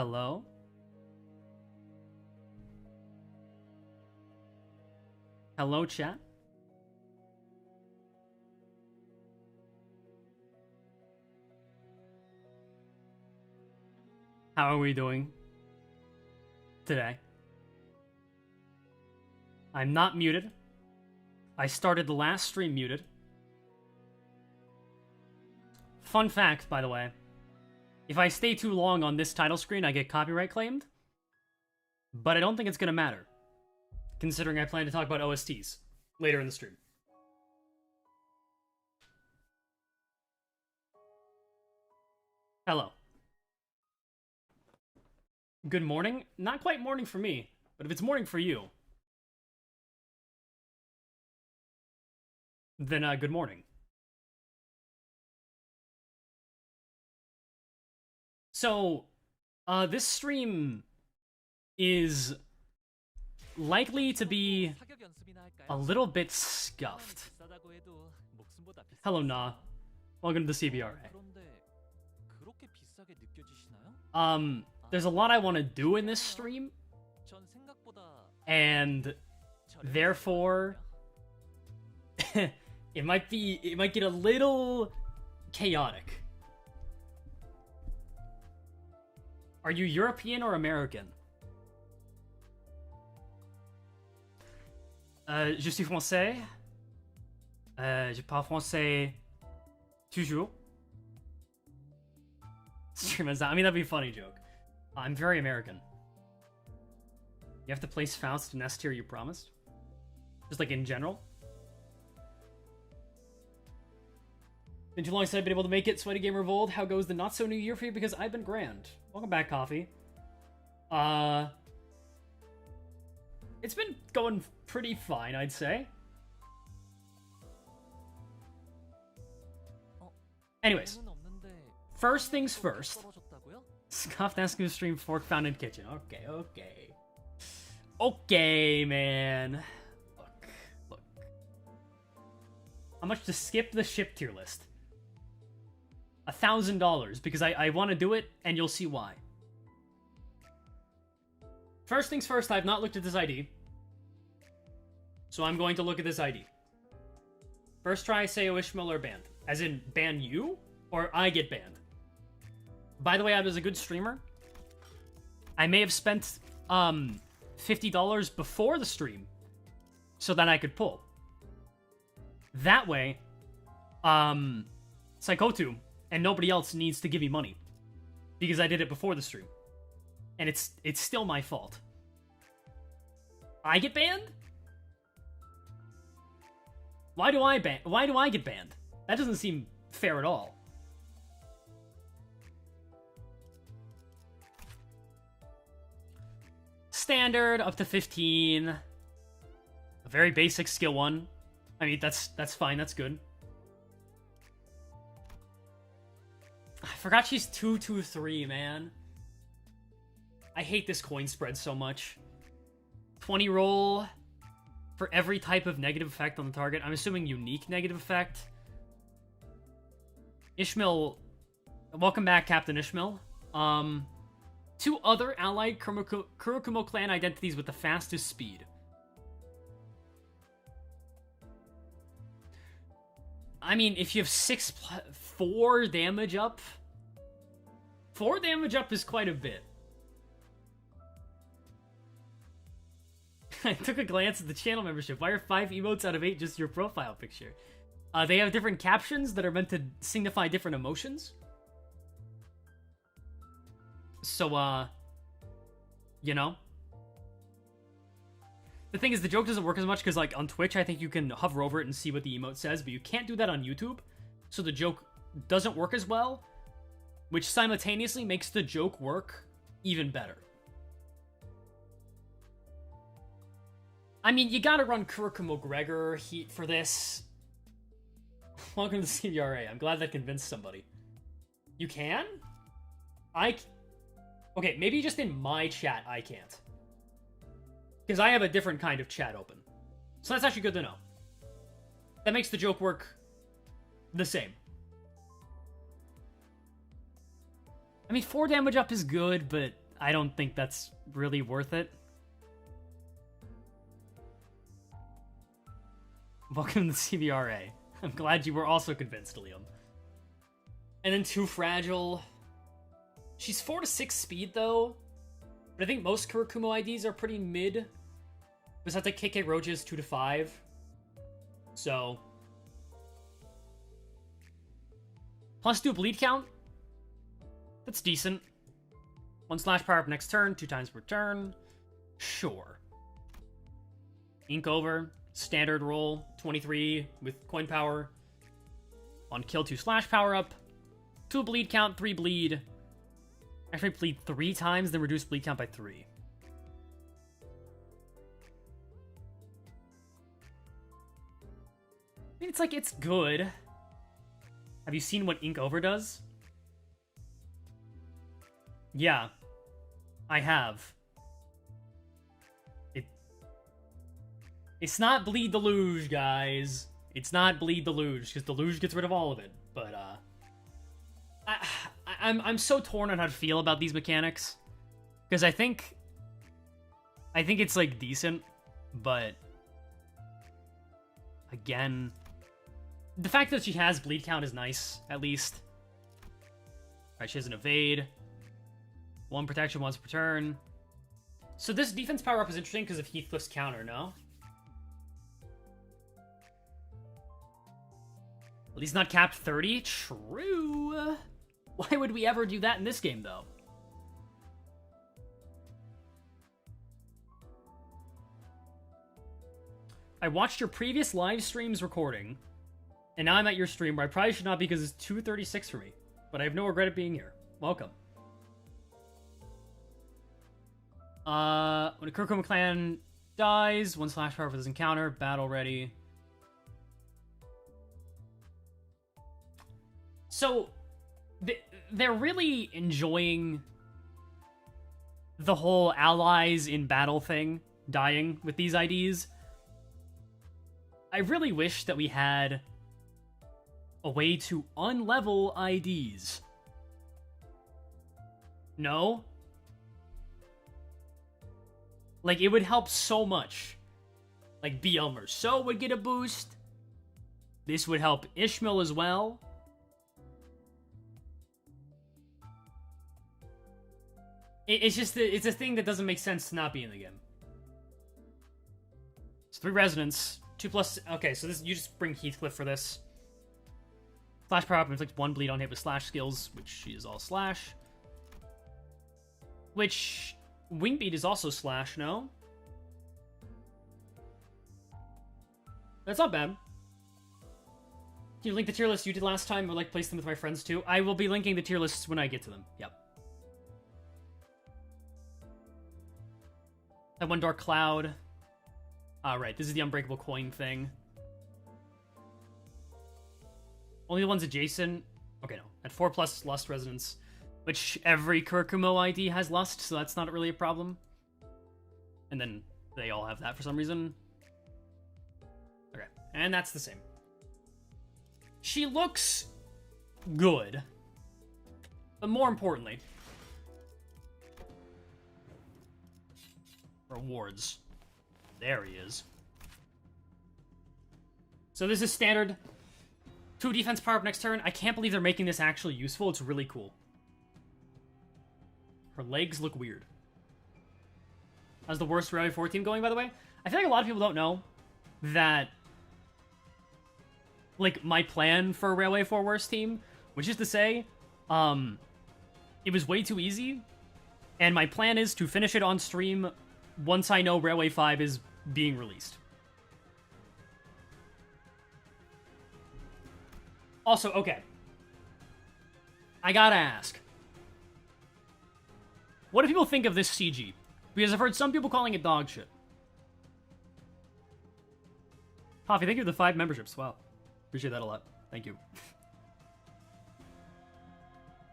Hello? Hello, chat? How are we doing today? I'm not muted. I started the last stream muted. Fun fact, by the way. If I stay too long on this title screen, I get copyright claimed. But I don't think it's gonna matter, considering I plan to talk about OSTs later in the stream. Hello. Good morning? Not quite morning for me, but if it's morning for you, then good morning. So, this stream is likely to be a little bit scuffed. Hello, Na. Welcome to the CBRA. There's a lot I want to do in this stream, and therefore, it might get a little chaotic. Are you European or American? Je suis français. Je parle français toujours. Stream as that. I mean, that'd be a funny joke. I'm very American. You have to place Faust in S tier you promised? Just like in general? Been too long since I've been able to make it. Sweaty Gamer Vold. How goes the not so new year for you? Because I've been grand. Welcome back, Coffee. It's been going pretty fine, I'd say. Anyways, first things first. Scuffed Asking stream fork found in kitchen. Okay. Okay, man. Look. How much to skip the ship tier list? $1,000, because I want to do it, and you'll see why. First things first, I have not looked at this ID. So I'm going to look at this ID. First try, Sayo Ishmael or banned. As in, ban you? Or I get banned? By the way, I was a good streamer. I may have spent $50 before the stream so that I could pull. That way, Psychotu and nobody else needs to give me money because I did it before the stream, and it's still my fault. I get banned? Why do I get banned? That doesn't seem fair at all. Standard up to 15. A very basic skill 1. I mean, that's fine, that's good. I forgot she's 223, man. I hate this coin spread so much. 20 roll for every type of negative effect on the target. I'm assuming unique negative effect. Ishmael, welcome back, Captain Ishmael. 2 other allied Kurokumo clan identities with the fastest speed. I mean, if you have 4 damage up... 4 damage up is quite a bit. I took a glance at the channel membership. Why are 5 emotes out of 8 just your profile picture? They have different captions that are meant to signify different emotions. So, you know. The thing is, the joke doesn't work as much because, like, on Twitch, I think you can hover over it and see what the emote says, but you can't do that on YouTube. So the joke doesn't work as well, which simultaneously makes the joke work even better. I mean, you gotta run Kurokumo Gregor Heat for this. Welcome to the CBRA. I'm glad that convinced somebody. You can? Okay, maybe just in my chat I can't. Because I have a different kind of chat open. So that's actually good to know. That makes the joke work the same. I mean, 4 damage up is good, but I don't think that's really worth it. Welcome to the CBRA. I'm glad you were also convinced, Liam. And then too fragile. She's 4 to 6 speed though, but I think most Kurakumo IDs are pretty mid. Besides like KK Roaches 2 to 5. So plus do bleed count. That's decent. 1 slash power up next turn, 2 times per turn. Sure. Ink over. Standard roll. 23 with coin power. On kill 2 slash power up. 2 bleed count, 3 bleed. Actually bleed 3 times, then reduce bleed count by 3. I mean, it's like, it's good. Have you seen what Ink Over does? Yeah. I have. It's not Bleed Deluge, guys. It's not Bleed Deluge, because Deluge gets rid of all of it. But, I'm so torn on how to feel about these mechanics. Because I think it's, like, decent, but again, the fact that she has bleed count is nice, at least. Alright, she has an evade. 1 protection once per turn. So this defense power-up is interesting because of Heathcliff's counter, no? At least not capped 30? True. Why would we ever do that in this game, though? I watched your previous live stream's recording, and now I'm at your stream where I probably should not because it's 2:36 for me. But I have no regret at being here. Welcome. When a Kurokuma clan dies, 1 slash power for this encounter, battle ready. So, they're really enjoying the whole allies in battle thing, dying with these IDs. I really wish that we had a way to unlevel IDs. No? Like, it would help so much. Like, BL Merceau would get a boost. This would help Ishmael as well. It's just, it's a thing that doesn't make sense to not be in the game. It's 3 resonance, 2 plus, okay, so this, you just bring Heathcliff for this. Slash power up, inflict 1 bleed on hit with slash skills, which she is all slash. Which, Wingbeat is also slash, no? That's not bad. Can you link the tier list you did last time, or like place them with my friends too? I will be linking the tier lists when I get to them, yep. That 1 Dark Cloud. Right, this is the Unbreakable Coin thing. Only the ones adjacent. Okay, no. At 4 plus Lust Resonance, which every Kurikumo ID has Lust, so that's not really a problem. And then they all have that for some reason. Okay, and that's the same. She looks good. But more importantly, rewards. There he is. So this is standard. 2 defense power up next turn. I can't believe they're making this actually useful. It's really cool. Her legs look weird. How's the worst Railway 4 team going, by the way? I feel like a lot of people don't know that, like, my plan for a Railway 4 worst team, which is to say, it was way too easy, and my plan is to finish it on stream once I know Railway 5 is being released. Also, okay. I gotta ask. What do people think of this CG? Because I've heard some people calling it dog shit. Coffee, thank you for the 5 memberships. Wow. Appreciate that a lot. Thank you.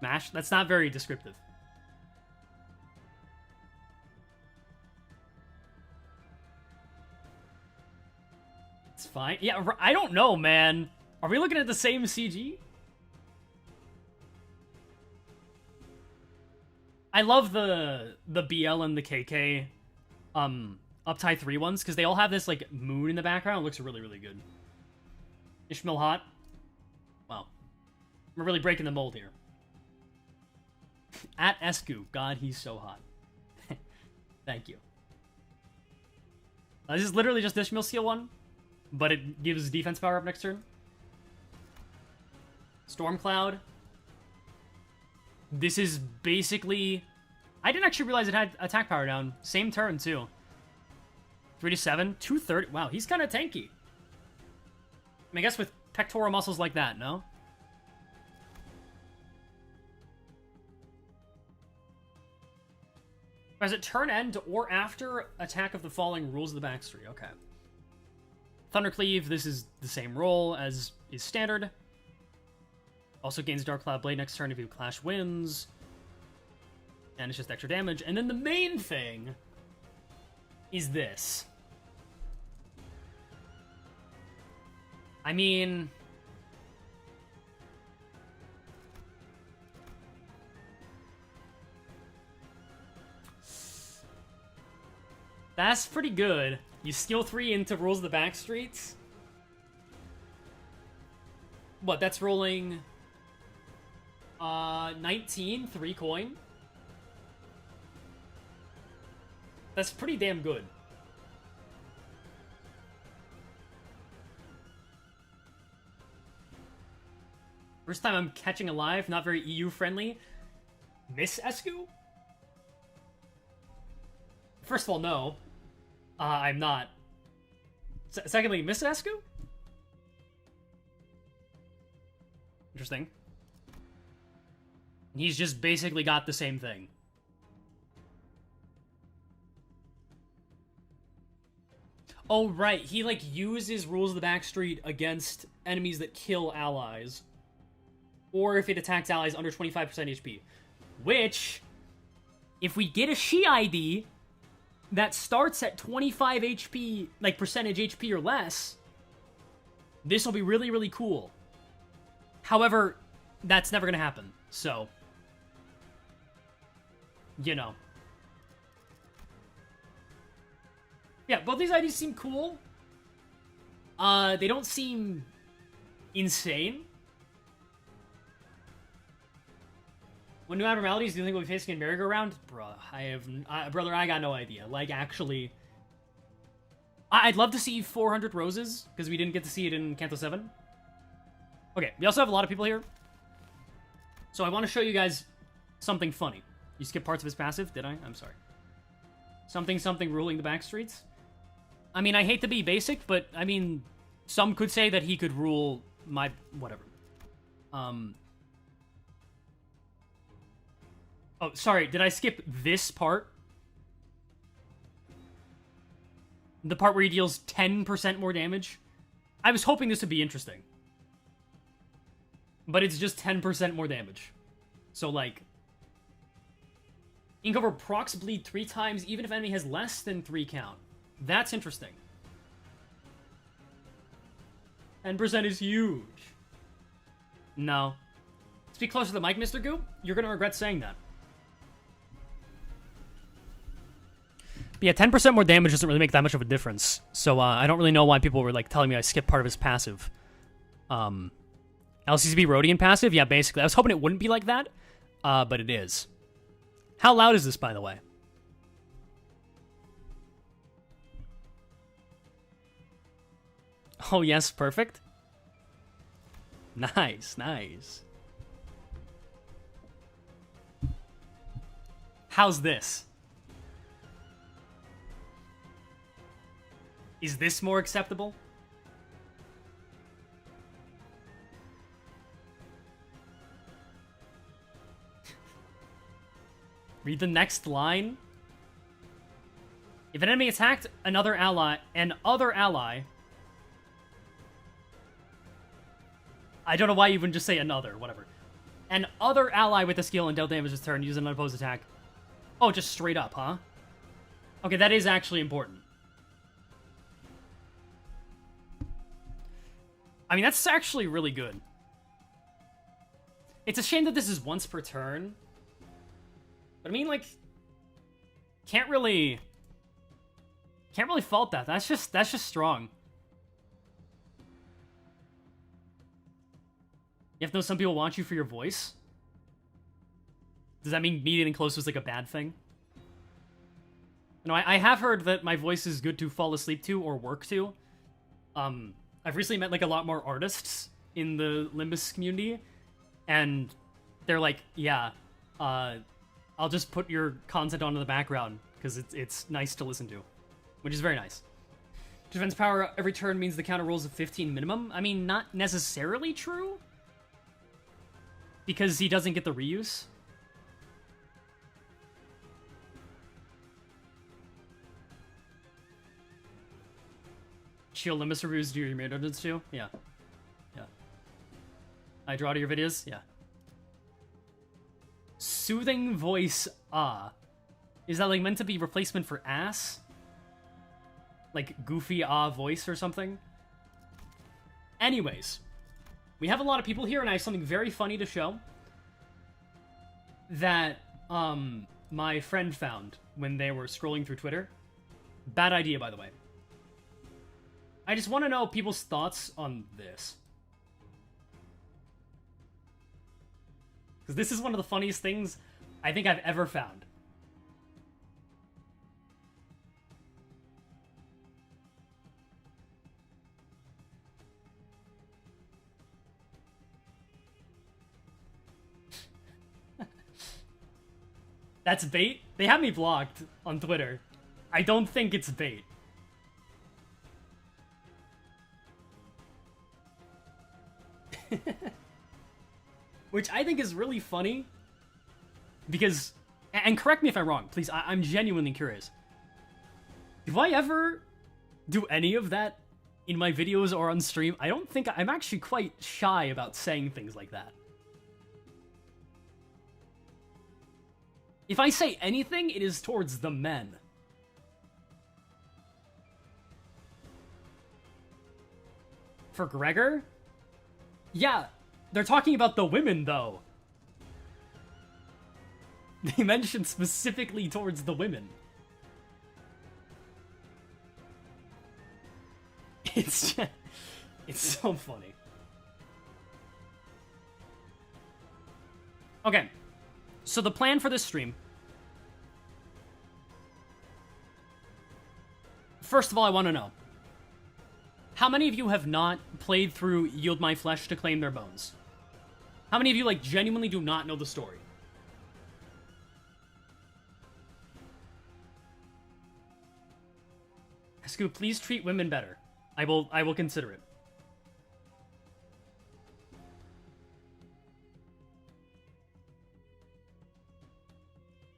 Mash? That's not very descriptive. It's fine. Yeah, I don't know, man. Are we looking at the same CG? I love the BL and the KK up tie 3 ones, because they all have this like moon in the background. It looks really, really good. Ishmael hot. Wow. We're really breaking the mold here. At Escu. God, he's so hot. Thank you. This is literally just Ishmael Seal 1, but it gives defense power up next turn. Stormcloud. This is basically... I didn't actually realize it had attack power down. Same turn, too. 3 to 7. 230. Wow, he's kind of tanky. I mean, I guess with pectoral muscles like that, no? As it turn end or after attack of the falling rules of the backstreet. Okay. Thundercleave, this is the same roll as is standard. Also gains Dark Cloud Blade next turn if you Clash wins. And it's just extra damage. And then the main thing is this. I mean... that's pretty good. You skill 3 into Rules of the Backstreets. What, that's rolling... 19, 3 coin. That's pretty damn good. First time I'm catching alive, not very EU friendly. Miss Escu? First of all, no. I'm not. Secondly, Miss Escu? Interesting. He's just basically got the same thing. Oh, right. He, like, uses Rules of the Backstreet against enemies that kill allies. Or if it attacks allies under 25% HP. Which, if we get a She ID that starts at 25 HP, like, percentage HP or less, this will be really, really cool. However, that's never gonna happen. So, you know. Yeah, both these IDs seem cool. They don't seem insane. What new abnormalities do you think we'll be facing in Merry-Go-Round? Bruh, brother, I got no idea. Like, actually, I'd love to see 400 roses, because we didn't get to see it in Kanto 7. Okay, we also have a lot of people here. So I want to show you guys something funny. You skipped parts of his passive, did I? I'm sorry. Something ruling the backstreets. I mean, I hate to be basic, but, I mean, some could say that he could rule my... whatever. Oh, sorry, did I skip this part? The part where he deals 10% more damage? I was hoping this would be interesting. But it's just 10% more damage. So, like... you can cover procs bleed 3 times, even if enemy has less than 3 count. That's interesting. 10% is huge. No. Speak closer to the mic, Mr. Goop. You're gonna regret saying that. But yeah, 10% more damage doesn't really make that much of a difference. So, I don't really know why people were, like, telling me I skipped part of his passive. LCCB Rhodian passive? Yeah, basically. I was hoping it wouldn't be like that, but it is. How loud is this, by the way? Oh, yes, perfect. Nice, nice. How's this? Is this more acceptable? Read the next line. If an enemy attacked another ally, I don't know why you wouldn't just say another, whatever. An other ally with a skill and dealt damage this turn, use an unopposed attack. Oh, just straight up, huh? Okay, that is actually important. I mean, that's actually really good. It's a shame that this is once per turn. But I mean, like, can't really fault that. That's just strong. You have to know some people want you for your voice. Does that mean me getting close was like a bad thing? No, I have heard that my voice is good to fall asleep to or work to. I've recently met like a lot more artists in the Limbus community, and they're like, yeah, I'll just put your content onto the background because it's nice to listen to, which is very nice. Defense power every turn means the counter rolls a 15 minimum. I mean, not necessarily true, because he doesn't get the reuse. Shield Limbus reviews do your mid-dungeons too? Yeah. Yeah. I draw to your videos? Yeah. Soothing voice, is that like meant to be replacement for ass? Like goofy voice or something? Anyways. We have a lot of people here, and I have something very funny to show. That, my friend found when they were scrolling through Twitter. Bad idea, by the way. I just want to know people's thoughts on this. Because this is one of the funniest things I think I've ever found. That's bait? They have me blocked on Twitter. I don't think it's bait. Which I think is really funny. Because, and correct me if I'm wrong, please, I'm genuinely curious. Do I ever do any of that in my videos or on stream? I don't think, I'm actually quite shy about saying things like that. If I say anything, it is towards the men. For Gregor? Yeah, they're talking about the women, though. They mentioned specifically towards the women. It's just, it's so funny. Okay, so the plan for this stream. First of all, I want to know. How many of you have not played through Yield My Flesh to Claim Their Bones? How many of you, like, genuinely do not know the story? Scoop, please treat women better. I will consider it.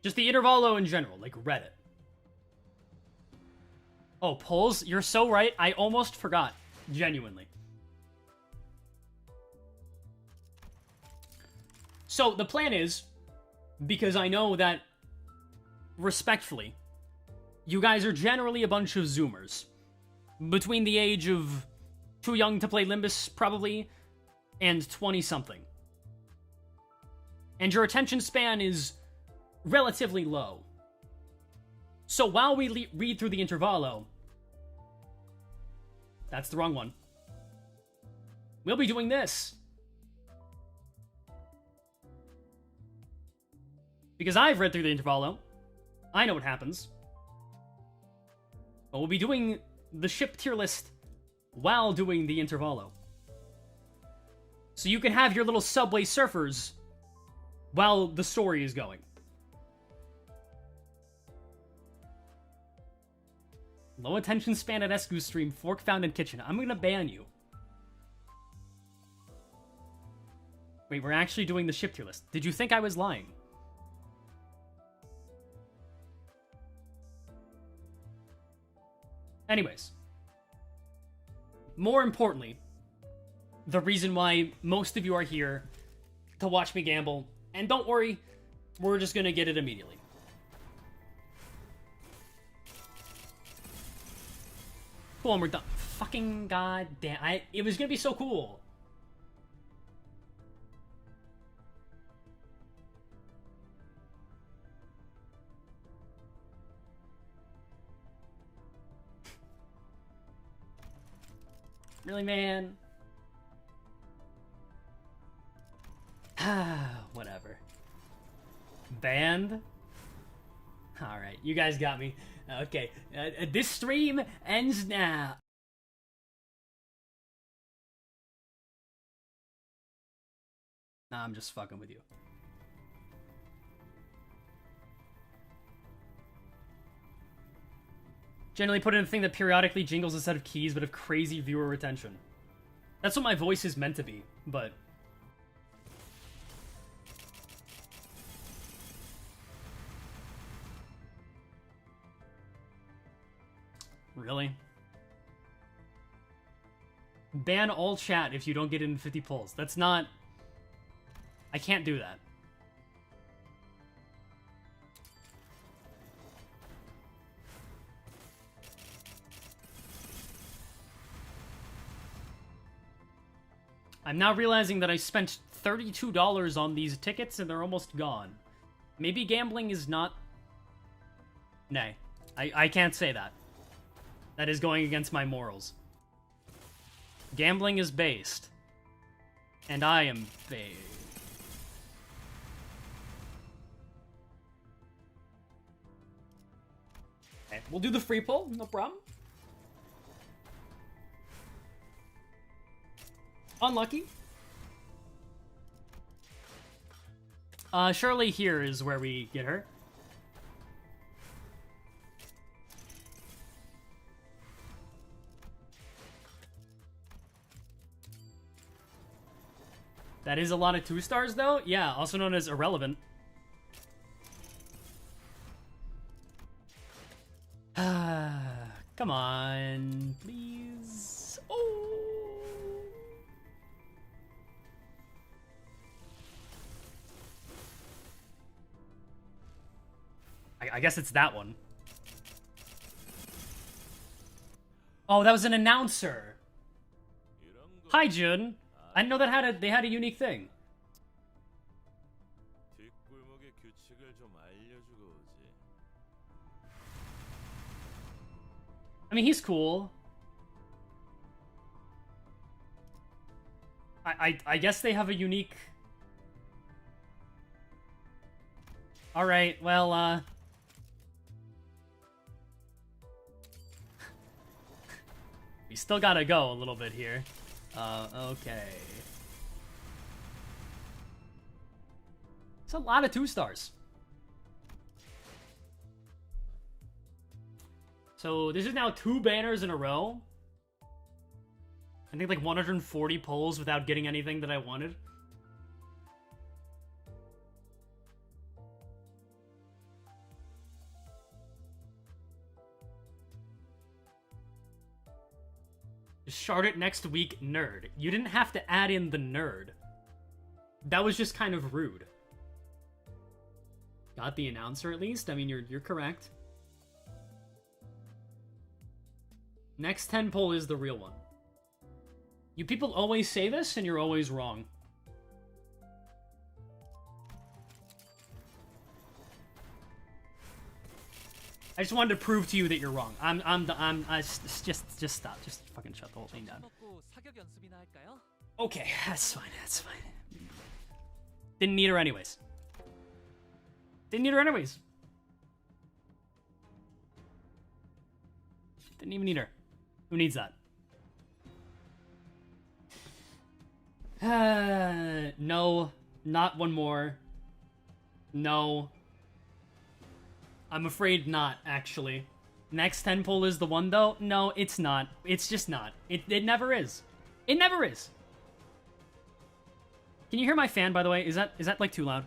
Just the Intervalo in general, like Reddit. Oh, polls? You're so right. I almost forgot. Genuinely. So, the plan is, because I know that, respectfully, you guys are generally a bunch of Zoomers. Between the age of too young to play Limbus, probably, and 20-something. And your attention span is relatively low. So while we read through the Intervalo... That's the wrong one. We'll be doing this. Because I've read through the Intervalo. I know what happens. But we'll be doing the ship tier list while doing the Intervalo. So you can have your little Subway Surfers while the story is going. Low attention span at Escu's stream, fork found in kitchen. I'm gonna ban you. Wait, we're actually doing the ship tier list. Did you think I was lying? Anyways. More importantly, the reason why most of you are here to watch me gamble, and don't worry, we're just gonna get it immediately. Cool, and we're done. Fucking goddamn. It was gonna be so cool. Really, man? Whatever. Banned? Alright, you guys got me. Okay, this stream ends now. Nah, I'm just fucking with you. Generally put in a thing that periodically jingles a set of keys but have crazy viewer retention. That's what my voice is meant to be, but... Really? Ban all chat if you don't get in 50 polls. That's not... I can't do that. I'm now realizing that I spent $32 on these tickets and they're almost gone. Maybe gambling is not... Nay. I can't say that. That is going against my morals. Gambling is based. And I am based. Okay, we'll do the free poll, no problem. Unlucky. Shirley here is where we get her. That is a lot of 2 stars, though? Yeah, also known as irrelevant. Come on, please. Oh! I guess it's that one. Oh, that was an announcer. Hi, Jun. I didn't know that they had a unique thing. I mean, he's cool. I guess they have a unique... Alright, well, we still gotta go a little bit here. Okay. It's a lot of 2 stars. So, this is now 2 banners in a row. I think like 140 polls without getting anything that I wanted. Shard it next week, nerd. You didn't have to add in the nerd. That was just kind of rude. Got the announcer at least? I mean, you're correct. Next 10 poll is the real one. You people always say this, and you're always wrong. I just wanted to prove to you that you're wrong. Just stop. Just fucking shut the whole thing down. Okay, that's fine. That's fine. Didn't need her anyways. Didn't need her anyways. Didn't even need her. Who needs that? No. Not one more. No. I'm afraid not, actually. Next 10 poll is the one, though? No, it's not. It's just not. It never is. It never is. Can you hear my fan, by the way? Is that like, too loud?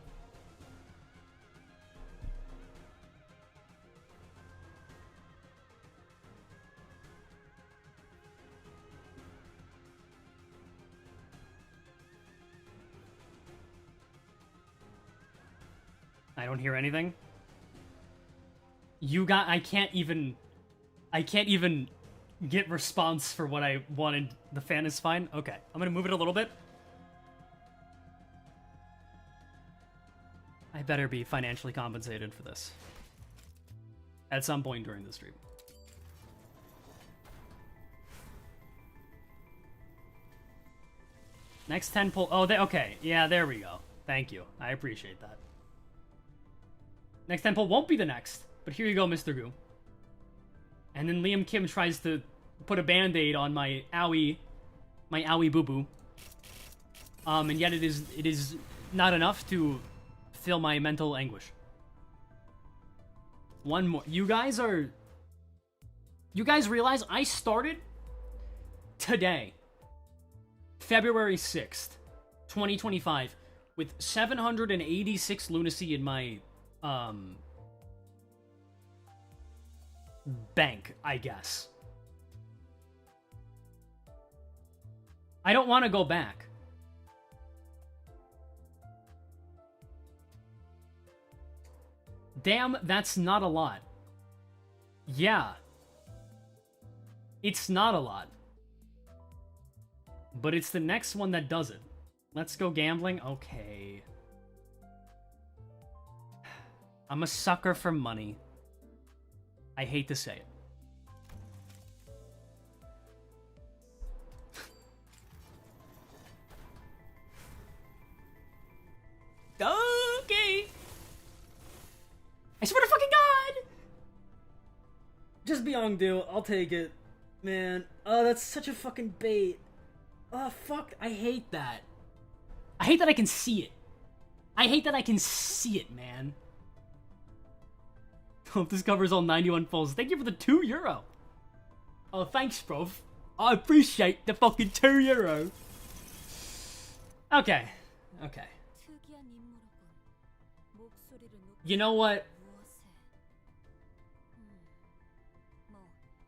I don't hear anything. I can't even get response for what I wanted. The fan is fine? Okay, I'm gonna move it a little bit. I better be financially compensated for this. At some point during the stream. Next 10 pull. Oh, okay. Yeah, there we go. Thank you. I appreciate that. Next 10 pull won't be the next. But here you go, Mr. Goo. And then Liam Kim tries to put a band-aid on my owie boo-boo. And yet it is not enough to fill my mental anguish. One more. You guys realize I started today, February 6th, 2025, with 786 lunacy in my, bank, I guess. I don't want to go back. Damn, that's not a lot. Yeah. It's not a lot. But it's the next one that does it. Let's go gambling. Okay. I'm a sucker for money. I hate to say it. Okay. I swear to fucking God! Just Byung-do. I'll take it. Man. Oh, that's such a fucking bait. Oh, fuck. I hate that. I hate that I can see it. I hate that I can see it, man. Hope this covers all 91 pulls. Thank you for the €2. Oh, thanks, bro. I appreciate the fucking €2. Okay. Okay. You know what?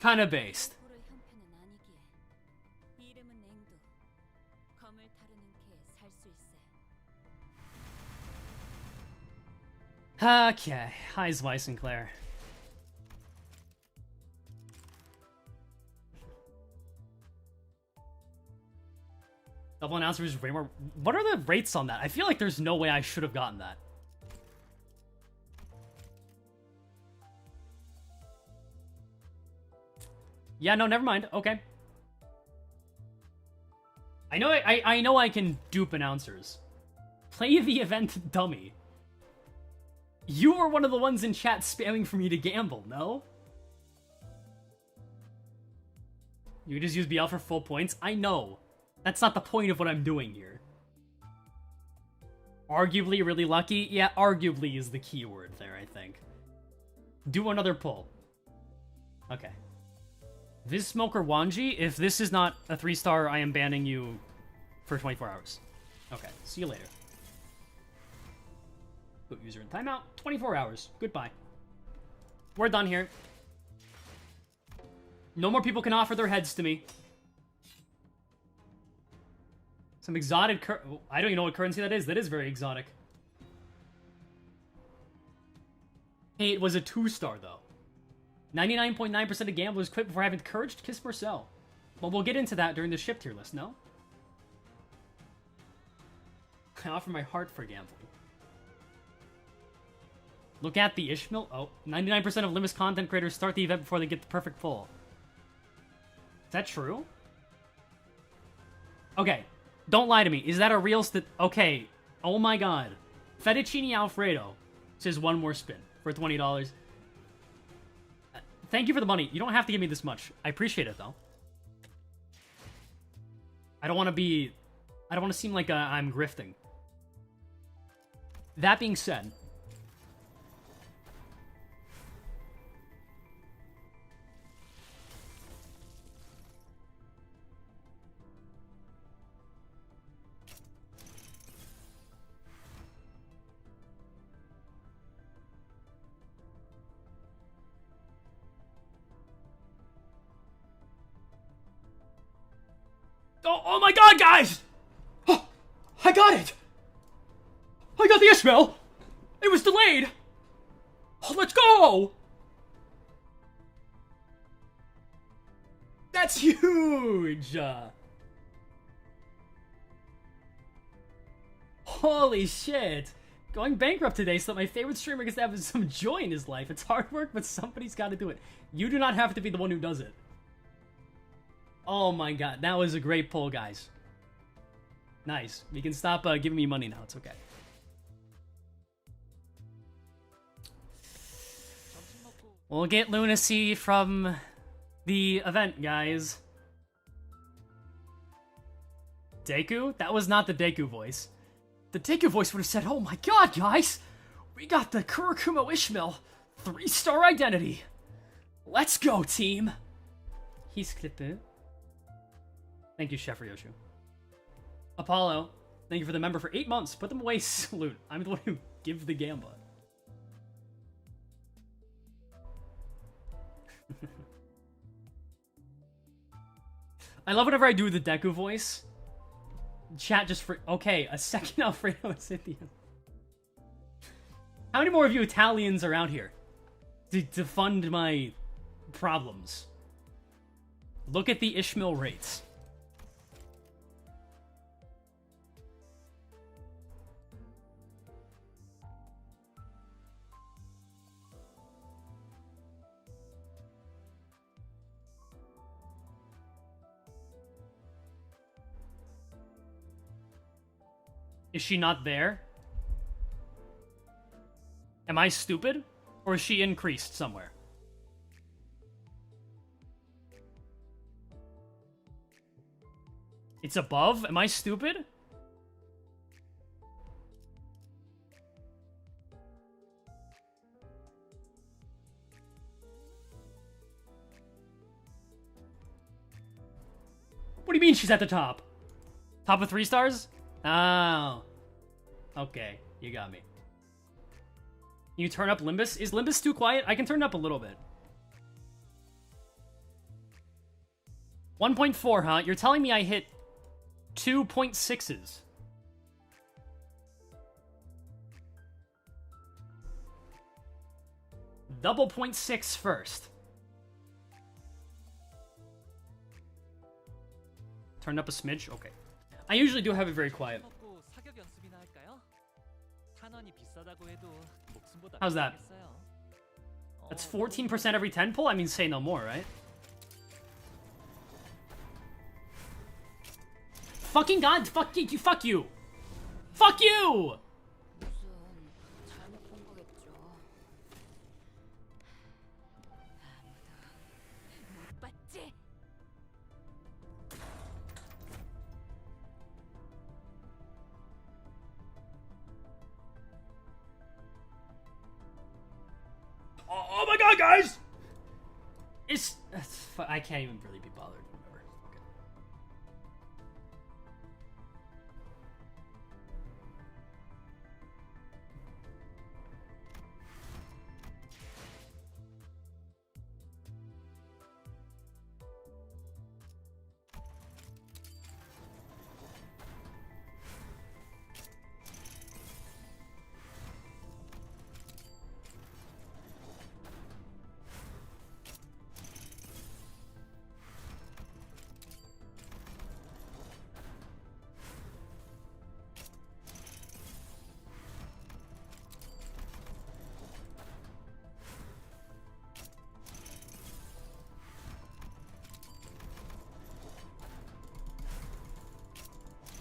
Kinda based. Okay. Hi, Zwei Sinclair. Double announcer is way more. What are the rates on that? I feel like there's no way I should have gotten that. Yeah, no, never mind. Okay. I know I can dupe announcers. Play the event dummy. You were one of the ones in chat spamming for me to gamble, no? You just use BL for full points? I know. That's not the point of what I'm doing here. Arguably really lucky? Yeah, arguably is the key word there, I think. Do another pull. Okay. Viz Smoker Wanji, if this is not a 3-star, I am banning you for 24 hours. Okay, see you later. Put user in timeout. 24 hours. Goodbye. We're done here. No more people can offer their heads to me. Some exotic I don't even know what currency that is. That is very exotic. Hey, it was a 2-star, though. 99.9% of gamblers quit before having the courage to kiss Marcel. Well, we'll get into that during the ship tier list, no? I offer my heart for gambling. Look at the Ishmael. Oh, 99% of Limbus content creators start the event before they get the perfect pull. Is that true? Okay, don't lie to me. Is that a real Okay, oh my god. Fettuccine Alfredo says one more spin for $20. Thank you for the money. You don't have to give me this much. I appreciate it, though. I don't want to seem like I'm grifting. That being said... Oh my god, guys! Oh, I got it! I got the Ishmael! It was delayed! Oh, let's go! That's huge! Holy shit! Going bankrupt today so that my favorite streamer gets to have some joy in his life. It's hard work, but somebody's got to do it. You do not have to be the one who does it. Oh my god, that was a great pull, guys. Nice. We can stop giving me money now. It's okay. We'll get lunacy from the event, guys. Deku? That was not the Deku voice. The Deku voice would have said, "Oh my god, guys! We got the Kurokumo Ishmael 3-star identity! Let's go, team!" He's clipping. Thank you, Chef Ryoshu. Apollo, thank you for the member for 8 months. Put them away, salute. I'm the one who give the gamba. I love whenever I do the Deku voice. Chat just for... Okay, a second Alfredo Scythian. How many more of you Italians are out here to fund my problems? Look at the Ishmael rates. Is she not there? Am I stupid? Or is she increased somewhere? It's above? Am I stupid? What do you mean she's at the top? Top of 3 stars? Oh. Okay, you got me. You turn up Limbus? Is Limbus too quiet? I can turn it up a little bit. 1.4, huh? You're telling me I hit 2.6s. Double 0.6 first. Turn up a smidge? Okay. I usually do have it very quiet. How's that? That's 14% every 10 pull? I mean, say no more, right? Fucking god, fuck you, fuck you! Fuck you! Oh my god, guys! I can't even really be bothered. Whatever. Okay.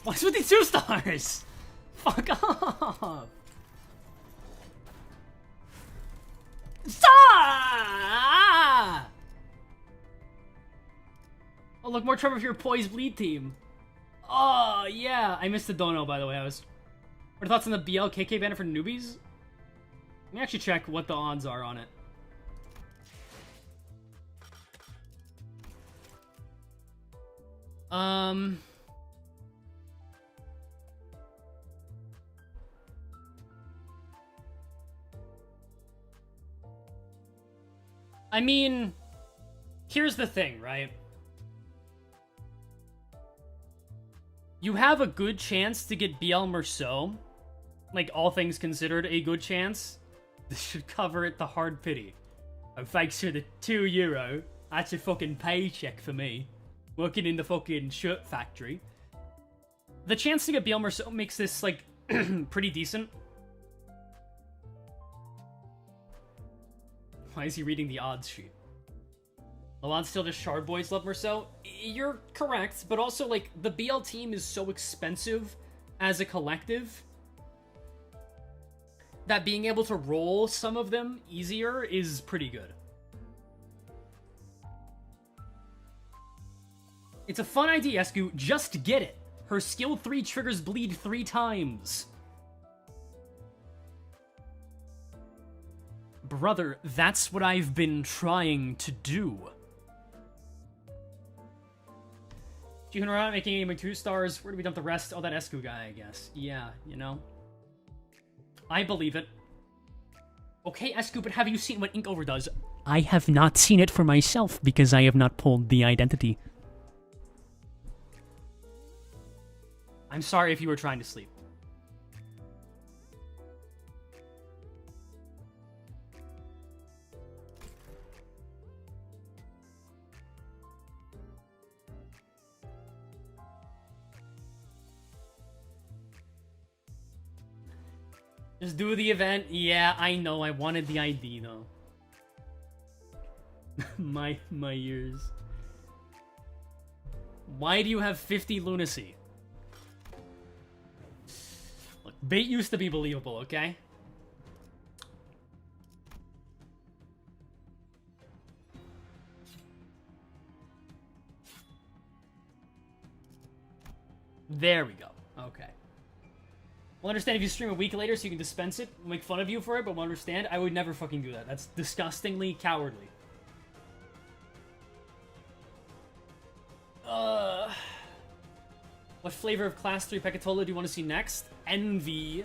What's with these 2 stars? Fuck off! Stop! Oh, look, more trouble for your poised bleed team. Oh, yeah. I missed the dono, by the way. What are thoughts on the BLKK banner for newbies? Let me actually check what the odds are on it. I mean, here's the thing, right? You have a good chance to get BL Merceau. Like, all things considered, a good chance. This should cover it, the hard pity. Oh, thanks for the €2. That's a fucking paycheck for me. Working in the fucking shirt factory. The chance to get BL Merceau makes this, like, pretty decent. Why is he reading the odds sheet? Lawan's still just Shard Boys love Merceau. You're correct, but also, like, the BL team is so expensive as a collective that being able to roll some of them easier is pretty good. It's a fun idea, Escu. Just get it. Her skill 3 triggers bleed 3 times. Brother, that's what I've been trying to do. Jihun, we're not making any 2 stars. Where do we dump the rest? Oh, that Escu guy, I guess. Yeah, you know. I believe it. Okay, Escu, but have you seen what Inkover does? I have not seen it for myself because I have not pulled the identity. I'm sorry if you were trying to sleep. Just do the event. Yeah, I know. I wanted the ID though. my ears. Why do you have 50 lunacy? Look, bait used to be believable, okay? There we go. Okay. We'll understand if you stream a week later so you can dispense it. We'll make fun of you for it, but we'll understand. I would never fucking do that. That's disgustingly cowardly. What flavor of Class 3 Pecatola do you want to see next? Envy.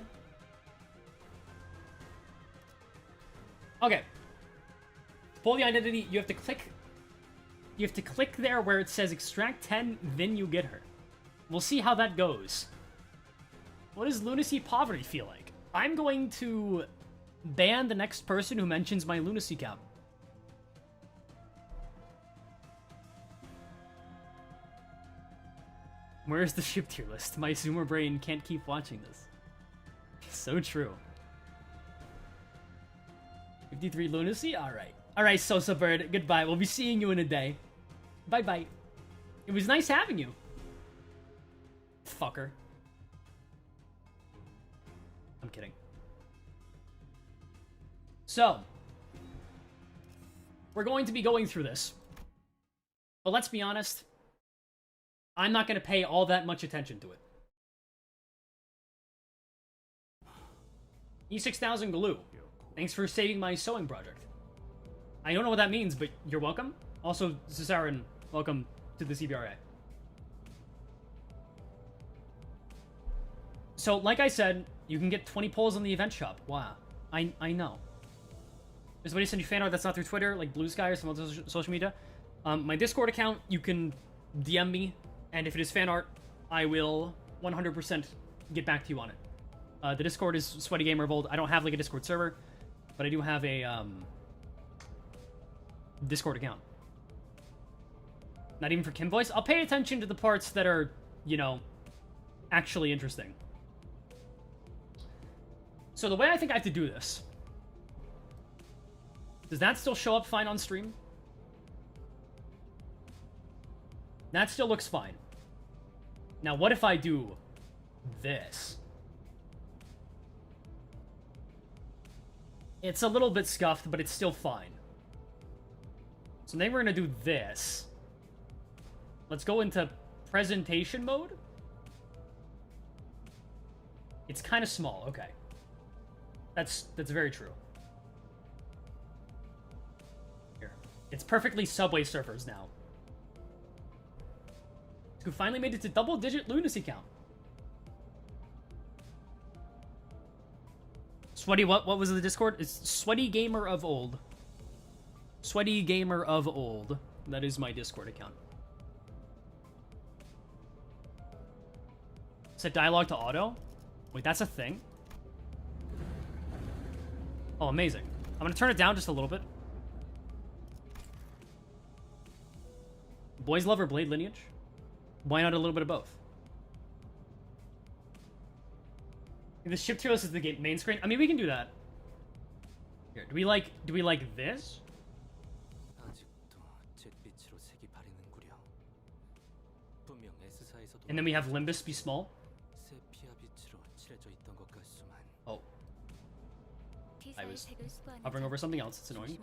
Okay. To pull the identity, you have to click... You have to click there where it says extract 10, then you get her. We'll see how that goes. What does lunacy poverty feel like? I'm going to ban the next person who mentions my lunacy count. Where's the ship tier list? My Zoomer brain can't keep watching this. So true. 53 lunacy? Alright. Alright, Sosa Bird. Goodbye. We'll be seeing you in a day. Bye-bye. It was nice having you. Fucker. I'm kidding. So, we're going to be going through this. But let's be honest, I'm not going to pay all that much attention to it. E6000 Glue. Thanks for saving my sewing project. I don't know what that means, but you're welcome. Also, Cesarin, welcome to the CBRA. So, like I said, you can get 20 polls on the event shop. Wow. I know. Does somebody send you fan art that's not through Twitter, like Blue Sky or some other social media? My Discord account, you can DM me, and if it is fan art, I will 100% get back to you on it. The Discord is Sweaty Gamer of Old. I don't have, like, a Discord server, but I do have a, Discord account. Not even for Kim Voice. I'll pay attention to the parts that are, you know, actually interesting. So the way I think I have to do this... Does that still show up fine on stream? That still looks fine. Now, what if I do this? It's a little bit scuffed, but it's still fine. So then we're going to do this. Let's go into presentation mode. It's kind of small. Okay. That's very true. Here. It's perfectly Subway Surfers now. Who finally made it to double-digit lunacy count. Sweaty, what was the Discord? It's Sweaty Gamer of Old. Sweaty Gamer of Old. That is my Discord account. Set dialogue to auto? Wait, that's a thing? Oh, amazing. I'm gonna turn it down just a little bit. Boys love or Blade lineage? Why not a little bit of both? If the ship tier list is the game main screen, I mean, we can do that. Here, do we like this? And then we have Limbus be small. Oh. I was hovering over something else. It's annoying.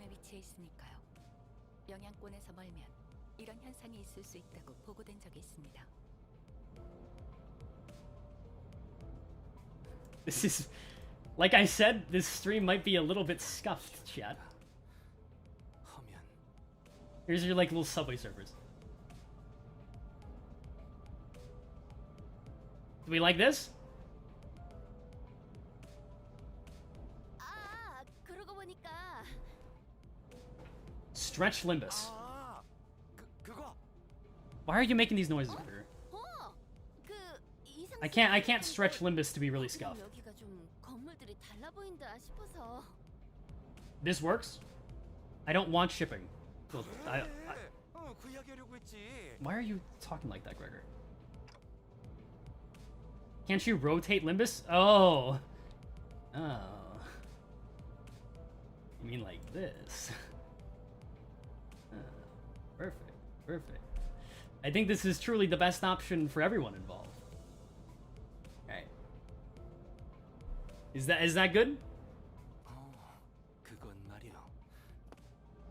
영향권에서 멀면 이런 현상이 있을 수 있다고 보고된 적이 있습니다. This is, like I said, this stream might be a little bit scuffed, chat. Here's your like little Subway Surfers. Do we like this? 아, 그러고 보니까 Stretch Limbus. Why are you making these noises, Ritter? 그 I can't stretch Limbus to be really scuffed. 여기가 좀 건물들이 달라 보인다 싶어서. This works. I don't want shipping. Well, why are you talking like that, Gregor? Can't you rotate Limbus? Oh. Oh. You mean like this? Perfect. Perfect. I think this is truly the best option for everyone involved. Alright. Is that good?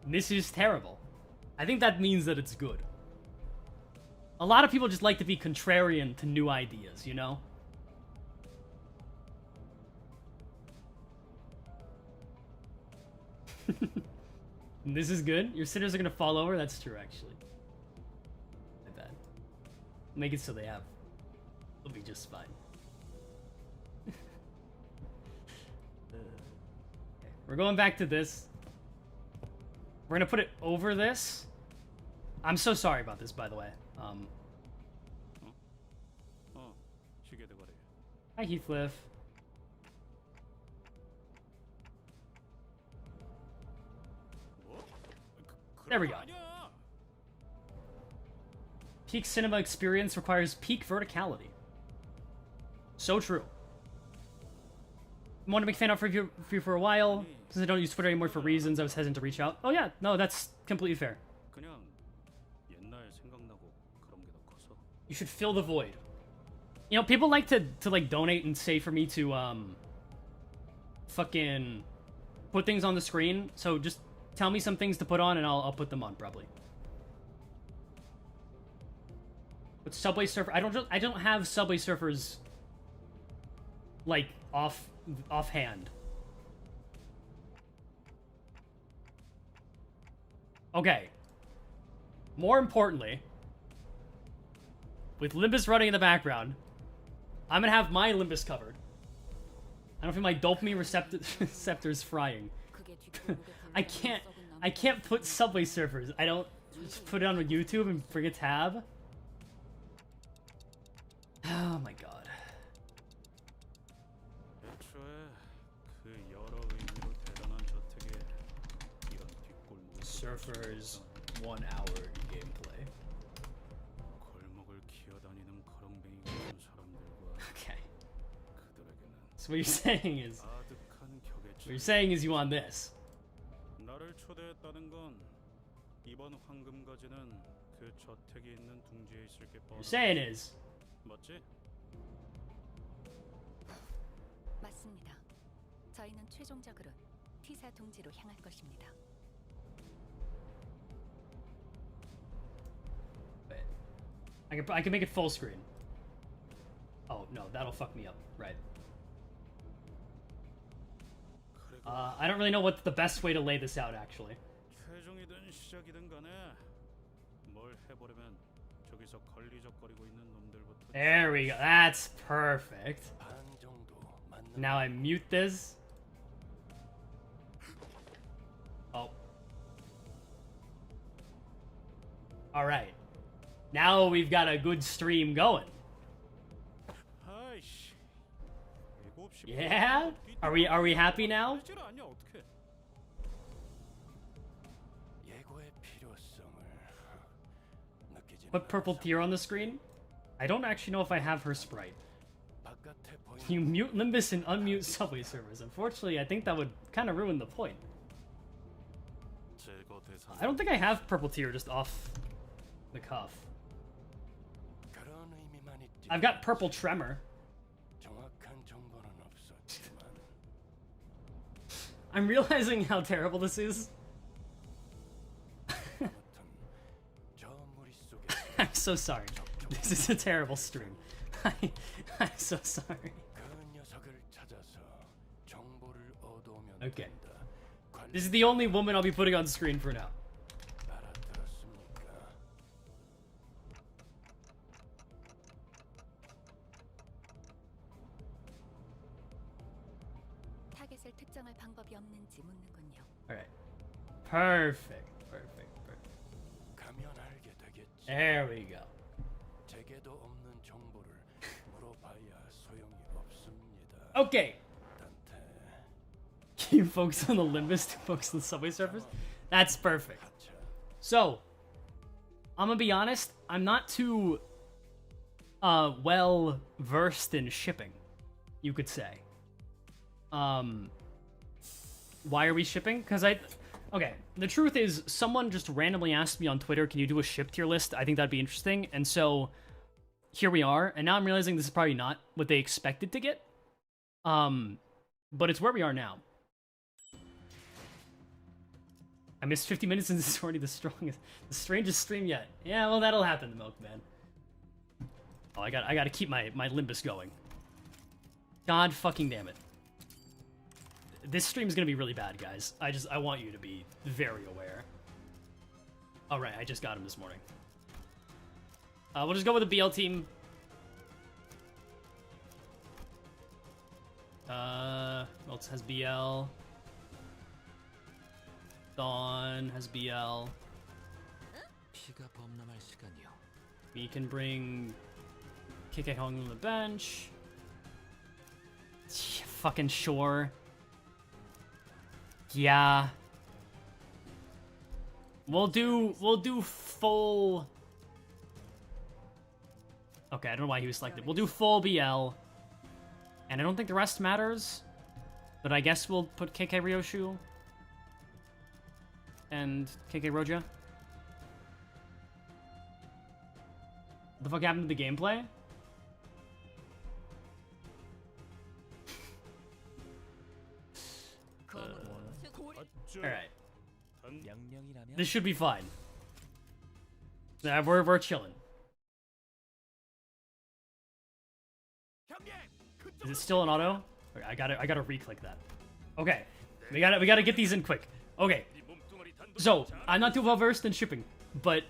This is terrible. I think that means that it's good. A lot of people just like to be contrarian to new ideas, you know? This is good. Your sitters are gonna fall over. That's true, actually. My bad. Make it so they have. It'll be just fine. Okay. We're going back to this. We're gonna put it over this. I'm so sorry about this, by the way. Hi, Heathcliff. There we go. Peak cinema experience requires peak verticality. So true. I want to make fan art for you for a while. Since I don't use Twitter anymore for reasons, I was hesitant to reach out. Oh yeah, no, that's completely fair. You should fill the void. You know, people like to like donate and say for me to fucking put things on the screen. So just tell me some things to put on and I'll put them on probably. But Subway Surfer, I don't have Subway Surfers like offhand. Okay. More importantly, with Limbus running in the background, I'm gonna have my Limbus covered. I don't feel my dopamine receptors frying. I can't put Subway Surfers. I don't just put it on YouTube and bring a tab. Oh my god. Surfers 1 hour gameplay. Okay. So what you're saying is you want this. What you're saying is 맞습니다. 저희는 최종적으로 T사 둥지로 향할 것입니다. I can make it full screen. Oh no, that'll fuck me up. Right. I don't really know what the best way to lay this out actually. There we go. That's perfect. Now I mute this. Oh. Alright. Now we've got a good stream going. Yeah? Are we happy now? Put purple tear on the screen? I don't actually know if I have her sprite. You mute Limbus and unmute Subway Surfers. Unfortunately, I think that would kind of ruin the point. I don't think I have purple tear just off the cuff. I've got purple tremor. I'm realizing how terrible this is. I'm so sorry. This is a terrible stream. I'm so sorry. Okay. This is the only woman I'll be putting on screen for now. Alright. Perfect. There we go. Okay. Can you focus on the Limbus to focus on the subway surfers? That's perfect. So, I'm gonna be honest, I'm not too well versed in shipping, you could say. Why are we shipping? Because okay, the truth is, someone just randomly asked me on Twitter, can you do a ship tier list? I think that'd be interesting, and so here we are, and now I'm realizing this is probably not what they expected to get. But it's where we are now. I missed 50 minutes and this is already the strangest stream yet. Yeah, well, that'll happen, Milkman. Oh, I gotta keep my Limbus going. God fucking damn it. This stream is gonna be really bad, guys. I want you to be very aware. All right, I just got him this morning. We'll just go with the BL team. Who else has BL? Dawn has BL. We can bring KK Hong on the bench. Fucking sure. Yeah. We'll do full. Okay, I don't know why he was selected. We'll do full BL. And I don't think the rest matters. But I guess we'll put KK Ryoshu and KK Roja. What the fuck happened to the gameplay? Alright. This should be fine. We're chilling. Is it still an auto? Okay, I gotta re-click that. Okay. We gotta get these in quick. Okay. So, I'm not too well versed in shipping, but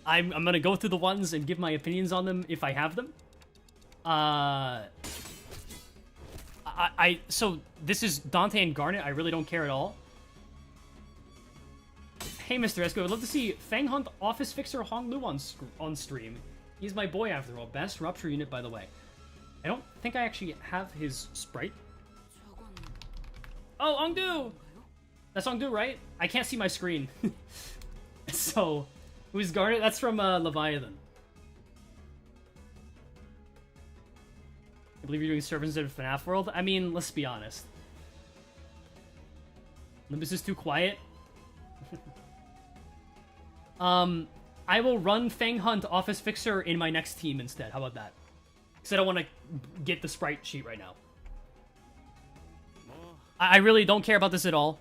I'm gonna go through the ones and give my opinions on them if I have them. So this is Dante and Garnet. I really don't care at all. Hey, Mr. Esco, I'd love to see Fang Hunt Office Fixer Hong Lu on stream. He's my boy after all. Best Rupture unit, by the way. I don't think I actually have his sprite. Oh, Ongdu! That's Ongdu, right? I can't see my screen. So, who's Garnet? That's from Leviathan. I believe you're doing servants in FNAF World. I mean, let's be honest. Limbus is too quiet. I will run Fang Hunt Office Fixer in my next team instead. How about that? Because I don't want to get the sprite sheet right now. I really don't care about this at all.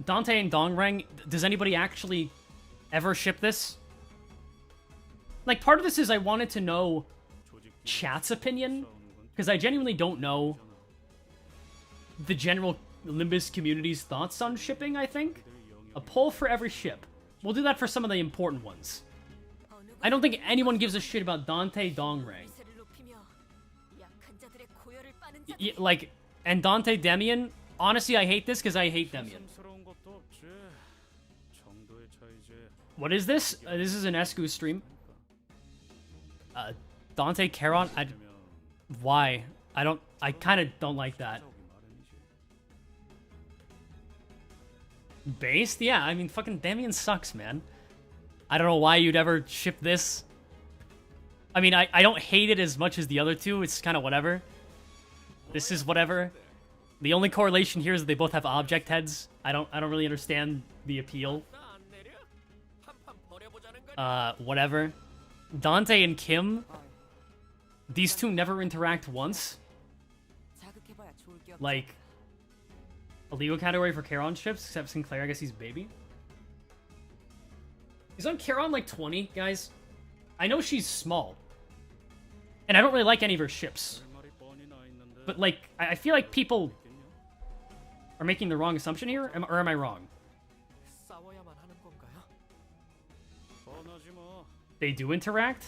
Dante and Dongrang, does anybody actually ever ship this? Like, part of this is I wanted to know chat's opinion, because I genuinely don't know the general Limbus community's thoughts on shipping, I think. A poll for every ship. We'll do that for some of the important ones. I don't think anyone gives a shit about Dante Dongrang. Like, and Dante Demian, honestly, I hate this because I hate Demian. What is this? This is an Escu stream. Dante Caron? Why? I kind of don't like that. Based? Yeah, I mean, fucking Demian sucks, man. I don't know why you'd ever ship this. I mean, I don't hate it as much as the other two. It's kind of whatever. This is whatever. The only correlation here is that they both have object heads. I don't really understand the appeal. Whatever. Dante and Kim. these two never interact once. Like, a legal category for Charon ships, except Sinclair, I guess he's baby. Isn't Charon like 20, guys? I know she's small. And I don't really like any of her ships. But, like, I feel like people are making the wrong assumption here, or am I wrong? They do interact?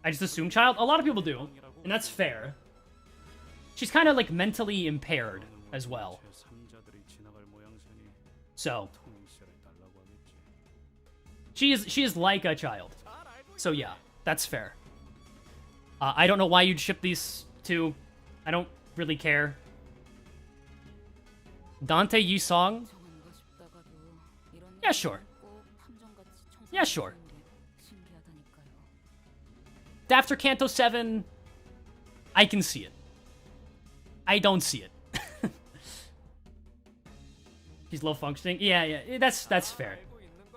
I just assume child? A lot of people do, and that's fair. She's kind of, like, mentally impaired as well. So, she is like a child. So yeah, that's fair. I don't know why you'd ship these two. I don't really care. Dante Yusong? Yeah, sure. Yeah, sure. After Kanto 7, I can see it. I don't see it. He's low functioning? Yeah, that's fair.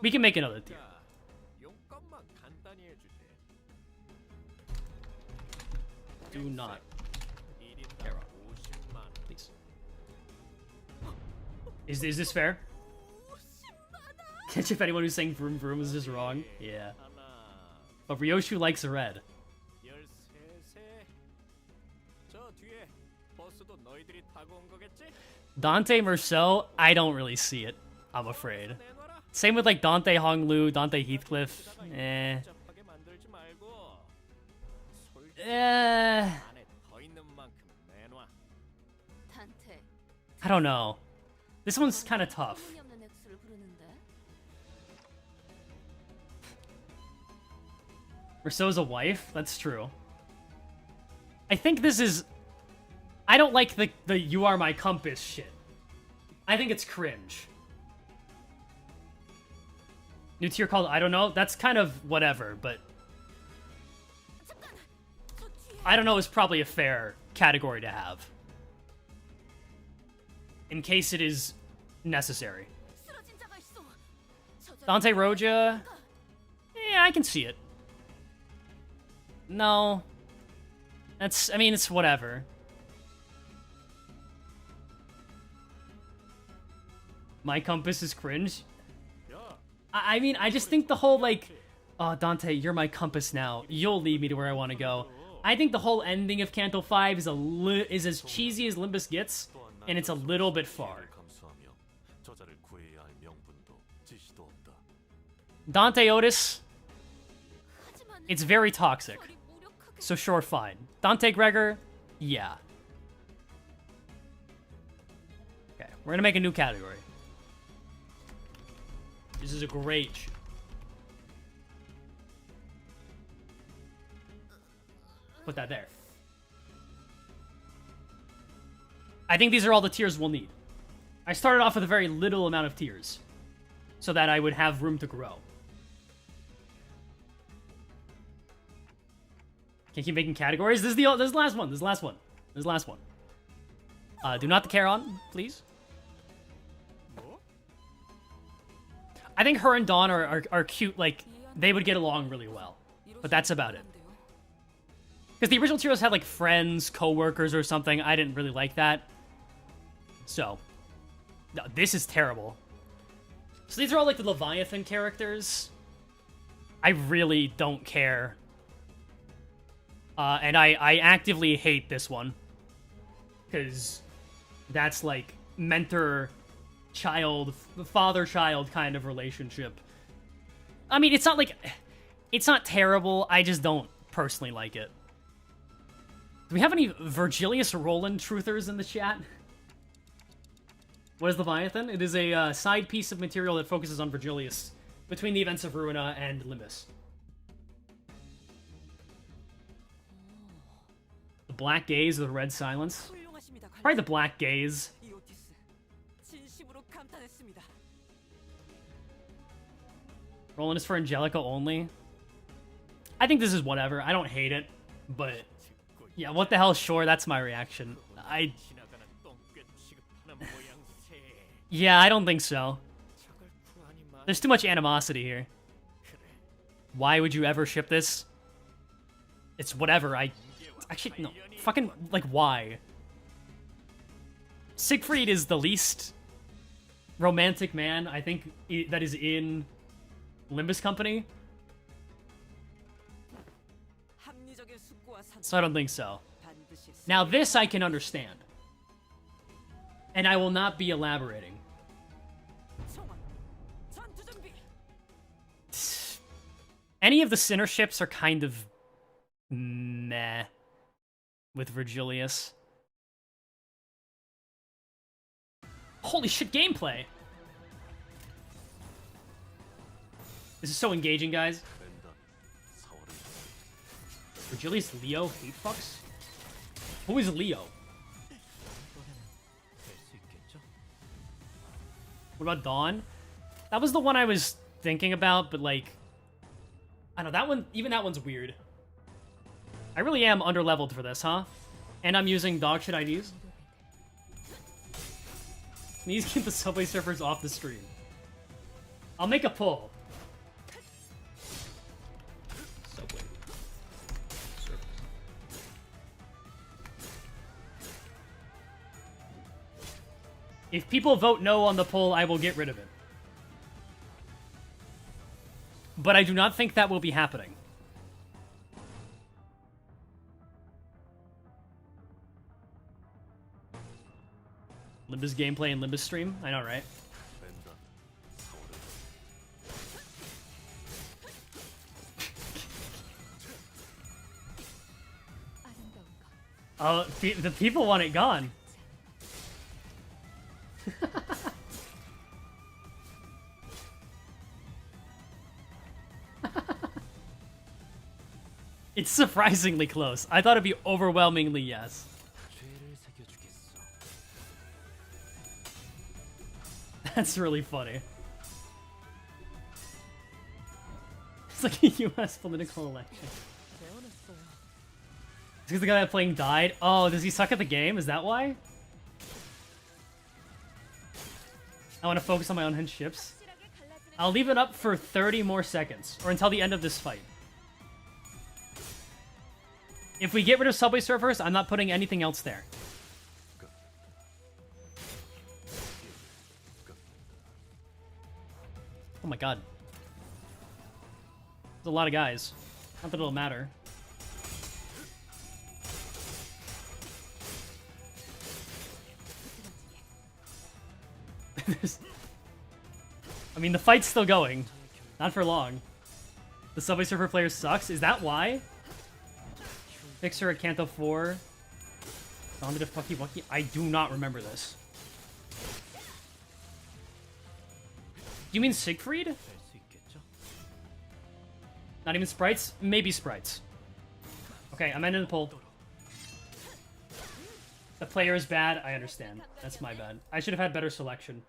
We can make another tier. Do not. Charon. Please. Is this fair? Catch if anyone who's saying vroom vroom is just wrong. Yeah. But Ryoshu likes red. Dante Merceau, I don't really see it, I'm afraid. Same with like Dante Honglu, Dante Heathcliff. I don't know. This one's kind of tough. Merceau's a wife? That's true. I think this is... I don't like the you are my compass shit. I think it's cringe. New tier called I don't know? That's kind of whatever, but... I don't know is probably a fair category to have. In case it is necessary. Dante Roja... Yeah, I can see it. No. That's... I mean, it's whatever. My compass is cringe. I mean, I just think the whole, like... Oh, Dante, you're my compass now. You'll lead me to where I want to go. I think the whole ending of Kanto 5 is as cheesy as Limbus gets, and it's a little bit far. Dante Otis, it's very toxic. So sure, fine. Dante Gregor, yeah. Okay, we're gonna make a new category. This is a great... Put that there. I think these are all the tiers we'll need. I started off with a very little amount of tiers, so that I would have room to grow. Can I keep making categories? This is the last one. This is the last one. This is the last one. Do not the Charon, please. I think her and Dawn are cute. Like, they would get along really well. But that's about it. Because the original tiers had, like, friends, co-workers, or something. I didn't really like that. So. No, this is terrible. So these are all, like, the Leviathan characters. I really don't care. And I actively hate this one. Because that's, like, mentor-child, father-child kind of relationship. I mean, it's not, like... It's not terrible. I just don't personally like it. Do we have any Virgilius Roland truthers in the chat? What is Leviathan? It is a side piece of material that focuses on Virgilius between the events of Ruina and Limbus. The Black Gaze or the Red Silence? Probably the Black Gaze. Roland is for Angelica only. I think this is whatever. I don't hate it, but... Yeah, what the hell, sure, that's my reaction. Yeah, I don't think so. There's too much animosity here. Why would you ever ship this? It's whatever. Actually, no. Fucking, like, why? Siegfried is the least romantic man, I think, that is in Limbus Company. So I don't think so. Now this I can understand. And I will not be elaborating. Any of the Sinner ships are kind of meh with Virgilius. Holy shit, gameplay! This is so engaging, guys. Virgilius Leo hate fucks? Who is Leo? What about Dawn? That was the one I was thinking about, but like... I don't know, that one, even that one's weird. I really am underleveled for this, huh? And I'm using dogshit IDs. Please keep the Subway Surfers off the stream. I'll make a poll. Subway Surfers. If people vote no on the poll, I will get rid of it. But I do not think that will be happening. Limbus gameplay and Limbus stream? I know, right? Oh, the people want it gone. It's surprisingly close. I thought it'd be overwhelmingly yes. That's really funny. It's like a US political election. It's because the guy playing died. Oh, does he suck at the game? Is that why? I want to focus on my own ships. I'll leave it up for 30 more seconds, or until the end of this fight. If we get rid of Subway Surfers, I'm not putting anything else there. Oh my god. There's a lot of guys. Not that it'll matter. I mean, the fight's still going. Not for long. The Subway Surfer player sucks? Is that why? Fixer at Kanto 4. Zombie to Fucky Wucky. I do not remember this. Do you mean Siegfried? Not even sprites? Maybe sprites. Okay, I'm ending the poll. The player is bad, I understand. That's my bad. I should have had better selection.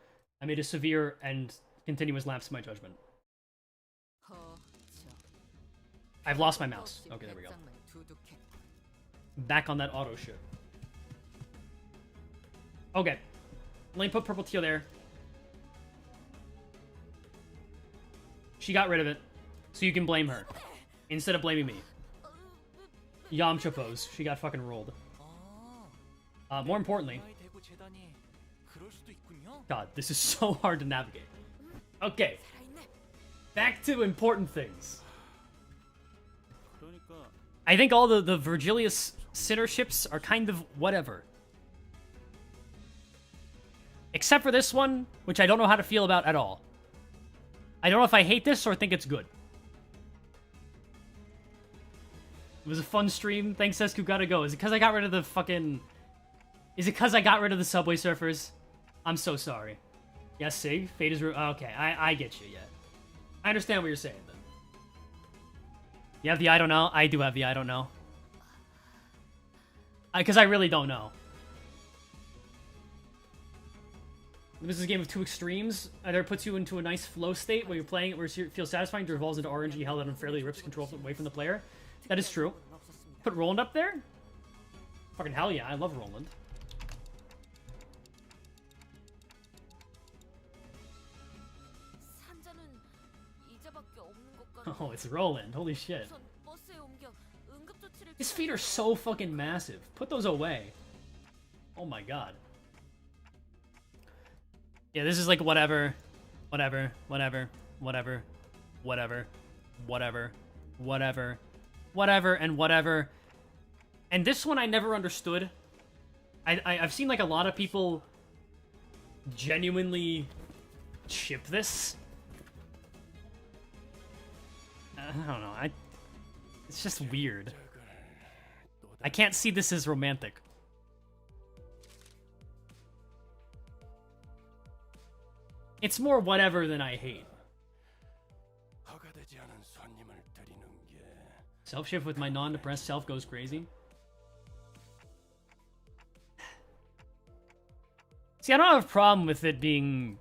I made a severe and continuous lapse in my judgment. I've lost my mouse. Okay, there we go. Back on that auto shit. Okay. Let me put Purple Teal there. She got rid of it, so you can blame her. Instead of blaming me. Yamcha pose. She got fucking rolled. More importantly... God, this is so hard to navigate. Okay. Back to important things. I think all the Virgilius Sinner ships are kind of whatever. Except for this one, which I don't know how to feel about at all. I don't know if I hate this or think it's good. It was a fun stream. Thanks, Esku. Gotta go. Is it because I got rid of the fucking... Is it because I got rid of the Subway Surfers? I'm so sorry. Yes, Sig. Fate is... Okay, I get you, yeah. I understand what you're saying, then. You have the I don't know? I do have the I don't know. Because I really don't know. This is a game of two extremes. Either it puts you into a nice flow state where you're playing it where you feel satisfying, devolves into RNG hell that unfairly rips control away from the player. That is true. Put Roland up there? Fucking hell yeah, I love Roland. Oh, it's Roland. Holy shit. 우선 버스에 옮겨 응급조치를 His feet are so fucking massive. Put those away. Oh my god. Yeah, this is like whatever, whatever, whatever, whatever, whatever, whatever, whatever, whatever, and whatever. And this one I never understood. I've seen like a lot of people genuinely ship this. I don't know. It's just weird. I can't see this as romantic. It's more whatever than I hate. Self-shift with my non-depressed self goes crazy. See, I don't have a problem with it being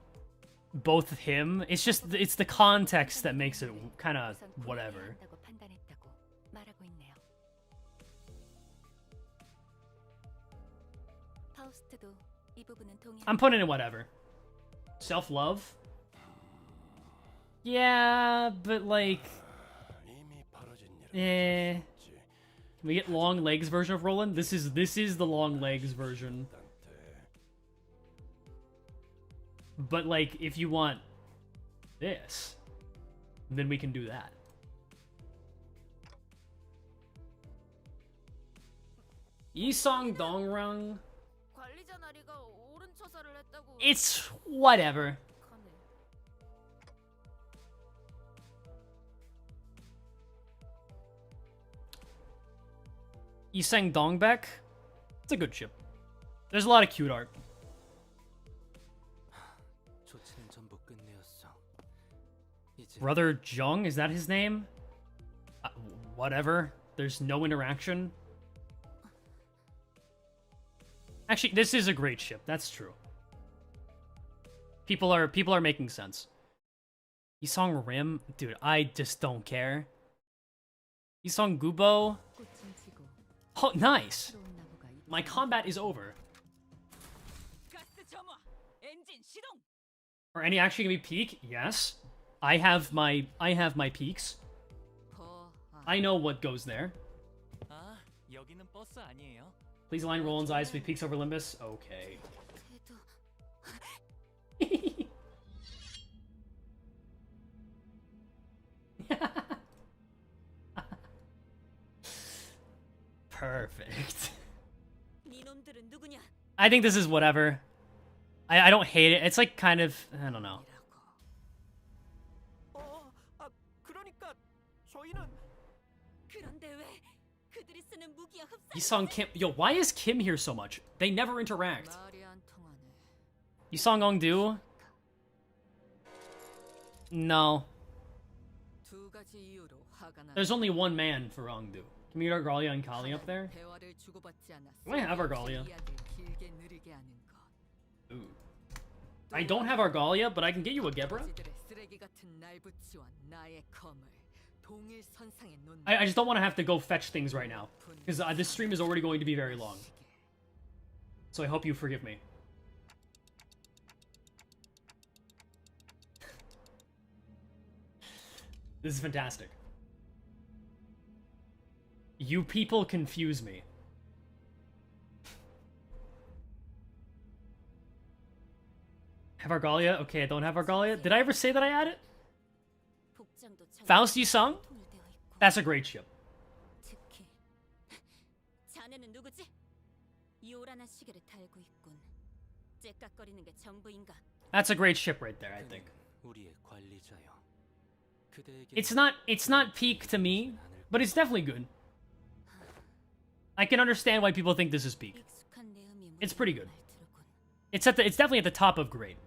both him. It's just, it's the context that makes it kind of whatever. 한다고 판단했다고 말하고 있네요. 파우스트도 이 부분은 동의. I'm putting in whatever. Self-love? Yeah, but like... Can we get long legs version of Roland? This is the long legs version. But like, if you want this, then we can do that. Yisong Dongrang. 관리자 나리가 옳은 처사를 했다고. It's whatever. 하네. Yiseng Dongbek. It's a good ship. There's a lot of cute art. 조치는 전부 끝내었어. 이제 Brother Jung, is that his name? Whatever. There's no interaction. Actually, this is a great ship. That's true. People are making sense. Yisong Rim, dude, I just don't care. Yisong Gubo. 꽃은 지고 Oh, nice. 새로운 나무가 이 My combat is over. 가스 점화 엔진 시동. Are any actually gonna be peak? Yes. I have my peaks. 더 I know what goes there. 아, 여기는 버스 아니에요? Please align Roland's eyes with peaks over Limbus. Okay. 그래도 Perfect. 니놈들은 누구냐? I think this is whatever. I don't hate it. It's like kind of, I don't know. 그러니까 저희는 그런데 왜 그들이 쓰는 무기야 흡사? Yisong Kim. Yo, why is Kim here so much? They never interact. 말이 안 통하네. Yisong Ongdu? No. 두 가지 이유로 화가 나. There's only one man for Ongdu. Can we get Argalia and Kali up there? 대화를 주고받지 않았어. I have Argalia. 이야기를 길게 느리게 하는 것. Ooh. I don't have Argalia, but I can get you a Gebra. 지들의 쓰레기 같은 날부치와 나의 검을 동일 선상에 놓는. I just don't want to have to go fetch things right now. Because this stream is already going to be very long. So I hope you forgive me. This is fantastic. You people confuse me. Have Argalia? Okay, I don't have Argalia. Did I ever say that I had it? 복장도 참 Faust Yisung? 통일되어 있고. That's a great ship. 특히 자네는 누구지? 요란한 시계를 달고 있군. 째깍거리는 게 전부인가? That's a great ship right there, I think. 우리의 관리자요. 그대에게 It's not peak to me, but it's definitely good. I can understand why people think this is peak. 익숙한 내음이 It's pretty good. 들었군. It's definitely at the top of great.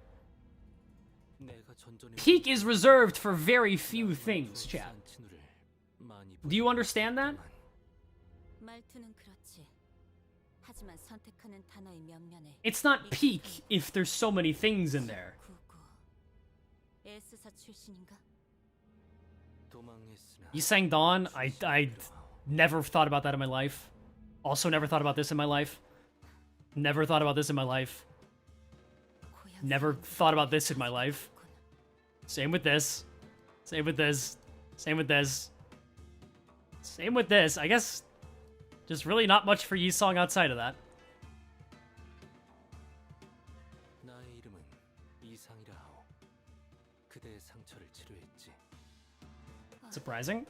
내가 전전에 Peak is reserved for very few things, chat. 친구를 많이 Do you understand that? 말투는 그렇지. 하지만 선택하는 단어의 면면에 It's not peak if there's so many things in there. 구구. S사 출신인가? 도망했으나 Yisang Dawn, I never thought about that in my life. Also never thought about this in my life. Never thought about this in my life. Never thought about this in my life. Same with this. Same with this. Same with this. Same with this. I guess just really not much for Yi-song outside of that. 나의 이름은 이상이라 하오. 그대의 상처를 치료했지. Surprising.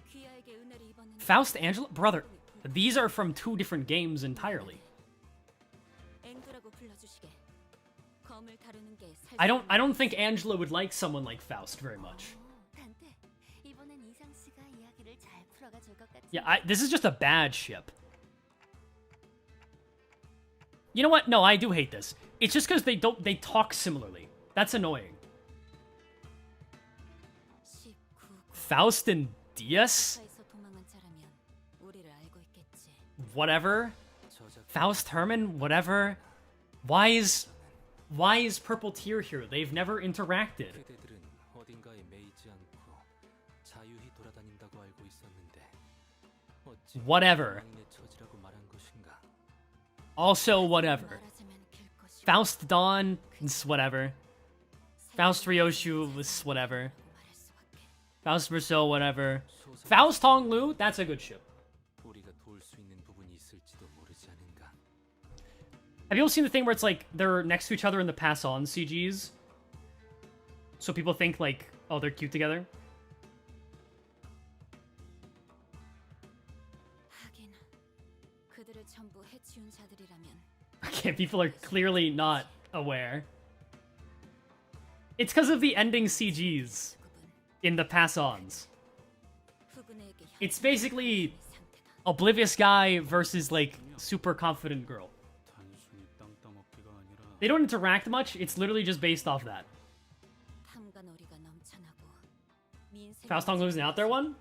귀하에게 은혜를 입었는데 Faust, Angela? Brother, these are from two different games entirely. 앵두라고 불러주시게. 검을 다루는 게 I don't think Angela would like someone like Faust very much. 단테, 이번엔 이상 씨가 이야기를 잘 풀어가 줄 것 같지. Yeah, this is just a bad ship. You know what? No, I do hate this. It's just because they talk similarly. That's annoying. Faust and Diaz? 에서 도망한 자라면 우리를 알고 있겠지. Whatever. Faust, Herman, whatever. Why is Purple Tear here? They've never interacted. 그대들은 어딘가에 매이지 않고 자유히 돌아다닌다고 알고 있었는데 어찌 Whatever. 왕인의 처지라고 말한 것인가? Also, whatever. 말하자면 길 것이 Faust Dawn, it's whatever. Faust Ryoshu was whatever. 말할 수밖에. Faust Verso, whatever. Faust Honglu, that's a good ship. 우리가 도울 수 있는 부분이 있을지도 모르지 않은가? Have you all seen the thing where it's like they're next to each other in the pass on CGs? So people think like, oh, they're cute together? 하긴 그들을 전부 해치운 자들이라면 Okay, people are clearly not aware. It's because of the ending CGs in the pass-ons. 후군에게 It's basically 상태다. Oblivious guy versus like super confident girl. 단순히 땅 따먹기가 아니라 They don't interact much. It's literally just based off that. 탐관오리가 넘쳐나고 민생 Faust Honglu's an out there one?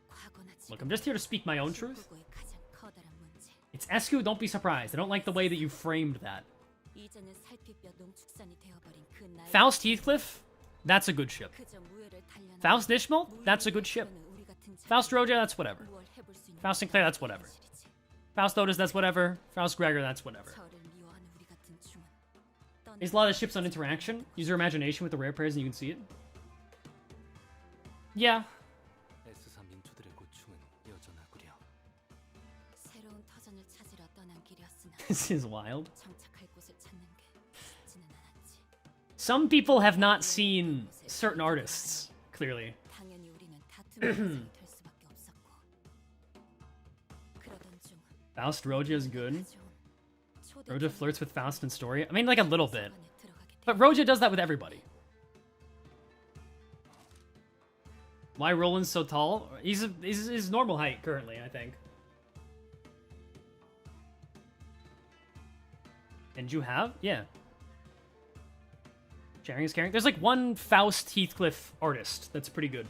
과거나 Look, I'm just here to speak my own truth. 지구의 가장 커다란 문제. It's Escu, don't be surprised. I don't like the way that you framed that. 이제는 살피뼈 농축산이 되어버린 그 나이. Faust Heathcliff, that's a good ship. 그저 무예를 단련한 Faust Ishmael, that's a good ship. 무예를 우리 같은 자들이 Faust Roja, that's whatever. 무얼 해볼 수 있는 Faust Sinclair, that's whatever. 현실이지. Faust Otis, that's whatever. Faust Gregor, that's whatever. 저를 미워하는 우리 같은 중은 There's a lot of ships on interaction. Use your imagination with the rare pairs and you can see it. Yeah. S3 민초들의 고충은 여전하구려. 새로운 터전을 찾으러 떠난 길이었으나 This is wild. 정착할 곳을 찾는 게 쉽지는 않았지. Some people have not seen certain artists, clearly. 당연히 우리는 다툼의 대상이 될 수밖에 없었고. 그러던 중 Faust Roja is good. 가져온 초대 Roja flirts with Faust in story. I mean, like a little bit. 사관에 들어가게 But Roja does that with everybody. Why Roland's so tall? He's his normal height currently, I think. And you have? Yeah. Sharing is caring. There's like one Faust Heathcliff artist that's pretty good.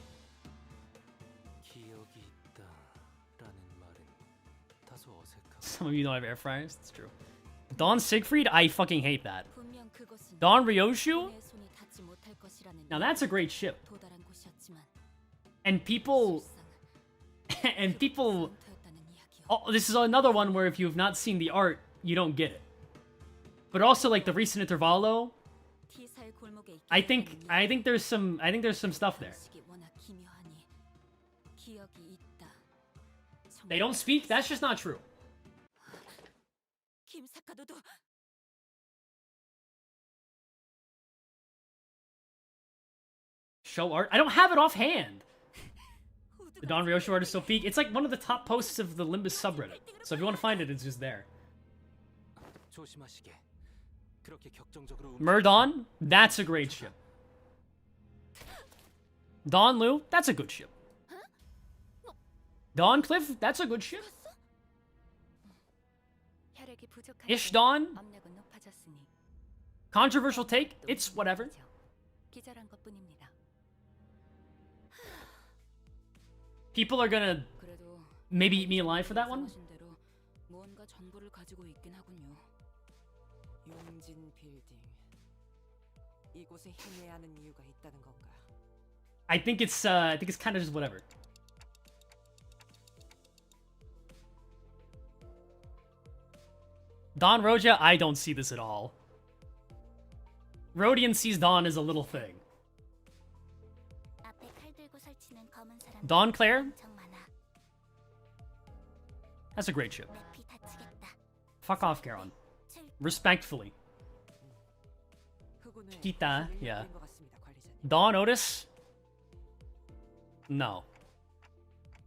기억이 있다라는 말은 다소 어색하고 Some of you don't have air fryers. That's true. Don Siegfried? I fucking hate that. 분명 그곳은 Don Ryoshu? 내 손이 닿지 못할 것이라는 Now that's a great ship. 도달한 곳이었지만 And people... 실상은 And people... 전투였다는 이야기요. Oh, this is another one where if you have not seen the art, you don't get it. But also like the recent Intervallo, T사의 골목에 있기 I think 때문에 there's some stuff there. 방식이 워낙 기묘하니 기억이 있다. They don't speak? That's just not true. 김사카도도 Show art? I don't have it offhand. The Don Ryoshu art is so peak. It's like one of the top posts of the Limbus subreddit. So if you want to find it, it's just there. 조심하시게. 그렇게 격정적으로 Murdon? That's a great ship. Don Lu? That's a good ship. Don Cliff? That's a good ship. 혈액이 부족한 Ishdan? 압력은 높아졌으니 Controversial take? It's whatever. 기절한 것뿐입니다. People are gonna 그래도 maybe eat me alive for that one. 말씀하신 대로 무언가 정보를 가지고 있긴 하군요. 용진 빌딩. 이곳에 향해야 하는 이유가 있다는 건가? I think it's kind of just whatever. Don Roja, I don't see this at all. Rodian sees Don as a little thing. 앞에 칼 들고 설치는 검은 사람 Dawn Claire, 엄청 많아. that's a great ship. 피 다치겠다. Fuck off, Garon. Respectfully. 흑운의 Kita, 구슬을 yeah. 낸 것 같습니다, 관리자님. Dawn Otis? No.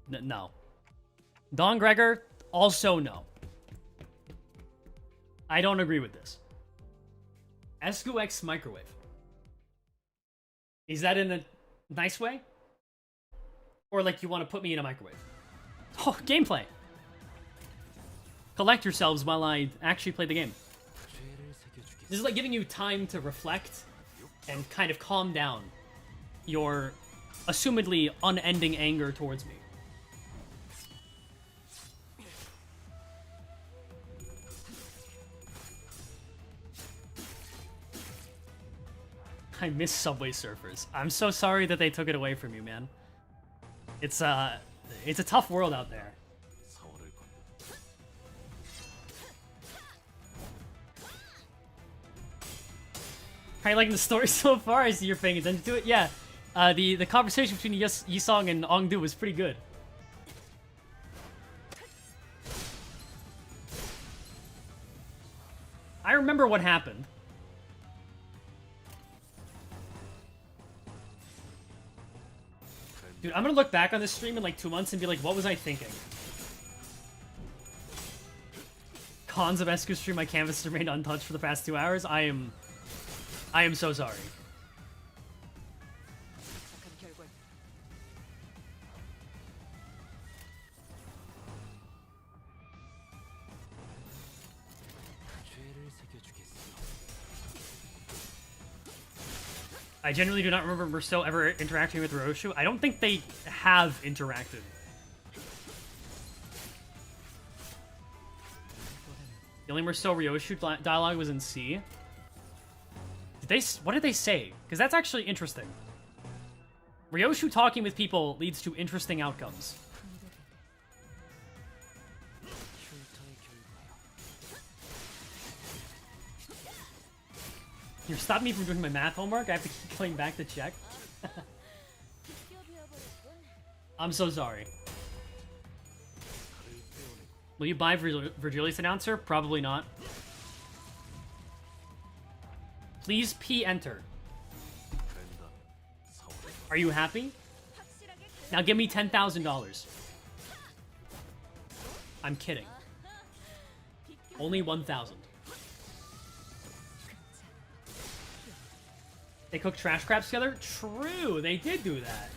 No. Dawn Gregor? Also no. I don't agree with this. Escu X Microwave. Is that in a nice way? Or like you want to put me in a microwave? Oh, gameplay! Collect yourselves while I actually play the game. This is like giving you time to reflect and kind of calm down your assumedly unending anger towards me. I miss Subway Surfers. I'm so sorry that they took it away from you, man. It's a tough world out there. How are you liking the story so far? I see you're paying attention to it. Yeah, the conversation between Yisong and Ongdu was pretty good. I remember what happened. Dude, I'm gonna look back on this stream in like 2 months and be like, what was I thinking? Cons of Escu's stream, my canvas remained untouched for the past 2 hours. I am so sorry. 착한 결과. 죄를 새겨주겠어. I genuinely do not remember Merceau ever interacting with Roshu. I don't think they have interacted. The only Merceau Ryoshu dialogue was in C. What did they say? Because that's actually interesting. Ryoshu talking with people leads to interesting outcomes. 흉터의 결과야. You're stopping me from doing my math homework? I have to keep going back to check? I'm so sorry. Will you buy Virgilius Announcer? Probably not. Please P enter. Are you happy? Now give me $10,000. I'm kidding. Only 1,000. They cook trash crabs together? True, they did do that.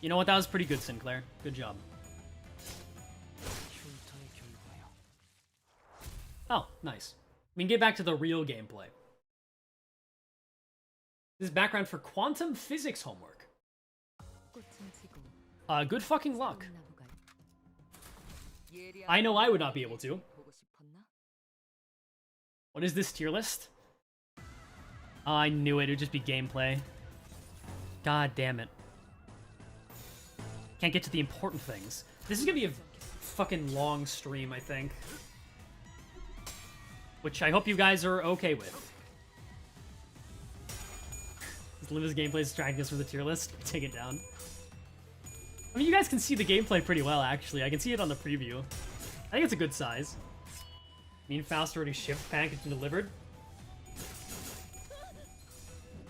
You know what? That was pretty good, Sinclair. Good job. 흉터의 결과야. Oh, nice. We can get back to the real gameplay. This is background for quantum physics homework. Good fucking luck. I know I would not be able to. 보고 싶었나? What is this tier list? Oh, I knew it. It would just be gameplay. God damn it. Can't get to the important things. This is gonna be a fucking long stream, I think. Which I hope you guys are okay with. This Limbus gameplay is distracting us from the tier list. Take it down. I mean, you guys can see the gameplay pretty well, actually. I can see it on the preview. I think it's a good size. Me and Faust already shipped, packaged, and delivered.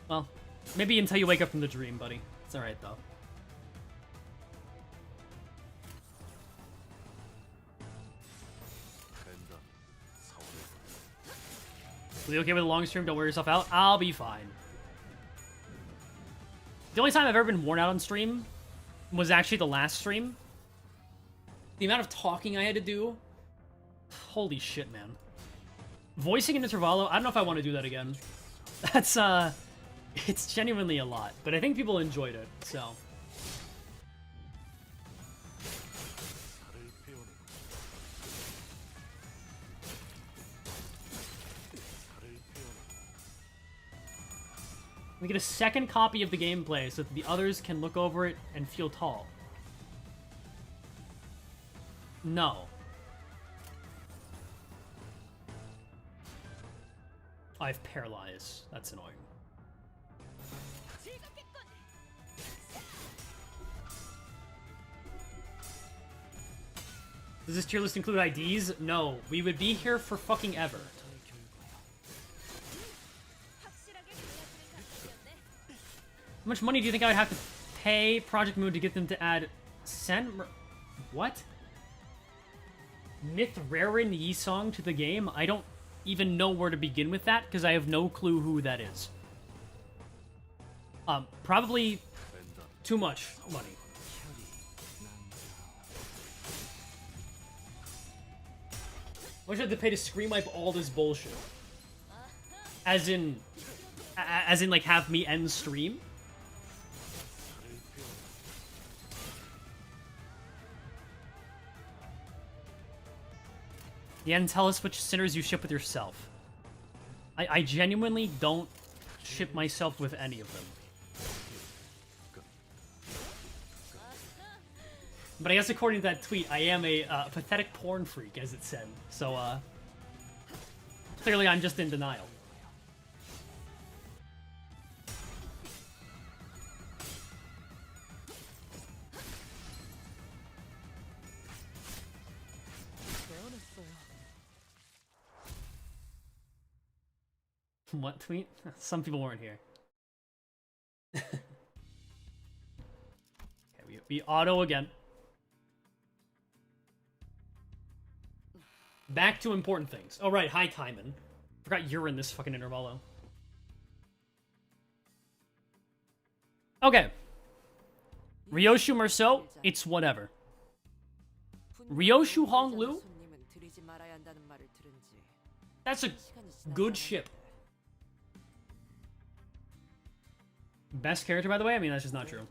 Well, maybe until you wake up from the dream, buddy. It's alright, though. Will you okay with a long stream? Don't wear yourself out. I'll be fine. The only time I've ever been worn out on stream was actually the last stream. The amount of talking I had to do. Holy shit, man. Voicing an intervallo, I don't know if I want to do that again. That's, it's genuinely a lot. But I think people enjoyed it, so. We get a second copy of the gameplay so that the others can look over it and feel tall. No. I've paralyzed. That's annoying. Does this tier list include IDs? No. We would be here for fucking ever. How much money do you think I would have to pay Project Moon to get them to add what? Myth Rerun Yi-Song to the game? I don't even know where to begin with that, because I have no clue who that is. Probably too much money. I wish I had to pay to screen wipe all this bullshit. As in, like, have me end stream. Yeah, and tell us which sinners you ship with yourself. I genuinely don't ship myself with any of them. But I guess according to that tweet, I am a pathetic porn freak, as it said. So, clearly I'm just in denial. What tweet? Some people weren't here. Okay, we auto again. Back to important things. Oh, right. Hi, Timon. Forgot you're in this fucking intervalo. Okay. Ryoshu Merceau, it's whatever. Ryoshu Honglu? That's a good ship. Best character, by the way? I mean, that's just not true.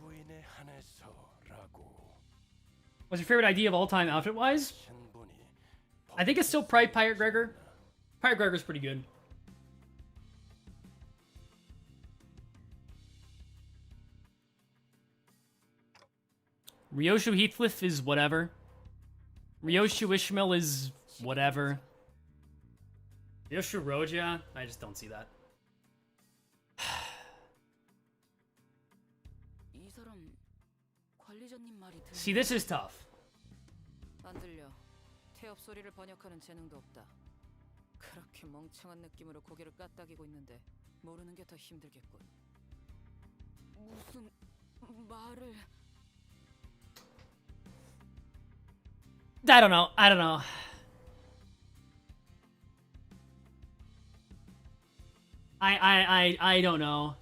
What's your favorite idea of all time outfit-wise? I think it's still probably Pirate Gregor. Pirate Gregor's pretty good. Ryoshu Heathcliff is whatever. Ryoshu Ishmael is whatever. Ryoshu Roja? I just don't see that. See, this is tough. 태엽 소리를 번역하는 재능도 없다. 그렇게 멍청한 느낌으로 고개를 까딱이고 있는데 모르는 게 더 힘들겠군. 무슨 말을? I don't know. I don't know. I don't know.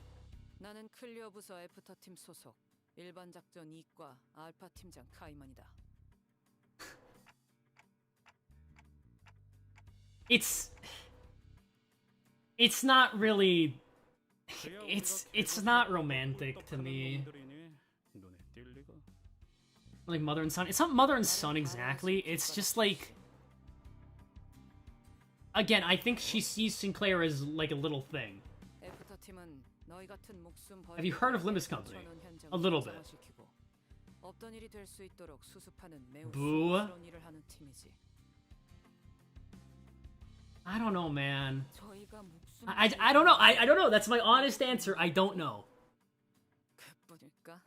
나는 클리어 부서 애프터 팀 소속 일반 작전 2과 알파 팀장 카이만이다. It's not really it's not romantic to me. Like mother and son. It's not mother and son exactly. It's just like, again, I think she sees Sinclair as like a little thing. Have you heard of Limbus Company? A little bit. Boo. I don't know, man. I don't know. I don't know. That's my honest answer. I don't know.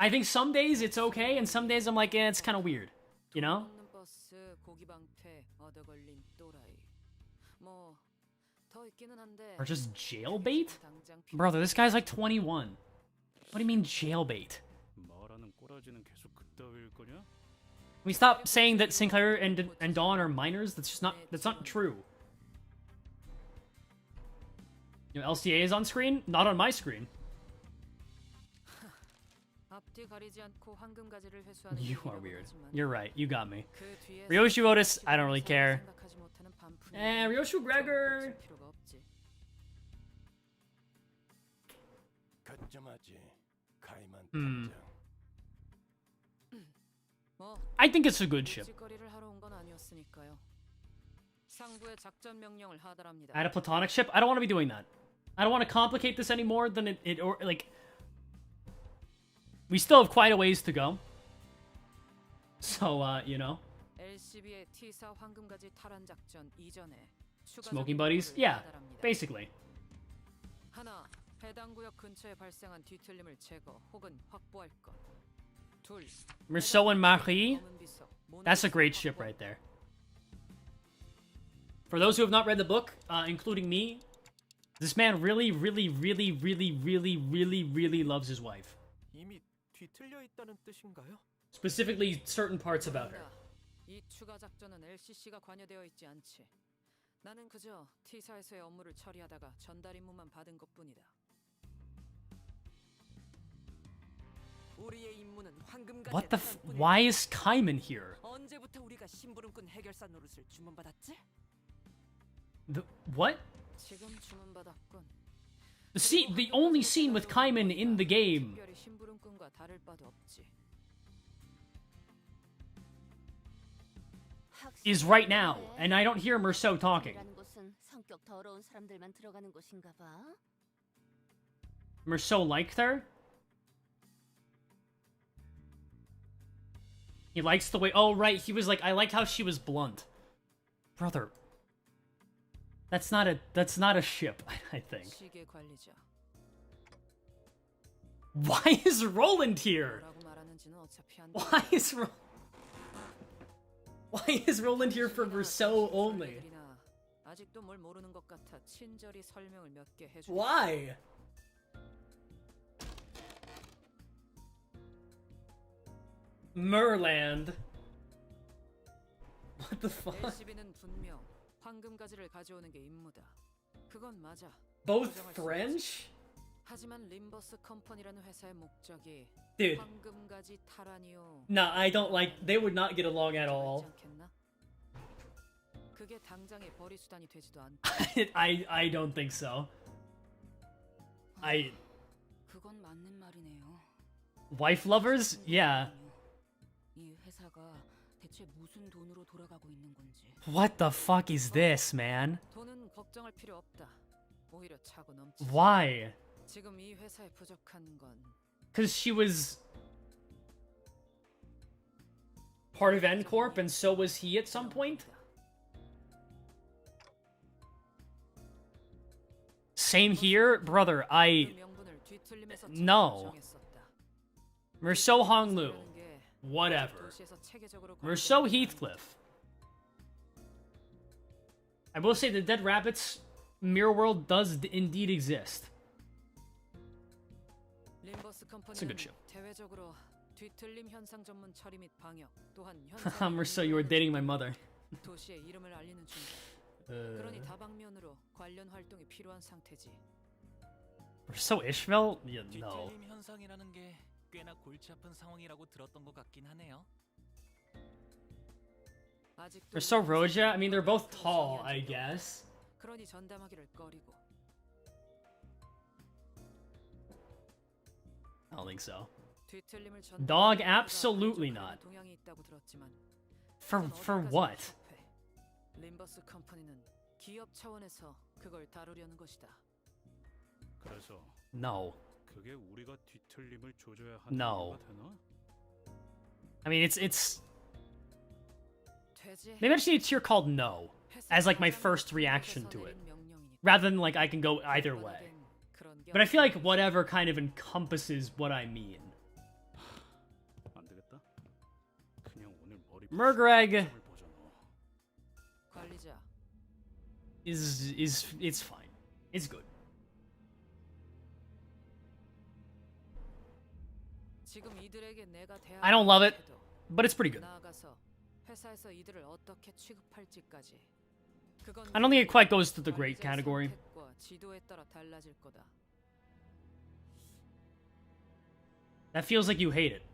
I think some days it's okay, and some days I'm like, it's kind of weird. You know? Or just jailbait? Brother, this guy's like 21. What do you mean jailbait? Can we stop saying that Sinclair and Dawn are minors? That's not true. You know, LCA is on screen? Not on my screen. You are weird. You're right. You got me. Ryoshu Otis, I don't really care. Ryoshu Gregor. I think it's a good ship. Add a platonic ship? I don't want to be doing that. I don't want to complicate this any more than it or like. We still have quite a ways to go. So, you know. Smoking buddies? Yeah, basically. Merceau and Marie? That's a great ship right there. For those who have not read the book, including me, this man really, really, really, really, really, really, really loves his wife. 이미 뒤틀려 있다는 뜻인가요? Specifically, certain parts about her. 이 추가 작전은 LCC가 관여되어 있지 않지. 나는 그저 T사에서의 업무를 처리하다가 전달 임무만 받은 것뿐이다. 우리의 임무는 황금가지의 What the 타산뿐이다. why is Kaiman here? 언제부터 우리가 심부름꾼 해결사 노릇을 주문받았지? What? 지금 주문받았군. The only scene with Kaiman in the game 특별히 심부름꾼과 다를 바도 없지. is right now, and I don't hear Merceau talking. 이라는 곳은 성격 더러운 사람들만 들어가는 곳인가 봐. Merceau liked her? He likes the way... Oh, right, he was like, I like how she was blunt. Brother. That's not a ship, I think. 시계 관리자. Why is Roland here? 뭐라고 말하는지는 어차피 안 Why is Roland here for Merceau only? 아직도 뭘 모르는 것 같아 친절히 설명을 몇 개 해줘. Why? Merland. What the fuck? LCB는 분명 황금가지를 가져오는 게 임무다. 그건 맞아. Both 부정할 수 French? 없지. 하지만 림버스 컴퍼니라는 회사의 목적이 Dude. 황금가지 탈환이요. Nah, I don't like... They would not get along at all. 그렇지 않겠나? 그게 당장의 벌이 수단이 되지도 않고. I don't think so. 그건 맞는 말이네요. Wife lovers? Yeah. 이 회사가 대체 무슨 돈으로 돌아가고 있는 건지. What the fuck is this, man? 돈은 걱정할 필요 없다. 오히려 차고 넘치. Why? 지금 이 회사에 부족한 건 Because she was part of N Corp, and so was he at some point? Same here? Brother, 그 명분을 뒤틀리면서 No. 정했었다. Merceau Honglu. 라는 게 Whatever. 도시에서 체계적으로 Merceau 관리되는 Heathcliff. I will say the Dead Rabbits mirror world does indeed exist. 림버스 It's a good 컴퍼니는 show. 대외적으로 뒤틀림 현상 전문 처리 및 방역 또한 Merceau, you were dating my mother. 도시의 이름을 알리는 중이다. 그러니 다방면으로 관련 활동이 필요한 상태지. Merceau Ishmael? Yeah, no. 뒤틀림 현상이라는 게 꽤나 골치 아픈 상황이라고 들었던 것 같긴 하네요. 아직도 Merceau Roja? I mean, they're both tall, I guess. 그러니 전담하기를 꺼리고. I don't think so. 뒤틀림을 Dog, absolutely not. 동향이 있다고 들었지만 For what? 림버스 컴퍼니는 기업 차원에서 그걸 다루려는 것이다. 그래서 No. 그게 우리가 뒤틀림을 조져야 하는 No. 이유가 되나? I mean, it's... 돼지 Maybe I just need a tier called no, as like my first reaction to it, rather than like I can go either way. But I feel like whatever kind of encompasses what I mean. 안 되겠다. 그냥 오늘 머리 Murgreg 보자 너. 관리자 is it's fine. It's good. 지금 이들에게 내가 대한 I don't love it, 태도, but it's pretty good. 나아가서 회사에서 이들을 어떻게 취급할지까지. 그건 I don't think it quite goes to the great 관리자의 category. 선택과 지도에 따라 달라질 거다. That feels like you hate it.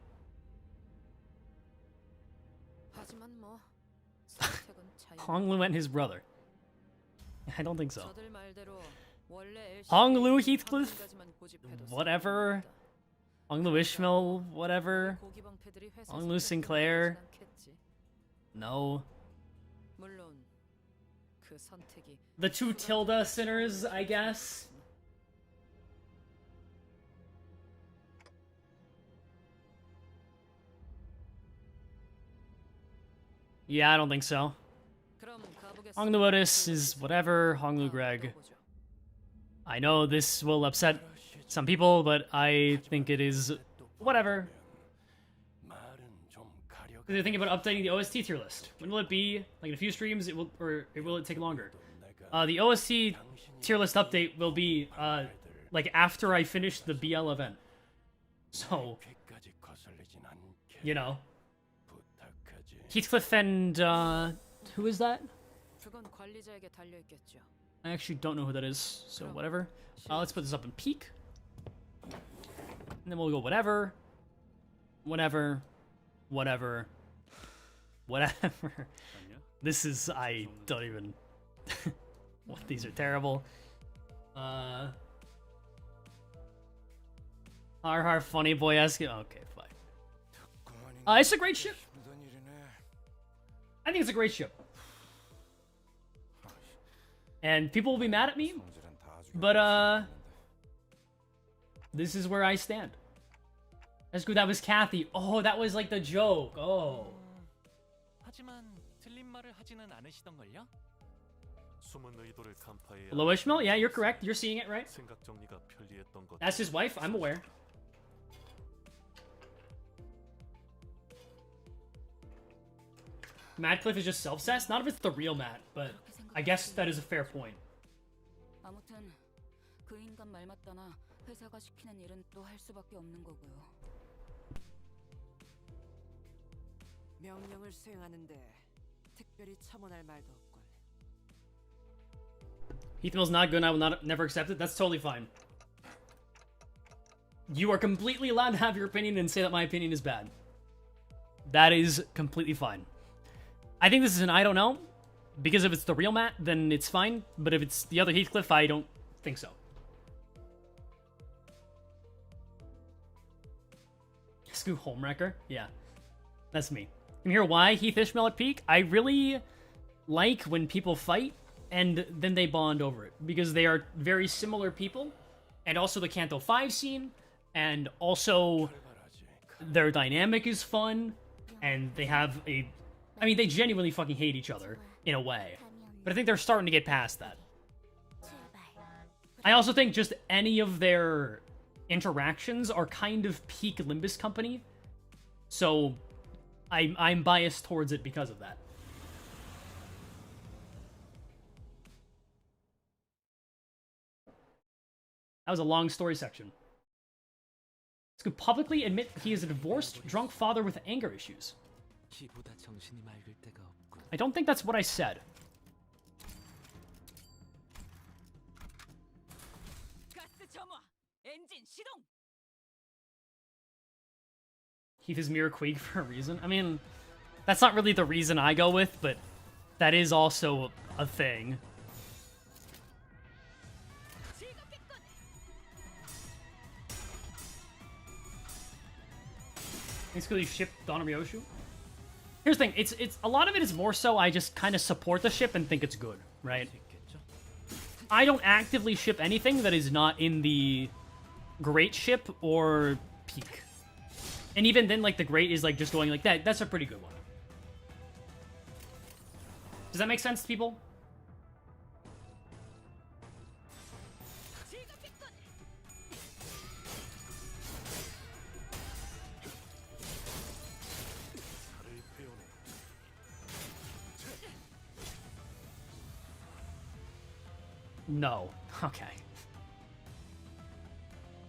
하지만 뭐 선택은 자유. Honglu and his brother. I don't think so. 저들 말대로 원래 Honglu LCK Heathcliff? 한가지만 고집해도 Whatever. Honglu Ishmael, whatever. 고기방패들이 회사에서 Honglu Sinclair. 택도 않겠지. No. 물론 그 선택이 The two Tilda sinners, I guess. Yeah, I don't think so. 그럼 가보겠습니다. Honglu Otis is whatever. Honglu Greg. I know this will upset some people, but I think it is whatever. 말은 좀 They're thinking about updating the OST tier list. When will it be? Like in a few streams, it will, or will it take longer? The OST tier list update will be like after I finish the BL event. So, you know, Heathcliff and who is that? 그건 관리자에게 달려 있겠죠. I actually don't know who that is. So whatever. Let's put this up in peak, and then we'll go whatever, whatever, whatever, whatever. This is, I don't even. What, these are terrible. Har funny boy asking. Okay, fine. It's a great ship. I think it's a great ship. And people will be mad at me, but this is where I stand. That's good. That was Kathy. Oh, that was like the joke. Oh. 하지만 틀린 말을 하지는 않으시던걸요? 숨은 의도를 간파해야 Hello, Ishmael? Yeah, you're correct. You're seeing it, right? 생각 정리가 편리했던 것. That's his wife. I'm aware. Madcliff is just self-cessed? Not if it's the real Matt, but I guess that is a fair point. 아무튼 그 인간 말 맞다나 회사가 시키는 일은 또 할 수밖에 없는 거고요. 명령을 수행하는데 특별히 첨언할 말도 없군. Heathmill's not good and I will never accept it. That's totally fine. You are completely allowed to have your opinion and say that my opinion is bad. That is completely fine. I think this is an I don't know, because if it's the real Matt, then it's fine, but if it's the other Heathcliff, I don't think so. Screw Homewrecker? Yeah, that's me. And here, why Heath Ishmael at peak? I really like when people fight, and then they bond over it, because they are very similar people, and also the Kanto 5 scene, and also their dynamic is fun, and they have a... I mean, they genuinely fucking hate each other, in a way. But I think they're starting to get past that. I also think just any of their interactions are kind of peak Limbus company. So, I'm biased towards it because of that. That was a long story section. This could publicly admit he is a divorced, drunk father with anger issues. 키보다 정신이 맑을 때가 없군. I don't think that's what I said. 가스 점화, 엔진 시동. Heath is Mirror Queeg for a reason. I mean, that's not really the reason I go with, but that is also a thing. Basically, ship Donna Ryoshu. Here's the thing, it's a lot of it is more so I just kind of support the ship and think it's good, right? I don't actively ship anything that is not in the great ship or peak. And even then, like, the great is, like, just going like that. That's a pretty good one. Does that make sense to people? No. Okay.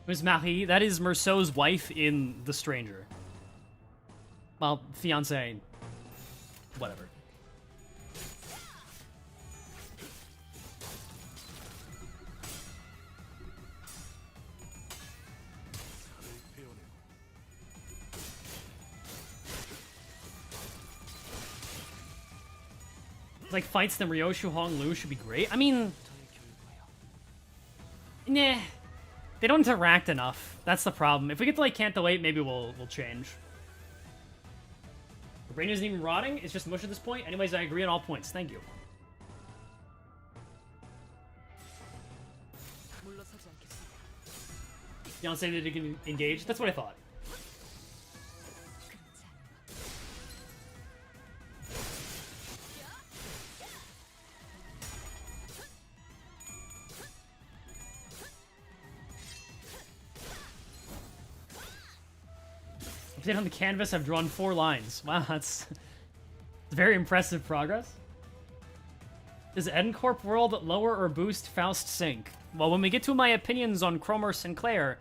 Miss Marie, that is Merceau's wife in The Stranger. Well, fiancé. Whatever. Like, fights them Ryoshu Hong Lu should be great. I mean... Nah. They don't interact enough. That's the problem. If we get to, like, Kanto 8, maybe we'll change. The brain isn't even rotting. It's just mush at this point. Anyways, I agree on all points. Thank you. Fiancé did engage? That's what I thought. update on the canvas, I've drawn 4 lines. Wow, that's very impressive progress. Is Edencorp World lower or boost Faust Sync? Well, when we get to my opinions on Cromer Sinclair,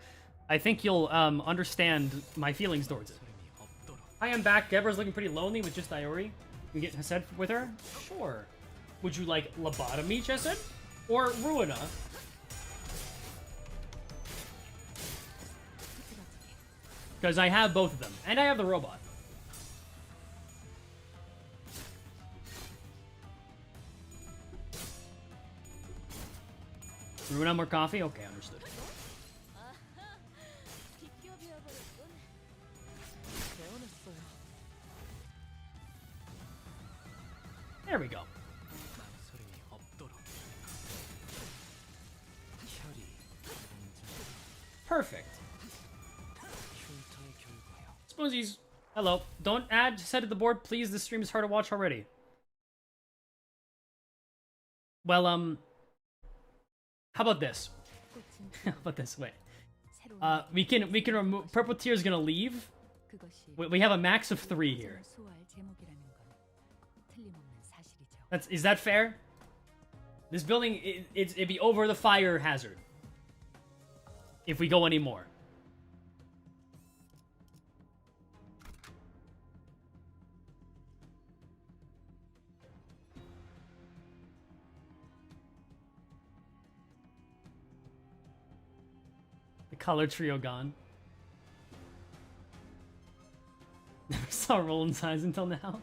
I think you'll understand my feelings towards it. I am back. Deborah's looking pretty lonely with just Iori. We get Hesed with her? Sure. Would you like lobotomy, Chesed? Or Ruina? Because I have both of them. And I have the robot. Ruina, more coffee? Okay, understood. There we go. Perfect. Spoonsies. Hello. Don't add set to the board, please. This stream is hard to watch already. Well, how about this? How about this? Wait. We can remove. Purple Tear is gonna leave. We have a max of 3 here. Is that fair? This building, it'd be over the fire hazard if we go any more. The color trio gone. Never saw Roland's eyes until now.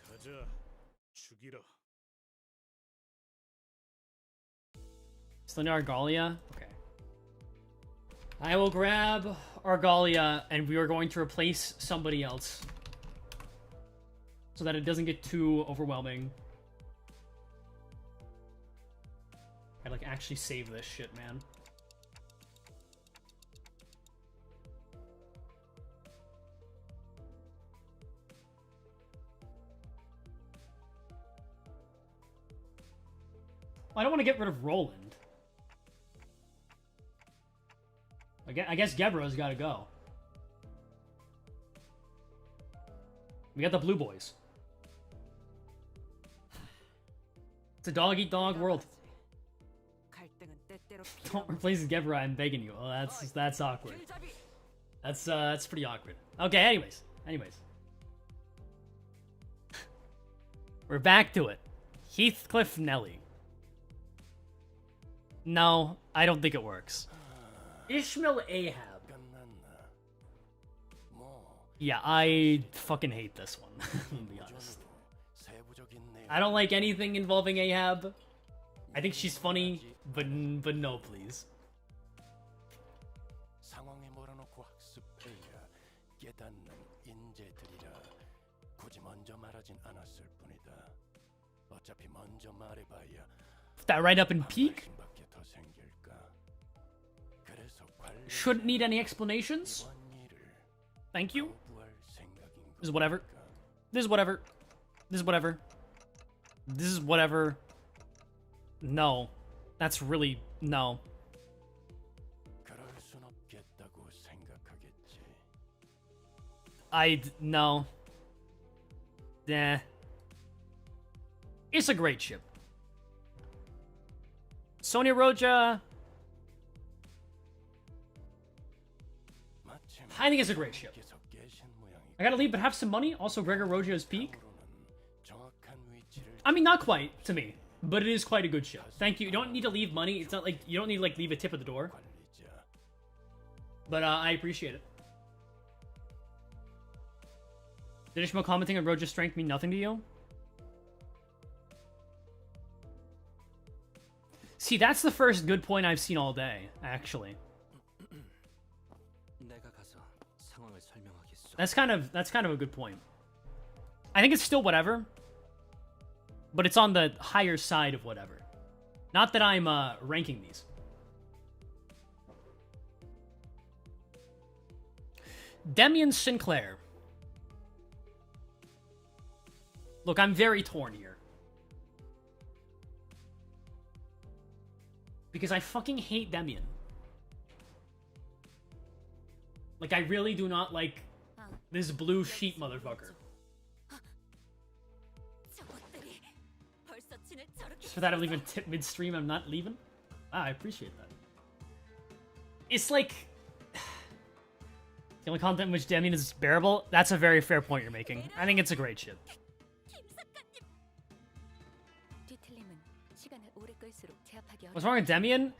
가자, 죽이라. Still need Argalia? Okay. I will grab Argalia, and we are going to replace somebody else. So that it doesn't get too overwhelming. I like actually save this shit, man. I don't want to get rid of Roland. I guess Gebra's got to go. We got the Blue Boys. It's a dog-eat-dog world. Don't replace Gebra, I'm begging you. Oh, that's awkward. That's pretty awkward. Okay, anyways. We're back to it. Heathcliff Nelly. No, I don't think it works. Ishmael Ahab. Yeah, I fucking hate this one, to be honest. I don't like anything involving Ahab. I think she's funny, but no, please. Put that right up in peak. Shouldn't need any explanations. Thank you. This is whatever. This is whatever. This is whatever. This is whatever. No. That's really... no. No. Nah. It's a great ship. Sonia Roja... I think it's a great ship. I gotta leave, but have some money. Also, Gregor Roja's peak. I mean, not quite, to me. But it is quite a good ship. Thank you. You don't need to leave money. It's not like... you don't need to, like, leave a tip at the door. But, I appreciate it. Did Ishmael commenting on Roja's strength mean nothing to you? See, that's the first good point I've seen all day, actually. That's kind of a good point. I think it's still whatever, but it's on the higher side of whatever. Not that I'm ranking these. Demian Sinclair. Look, I'm very torn here. because I fucking hate Demian. Like, I really do not like this blue sheep motherfucker. Just for that, I'm leaving tip midstream. I'm not leaving. Ah, I appreciate that. It's like the only content in which Demian is bearable. That's a very fair point you're making. I think it's a great ship. What's wrong with Demian?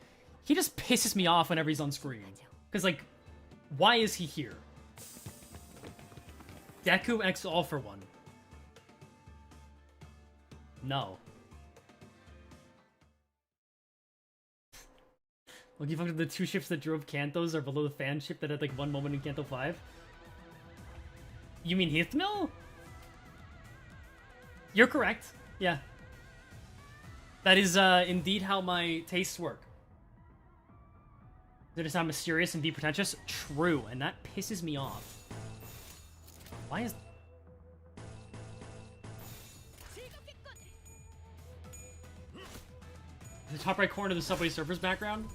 He just pisses me off whenever he's on screen. Because, like, why is he here? Deku X All for One. No. Look, you fucked the two ships that drove Kantos are below the fan ship that had, like, one moment in Kanto 5? You mean Heathmill? You're correct. Yeah. That is, indeed how my tastes work. Did it sound mysterious and be pretentious? True, and that pisses me off. Why is... The top right corner of the Subway Surfers background?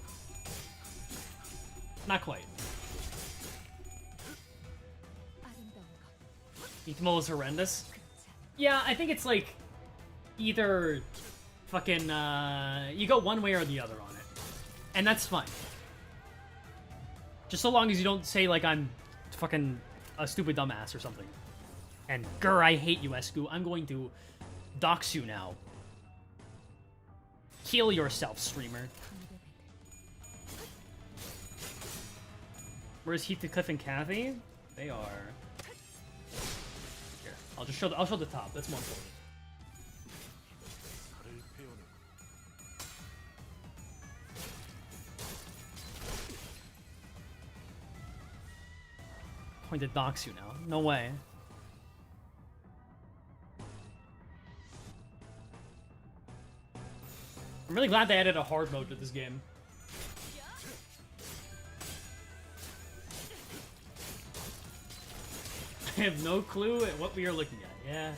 Not quite. Heathmill is horrendous. Yeah, I think it's like either fucking you go one way or the other on it. And that's fine. Just so long as you don't say like I'm fucking a stupid dumbass or something. And grr, I hate you, Esku. I'm going to dox you now. Kill yourself, streamer. Where's Heathcliff and Kathy? They are. Here, I'll show the top. That's more important. Going to dox you now. No way. I'm really glad they added a hard mode to this game. I have no clue at what we are looking at. Yeah.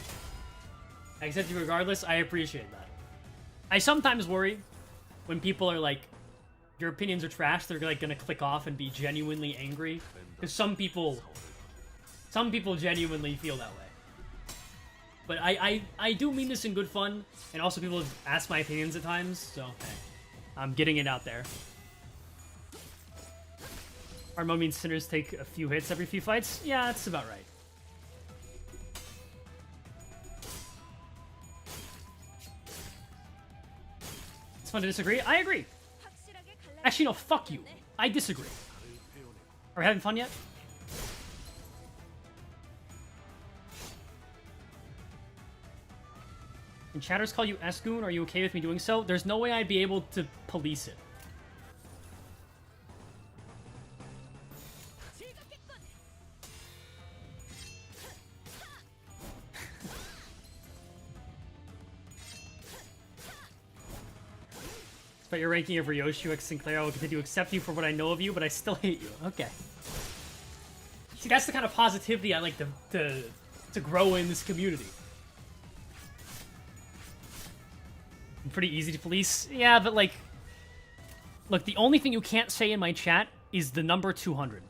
I accept you regardless. I appreciate that. I sometimes worry when people are like, your opinions are trash, they're like gonna click off and be genuinely angry. Because some people genuinely feel that way. But I do mean this in good fun, and also people have asked my opinions at times, so hey, I'm getting it out there. Hard mode means sinners take a few hits every few fights? Yeah, that's about right. It's fun to disagree? I agree! Actually, no, fuck you. I disagree. Are we having fun yet? When chatters call you Esgoon, are you okay with me doing so? There's no way I'd be able to police it. Despite your ranking of Ryoshi X Sinclair, I will continue to accept you for what I know of you, but I still hate you. Okay. See, that's the kind of positivity I like to grow in this community. Pretty easy to police. Yeah, but like... Look, the only thing you can't say in my chat is the number 200.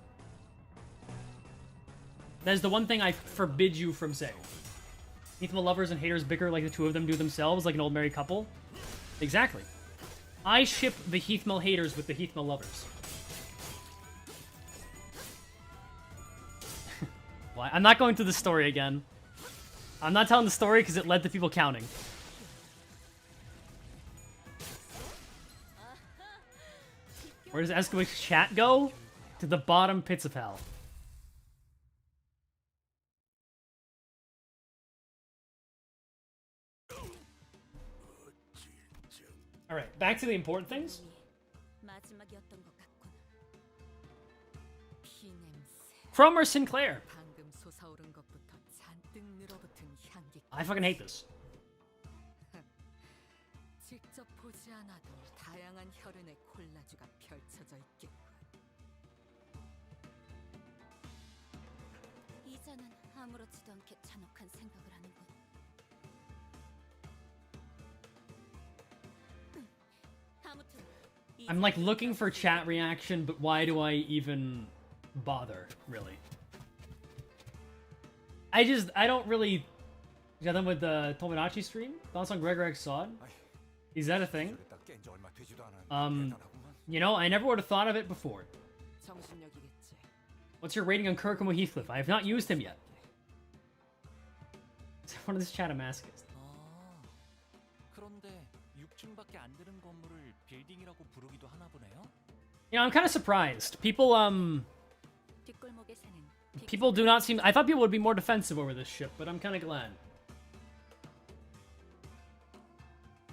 That is the one thing I forbid you from saying. Heathmill lovers and haters bicker like the two of them do themselves, like an old married couple. Exactly. I ship the Heathmill haters with the Heathmill lovers. Why? I'm not going through the story again. I'm not telling the story because it led to people counting. Where does Escobar's chat go? To the bottom pits of hell. Alright, back to the important things. From or Sinclair? I fucking hate this. 이자는 아무렇지도 않게 잔혹한 생각을 하는군. 아무튼 I'm like looking for chat reaction, but why do I even bother, really? I don't really... You got them with the Tomodachi stream? Thoughts on Gregor X Sod? Is that a thing? You know, I never would have thought of it before. What's your rating on Kurkumo Heathcliff? I have not used him yet. What is this chat a masochist? You know, I'm kind of surprised. People do not seem... I thought people would be more defensive over this ship, but I'm kind of glad.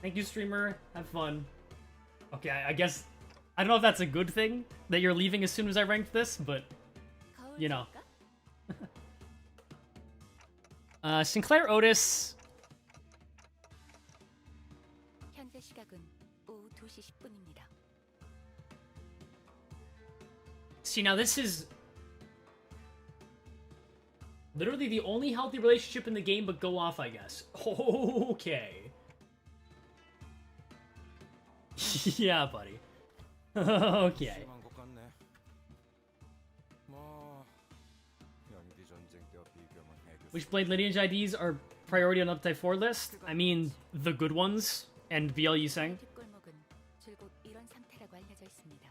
Thank you, streamer. Have fun. Okay, I guess... I don't know if that's a good thing, that you're leaving as soon as I ranked this, but... You know. Sinclair Otis... 현재 시각은 오후 2시 10분입니다. See, now this is... literally the only healthy relationship in the game, but go off, I guess. Okay. Yeah, buddy. Okay. Which Blade lineage IDs are priority on update 4 list? I mean, the good ones, and BL Yuseng. 뒷골목은 줄곧 이런 상태라고 알려져 있습니다.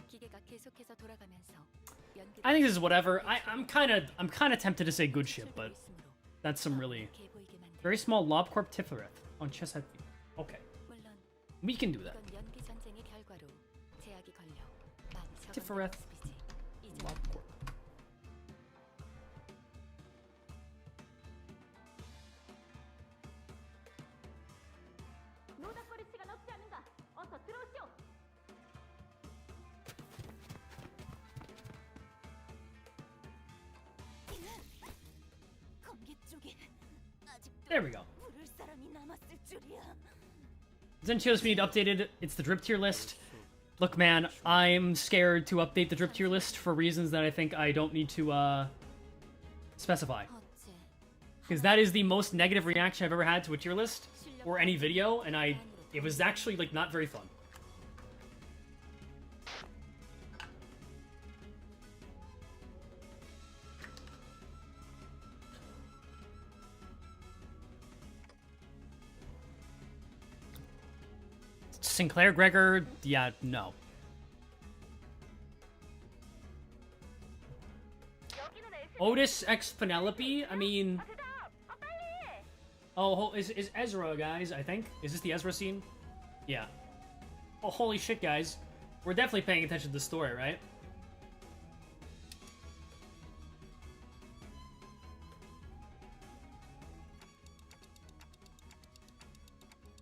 기계가 계속해서 돌아가면서 I think this is whatever. I'm kind of tempted to say good ship, but that's some really very small Lobcorp Tiferet on chest head feet. Okay, we can do that. 연기 전쟁의 결과로 제약이 걸려 많이 Tiferet Lobcorp. 노닥거릴 시간 없지 않은가? 어서 들어오시오. 거기 쪽에 아직도 There we go. 부를 사람이 남았을 줄이야. Zen Chios we need updated. It's the drip tier list. Look, man, I'm scared to update the drip tier list for reasons that I think I don't need to specify. 어째 Because that is the most negative reaction I've ever had to a tier list or any video, and it was actually like not very fun. Sinclair Gregor, yeah, no. Otis x Penelope, I mean... Oh, is Ezra, guys, I think? Is this the Ezra scene? Yeah. Oh, holy shit, guys. We're definitely paying attention to the story, right?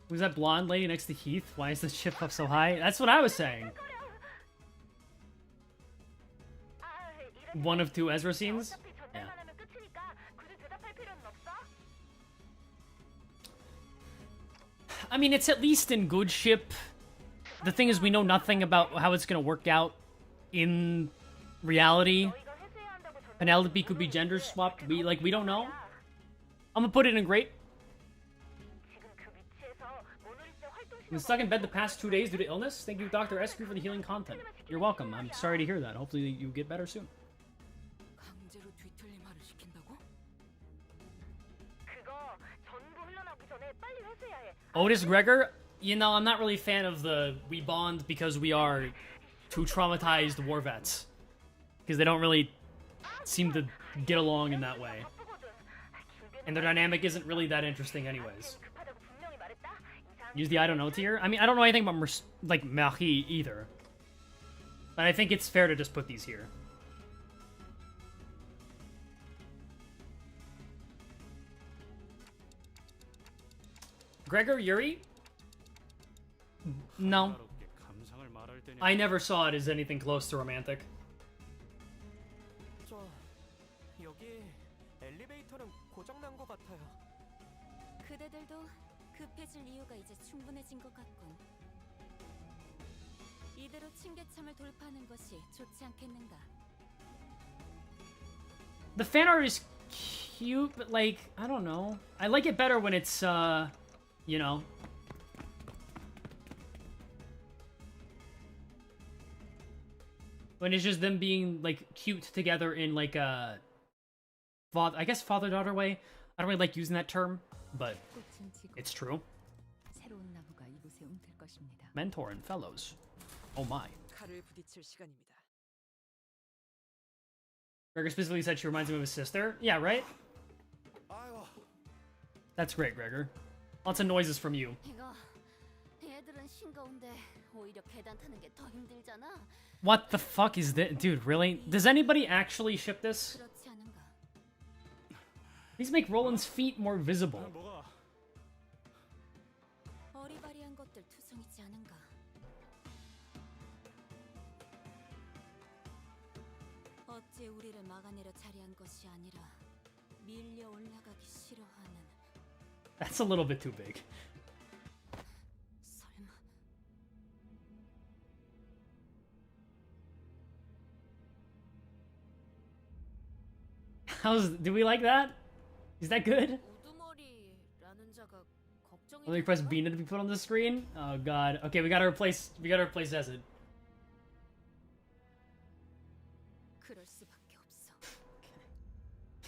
Who's that blonde lady next to Heath? Why is the ship up so high? That's what I was saying. One of two Ezra scenes? Yeah. I mean, it's at least in good ship. The thing is, we know nothing about how it's gonna work out in reality. Penelope could be gender swapped. We don't know. I'm gonna put it in great. I've been stuck in bed the past 2 days due to illness. Thank you, Dr. Eskew, for the healing content. You're welcome. I'm sorry to hear that. Hopefully you get better soon. 강제로 뒤틀린 말을 시킨다고? Otis Gregor? You know, I'm not really a fan of the we bond because we are two traumatized war vets. Because they don't really seem to get along in that way. And their dynamic isn't really that interesting anyways. Use the I don't know tier? I mean, I don't know anything about, like, Marie either. But I think it's fair to just put these here. Gregor Yuri? No. I never saw it as anything close to romantic. 저 여기 엘리베이터는 고장난 것 같아요. 그대들도 급해질 이유가 이제 충분해진 것 같군. 이대로 층계참을 돌파하는 것이 좋지 않겠는가? The fan art is cute, but like, I don't know. I like it better when it's, you know, when it's just them being like cute together in like a I guess father-daughter way. I don't really like using that term, but 꽃은 지고 it's true. 새로운 나무가 이곳에 움틀 것입니다. Mentor and fellows. Oh my. 칼을 부딪힐 시간입니다. Gregor specifically said she reminds him of his sister. Yeah, right? That's great, Gregor. Lots of noises from you. 이거 얘들은 싱거운데 오히려 계단 타는 게 더 힘들잖아. What the fuck is this? Dude, really? Does anybody actually ship this? 그렇지 않은가? Please make Roland's feet more visible. 뭐가? 어리바리한 것들 투성이지 않은가? 어찌 우리를 막아내려 자리한 것이 아니라 밀려 올라가기 싫어하는 That's a little bit too big. 설마 Do we like that? Is that good? 우두머리라는 자가 걱정이 Let me press Bina to be put on the screen. Oh god. Okay, we gotta replace Acid. 그럴 수밖에 없어.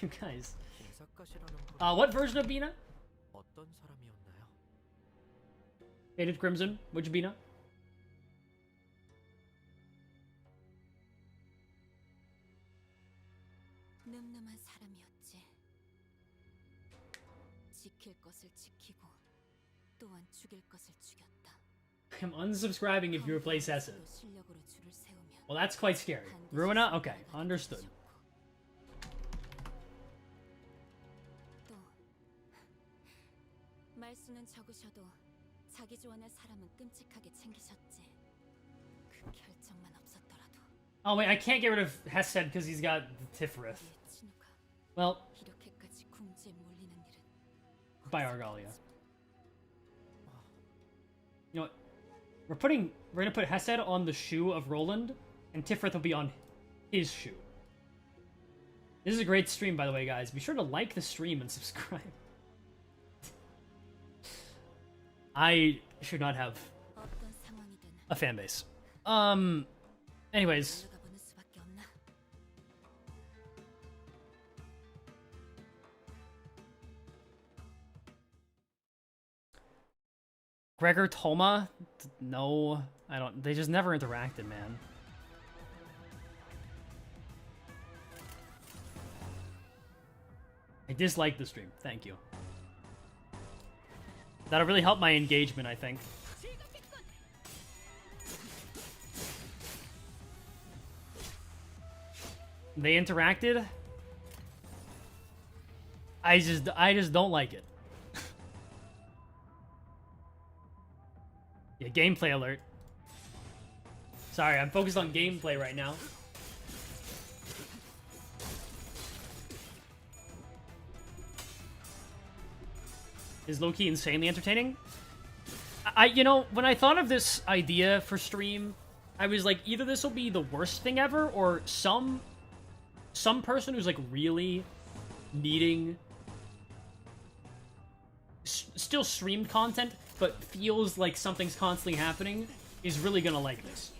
You guys. 공사가시라는 분 What version of Bina? 어떤 사람이었나요? Faded Crimson. Which Bina? 늠름한 사람이었지. 지킬 것을 지키고 또한 죽일 것을 죽였다. I'm unsubscribing if you replace Acid. 실력으로 줄을 세우면 Well, that's quite scary. Ruina? Okay, understood. 또 말수는 적으셔도 자기 좋아하는 사람은 끔찍하게 챙기셨지. 그 결정만 없었더라도 Oh wait, I can't get rid of Hesed because he's got the Tifrith. 내 친구가 Well, 이렇게까지 궁지에 몰리는 일은 by Argalia. You know what? We're gonna put Hesed on the shoe of Roland, and Tifrith will be on his shoe. This is a great stream, by the way, guys. Be sure to like the stream and subscribe. I should not have 어떤 상황이든 a fan base. Anyways, 올라가 보는 수밖에 없나? Gregor Toma? No, I don't. They just never interacted, man. I dislike the stream. Thank you. That'll really help my engagement, I think. They interacted. I just don't like it. Yeah, gameplay alert. Sorry, I'm focused on gameplay right now. Is low-key insanely entertaining? You know, when I thought of this idea for stream, I was like, either this will be the worst thing ever, or some person who's like really needing still streamed content, but feels like something's constantly happening, is really gonna like this.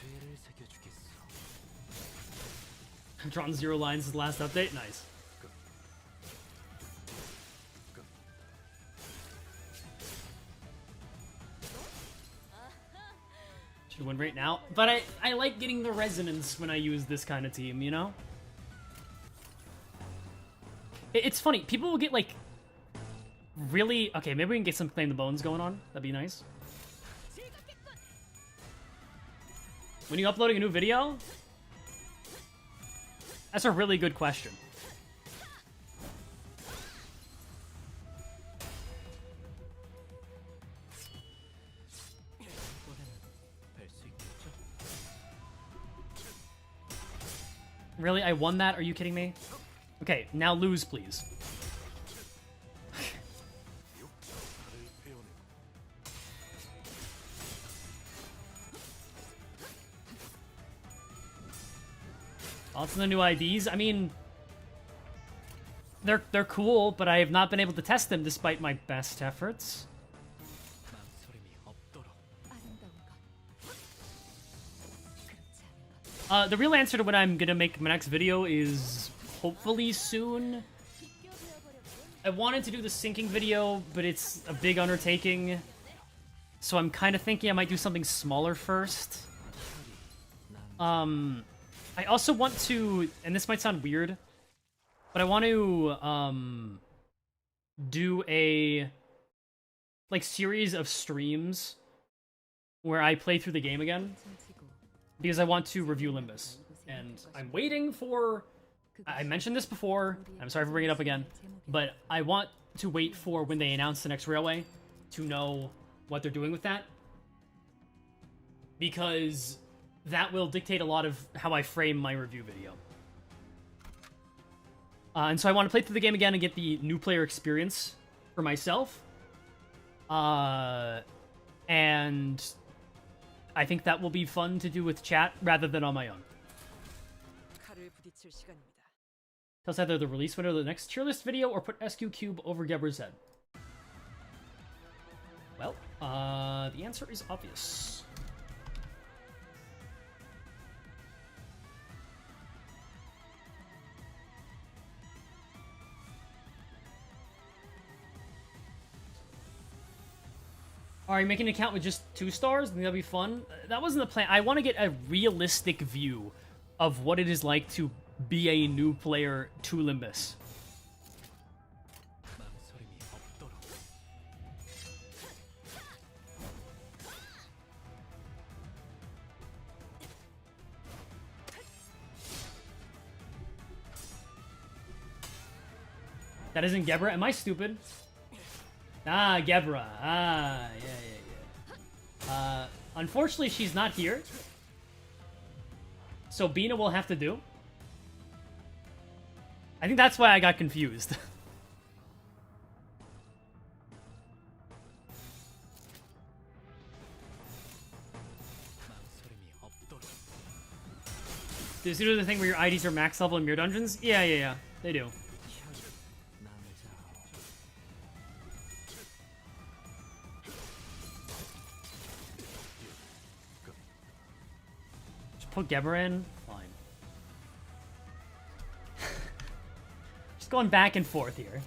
죄를 새겨주겠어. I've drawn 0 lines since the last update. Nice. Should win right now. But I like getting the resonance when I use this kind of team, you know? It's funny. People will get, like, really... Okay, maybe we can get some Claim the Bones going on. That'd be nice. When you uploading a new video? That's a really good question. Really? I won that? Are you kidding me? Okay, now lose, please. Lots of the new IDs. I mean, they're cool, but I have not been able to test them despite my best efforts. The real answer to when I'm gonna make my next video is hopefully soon. I wanted to do the syncing video, but it's a big undertaking. So I'm kind of thinking I might do something smaller first. I also want to, and this might sound weird, but I want to do a like series of streams where I play through the game again, because I want to review Limbus. And I'm waiting for, I mentioned this before, I'm sorry for bringing it up again, but I want to wait for when they announce the next Railway to know what they're doing with that. Because that will dictate a lot of how I frame my review video. And so I want to play through the game again and get the new player experience for myself. And I think that will be fun to do with chat rather than on my own. Tell us either the release window of the next tier list video or put SQ Cube over Gebra's head. Well, the answer is obvious. Are you making an account with just 2 stars? I think that'd be fun. That wasn't the plan. I want to get a realistic view of what it is like to be a new player to Limbus. That isn't Gebra. Am I stupid? Ah, Gebra. Ah, yeah. Unfortunately, she's not here. So Bina will have to do. I think that's why I got confused. Does it do the thing where your IDs are max level in Mirror Dungeons? Yeah. They do. Put Gebra in? Fine. Just going back and forth here.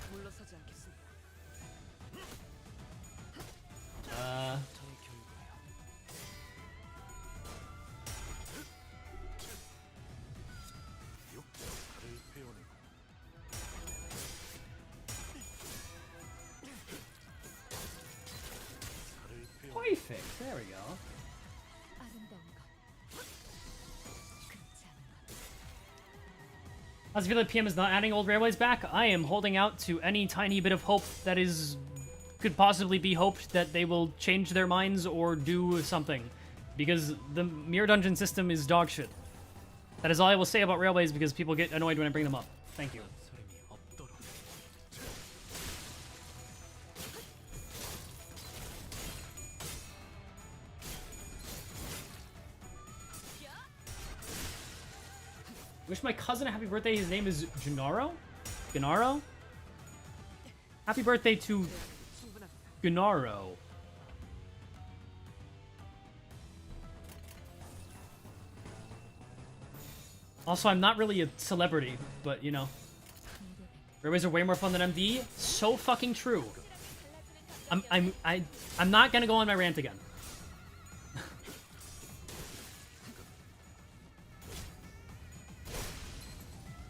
Perfect. There we go. How's it feel that PM is not adding old railways back? I am holding out to any tiny bit of hope that could possibly be hoped that they will change their minds or do something. Because the Mirror Dungeon system is dog shit. That is all I will say about railways because people get annoyed when I bring them up. Thank you. Wish my cousin a happy birthday. His name is Gennaro? Gennaro? Happy birthday to Gennaro. Also, I'm not really a celebrity, but you know. Railways are way more fun than MD. So fucking true. I'm not gonna go on my rant again.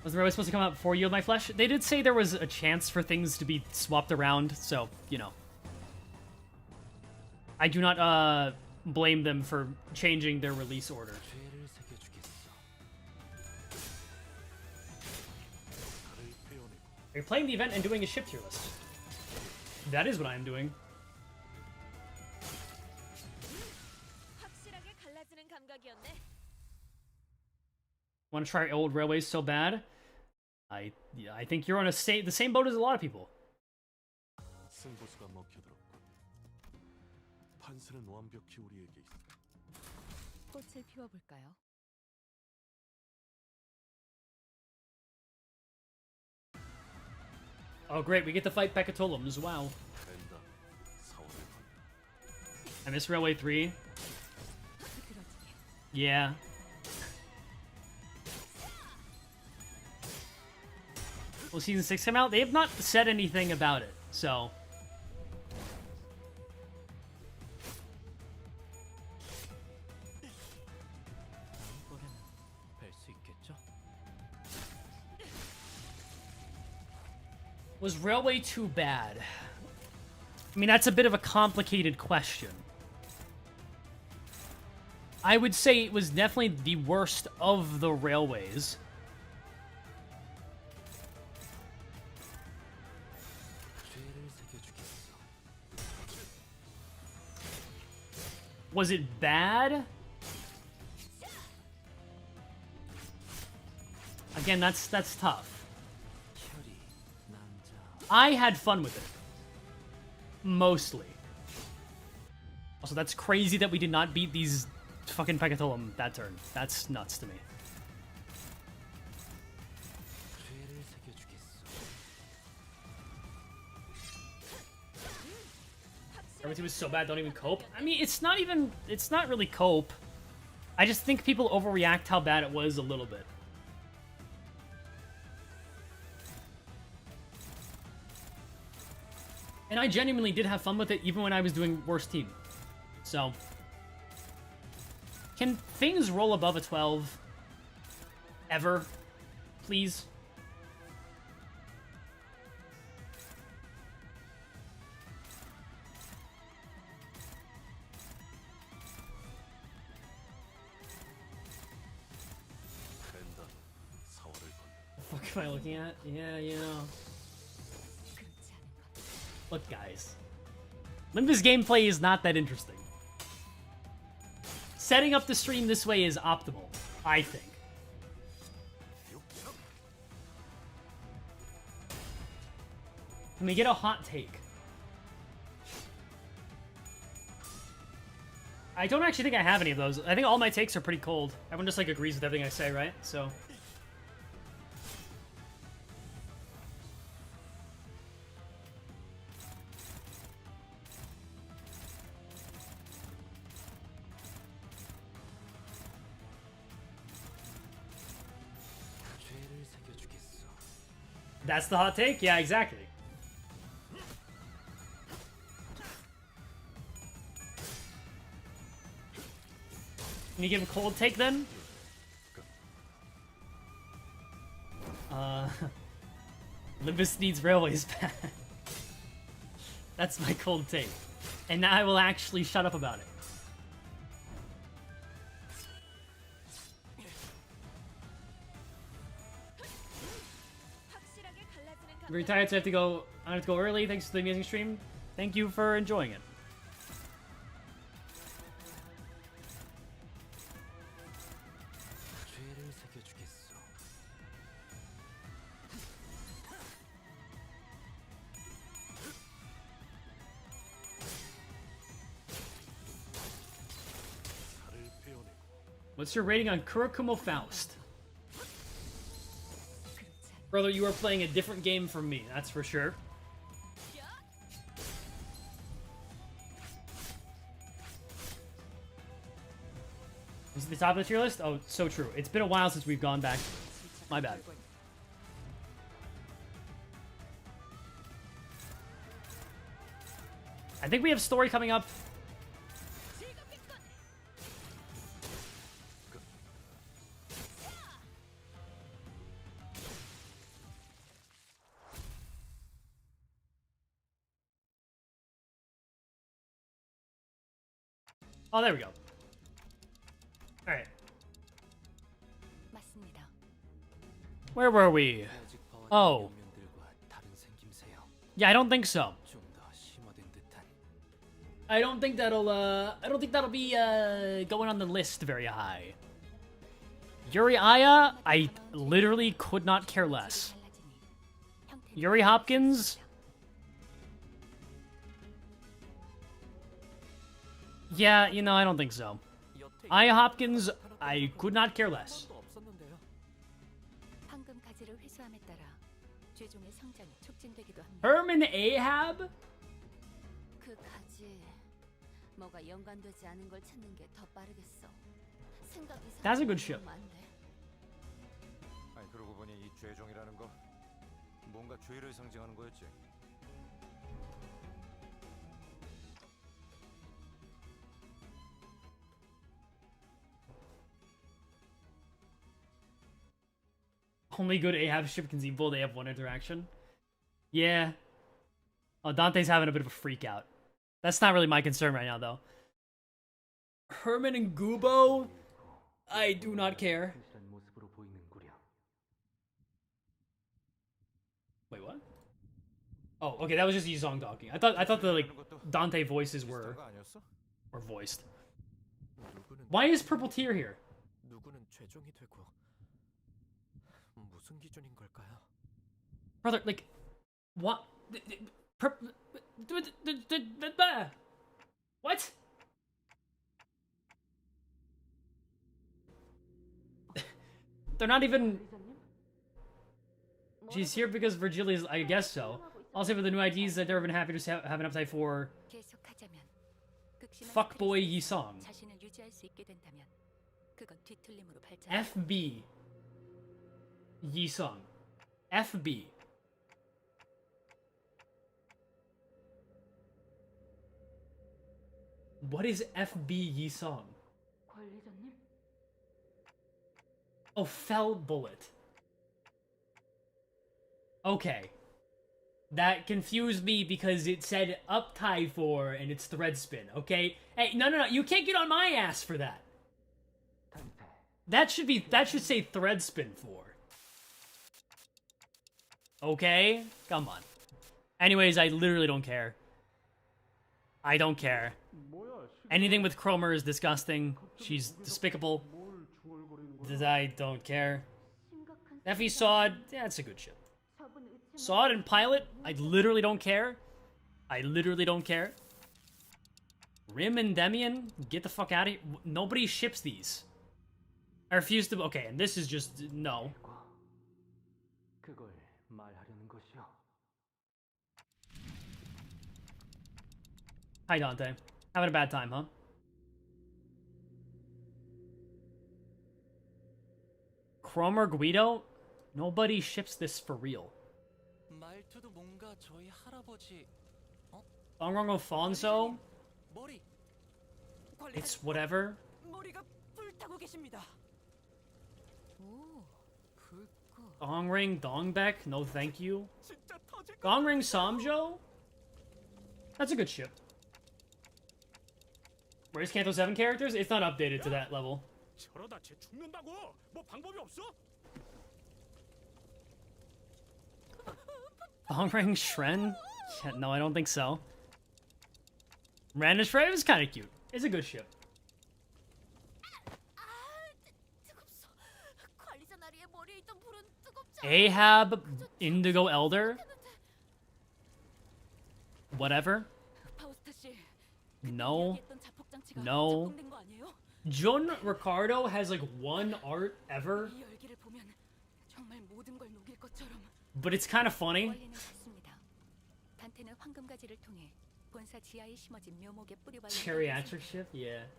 Was the railway supposed to come out before Yield My Flesh? They did say there was a chance for things to be swapped around, so, you know. I do not, blame them for changing their release order. Are you playing the event and doing a ship tier list? That is what I am doing. Want to try old railways so bad? I think you're on the same boat as a lot of people. 꽃을 피워볼까요? Oh, great. We get to fight Pecatolums. Wow. 된다. 사활을 건다. I miss Railway 3. Yeah. Will Season 6 come out? They have not said anything about it, so... 뵐수 있겠죠? Was Railway 2 bad? I mean, that's a bit of a complicated question. I would say it was definitely the worst of the railways. 죄를 새겨주겠어. Was it bad? Again, that's tough. 혈이 남자. I had fun with it. Mostly. Also, that's crazy that we did not beat these fucking Pecatolum that turn. That's nuts to me. 죄를 새겨주겠어. Everything was so bad, don't even cope. I mean, it's not really cope. I just think people overreact how bad it was a little bit. And I genuinely did have fun with it even when I was doing worst team. So, can things roll above a 12? Ever? Please? 된다. 사활을 건다. What the fuck am I looking at? Yeah, you know. Look, guys. Limbus gameplay is not that interesting. Setting up the stream this way is optimal, I think. Can we get a hot take? I don't actually think I have any of those. I think all my takes are pretty cold. Everyone just like agrees with everything I say, right? So... 죄를 새겨주겠어. That's the hot take? Yeah, exactly. Can you give a cold take then? Limbus needs railways back. That's my cold take. And now I will actually shut up about it. I'm very tired, so I have to go. I have to go early. Thanks for the amazing stream. Thank you for enjoying it. 죄를 새겨주겠어. 살을 베어내고 What's your rating on Kurakumo Faust? Brother, you are playing a different game from me, that's for sure. Is it the top of the tier list? Oh, so true. It's been a while since we've gone back. My bad. I think we have story coming up. Oh, there we go. Alright. 맞습니다. Where were we? 아직 봐왔던 Oh. 면면들과 다른 생김새요. Yeah, I don't think so. 좀 더 심화된 듯한. I don't think that'll be going on the list very high. Yuri Aya, I literally could not care less. Yuri Hopkins? Yeah, you know, I don't think so. Aya Hopkins, I could not care less. 황금 가지를 회수함에 따라 최종의 성장이 촉진되기도 합니다. Herman Ahab? 그 가지 뭐가 연관되지 않은 걸 찾는 게 더 빠르겠어. 생각이 That's a good ship. 많네. 아니 그러고 보니 이 죄종이라는 거 뭔가 죄를 상징하는 거였지. Only good Ahab ship can see both. They have one interaction. Yeah. Oh, Dante's having a bit of a freak out. That's not really my concern right now, though. Herman and Gubo? I do not care. Wait, what? Oh, okay, that was just Yizong talking. I thought the like Dante voices were voiced. Why is Purple Tear here? 누구는 죄종이 되고 무슨 기준인 걸까요? Brother, like, what? What? They're not even. She's here because Virgilia's. I guess so. Also, for the new IDs that they're even happy to have an appetite for. 계속하자면 극심한 Fuckboy 스트레스에서 Yisong. 자신을 유지할 수 있게 된다면 그건 뒤틀림으로 발전. FB. Yisong. FB. What is FB Yisong? 관리자님? Oh, fell bullet. Okay. That confused me because it said up tie 4 and it's thread spin, okay? Hey, no, you can't get on my ass for that. That should say thread spin 4. Okay? Come on. Anyways, I literally don't care. I don't care. Anything with Cromer is disgusting. She's despicable. I don't care. Effie Sod, that's a good ship. Sod and Pilot, I literally don't care. I literally don't care. Rim and Demian, get the fuck out of here. Nobody ships these. I refuse to. Okay, and this is just no. Hi, Dante. Having a bad time, huh? Cromer Guido? Nobody ships this for real. 말투도 뭔가 저희 할아버지. Dongrong Alfonso? 머리. It's whatever. 머리가 불타고 계십니다. 오, 불꽃. Dongring Dongbaek? No thank you. 진짜 터질 것 Dongring Samjo? That's a good ship. Where's Kanto 7 characters? It's not updated to that level. 저러다 쟤 죽는다고. 뭐 방법이 없어? Dongring Shren? Yeah, no, I don't think so. Random Shren is kind of cute. It's a good ship. 뜨겁소. 관리자 나리의 머리에 있던 불은 뜨겁지. Ahab Indigo Elder? Whatever. 파우스타 씨. No. 이야기했던 자폭 장치가 No. 작동된 거 아니에요? Jun Ricardo has like one art ever, 이 열기를 보면 정말 모든 걸 녹일 것처럼. but it's kind of funny. 원리는 같습니다. 단테는 황금가지를 통해 본사 지하에 심어진 묘목의 뿌리와 Geriatric ship? Yeah.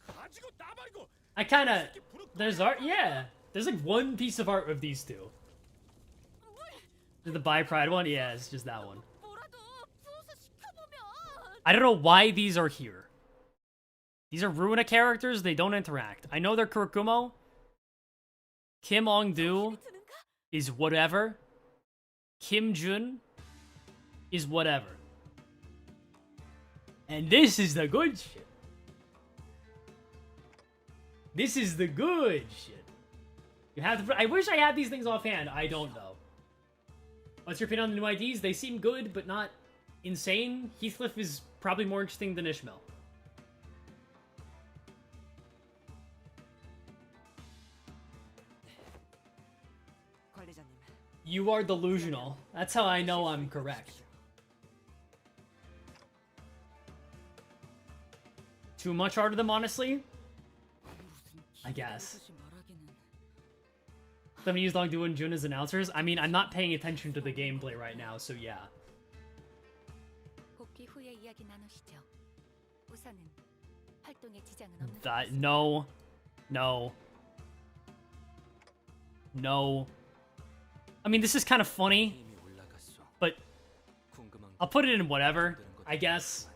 가지고 나발고. I kind of. There's art? Yeah. There's like one piece of art of these two. The Bi Pride one? Yeah, it's just that one. 뭐라도 부어서 시켜보면. I don't know why these are here. These are Ruina characters, they don't interact. I know they're Kurikumo. Kim Ong-do is whatever. Kim Jun is whatever. And this is the good shit. This is the good shit. You have to. I wish I had these things offhand. I don't know. What's your opinion on the new IDs? They seem good, but not insane. Heathcliff is probably more interesting than Ishmael. 관리자님. You are delusional. That's how I know I'm correct. Too much art of them, honestly? I guess. Them use Longdu and Jun as announcers. I mean, I'm not paying attention to the gameplay right now, so yeah. 복귀 후에 이야기 나누시죠. 우선은 활동에 지장은 없는 That no. I mean, this is kind of funny, 힘이 올라갔어. but 궁금한 I'll put it in whatever, 것들은 I guess.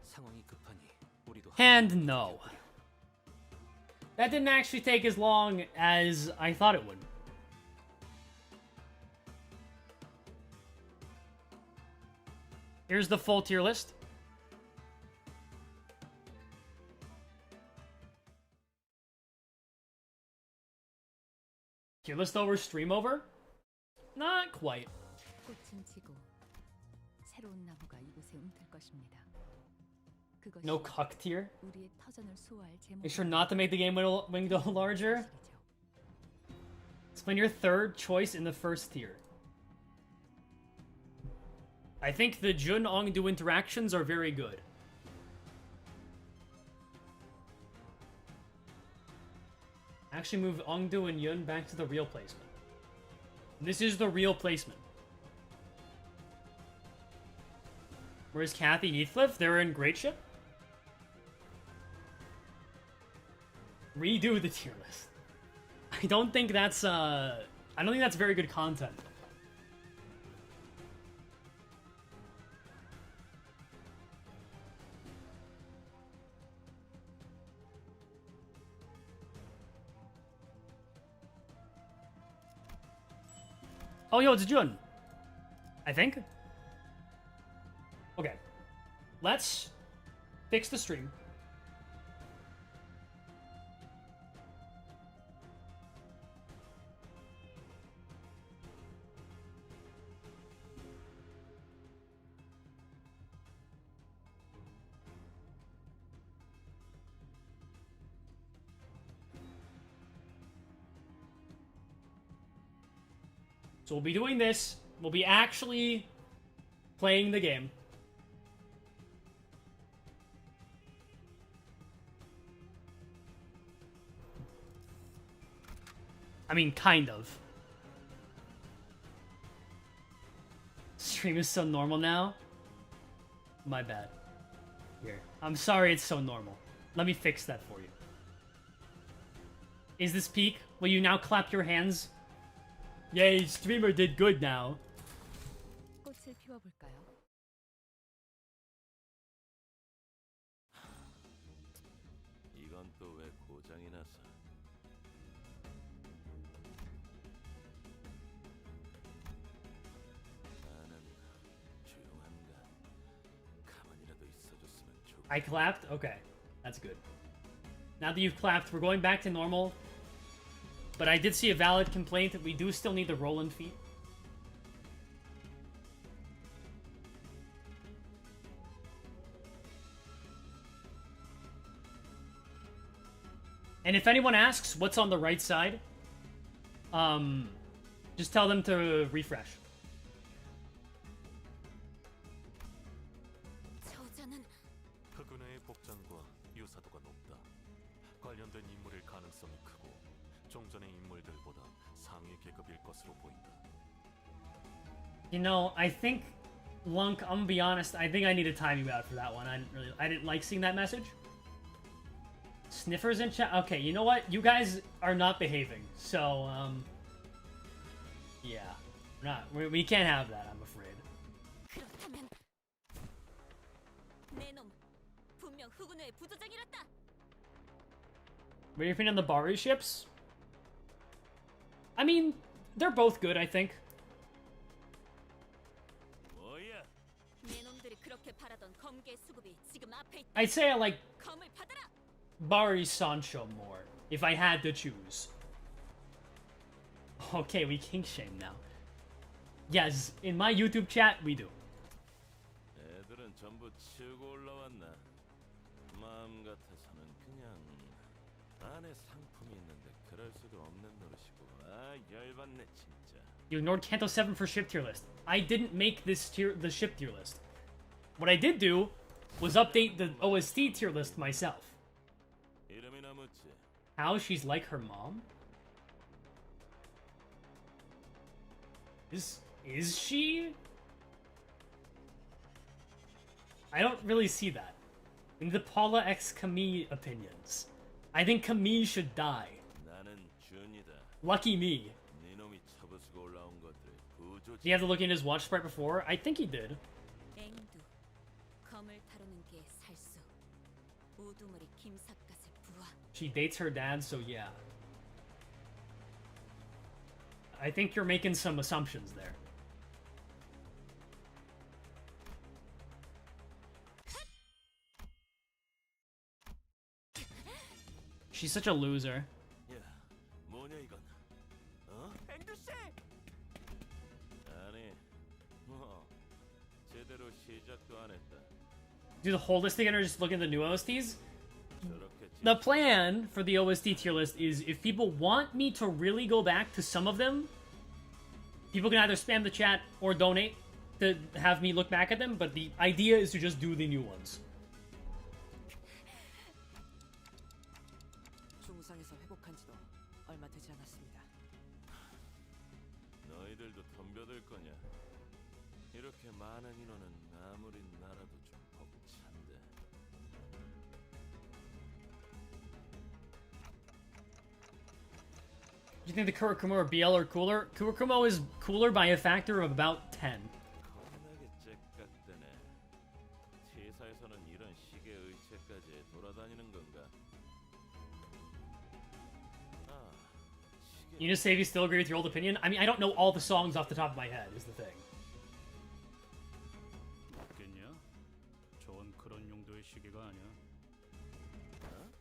상황이 급하니 우리도 And no. That didn't actually take as long as I thought it would. Here's the full tier list. Tier list over, stream over? Not quite. 꽃은 지고 새로운 나무가 이곳에 움틀 것입니다. 그것이 No cuck tier. 우리의 터전을 수호할 제목. Make sure not to make the game window larger. Explain your third choice in the first tier. I think the Jun Ongdu interactions are very good. Actually move Ongdu and Yun back to the real placement. This is the real placement. Where's Kathy Heathcliff? They're in great ship. Redo the tier list. I don't think that's very good content. Oh, yo, it's Jun. I think. Okay. Let's fix the stream. So we'll be doing this. We'll be actually playing the game. I mean, kind of. Stream is so normal now. My bad. Here. I'm sorry it's so normal. Let me fix that for you. Is this peak? Will you now clap your hands? Yay, streamer did good now. 꽃을 피워볼까요? 이건 또 왜 고장이 나서? 나는 조용한가? 가만히라도 있어줬으면 좋. I clapped? Okay. That's good. Now that you've clapped, we're going back to normal. But I did see a valid complaint that we do still need the Roland feat. And if anyone asks what's on the right side, just tell them to refresh. 흑은의 복장과 유사도가 높다. 관련된 인물일 가능성이 크고 종전의 인물들보다 상위 계급일 것으로 보인다. You know, I think, Lunk, I'm gonna be honest, I think I need to time you out for that one. I didn't like seeing that message. Sniffers in chat? Okay, you know what? You guys are not behaving. So, yeah. We can't have that, I'm afraid. 그렇다면 내놈 분명 흑운의 부조장이랬다. What are you opinion on the Bari ships? I mean, they're both good, I think. 뭐야? 내놈들이 그렇게 바라던 검계 수급이 지금 앞에 있다. I'd say I like 검을 받아라. Bari Sancho more, if I had to choose. Okay, we kink shame now. Yes, in my YouTube chat, we do. 애들은 전부 치우고 올라왔나? 마음 같아서는 그냥 안에 상품이 있는데 그럴 수도 없는 노릇이고. 아, 열받네 진짜. You ignored Kanto 7 for ship tier list. I didn't make the ship tier list. What I did do was update the OST tier list myself. 이름이나 묻지. How? She's like her mom? Is she? I don't really see that. In the Paula x Camille opinions, I think Camille should die. Lucky me. Did he have to look in his watch sprite before? I think he did. She dates her dad, so yeah. I think you're making some assumptions there. She's such a loser. Do the whole list again or just look at the new OSTs? The plan for the OST tier list is if people want me to really go back to some of them, people can either spam the chat or donate to have me look back at them, but the idea is to just do the new ones. 중상에서 회복한 지도 얼마 되지 않았습니다. 너희들도 덤벼들 거냐? 이렇게 많은 인원은 아무리 나라도 좀 벅찬데. Do you think the Kurikumo or BL are cooler? Kurikumo is cooler by a factor of about 10. 겁나게 째깍대네. 회사에서는 이런 시계 의체까지 돌아다니는 건가? You just say if you still agree with your old opinion? I mean, I don't know all the songs off the top of my head, is the thing. 맞겠냐? 저건 그런 용도의 시계가 아니야. 어?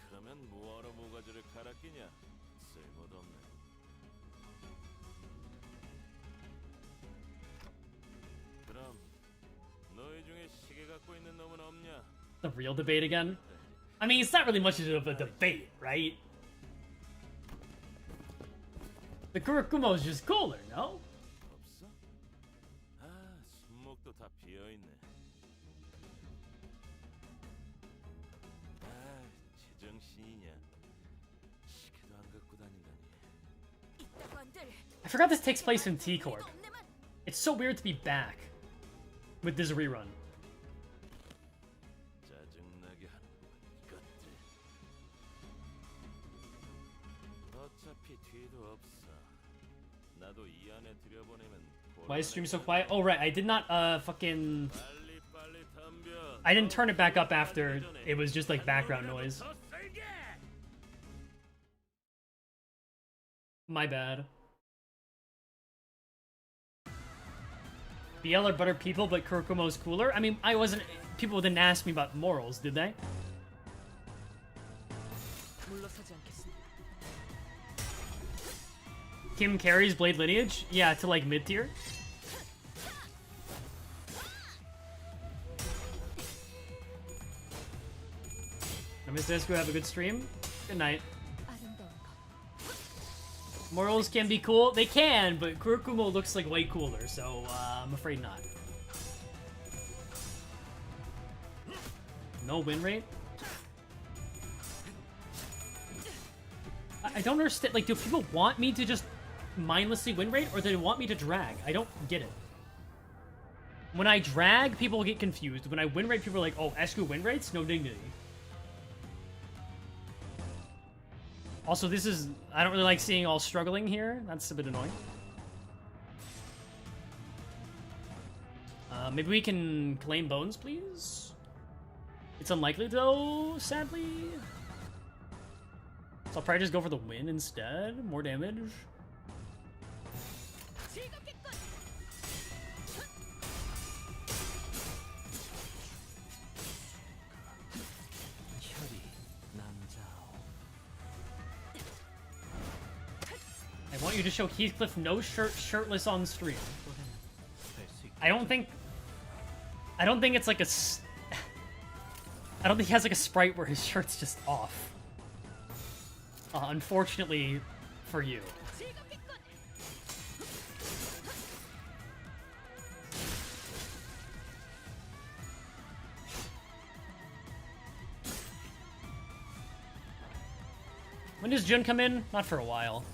그러면 뭐하러 모가지를 갈아 끼냐? 쓸모도 없네. 그럼 너희 중에 시계 갖고 있는 놈은 없냐? The real debate again? I mean, it's not really much of a debate, right? The Kurikumo is just cooler, no? 없어? 아, 손목도 다 비어 있네. 아, 제정신이냐? 시계도 안 갖고 다니다니. I forgot this takes place in T-Corp. It's so weird to be back with this rerun. 짜증나게 하는 이것들. 어차피 뒤도 없어. 나도 이 안에 들여보내면. Why is stream so quiet? Oh right, I did not fucking 빨리 덤벼. I didn't turn it back up after it was just like background noise. My bad. BL are better people, but Kurikumo's cooler? I mean, I wasn't... People didn't ask me about morals, did they? Kim carries Blade Lineage? Yeah, to like mid-tier. Miss Disco, have a good stream. Good night. Morals can be cool. They can, but Kurikumo looks like way cooler, so I'm afraid not. No win rate? I don't understand. Like, do people want me to just mindlessly win rate, or do they want me to drag? I don't get it. When I drag, people get confused. When I win rate, people are like, oh, Esku win rates? No dignity. Also, this is... I don't really like seeing all struggling here. That's a bit annoying. Maybe we can claim bones, please? It's unlikely, though, sadly. So I'll probably just go for the win instead. More damage. I want you to show Heathcliff no shirtless on stream. I don't think it's like a... I don't think he has like a sprite where his shirt's just off. Unfortunately for you. When does Jun come in? Not for a while.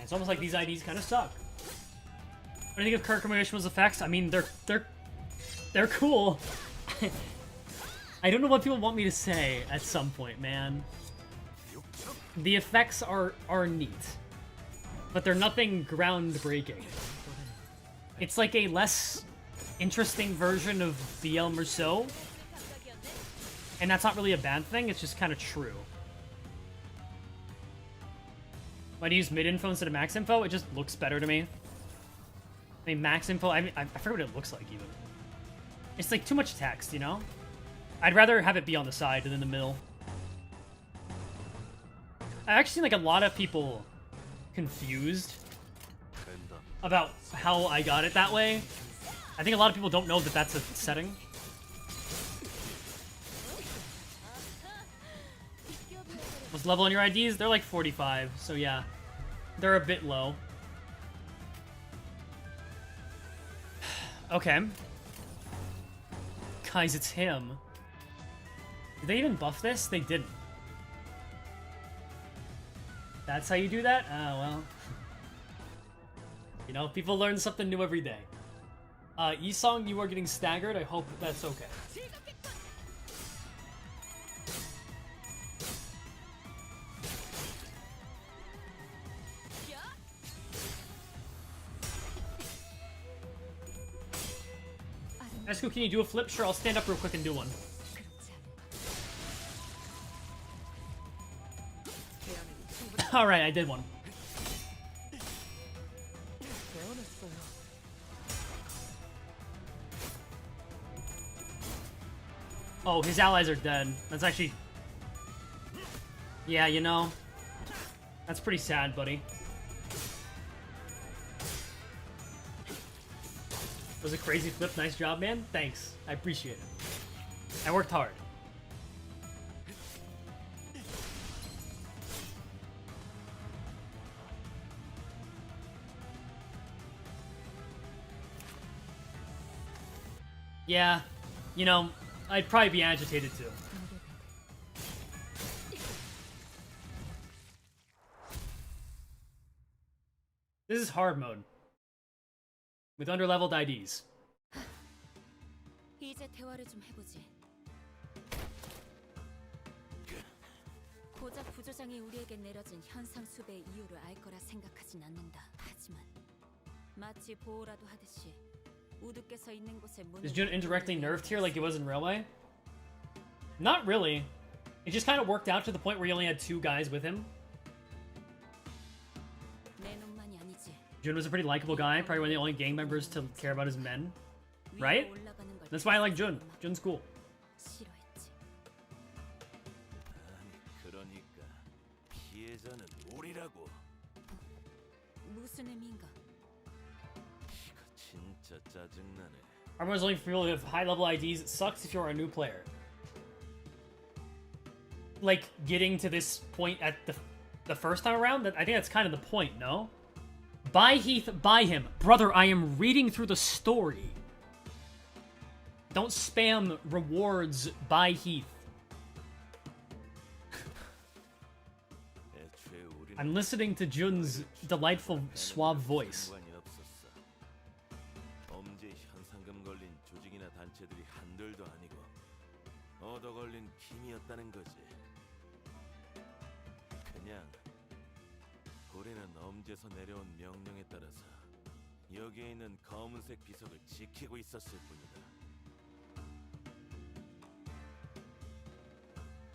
It's almost like these IDs kind of suck. What do you think of Kurt Kamishma's effects? I mean, they're cool. I don't know what people want me to say at some point, man. The effects are neat, but they're nothing groundbreaking. It's like a less interesting version of BL Merceau, and that's not really a bad thing, it's just kind of true. Why do you use mid-info instead of max info? It just looks better to me. I mean, max info, I forget what it looks like, even. It's like too much text, you know? I'd rather have it be on the side than in the middle. I actually seen like a lot of people confused about how I got it that way. I think a lot of people don't know that that's a setting. What's level on your IDs? They're like 45, so yeah. They're a bit low. Okay. Guys, it's him. Did they even buff this? They didn't. That's how you do that? Ah, well. You know, people learn something new every day. Yisong, you are getting staggered. I hope that's okay. Esco, can you do a flip? Sure, I'll stand up real quick and do one. Alright, I did one. Oh, his allies are dead. That's actually... Yeah, you know. That's pretty sad, buddy. It was a crazy flip. Nice job, man. Thanks. I appreciate it. I worked hard. Yeah, you know, I'd probably be agitated too. This is hard mode. With underleveled IDs. 이제 대화를 좀 해보지. 고작 부조장이 우리에게 내려진 현상 수배의 이유를 알 거라 생각하진 않는다. 하지만 마치 보호라도 하듯이 우두께서 있는 곳에 문을 Is Jun indirectly nerfed here like he was in Railway? Not really. It just kind of worked out to the point where he only had 2 guys with him. 내 놈만이 아니지. Jun was a pretty likable guy, probably one of the only gang members to care about his men. Right? That's why I like Jun. Jun's cool. 싫어했지. 그러니까 피해자는 우리라고. 무슨 의미인가? 이거 진짜 짜증나네. Armor is only for people with high level IDs. It sucks if you're a new player. Like, getting to this point at the first time around, I think that's kind of the point, no? Buy Heath, buy him. Brother, I am reading through the story. Don't spam rewards, buy Heath. I'm listening to Jun's delightful, suave voice. 범죄 현상금 걸린 조직이나 단체들이 한둘도 아니고 얻어 걸린 힘이었다는 거지. 그냥 우리는 엄지에서 내려온 명령에 따라서 여기에 있는 검은색 비석을 지키고 있었을 뿐이다.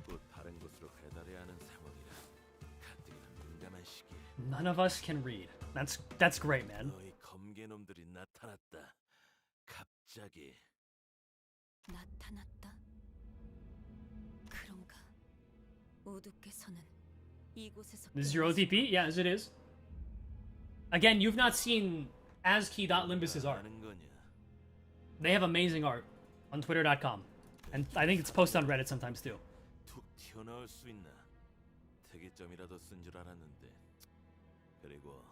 곧 다른 곳으로 배달해야 하는 상황이라 가뜩이나 민감한 시기에 None of us can read. That's great, man. 너희 검개놈들이 나타났다. 갑자기. 나타났다. 그런가? 우두께서는 이곳에서 This is your OTP? Yeah, as it is. Again, you've not seen ASCII.Limbus's art. 하는 거냐? They have amazing art on twitter.com. And I think it's posted on Reddit sometimes too. 툭 튀어나올 수 있나? 특이점이라도 쓴 줄 알았는데. 그리고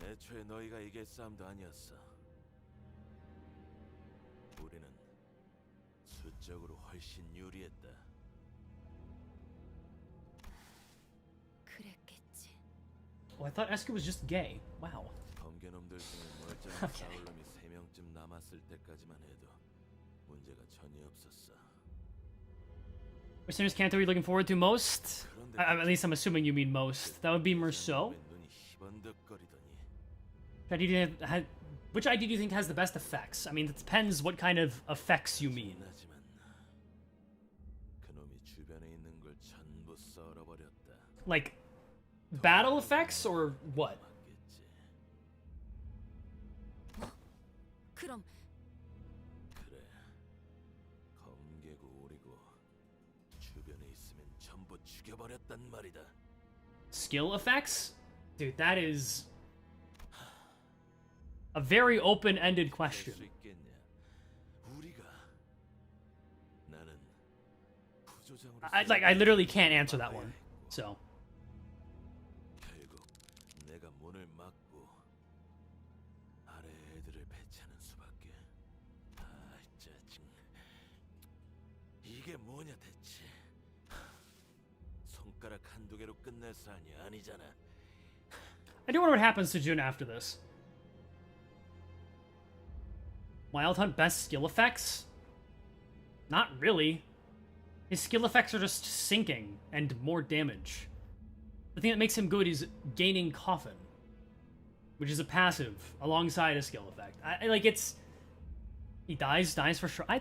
애초에 너희가 이길 싸움도 아니었어. 우리는 수적으로 훨씬 유리했다. 그랬겠지. I thought Eska was just gay. Wow. 검개놈들 중에 멀쩡한 Okay. 싸울 놈이 3명쯤 남았을 때까지만 해도 문제가 전혀 없었어. Which series Kanto are you looking forward to most? At least I'm assuming you mean most. That would be Merceau. 눈이 희번덕거리더니 Which ID do you think has the best effects? I mean, it depends what kind of effects you mean. 하지만 그놈이 주변에 있는 걸 전부 썰어버렸다. Like, battle effects or what? 맞겠지. 그럼 그래. 검개고 오리고 주변에 있으면 전부 죽여버렸단 말이다. Skill effects? Dude, that is a very open-ended question. 수 있겠냐? 우리가 나는 부조장으로 I literally can't answer that one. So, 결국 내가 문을 막고 아래 애들을 배치하는 수밖에. 아, 짜증. 이게 뭐냐 대체? 손가락 한두 개로 끝날 사안이 아니잖아. I do wonder what happens to Jun after this. Wild Hunt best skill effects? Not really. His skill effects are just sinking and more damage. The thing that makes him good is gaining Coffin, which is a passive alongside a skill effect. I like it's he dies for sure. I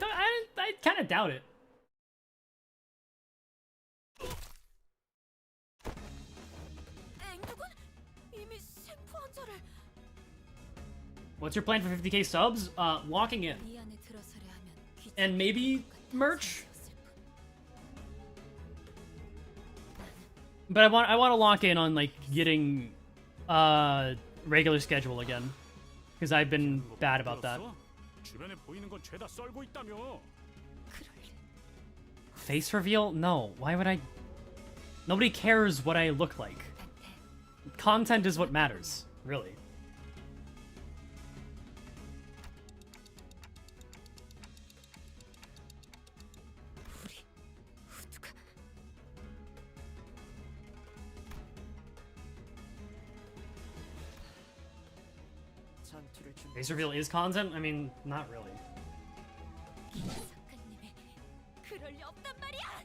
kind of doubt it. 앵두군 이미 샘프 환자를 What's your plan for 50k subs? Locking in 이 안에 들어서려 하면 귀찮을 and maybe 것 같은 merch. 상황이었을 뿐. But I want to lock in on like getting regular schedule again because I've been bad about that. 주변에 보이는 건 죄다 썰고 있다며. 그럴 리. Face reveal? No. Why would I? Nobody cares what I look like. 한테 Content is what matters, really. 우리 후드가 전투를 준비. Face reveal is content? I mean, not really. 작가님이 그럴 리 없단 말이야.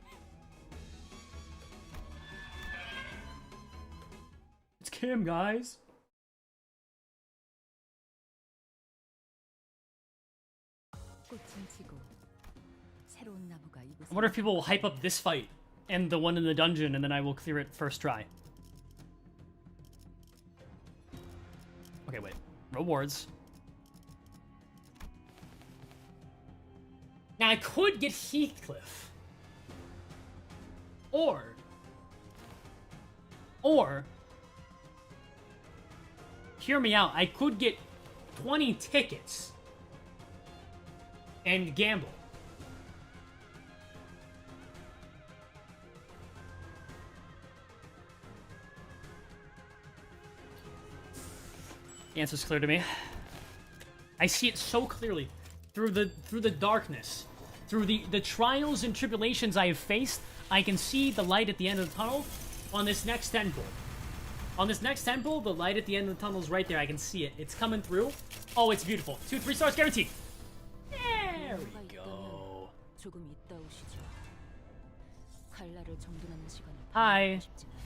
It's Kim, guys. 꽃은 지고 새로운 나무가 I 이곳에 wonder if people will hype up this fight and the one in the dungeon, and then I will clear it first try. Okay, wait. Rewards. Now I could get Heathcliff. Or, hear me out, I could get 20 tickets and gamble. The answer's clear to me. I see it so clearly through the darkness, through the trials and tribulations I have faced. I can see the light at the end of the tunnel on this next temple. On this next temple, the light at the end of the tunnel is right there. I can see it. It's coming through. Oh, it's beautiful. 2-3 stars guaranteed. There we go. 조금 있다 오시죠. 칼날을 정돈하는 시간을 Hi. 보내고 싶진 않으니.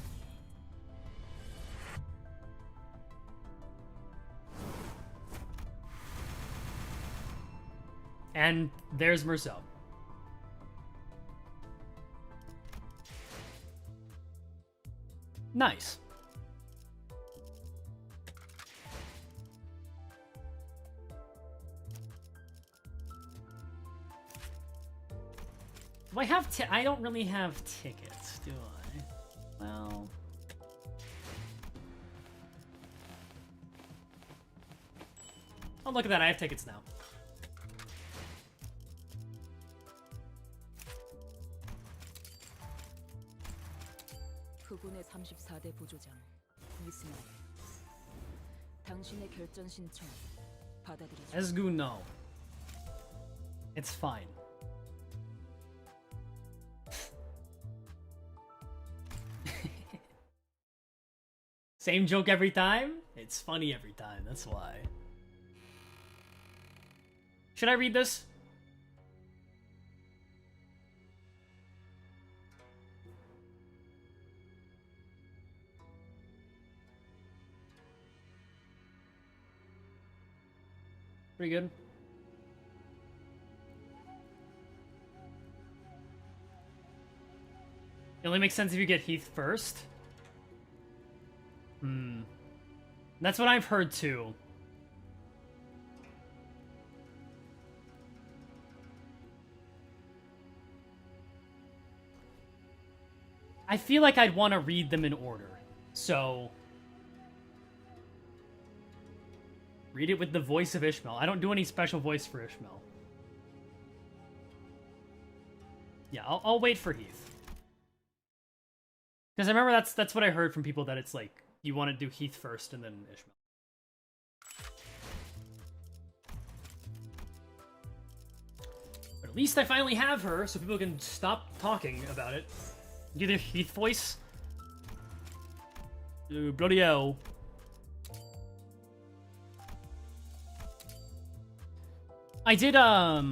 And there's Merceau. Nice. Do I have I don't really have tickets, do I? Well... Oh, look at that, I have tickets now. 흑운의 34대 보조장 이스마엘. 당신의 결전 신청 받아들이죠. Esgu, no. It's fine. Same joke every time? It's funny every time, that's why. Should I read this? Pretty good. It only makes sense if you get Heath first. That's what I've heard too. I feel like I'd want to read them in order. So read it with the voice of Ishmael. I don't do any special voice for Ishmael. Yeah, I'll wait for Heath. Because I remember that's what I heard from people, that it's like you want to do Heath first and then Ishmael. But at least I finally have her, so people can stop talking about it. Do the Heath voice. Bloody hell. I did, I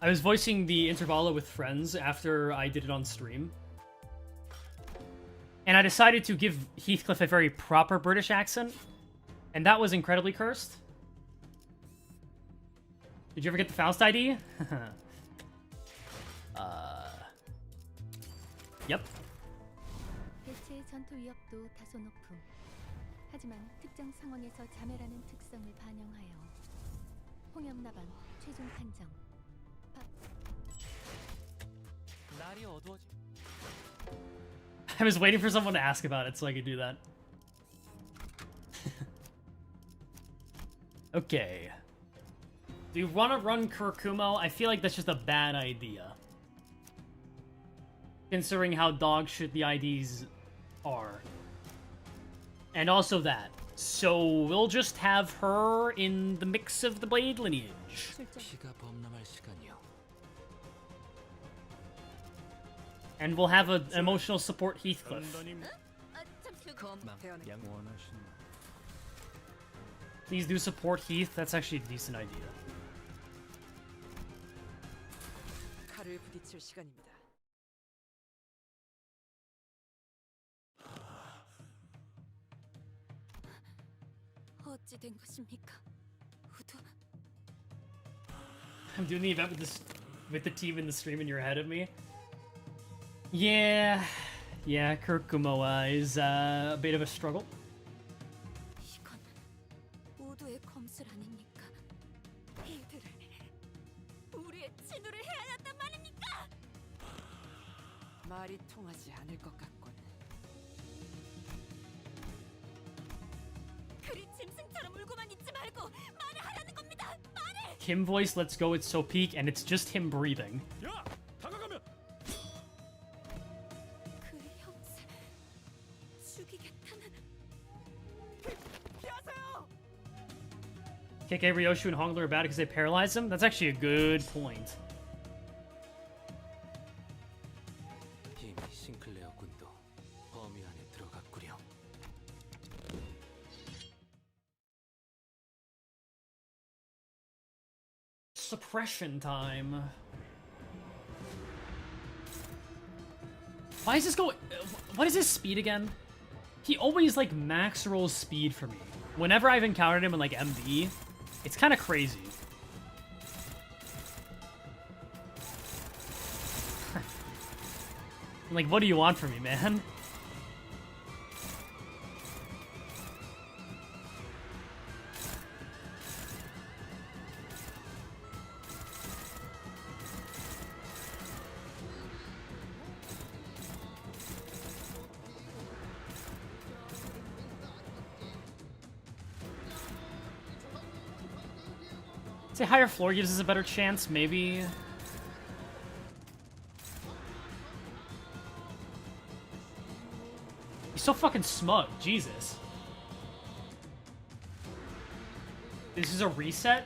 was voicing the Intervalla with friends after I did it on stream. And I decided to give Heathcliff a very proper British accent. And that was incredibly cursed. Did you ever get the Faust ID? Yep. 대체 전투 위협도 다소 높음. 하지만 특정 상황에서 자멸하는 특성을 반영하여 홍염나방 최종 판정. 날이 어두워지. I was waiting for someone to ask about it so I could do that. Okay. Do you want to run Kurkumo? I feel like that's just a bad idea. Considering how dog shit the IDs are. And also that. So we'll just have her in the mix of the Blade lineage. 피가 범람할 시간이요. And we'll have an emotional support Heathcliff. Please do support Heath. That's actually a decent idea. 칼을 부딪힐 시간입니다. 어찌 된 것입니까? 우두. I'm doing the event with the team in the stream and you're ahead of me. Yeah, Kurkumoa is a bit of a struggle. 이건 우두의 검술 아닙니까? 이들을 우리의 진우를 해야 한단 말입니까? 말이 통하지 않을 것 같군. 그리 짐승처럼 울고만 있지 말고 말을 하라는 겁니다. 말을. Kim voice, let's go, it's so peak, and it's just him breathing. KK, Ryoshu, and Hongler are bad because they paralyze him? That's actually a good point. 이미 싱클레어 군도 범위 안에 들어갔구려. Suppression time. Why is this going... What is his speed again? He always, like, max rolls speed for me. Whenever I've encountered him in, like, MD, it's kind of crazy. Like, what do you want from me, man? Say higher floor gives us a better chance, maybe. He's so fucking smug, Jesus. This is a reset?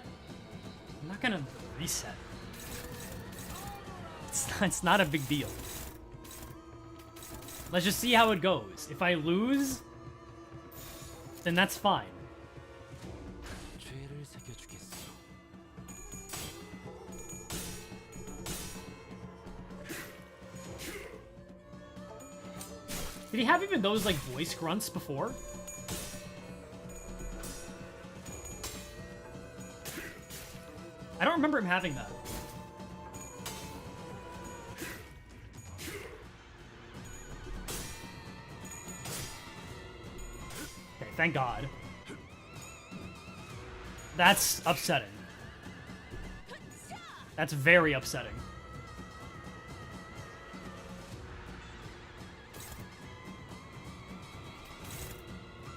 I'm not gonna reset. It's not a big deal. Let's just see how it goes. If I lose, then that's fine. 죄를 새겨주겠어. Did he have even those, like, voice grunts before? I don't remember him having that. Okay, thank God. That's upsetting. That's very upsetting.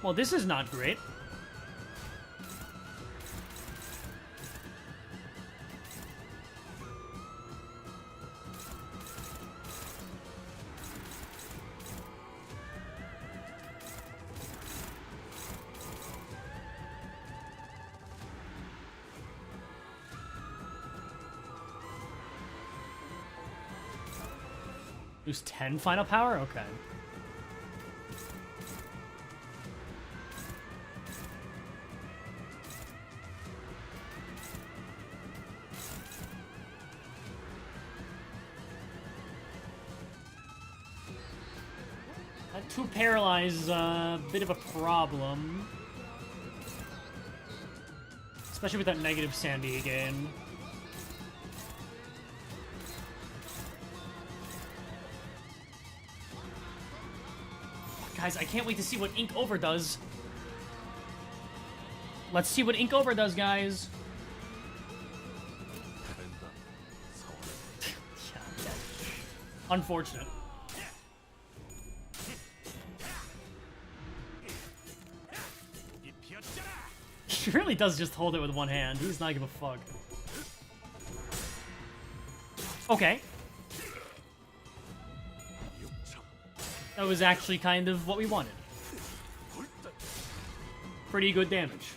Well, this is not great. Lose 10 final power? Okay. That 2 paralyze is a bit of a problem. Especially with that negative Sandy again. Guys, I can't wait to see what Ink Over does. Let's see what Ink Over does, guys. Yeah. Unfortunate. He really does just hold it with one hand. He does not give a fuck. Okay. That was actually kind of what we wanted. Pretty good damage.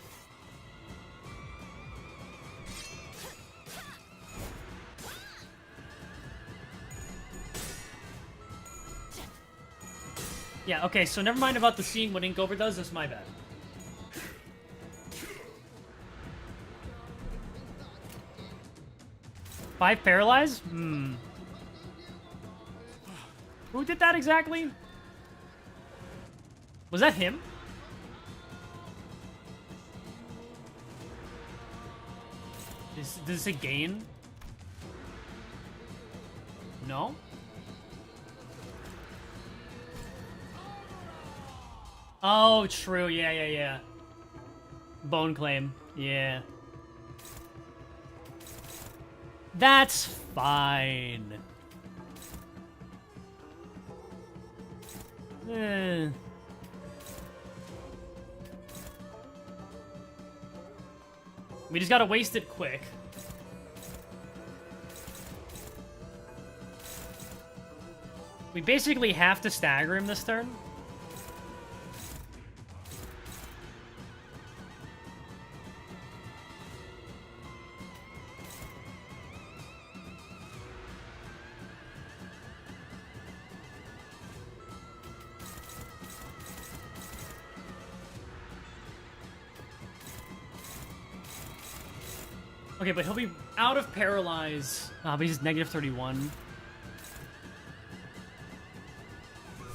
Yeah, okay, so never mind about the seeing what Ink Over does, that's my bad. Five paralyze? Hmm. Who did that exactly? Was that him? Does it say gain? No? Oh, true. Yeah. Bone claim. Yeah. That's fine. We just gotta waste it quick. We basically have to stagger him this turn. Okay, but he'll be out of paralyze. But he's negative 31.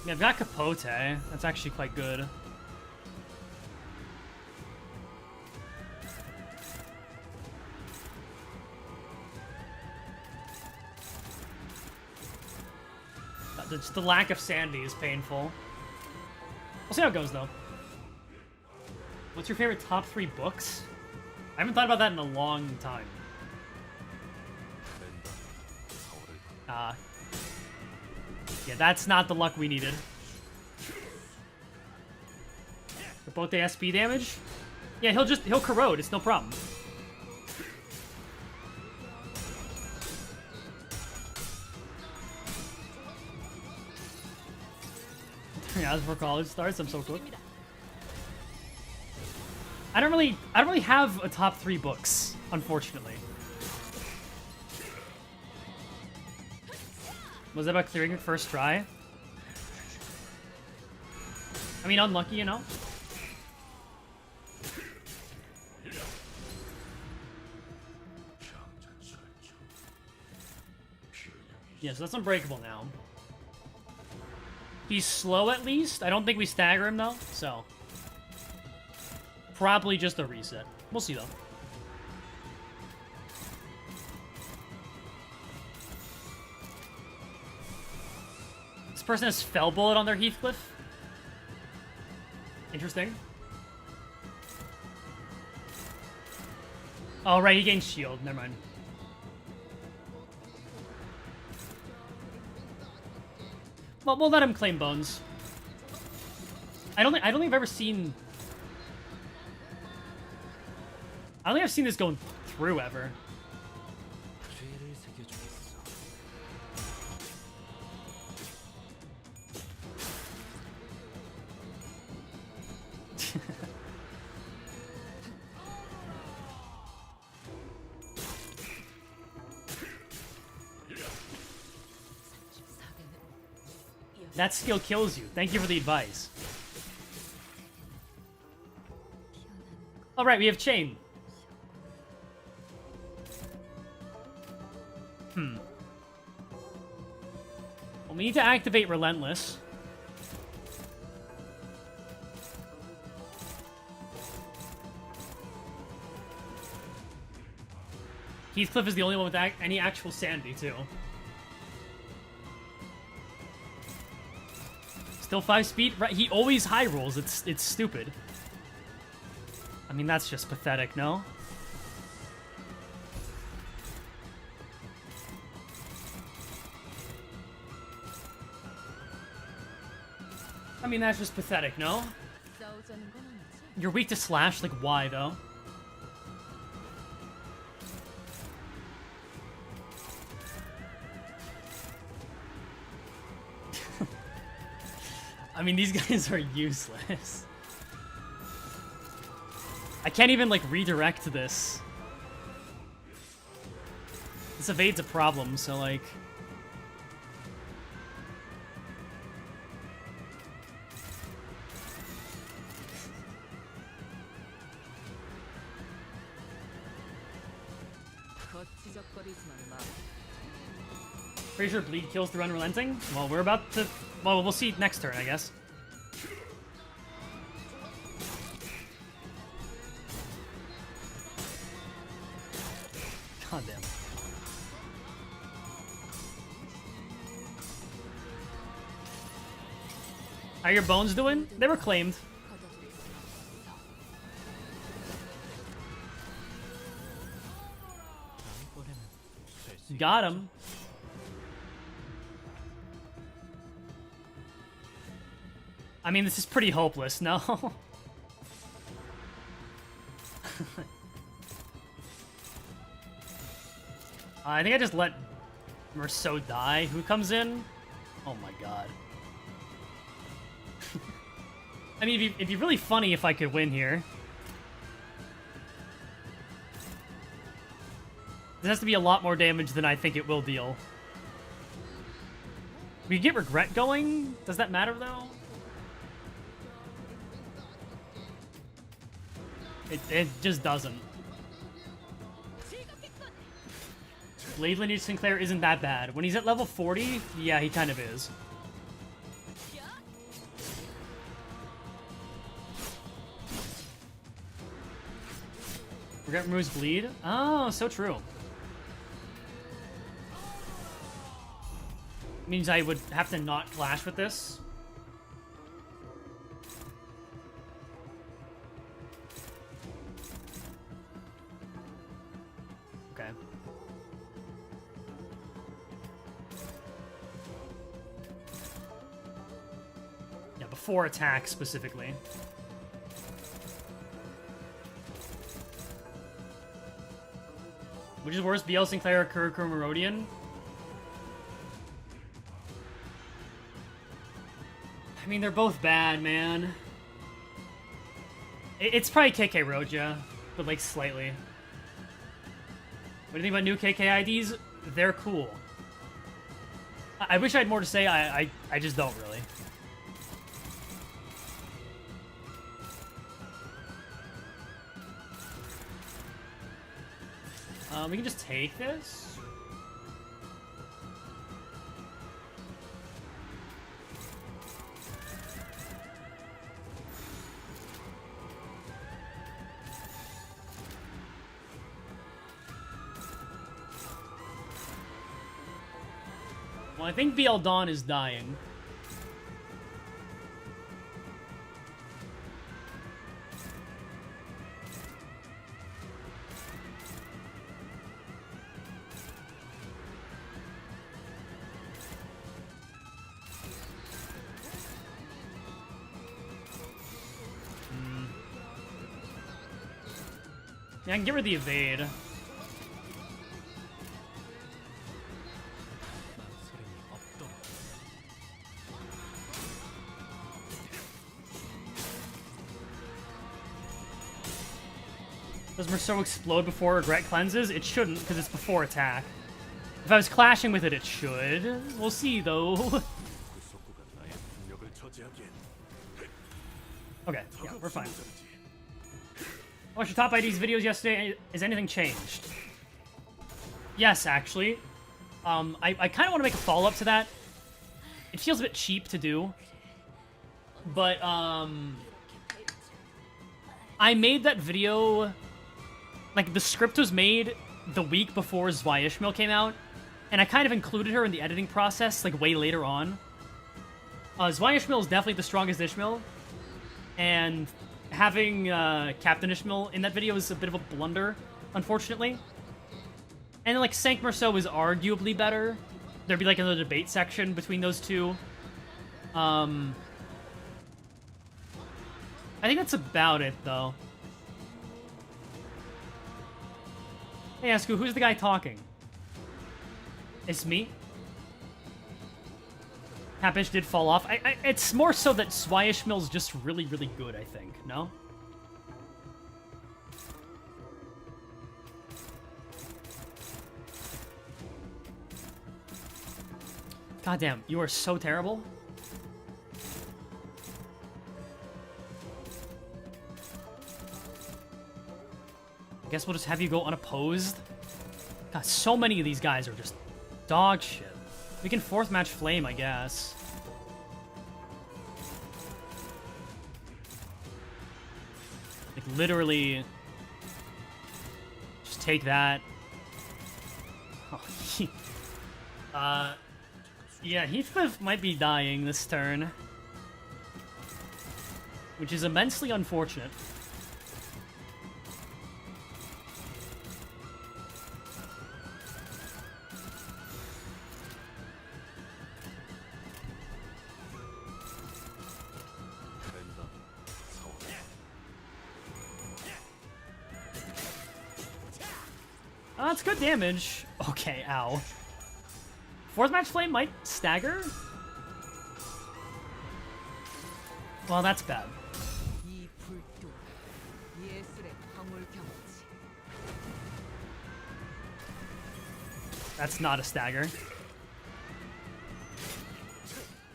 Yeah, I've got Capote. That's actually quite good. Just the lack of Sandy is painful. We'll see how it goes, though. What's your favorite top 3 books? I haven't thought about that in a long time. Yeah, that's not the luck we needed. For both the SP damage? Yeah, he'll corrode, it's no problem. As for college starts, I'm so cooked. I don't really have a top 3 books, unfortunately. Was that about clearing it first try? I mean, unlucky, you know? Yeah, so that's unbreakable now. He's slow at least. I don't think we stagger him though, so probably just a reset. We'll see though. This person has Fell Bullet on their Heathcliff. Interesting. Oh right, he gained shield. Never mind. Well, we'll let him claim bones. I don't think I've ever seen. I don't think I've seen this going through ever. 죄를 새겨주겠어. That skill kills you. Thank you for the advice. All right, we have chain. Well, we need to activate Relentless. Heathcliff is the only one with any actual sanity, too. Still 5 speed? Right, he always high rolls. It's stupid. I mean, that's just pathetic, no? I mean, that's just pathetic, no? You're weak to slash? Like, why, though? I mean, these guys are useless. I can't even, like, redirect this. This evade's a problem, so, like... Pretty sure bleed kills through unrelenting? Well, we're about to... Well, we'll see next turn, I guess. God damn. How are your bones doing? They were claimed. Got him. I mean, this is pretty hopeless, no? I think I just let Merceau die. Who comes in? Oh my god. I mean, it'd be really funny if I could win here. This has to be a lot more damage than I think it will deal. We get Regret going? Does that matter, though? It just doesn't. Blade Lineage Sinclair isn't that bad. When he's at level 40, yeah, he kind of is. Regret removes bleed? Oh, so true. Means I would have to not clash with this. Okay. Yeah, before attack specifically. Which is worse, BL Sinclair or Kuroko Merodian? I mean, they're both bad, man. It's probably KK Roja, but like slightly. What do you think about new KK IDs? They're cool. I wish I had more to say. I just don't really. We can just take this. I think BL Dawn is dying. Yeah, I can give her the evade. Does Merceau explode before regret cleanses? It shouldn't, because it's before attack. If I was clashing with it, it should. We'll see, though. Okay, yeah, we're fine. I watched your top IDs videos yesterday. Has anything changed? Yes, actually. I kind of want to make a follow-up to that. It feels a bit cheap to do. But, I made that video... Like, the script was made the week before Zwei Ishmael came out, and I kind of included her in the editing process, like, way later on. Zwei Ishmael is definitely the strongest Ishmael, and having Captain Ishmael in that video is a bit of a blunder, unfortunately. And, like, Sank Merceau is arguably better. There'd be, like, another debate section between those two. I think that's about it, though. Hey, Asku, who's the guy talking? It's me? Hapish did fall off. It's more so that Zwei Ishmael's just really, really good, I think. No? Goddamn, you are so terrible. I guess we'll just have you go unopposed. God, so many of these guys are just dog shit. We can fourth match Flame, I guess. Like, literally... Just take that. Oh, yeah, Heathcliff might be dying this turn. Which is immensely unfortunate. That's good damage. Okay, ow. Fourth match Flame might stagger? Well, that's bad. That's not a stagger.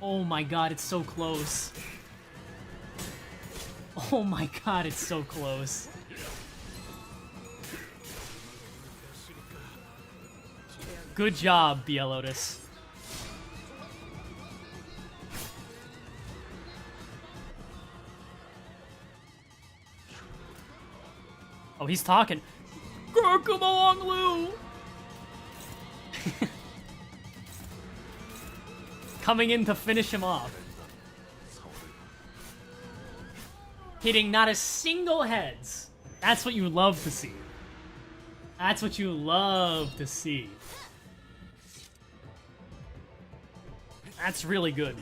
Oh my god, it's so close. Oh my god, it's so close. Good job, BL Otis. Oh, he's talking. Come along, Lou! Coming in to finish him off. Hitting not a single heads. That's what you love to see. That's what you love to see. That's really good.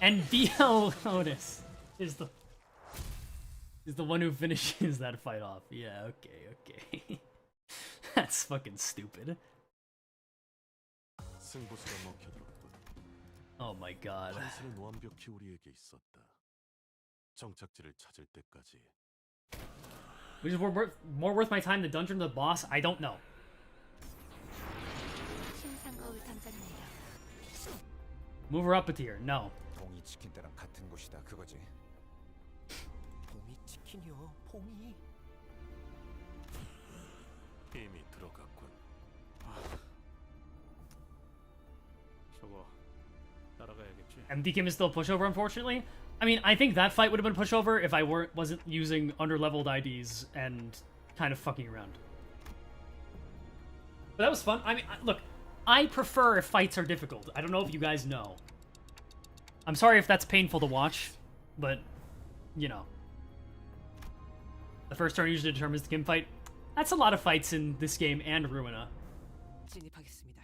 And BL Otis is the one who finishes that fight off. Yeah, okay. That's fucking stupid. Oh my god. Which is more worth my time, the dungeon or the boss? I don't know. Move her up a tier. No. 봉이 치킨 때랑 같은 곳이다 그거지. 봉이 치킨이요. 봉이. 이미 들어갔군. 저거 따라가야겠지. MD Kim is still a pushover, unfortunately. I mean, I think that fight would have been a pushover if I wasn't using under-leveled IDs and kind of fucking around. But that was fun. I mean, look, I prefer if fights are difficult. I don't know if you guys know. I'm sorry if that's painful to watch, but, you know. The first turn usually determines the game fight. That's a lot of fights in this game and Ruina. 진입하겠습니다.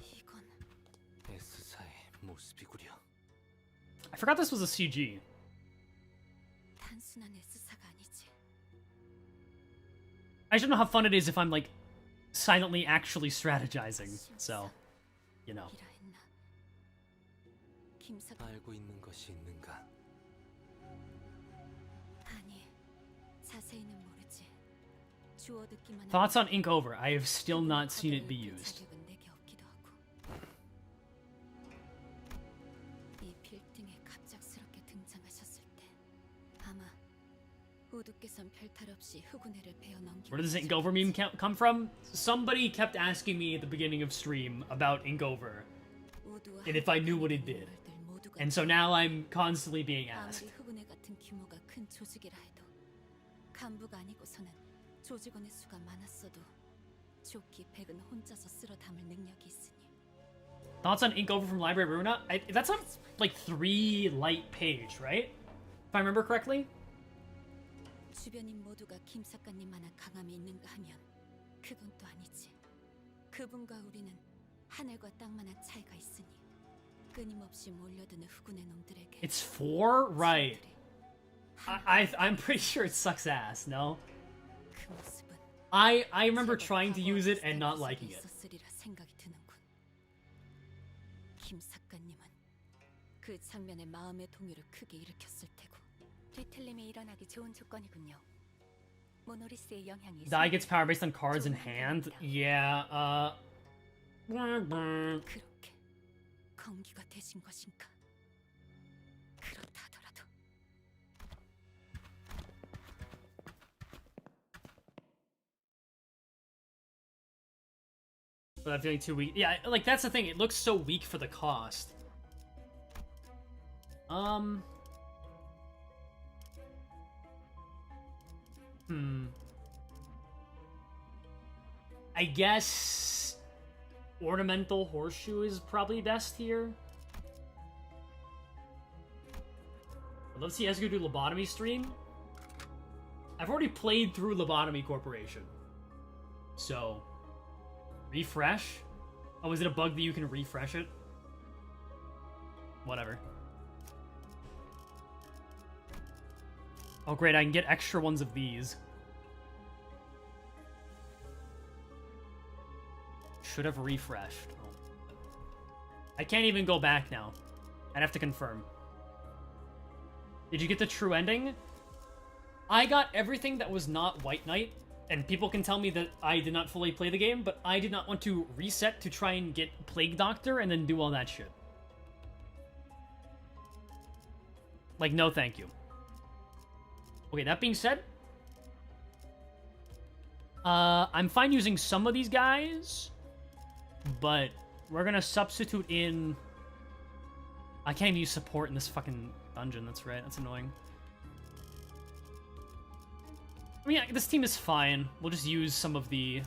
이건 S사의 모습이구려. I forgot this was a CG. 단순한 S사가 아니지. I just don't know how fun it is if I'm, like, silently actually strategizing. So, you know. 이라 했나? 김사 알고 있는 것이 있는가? 아니, 자세히는 모르지. 주워 듣기만 Thoughts on Ink Over. I have still not seen it be used. 자격은 내게 없기도 하고. 이 빌딩에 갑작스럽게 등장하셨을 때 아마 우두께선 별탈 없이 흑운회를 베어 넘기고 Where does Ink Over meme come from? Somebody kept asking me at the beginning of stream about Ink Over, and if I knew what it did. And so now I'm constantly being asked. 아무리 흑운회 같은 규모가 큰 조직이라 해도 간부가 아니고서는 조직원의 수가 많았어도 조기 백은 혼자서 쓸어 담을 능력이 있으니 Thoughts on Ink Over from Library Runa? That's a, like, 3 light page, right? If I remember correctly? 주변인 모두가 김 작가님만한 강함이 있는가 하면 그건 또 아니지. 그분과 우리는 하늘과 땅만한 차이가 있으니 끊임없이 몰려드는 흑운의 놈들에게 It's 4? Right. I'm pretty sure it sucks ass, no? 그 모습은 I remember trying to use it and not liking it. 있었으리라 생각이 드는군. 김 작가님은 그 장면에 마음의 동요를 크게 일으켰을 테고. 뒤틀림이 일어나기 좋은 조건이군요. 모노리스의 영향이 Die gets power based on cards in hand? Yeah, 그렇게 건기가 되신 것인가? 그렇다 하더라도 But I'm feeling too weak. Yeah, like, that's the thing. It looks so weak for the cost. I guess Ornamental Horseshoe is probably best here. I'd love to see Esugo do Lobotomy stream. I've already played through Lobotomy Corporation. So, refresh? Oh, is it a bug that you can refresh it? Whatever. Oh great, I can get extra ones of these. Should have refreshed. Oh. I can't even go back now. I'd have to confirm. Did you get the true ending? I got everything that was not White Knight, and people can tell me that I did not fully play the game, but I did not want to reset to try and get Plague Doctor and then do all that shit. Like, no thank you. Okay, that being said, I'm fine using some of these guys, but we're gonna substitute in... I can't even use support in this fucking dungeon, that's right, that's annoying. I mean, this team is fine. We'll just use some of the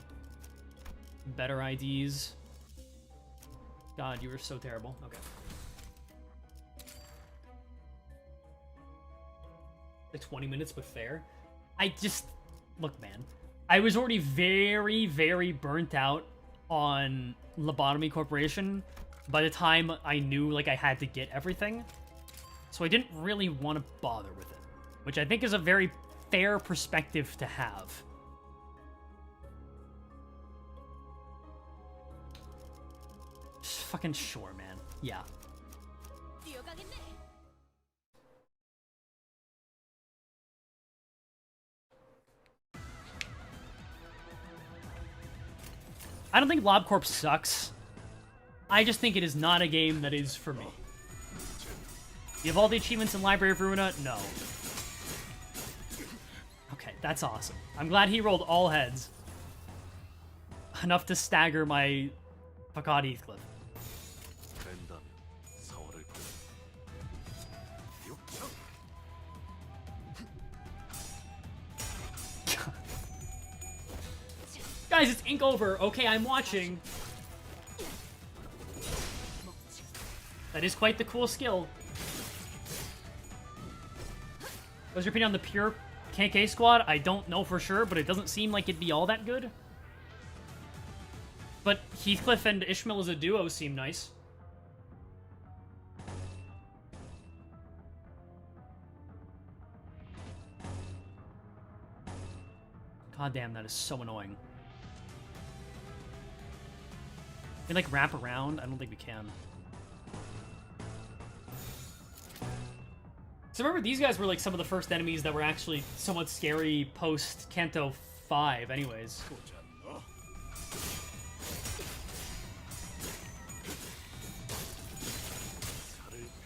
better IDs. God, you were so terrible. Okay. Like 20 minutes, but fair. I just... Look, man. I was already very, very burnt out on Lobotomy Corporation by the time I knew, like, I had to get everything. So I didn't really want to bother with it. Which I think is a very fair perspective to have. Just fucking sure, man. Yeah. I don't think LobCorp sucks. I just think it is not a game that is for me. You have all the achievements in Library of Ruina? No. Okay, that's awesome. I'm glad he rolled all heads. Enough to stagger my Fakad Heathcliff. 된다면 4월을 요청. guys, it's ink over. Okay, I'm watching. That is quite the cool skill. What's your opinion on the pure KK squad? I don't know for sure, but it doesn't seem like it'd be all that good. But Heathcliff and Ishmael as a duo seem nice. God damn, that is so annoying. Can like wrap around? I don't think we can. So remember, these guys were like some of the first enemies that were actually somewhat scary post Kanto 5 anyways.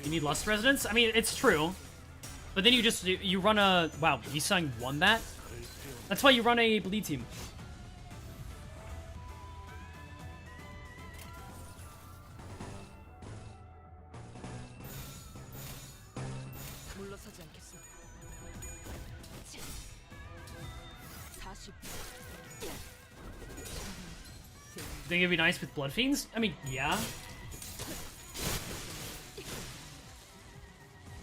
You need lust resonance? I mean, it's true. But then you run a... Wow, Yisang won that? That's why you run a bleed team. Think it'd be nice with Blood Fiends? I mean, yeah.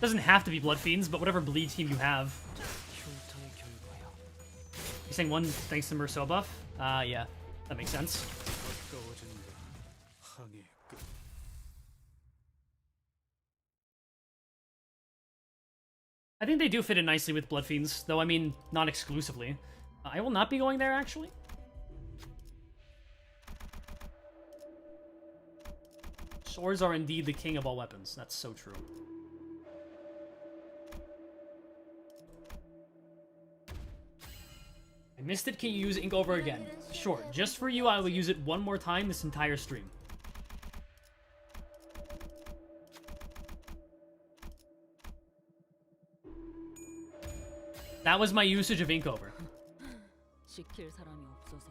Doesn't have to be Blood Fiends, but whatever bleed team you have. You're saying one thanks to Merceau buff? Yeah. That makes sense. I think they do fit in nicely with Blood Fiends, though, I mean, not exclusively. I will not be going there, actually. Swords are indeed the king of all weapons. That's so true. I missed it. Can you use ink over again? Sure. Just for you, I will use it one more time this entire stream. That was my usage of ink over. 시킬 사람이 없어서.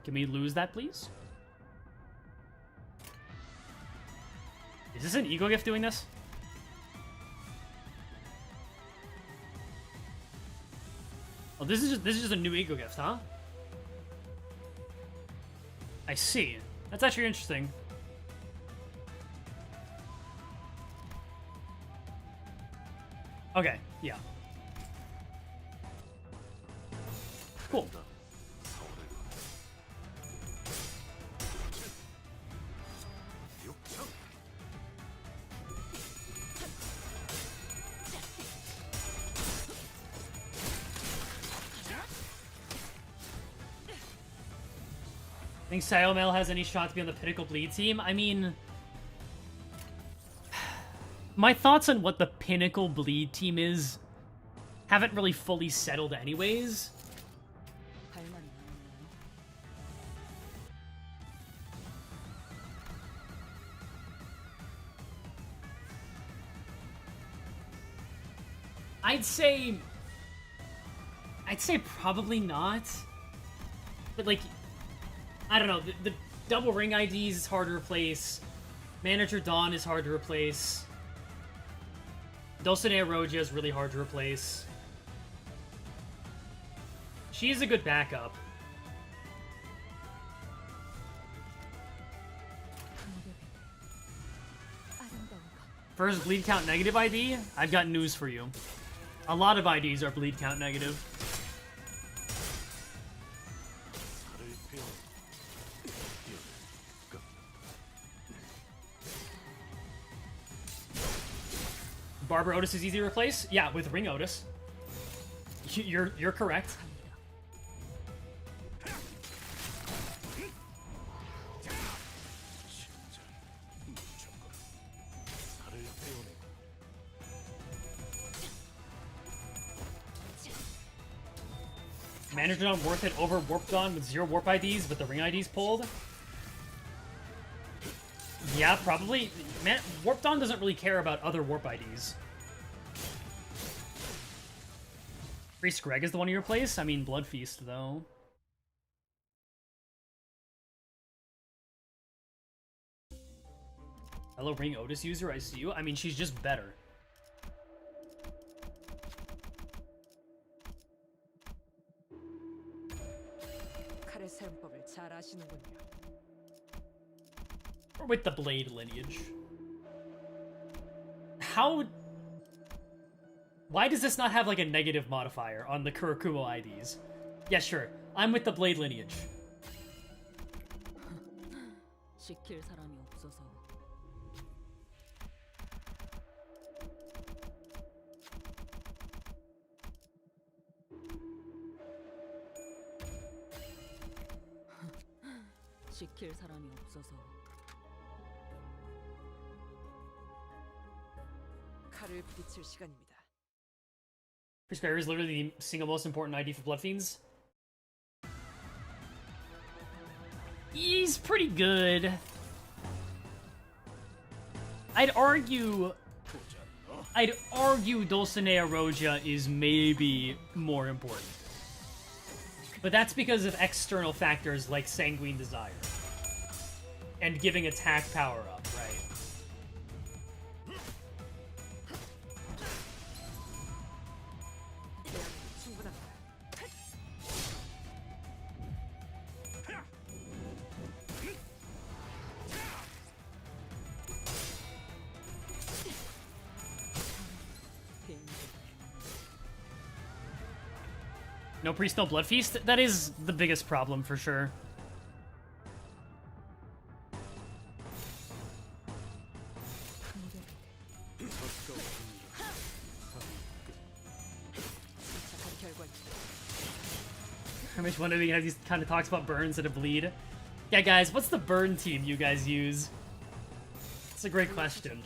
Can we lose that, please? Is this an ego gift doing this? Oh, this is just a new ego gift, huh? I see. That's actually interesting. Okay, yeah. Cool. Think Sayomel has any shot to be on the Pinnacle Bleed team? I mean... My thoughts on what the Pinnacle Bleed team is haven't really fully settled anyways. I'd say probably not. But like... I don't know, the double ring IDs is hard to replace. Manager Dawn is hard to replace. Dulcinea Rogia is really hard to replace. She is a good backup. First bleed count negative ID? I've got news for you. A lot of IDs are bleed count negative. Barber Otis is easy to replace? Yeah, with Ring Otis. You're correct. Manager Dawn worth it over Warp Dawn with 0 warp IDs, but the ring IDs pulled? Yeah, probably. Warp Dawn doesn't really care about other warp IDs. Priest Greg is the one you replace? I mean, Blood Feast, though. Hello, Ring Otis user, I see you. I mean, she's just better. 칼의 사용법을 잘 아시는군요. Or with the blade lineage. How... Why does this not have, like, a negative modifier on the Kurakumo IDs? Yeah, sure. I'm with the blade lineage. 시킬 사람이 없어서. 시킬 사람이 없어서. 칼을 부딪힐 시간입니다. Chris Barry is literally the single most important ID for Blood Fiends. He's pretty good. I'd argue Dulcinea Roja is maybe more important. But that's because of external factors like Sanguine Desire. And giving attack power up, right? No priest, no blood feast? That is the biggest problem for sure. I wish one of you guys kind of talks about burn instead of bleed. Yeah, guys, what's the burn team you guys use? That's a great question.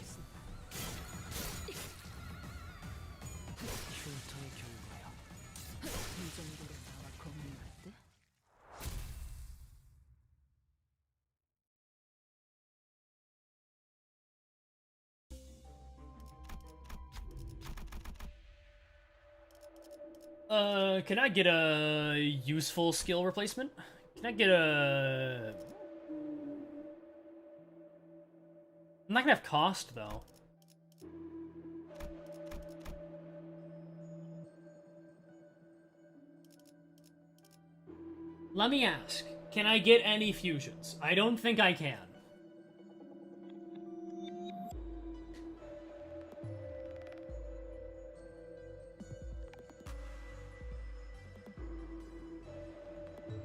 Can I get a useful skill replacement? Can I get a... I'm not gonna have cost, though. Let me ask, can I get any fusions? I don't think I can.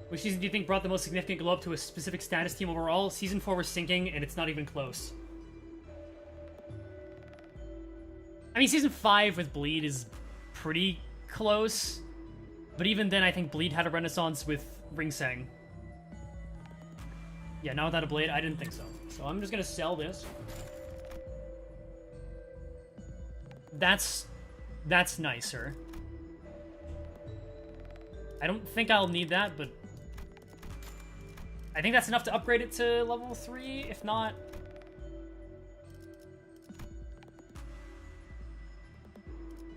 Which season do you think brought the most significant glow up to a specific status team overall? Season 4 was sinking, and it's not even close. I mean, Season 5 with Bleed is pretty close. But even then, I think Bleed had a renaissance with Ringsang. Yeah, not without a blade, I didn't think so. So I'm just gonna sell this. That's nicer. I don't think I'll need that, but I think that's enough to upgrade it to level 3, if not...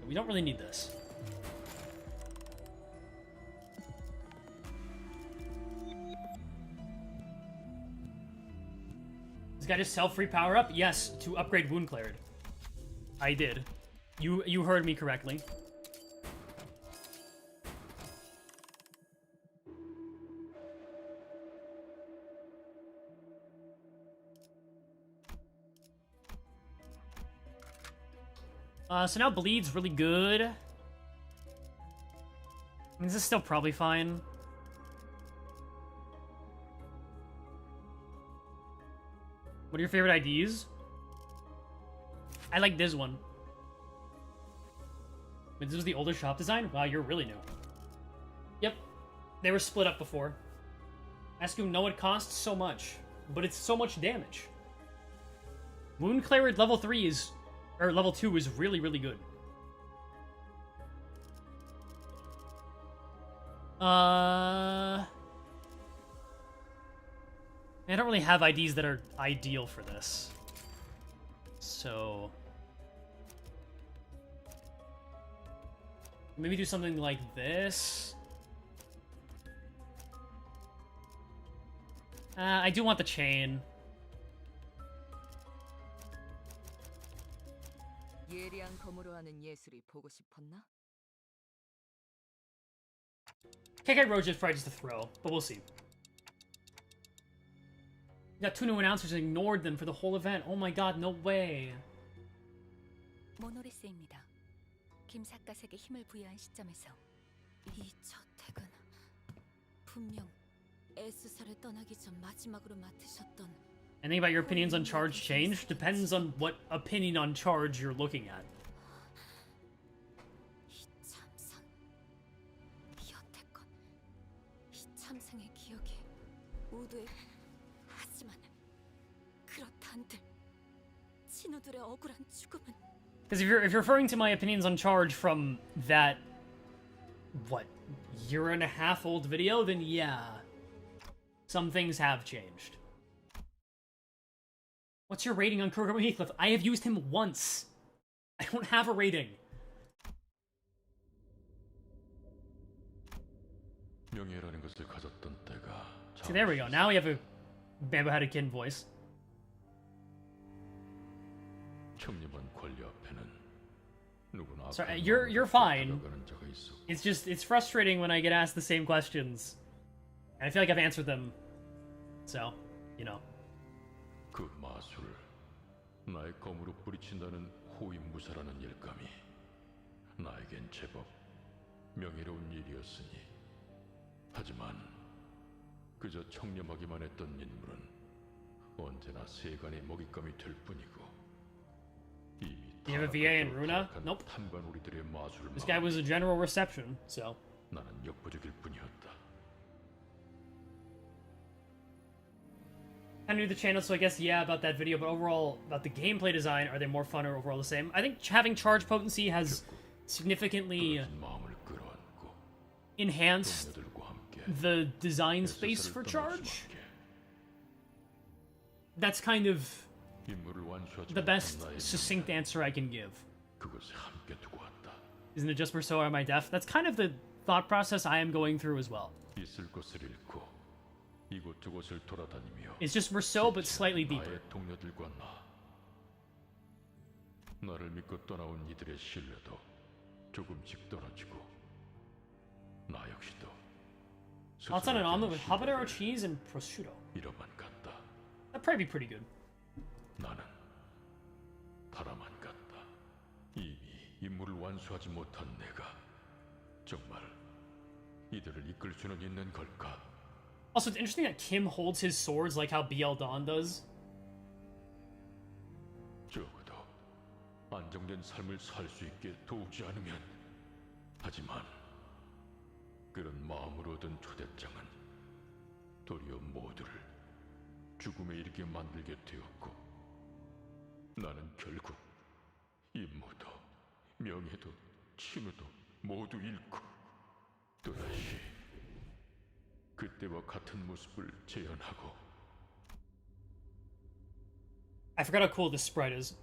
We don't really need this. This guy just self-free power up? Yes, to upgrade Wound Cleared. I did. You heard me correctly. So now Bleed's really good. I mean, this is still probably fine. What are your favorite IDs? I like this one. Wait, this was the older shop design? Wow, you're really new. Yep. They were split up before. Ask you, no, it costs so much, but it's so much damage. Wound Cleared level 3 is... or level 2 is really, really good. I don't really have IDs that are ideal for this. So... maybe do something like this. I do want the chain. 예리한 검으로 하는 예술이 보고 싶었나? KK Roach is probably just a throw, but we'll see. We got 2 new announcers and ignored them for the whole event. Oh my god, no way. 모노리스입니다. 김 작가에게 힘을 부여한 시점에서 이 저택은 분명 S사를 떠나기 전 마지막으로 맡으셨던 Anything about your opinions on charge change? Depends on what opinion on charge you're looking at. 이 참상, 여태껏 이 참상의 기억이 모두의 하지만 그렇다 한들 친구들의 억울한 죽음은 Because if you're referring to my opinions on charge from that, what, year and a half old video, then yeah, some things have changed. What's your rating on Kurogama Heathcliff? I have used him once. I don't have a rating. 명예라는 것을 가졌던 때가 See, there we go. Now we have a bamboo-headed kid voice. 청렴한 권리 앞에는 누구나 Sorry, 악한 you're 마음으로 fine. 다가가는 자가 있었고, It's frustrating when I get asked the same questions. And I feel like I've answered them. So, you know. 그 마술을 나의 검으로 뿌리친다는 호위무사라는 일감이 나에겐 제법 명예로운 일이었으니, 하지만 그저 청렴하기만 했던 인물은 언제나 세간의 먹잇감이 될 뿐이고, 이미 Do you have a VA in Runa? 타락한 Nope. 탐관오리들의 마술을 This guy was a general reception, so. 나는 역부족일 뿐이었다. I knew the channel, so I guess, yeah, about that video, but overall, about the gameplay design, are they more fun or overall the same? I think having charge potency has significantly 그것은 마음을 끌어안고 enhanced 동료들과 함께 the design space for 떠날 charge. 수밖에. That's kind of 임무를 완수하지 the best 못한 나의 succinct 명예를 answer I can give. 그것에 함께 두고 왔다. Isn't it just so am I deaf? That's kind of the thought process I am going through as well. 있을 것을 잃고 이곳저곳을 돌아다니며 It's just Rousseau, but slightly deeper. 나의 동료들과 나를 믿고 떠나온 이들의 신뢰도 조금씩 떨어지고, 나 역시도 Thoughts on an 스스로에게 omelet with habanero 신뢰를 cheese and prosciutto. 잃어만 갔다. That'd probably be pretty good. 나는 바라만 갔다. 이미 임무를 완수하지 못한 내가 정말 이들을 이끌 수는 있는 걸까? Also, it's interesting that Kim holds his swords like how BL Dawn does. 적어도 안정된 삶을 살 수 있게 도우지 않으면. 하지만 그런 마음으로 얻은 초대장은 도리어 모두를 죽음에 이르게 만들게 되었고, 나는 결국 임무도 명예도 친우도 모두 잃고 또다시 그때와 같은 모습을 재현하고. I forgot how cool this sprite is.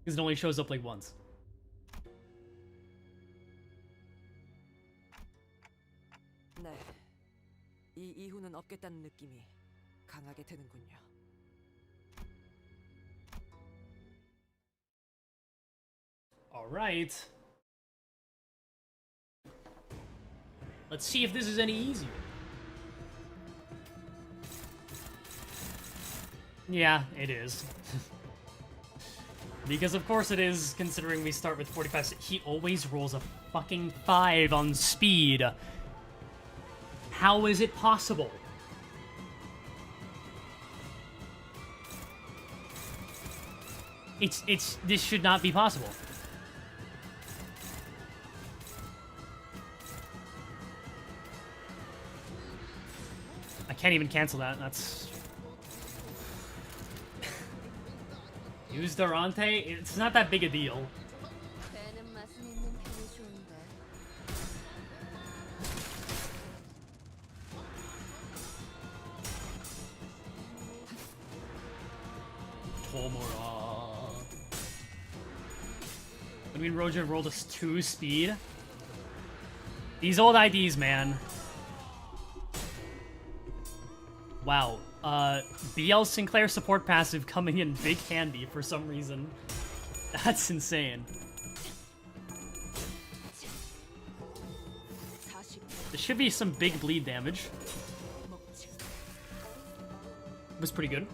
Because it only shows up like once. 네, 이 이후는 없겠다는 느낌이 강하게 드는군요. Alright. Let's see if this is any easier. Yeah, it is. Because of course it is, considering we start with 45. He always rolls a fucking 5 on speed. How is it possible? This should not be possible. I can't even cancel that. That's... Use Durante? It's not that big a deal. Tomura. I mean, Roger rolled us 2 speed. These old IDs, man. Wow. BL Sinclair support passive coming in big handy for some reason. That's insane. There should be some big bleed damage. It was pretty good.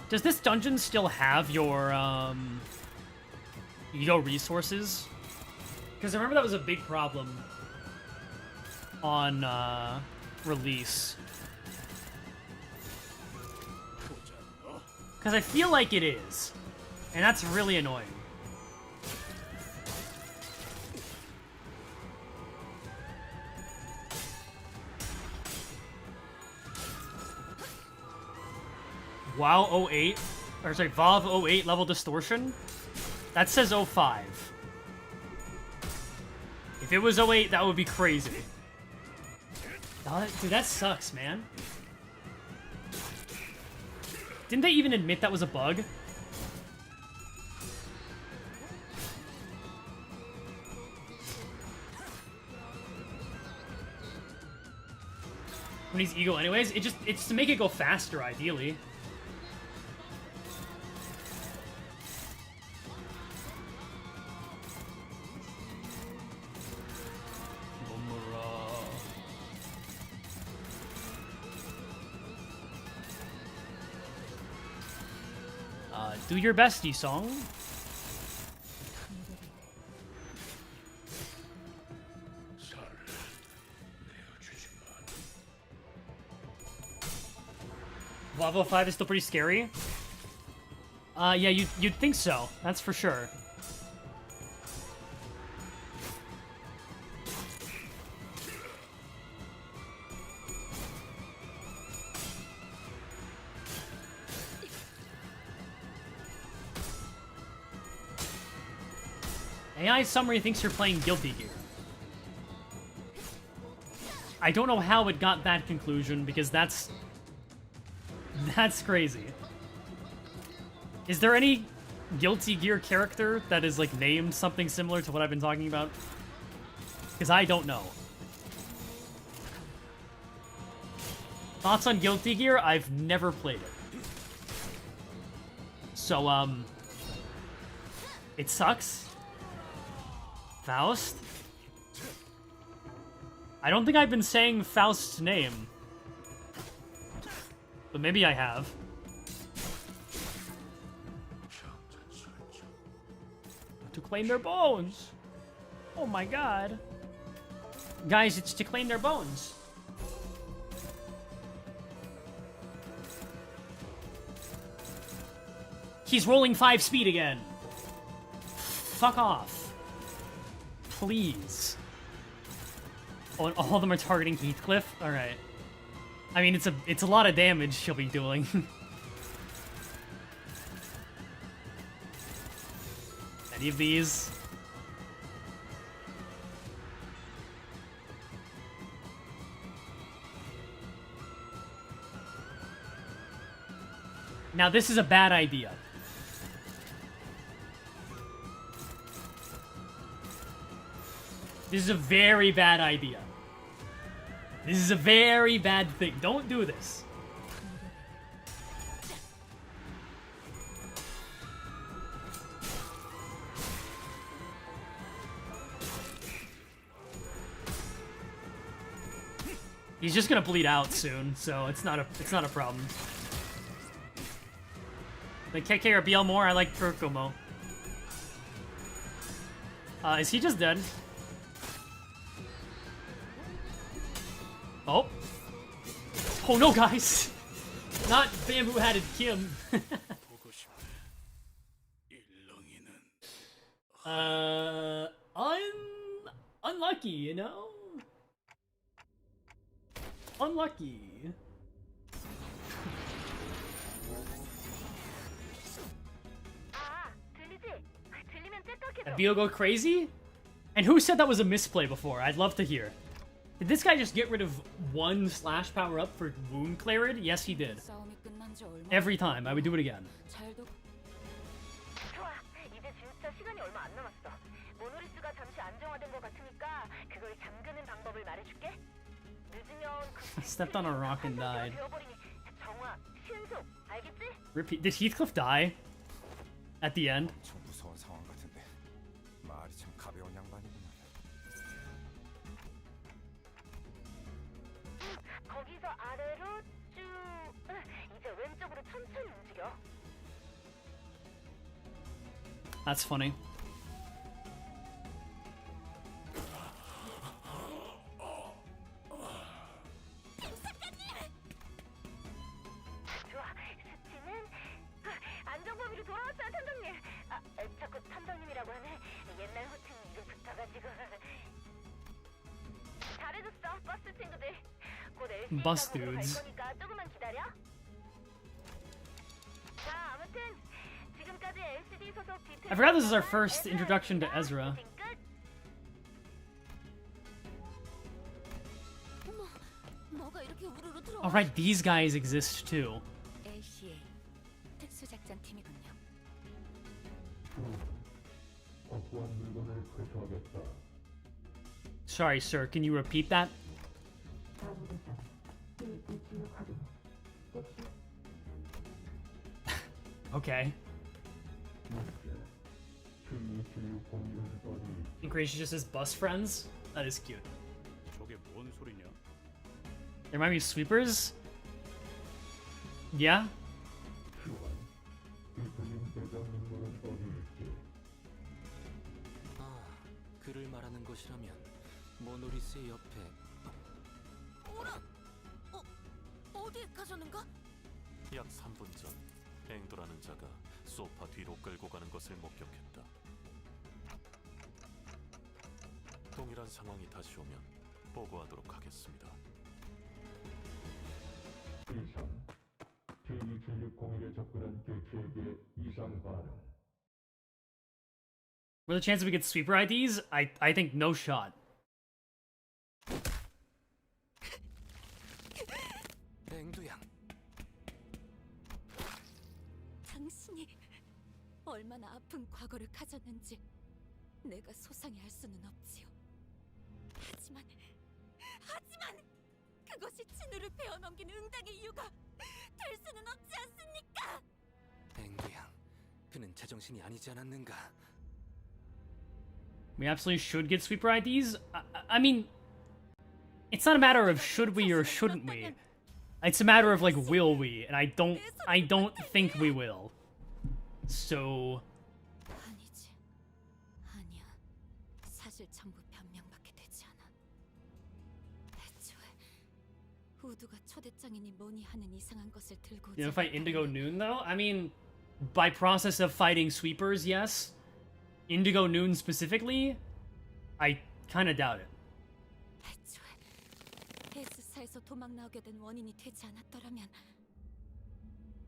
Does this dungeon still have your resources? Because I remember that was a big problem on release. Because I feel like it is, and that's really annoying. WoW 08, or sorry, VoV 08 level distortion? That says 05. If it was 08, that would be crazy. Dude, that sucks, man. Didn't they even admit that was a bug? When he's ego anyways, it's to make it go faster, ideally. Do your bestie song. Level 5 is still pretty scary. Yeah, you'd think so. That's for sure. AI summary thinks you're playing Guilty Gear. I don't know how it got that conclusion, because that's crazy. Is there any Guilty Gear character that is, like, named something similar to what I've been talking about? Because I don't know. Thoughts on Guilty Gear? I've never played it. So, it sucks. Faust? I don't think I've been saying Faust's name. But maybe I have. To claim their bones! Oh my god. Guys, it's to claim their bones. He's rolling 5 speed again. Fuck off. Please. Oh, and all of them are targeting Heathcliff? Alright. I mean, it's a lot of damage she'll be doing. Any of these? Now, this is a bad idea. This is a very bad idea. This is a very bad thing. Don't do this. He's just gonna bleed out soon, so it's not a problem. Like KK or BL more, I like Kurkumo. Is he just dead? Oh. Oh no, guys! Not bamboo-hatted Kim. Unlucky, you know? Unlucky. That Beal go crazy? And who said that was a misplay before? I'd love to hear. Did this guy just get rid of one slash power up for wound clarity? Yes, he did. 싸움이 끝난 지 얼마 Every time. I would do it again. 잘도 좋아. 이제 진짜 시간이 얼마 안 남았어. 모노리스가 잠시 안정화된 것 같으니까 그걸 잠그는 방법을 말해줄게. 늦으면 그 Stepped on a rock and died. 되어버리니 정화, 신속, 알겠지? Repeat. Did Heathcliff die? At the end? 엄청 무서운 상황 같은데 말이 참 가벼운 양반이구나. 거기서 아래로 쭉. 이제 왼쪽으로 천천히 움직여. That's funny. 좋아. 스치는 안정범위로 돌아왔어요, 탐정님. 자꾸 탐정님이라고 하네. 옛날 호칭 이름 붙어가지고. 잘해줬어, 버스 친구들. 곧 LCD Bus 작업으로 갈 dudes. 거니까 조금만 기다려. 자, 아무튼 지금까지 LCD 소속 디테일. I forgot this is our first introduction to Ezra. 어머, 뭐가 이렇게 우르르 들어와? Alright, these guys exist too. LCA 특수작전팀이군요. Sorry, sir, can you repeat that? Okay. Ingracious just says bus friends? That is cute. 저게 뭔 소리냐? There might be sweepers? Yeah? 아, 그를 말하는 것이라면 모노리스의 옆에 어라? 어디에 가셨는가? 약 3분 전 앵도라는 자가 소파 뒤로 끌고 가는 것을 목격했다. 동일한 상황이 다시 오면 보고하도록 하겠습니다. What are the chances we get sweeper IDs? I think no shot. 앵두양, 당신이 얼마나 아픈 과거를 가졌는지 내가 소상히 알 수는 없지요. 하지만 그것이 진우를 베어넘긴 응당의 이유가 될 수는 없지 않습니까? 앵두양, 그는 제정신이 아니지 않았는가? We absolutely should get sweeper IDs? I mean, it's not a matter of should we or shouldn't we. It's a matter of like, will we? And I don't think we will. So 아니지. 아니야. 사실 전부 변명밖에 되지 않아. 애초에 우두가 초대장이니 뭐니 하는 이상한 것을 들고 you know, fight Indigo Noon though? I mean, by process of fighting sweepers, yes. Indigo Noon specifically, I kind of doubt it. 애초에 에스사에서 도망 나오게 된 원인이 되지 않았더라면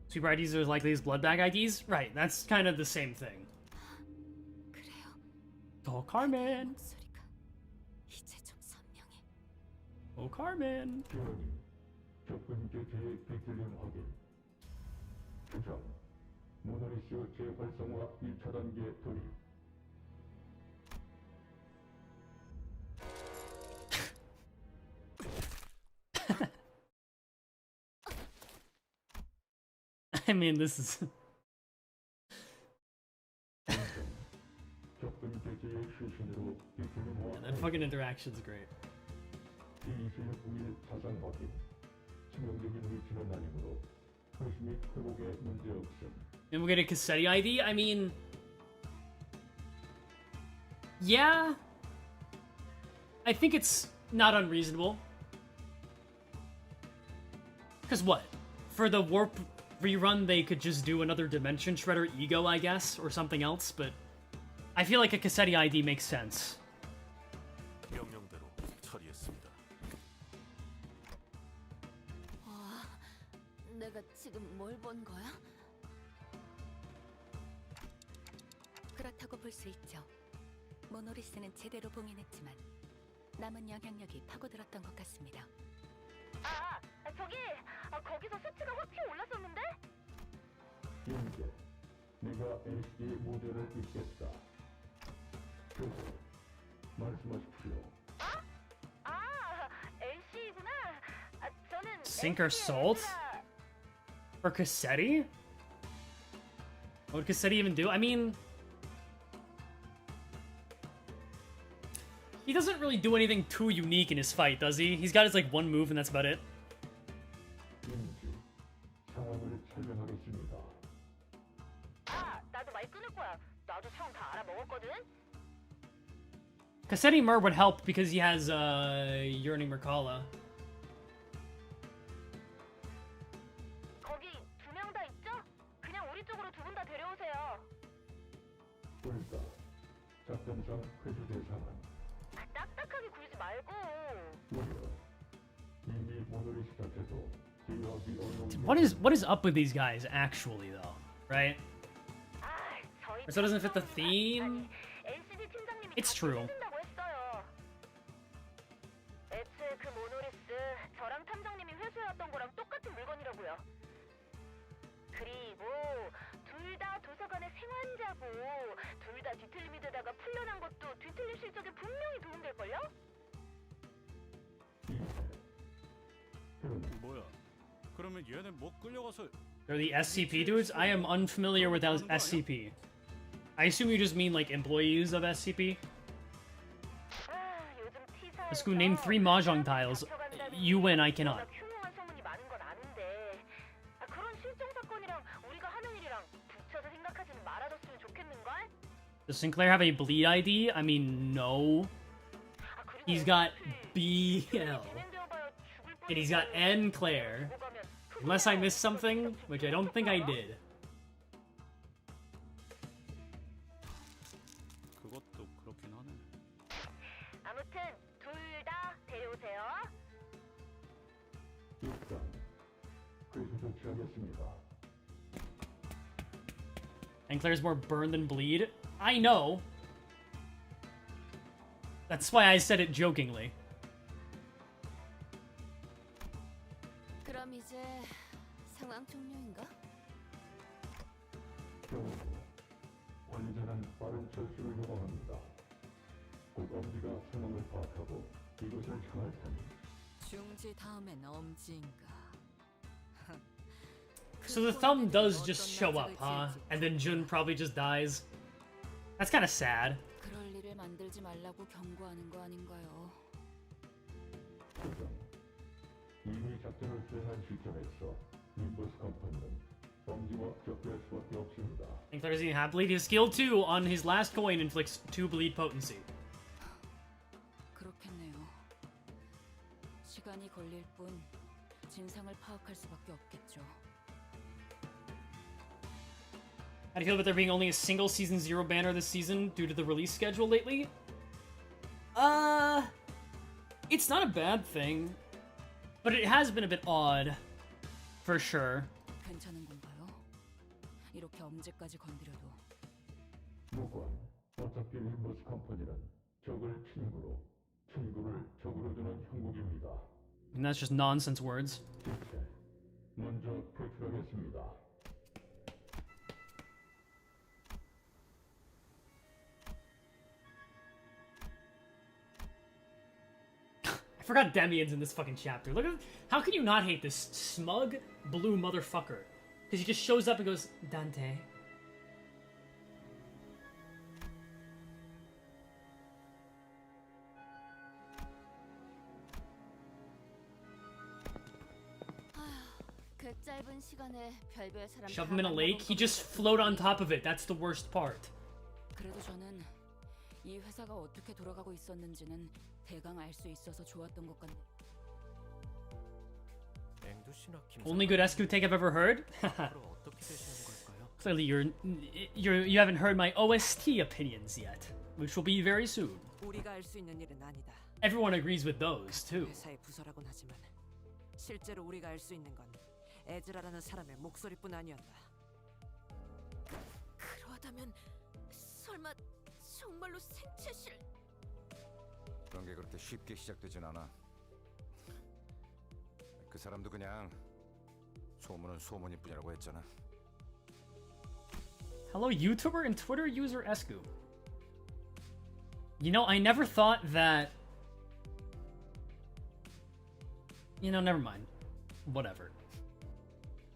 Sweeper IDs are likely as blood bag IDs? Right, that's kind of the same thing. 그래요. Oh, Carmen! 목소리가 이제 좀 선명해. Oh, Carmen! I mean, this is... Yeah, that fucking interaction's great. And we'll get a cassette ID? I mean... Yeah... I think it's not unreasonable. Because what? For the warp rerun, they could just do another Dimension Shredder Ego, I guess, or something else, but I feel like a cassette ID makes sense. 명령대로 처리했습니다. 와, 내가 지금 뭘 본 거야? 그렇다고 볼 수 있죠. 모노리스는 제대로 봉인했지만 남은 영향력이 파고들었던 것 같습니다. 저기 거기서 수치가 확 튀어 올랐었는데? 현재 내가 LCD 모델을 읽겠다. 교수, 말씀하십시오. LC구나. 저는 Sink or salt? For Cassetti? What would Cassetti even do? I mean, he doesn't really do anything too unique in his fight, does he? He's got his like one move and that's about it. 인지 상황을 설명하겠습니다. 나도 말 끊을 거야. 나도 상황 다 알아먹었거든. Cassetti Mer would help because he has Yearning Merkala. 거기 2명 다 있죠? 그냥 우리 쪽으로 2분 다 데려오세요. 불가 작전상 회수 대상은 딱딱하게 굴지 말고. 무려 이미 모노리스 자체도 기업이 What is up with these guys actually though, right? 저희 So it doesn't fit the theme? LCD 팀장님이 It's true. 해준다고 했어요. 애초에 그 모노리스 저랑 탐정님이 회수해왔던 거랑 똑같은 물건이라고요. 그리고 둘 다 도서관의 생환자고 둘 다 뒤틀림이 되다가 풀려난 것도 뒤틀림 실적에 분명히 도움될걸요? 뭐야? 그러면 얘네 못 끌려가서 They're the SCP dudes? I am unfamiliar with SCP. I assume you just mean like employees of SCP? 요즘 T사에서 Let's go name 3 mahjong tiles. You win, I cannot. 흉흉한 소문이 많은 건 아는데 그런 실종 사건이랑 우리가 하는 일이랑 붙여서 생각하지는 말아줬으면 좋겠는걸? Does Sinclair have a bleed ID? I mean, no. He's got BL. And he's got N Claire. Unless I missed something, which I don't think I did. 그것도 그렇긴 하네. 아무튼 둘 다 데려오세요. 일단 회수 조치하겠습니다. And Claire's more burn than bleed. I know. That's why I said it jokingly. 그럼 이제 상황 종료인가? 경우 완전한 빠른 철수를 요구합니다. 곧 엄지가 상황을 파악하고 이곳을 향할 테니 중지 다음엔 엄지인가. So the thumb does just show up, huh? And then Jun probably just dies. That's kind of sad. 그럴 일을 만들지 말라고 경고하는 거 아닌가요? 그중 이미 작전을 수행한 시점에서 림버스 컴퍼니는 엄지와 접대할 수밖에 없습니다. And Claire's eating half bleed. His skill 2 on his last coin inflicts 2 bleed potency. 그렇겠네요. 시간이 걸릴 뿐 진상을 파악할 수밖에 없겠죠. How do you feel about there being only a single Season 0 banner this season due to the release schedule lately? It's not a bad thing. But it has been a bit odd. For sure. 괜찮은 건가요? 이렇게 엄지까지 건드려도. 무관, 어차피 림버스 컴퍼니는 적을 친구로, 친구를 적으로 두는 형국입니다. And that's just nonsense words. 실체, 먼저 표출하겠습니다. I forgot Demian's in this fucking chapter. Look at how can you not hate this smug blue motherfucker? Because he just shows up and goes, Dante. 그 짧은 시간에 별별 사람 Shove him in a lake. He just float on top of it. That's the worst part. 그래도 저는 이 회사가 어떻게 돌아가고 있었는지는 대강 알 수 있어서 좋았던 것 같네. Only good SQ take I've ever heard. Clearly, you haven't heard my OST opinions yet, which will be very soon. 우리가 알 수 있는 일은 아니다. Everyone agrees with those too. 회사의 부서라곤 하지만 실제로 우리가 알 수 있는 건 에즈라라는 사람의 목소리뿐 아니었다. 그러다면 설마 정말로 생체실? 그런 게 그렇게 쉽게 시작되진 않아. 그 사람도 그냥 소문은 소문일 뿐이라고 했잖아. Hello, YouTuber and Twitter user Esku. You know, I never thought that... You know, never mind. Whatever.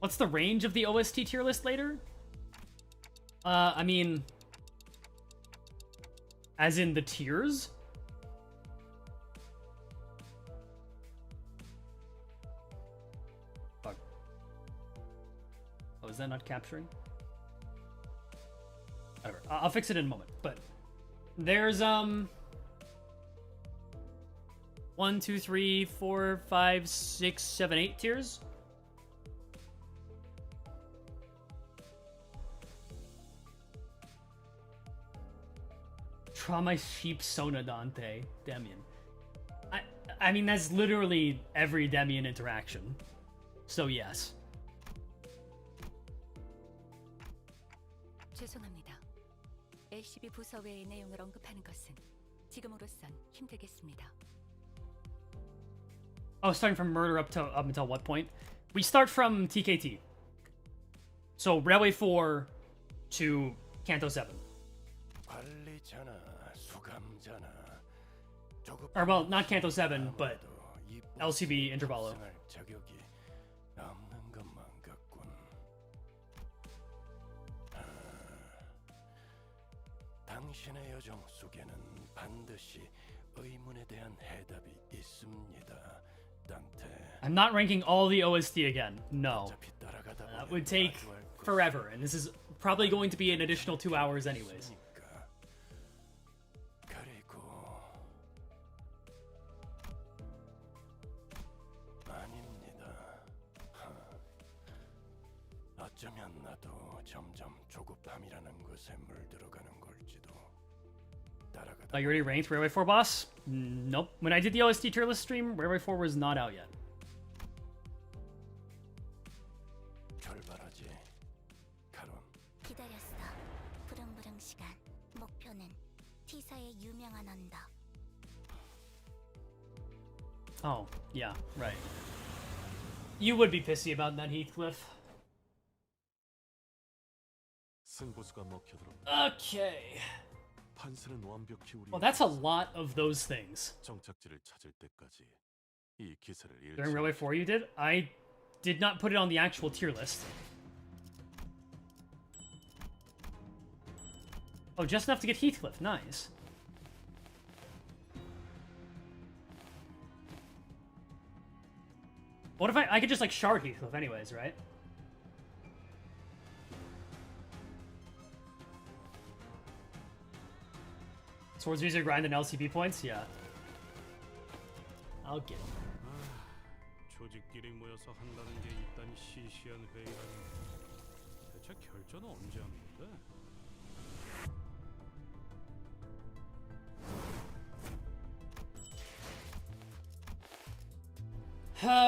What's the range of the OST tier list later? I mean... As in the tiers? Fuck. Oh, is that not capturing? Whatever. I'll fix it in a moment, but... There's, 1, 2, 3, 4, 5, 6, 7, 8 tiers? Draw my sheep Sona Dante, Demian. I mean, that's literally every Demian interaction. So yes. 죄송합니다. LCB 부서 외의 내용을 언급하는 것은 지금으로선 힘들겠습니다. Oh, starting from murder up until what point? We start from TKT. So Railway 4 to Kanto 7. Or well, not Kanto 7, but LCB Intervallo. 당신의 여정 속에는 반드시 의문에 대한 해답이 있습니다. I'm not ranking all the OST again. No. That would take forever, and this is probably going to be an additional 2 hours anyways. 어쩌면 나도 점점 조급함이라는 것에 물들어가는 걸지도. Oh, you already ranked Railway 4 boss? Nope. When I did the OST tier list stream, Railway 4 was not out yet. 출발하지. 카론. 기다렸어. 부릉부릉 시간. 목표는 T사의 유명한 언덕. Oh, yeah, right. You would be pissy about that, Heathcliff. 승부수가 먹혀들어. Okay. 판세는 완벽히 우리. Well, that's a lot of those things. 정착지를 찾을 때까지 이 기세를 잃지. During Railway 4 you did? I did not put it on the actual tier list. Oh, just enough to get Heathcliff. Nice. What if I could just like shard Heathcliff anyways, right? Swords user grind and LCB points? Yeah. I'll get it. 조직끼리 모여서 한다는 게 이딴 시시한 회의라니. 대체 결전은 언제 하는 건데?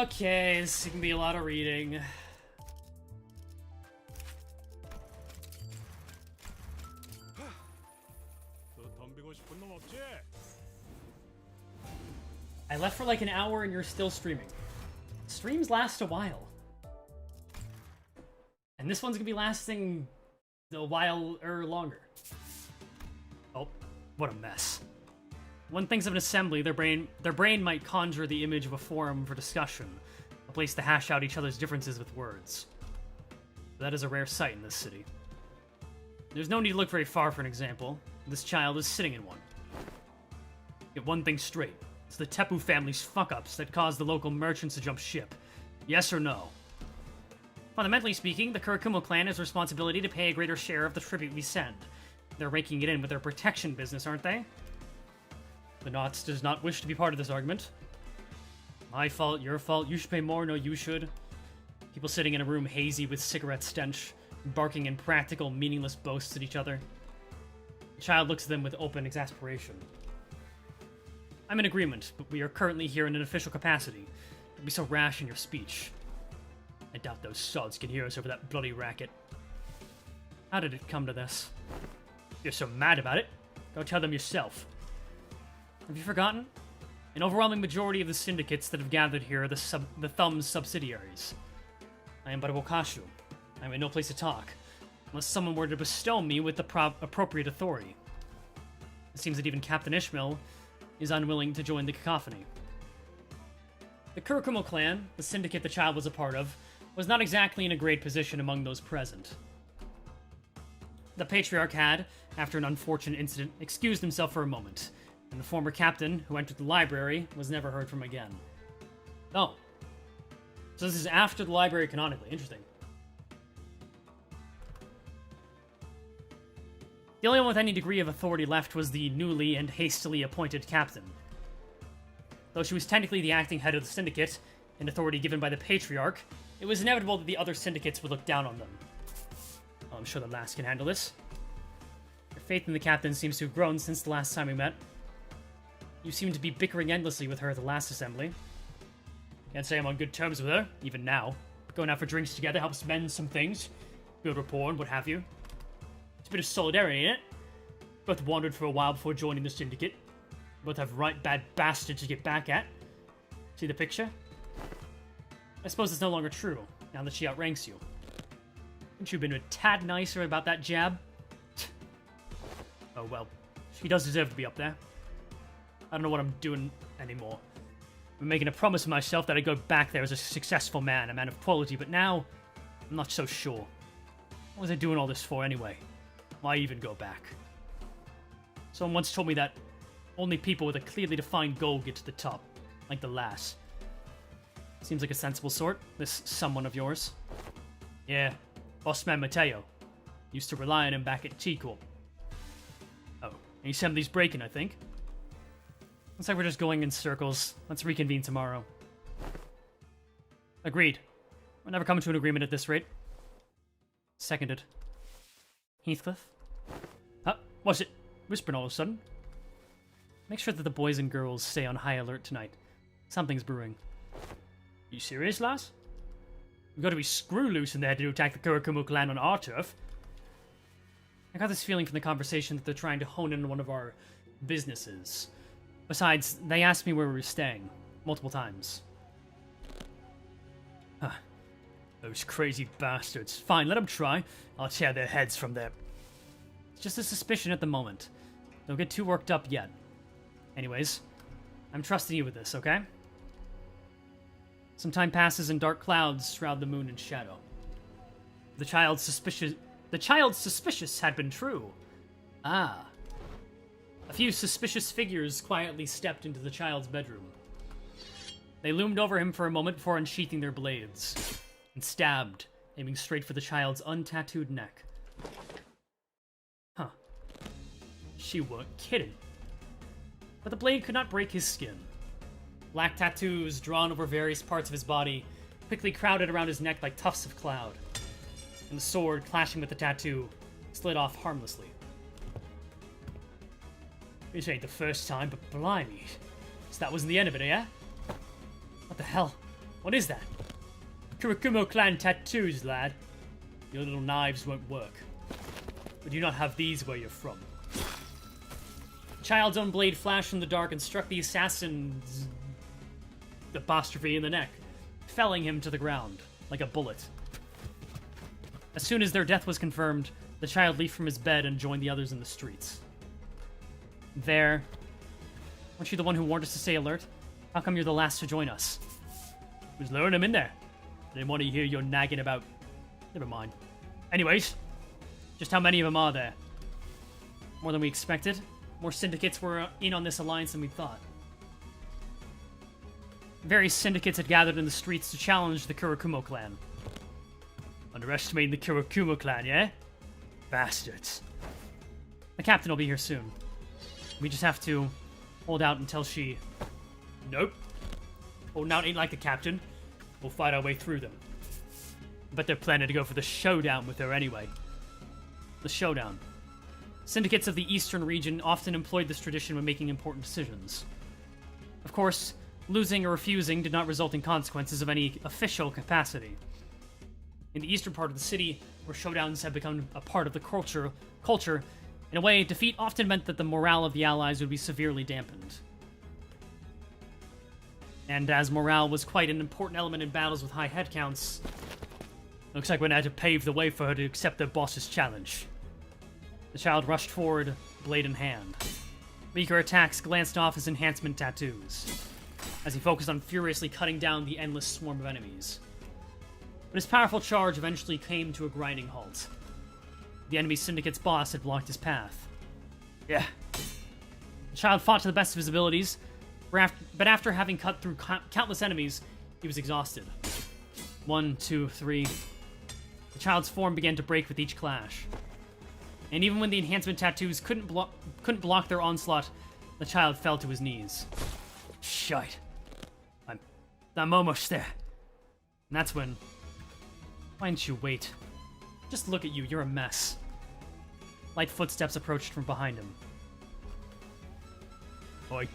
Okay, this is gonna be a lot of reading. I left for like an hour and you're still streaming. Streams last a while. And this one's gonna be lasting a while or longer. Oh, what a mess. One thinks of an assembly, their brain might conjure the image of a forum for discussion, a place to hash out each other's differences with words. That is a rare sight in this city. There's no need to look very far for an example. This child is sitting in one. Get one thing straight. It's the Tepu family's fuck-ups that caused the local merchants to jump ship. Yes or no? Fundamentally speaking, the Kurakumo clan has responsibility to pay a greater share of the tribute we send. They're raking it in with their protection business, aren't they? The Knots does not wish to be part of this argument. My fault, your fault, you should pay more, no you should. People sitting in a room hazy with cigarette stench, barking impractical, meaningless boasts at each other. The child looks at them with open exasperation. I'm in agreement, but we are currently here in an official capacity. Don't be so rash in your speech. I doubt those sods can hear us over that bloody racket. How did it come to this? You're so mad about it. Go tell them yourself. Have you forgotten? An overwhelming majority of the syndicates that have gathered here are the Thumb's subsidiaries. I am but a Wakashu. I am in no place to talk, unless someone were to bestow me with the appropriate authority. It seems that even Captain Ishmael is unwilling to join the cacophony. The Kurakumo clan, the syndicate the child was a part of, was not exactly in a great position among those present. The patriarch had, after an unfortunate incident, excused himself for a moment, and the former captain, who entered the library, was never heard from again. Oh. So this is after the library canonically. Interesting. The only one with any degree of authority left was the newly and hastily appointed captain. Though she was technically the acting head of the syndicate, an authority given by the patriarch, it was inevitable that the other syndicates would look down on them. Oh, I'm sure the lass can handle this. Your faith in the captain seems to have grown since the last time we met. You seem to be bickering endlessly with her at the last assembly. Can't say I'm on good terms with her, even now. Going out for drinks together helps mend some things, build rapport and what have you. It's a bit of solidarity, ain't it? Both wandered for a while before joining the syndicate. Both have right bad bastards to get back at. See the picture? I suppose it's no longer true, now that she outranks you. Haven't you been a tad nicer about that jab? Oh well, she does deserve to be up there. I don't know what I'm doing anymore. I'm making a promise to myself that I'd go back there as a successful man, a man of quality, but now, I'm not so sure. What was I doing all this for anyway? Why even go back? Someone once told me that only people with a clearly defined goal get to the top, like the lass. Seems like a sensible sort, this someone of yours. Yeah, Bossman Mateo. Used to rely on him back at T-Corp. Oh, and assembly's breaking, I think. Looks like we're just going in circles. Let's reconvene tomorrow. Agreed. We'll never come to an agreement at this rate. Seconded. Heathcliff? Huh? What's it? Whispering all of a sudden. Make sure that the boys and girls stay on high alert tonight. Something's brewing. You serious, lass? We've got to be screw loose in there to attack the Kurakumo clan on our turf. I got this feeling from the conversation that they're trying to hone in on one of our businesses. Besides, they asked me where we were staying. Multiple times. Huh. Those crazy bastards. Fine, let them try. I'll tear their heads from there. It's just a suspicion at the moment. Don't get too worked up yet. Anyways, I'm trusting you with this, okay? Some time passes and dark clouds shroud the moon in shadow. The child's suspicious had been true. Ah. A few suspicious figures quietly stepped into the child's bedroom. They loomed over him for a moment before unsheathing their blades, and stabbed, aiming straight for the child's untattooed neck. Huh. She weren't kidding. But the blade could not break his skin. Black tattoos drawn over various parts of his body quickly crowded around his neck like tufts of cloud, and the sword, clashing with the tattoo, slid off harmlessly. This ain't the first time, but blimey. So that wasn't the end of it, eh? What the hell? What is that? Kurakumo clan tattoos, lad. Your little knives won't work. But you not have these where you're from. The child's own blade flashed from the dark and struck the assassin's apostrophe in the neck, felling him to the ground like a bullet. As soon as their death was confirmed, the child leaped from his bed and joined the others in the streets. There. Weren't you the one who warned us to stay alert? How come you're the last to join us? Who's luring him in there? I didn't want to hear your nagging about... Never mind. Anyways, just how many of them are there? More than we expected. More syndicates were in on this alliance than we thought. Various syndicates had gathered in the streets to challenge the Kurakumo clan. Underestimating the Kurakumo clan, yeah? Bastards. The captain will be here soon. We just have to hold out until she... Nope. Holding out ain't like the captain. We'll fight our way through them. But they're planning to go for the showdown with her anyway. The showdown. Syndicates of the eastern region often employed this tradition when making important decisions. Of course, losing or refusing did not result in consequences of any official capacity. In the eastern part of the city, where showdowns have become a part of the culture, In a way, defeat often meant that the morale of the Allies would be severely dampened. And as morale was quite an important element in battles with high headcounts, looks like we're going to have to pave the way for her to accept the boss's challenge. The child rushed forward, blade in hand. Weaker attacks glanced off his enhancement tattoos, as he focused on furiously cutting down the endless swarm of enemies. But his powerful charge eventually came to a grinding halt. The enemy syndicate's boss had blocked his path. Yeah. The child fought to the best of his abilities, but after having cut through countless enemies, he was exhausted. 1, 2, 3. The child's form began to break with each clash. And even when the enhancement tattoos couldn't block their onslaught, the child fell to his knees. Shite. I'm almost there. And that's when... Why didn't you wait? Just look at you, you're a mess. Light footsteps approached from behind him. Oi,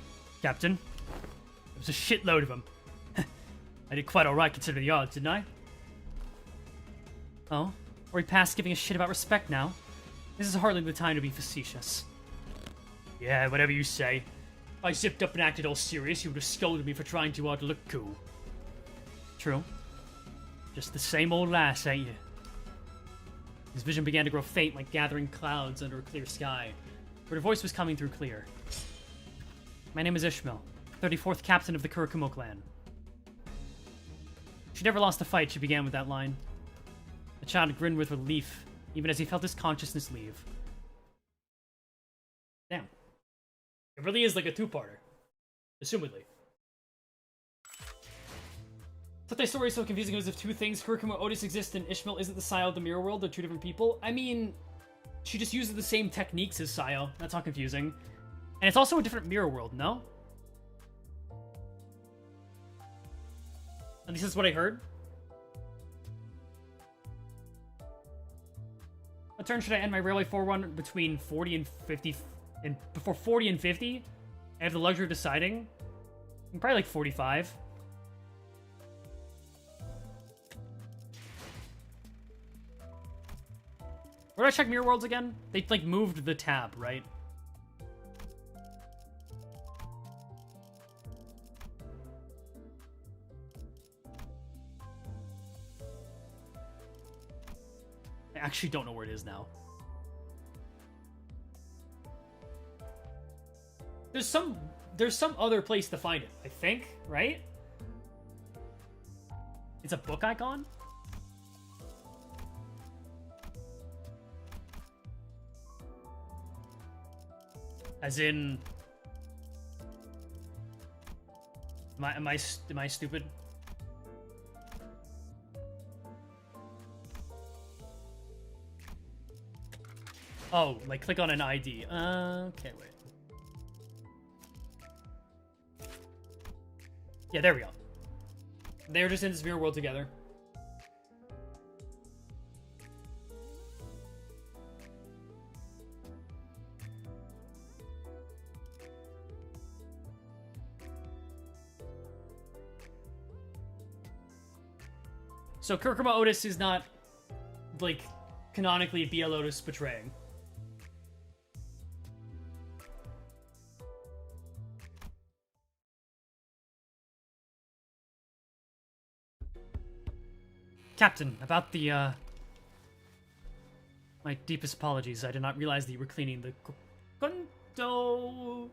Captain. There was a shitload of them. I did quite alright considering the odds, didn't I? Oh? Are we past giving a shit about respect now? This is hardly the time to be facetious. Yeah, whatever you say. If I zipped up and acted all serious, you would have scolded me for trying too hard to look cool. True. Just the same old lass, ain't you? His vision began to grow faint like gathering clouds under a clear sky, but her voice was coming through clear. My name is Ishmael, 34th captain of the Kurakumo clan. She never lost a fight, she began with that line. The child grinned with relief, even as he felt his consciousness leave. Damn. It really is like a two-parter. Assumedly. Totte's story is so confusing because of two things. Kurikumo Otis exists and Ishmael isn't the Sayo of the mirror world. They're two different people. I mean, she just uses the same techniques as Sayo. That's not confusing. And it's also a different mirror world, no? At least that's what I heard. What turn should I end my Railway 4 run between 40 and 50? And before 40 and 50, I have the luxury of deciding. Probably like 45. Where do I check Mirror Worlds again? They, like, moved the tab, right? I actually don't know where it is now. There's some other place to find it, I think, right? It's a book icon? As in... Am I stupid? Oh, like click on an ID. Okay, wait. Yeah, there we go. They're just in this mirror world together. So Kurikumo Otis is not, like, canonically BL Otis betraying. Captain, about the, my deepest apologies. I did not realize that you were cleaning the Kanto.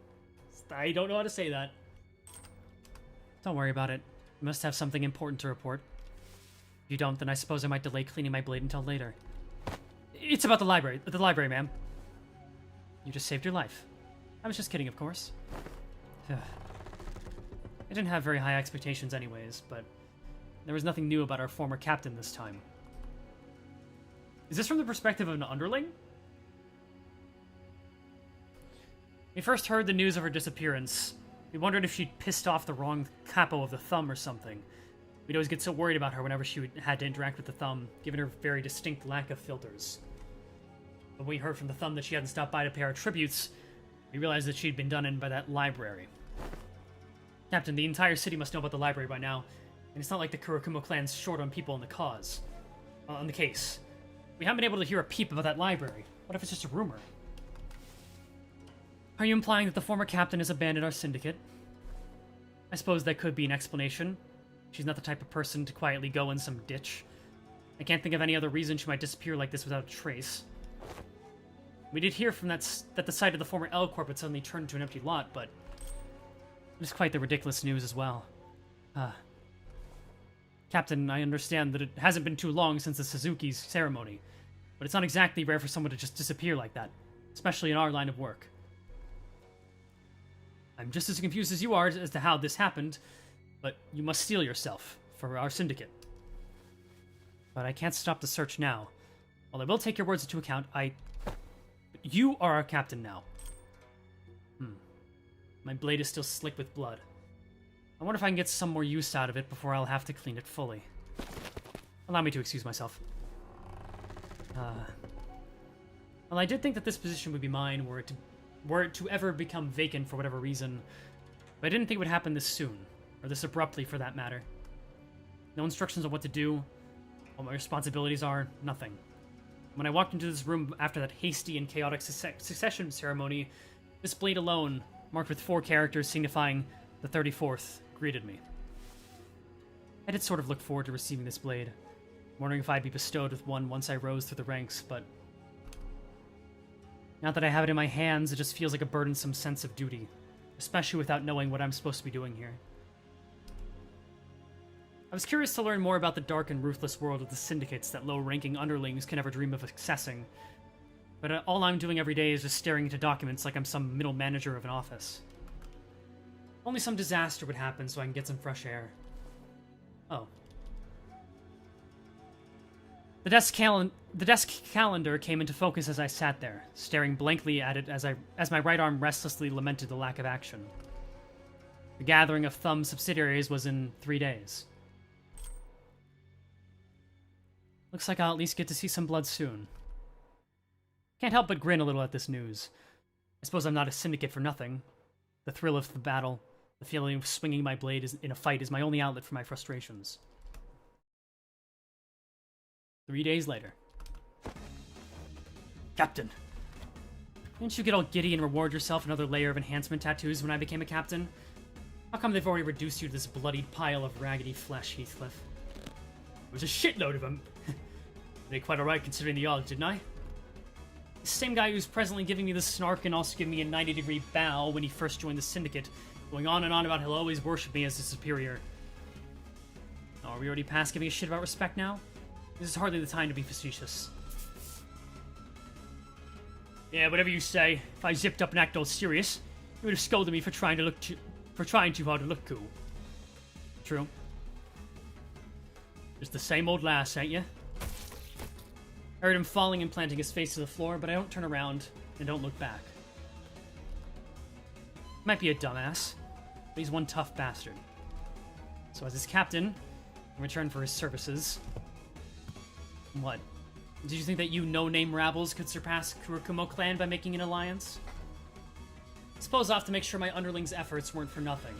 I don't know how to say that. Don't worry about it. You must have something important to report. If you don't, then I suppose I might delay cleaning my blade until later. It's about the library. The library, ma'am. You just saved your life. I was just kidding, of course. I didn't have very high expectations anyways, but there was nothing new about our former captain this time. Is this from the perspective of an underling? We first heard the news of her disappearance. We wondered if she'd pissed off the wrong capo of the thumb or something. We'd always get so worried about her whenever she had to interact with the thumb, given her very distinct lack of filters. When we heard from the thumb that she hadn't stopped by to pay our tributes, we realized that she'd been done in by that library. Captain, the entire city must know about the library by now, and it's not like the Kurakumo clan's short on people in the cause. On the case. We haven't been able to hear a peep about that library. What if it's just a rumor? Are you implying that the former captain has abandoned our syndicate? I suppose that could be an explanation. She's not the type of person to quietly go in some ditch. I can't think of any other reason she might disappear like this without a trace. We did hear from that the site of the former L Corp had suddenly turned into an empty lot, but it is quite the ridiculous news as well. Captain, I understand that it hasn't been too long since the Suzuki's ceremony, but it's not exactly rare for someone to just disappear like that, especially in our line of work. I'm just as confused as you are as to how this happened, but you must steel yourself for our syndicate. But I can't stop the search now. While I will take your words into account, you are our captain now. My blade is still slick with blood. I wonder if I can get some more use out of it before I'll have to clean it fully. Allow me to excuse myself. Well, I did think that this position would be mine were it to ever become vacant for whatever reason, but I didn't think it would happen this soon, or this abruptly for that matter. No instructions on what to do, what my responsibilities are, nothing. When I walked into this room after that hasty and chaotic succession ceremony, this blade alone, marked with 4 characters signifying the 34th, greeted me. I did sort of look forward to receiving this blade, wondering if I'd be bestowed with one once I rose through the ranks, but now that I have it in my hands, it just feels like a burdensome sense of duty, especially without knowing what I'm supposed to be doing here. I was curious to learn more about the dark and ruthless world of the syndicates that low-ranking underlings can never dream of accessing, but all I'm doing every day is just staring into documents like I'm some middle manager of an office. Only some disaster would happen so I can get some fresh air. Oh. The desk calendar came into focus as I sat there, staring blankly at it as my right arm restlessly lamented the lack of action. The gathering of Thumb subsidiaries was in 3 days. Looks like I'll at least get to see some blood soon. Can't help but grin a little at this news. I suppose I'm not a syndicate for nothing. The thrill of the battle, the feeling of swinging my blade in a fight is my only outlet for my frustrations. 3 days later. Captain! Didn't you get all giddy and reward yourself another layer of enhancement tattoos when I became a captain? How come they've already reduced you to this bloodied pile of raggedy flesh, Heathcliff? It was a shitload of them. I did quite alright considering the odds, didn't I? The same guy who's presently giving me the snark and also giving me a 90-degree bow when he first joined the syndicate, going on and on about he'll always worship me as his superior. Oh, are we already past giving a shit about respect now? This is hardly the time to be facetious. Yeah, whatever you say. If I zipped up and acted all serious, you would have scolded me for trying too hard to look cool. True. Just the same old lass, ain't you? I heard him falling and planting his face to the floor, but I don't turn around and don't look back. Might be a dumbass, but he's one tough bastard. So as his captain, in return for his services... What? Did you think that you no-name rabbles could surpass Kurokumo clan by making an alliance? I suppose I'll have to make sure my underlings' efforts weren't for nothing.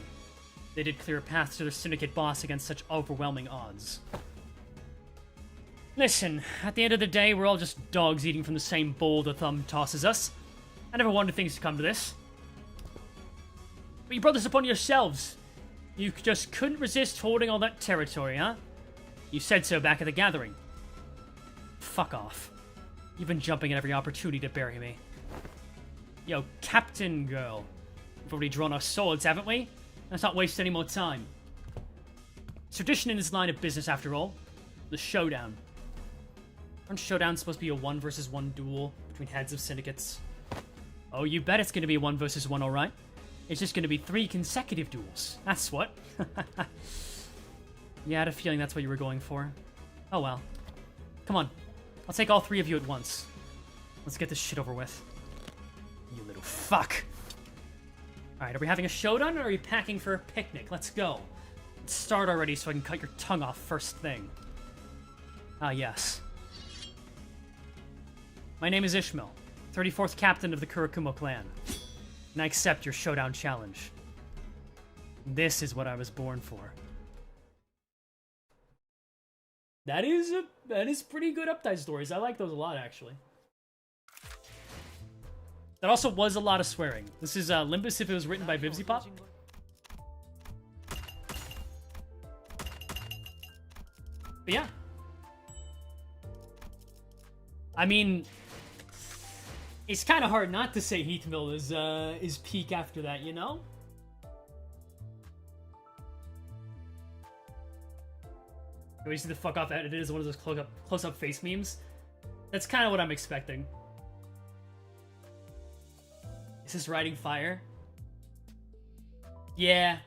They did clear a path to their syndicate boss against such overwhelming odds. Listen, at the end of the day, we're all just dogs eating from the same bowl the Thumb tosses us. I never wanted things to come to this. But you brought this upon yourselves. You just couldn't resist holding all that territory, huh? You said so back at the gathering. Fuck off. You've been jumping at every opportunity to bury me. Yo, Captain Girl. We've already drawn our swords, haven't we? Let's not waste any more time. It's tradition in this line of business, after all. The showdown. Aren't showdowns supposed to be a 1 versus 1 duel between heads of syndicates? Oh, you bet it's going to be a 1 versus 1, alright. It's just going to be 3 consecutive duels. That's what. Yeah, I had a feeling that's what you were going for. Oh well. Come on. I'll take all 3 of you at once. Let's get this shit over with. You little fuck. Alright, are we having a showdown or are you packing for a picnic? Let's go. Let's start already so I can cut your tongue off first thing. Ah, yes. My name is Ishmael, 34th captain of the Kurokumo clan, and I accept your showdown challenge. This is what I was born for. That is pretty good update stories. I like those a lot, actually. That also was a lot of swearing. This is Limbus if it was written by Vivzy Pop. But yeah. I mean, it's kind of hard not to say Heatmill is peak after that, you know? Can we see the fuck off edited as one of those close-up face memes? That's kind of what I'm expecting. Is this riding fire? Yeah,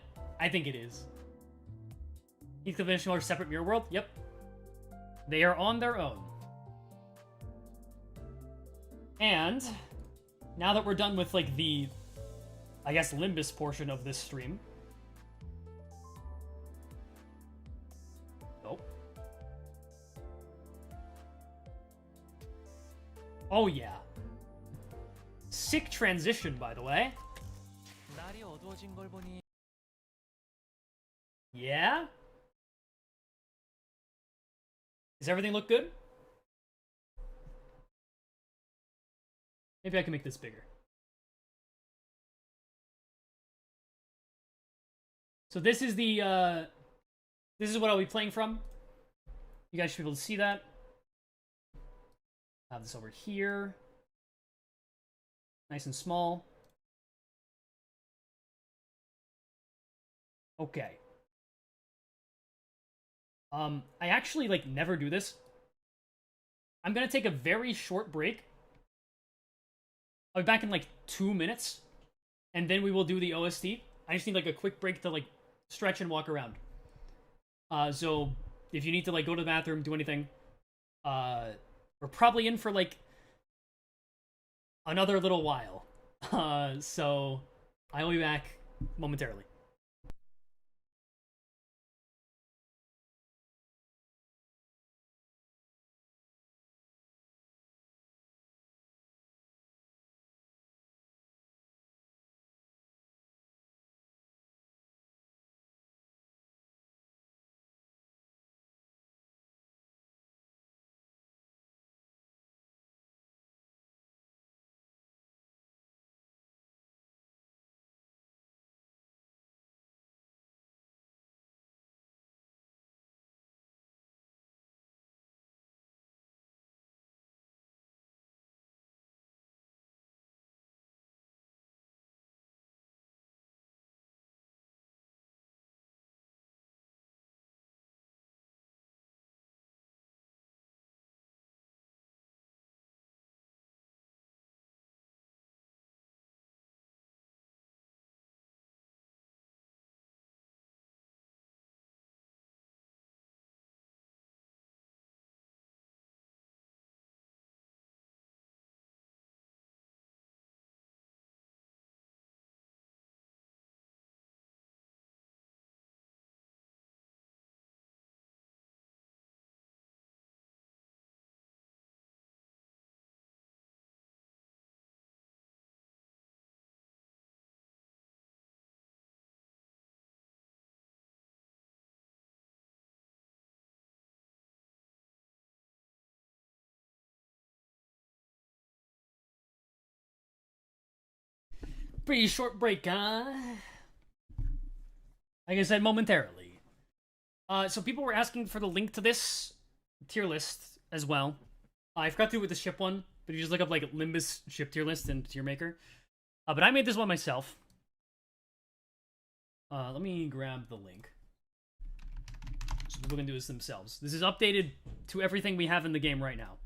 I think it is. Heathcliff and Ishmael are separate mirror world? Yep. They are on their own. And now that we're done with like the, I guess, Limbus portion of this stream. Oh. Oh yeah. Sick transition, by the way. Yeah? Does everything look good? Maybe I can make this bigger. So this is the, this is what I'll be playing from. You guys should be able to see that. I have this over here. Nice and small. Okay. I actually, like, never do this. I'm gonna take a very short break. I'll be back in, like, 2 minutes. And then we will do the OST. I just need, like, a quick break to, like, stretch and walk around. So, if you need to, like, go to the bathroom, do anything, we're probably in for, like, another little while. So, I will be back momentarily. Pretty short break, huh? Like I said, momentarily. So people were asking for the link to this tier list as well. I forgot to do it with the ship one, but you just look up like Limbus ship tier list and tier maker. But I made this one myself. Let me grab the link. So people can do this themselves. This is updated to everything we have in the game right now.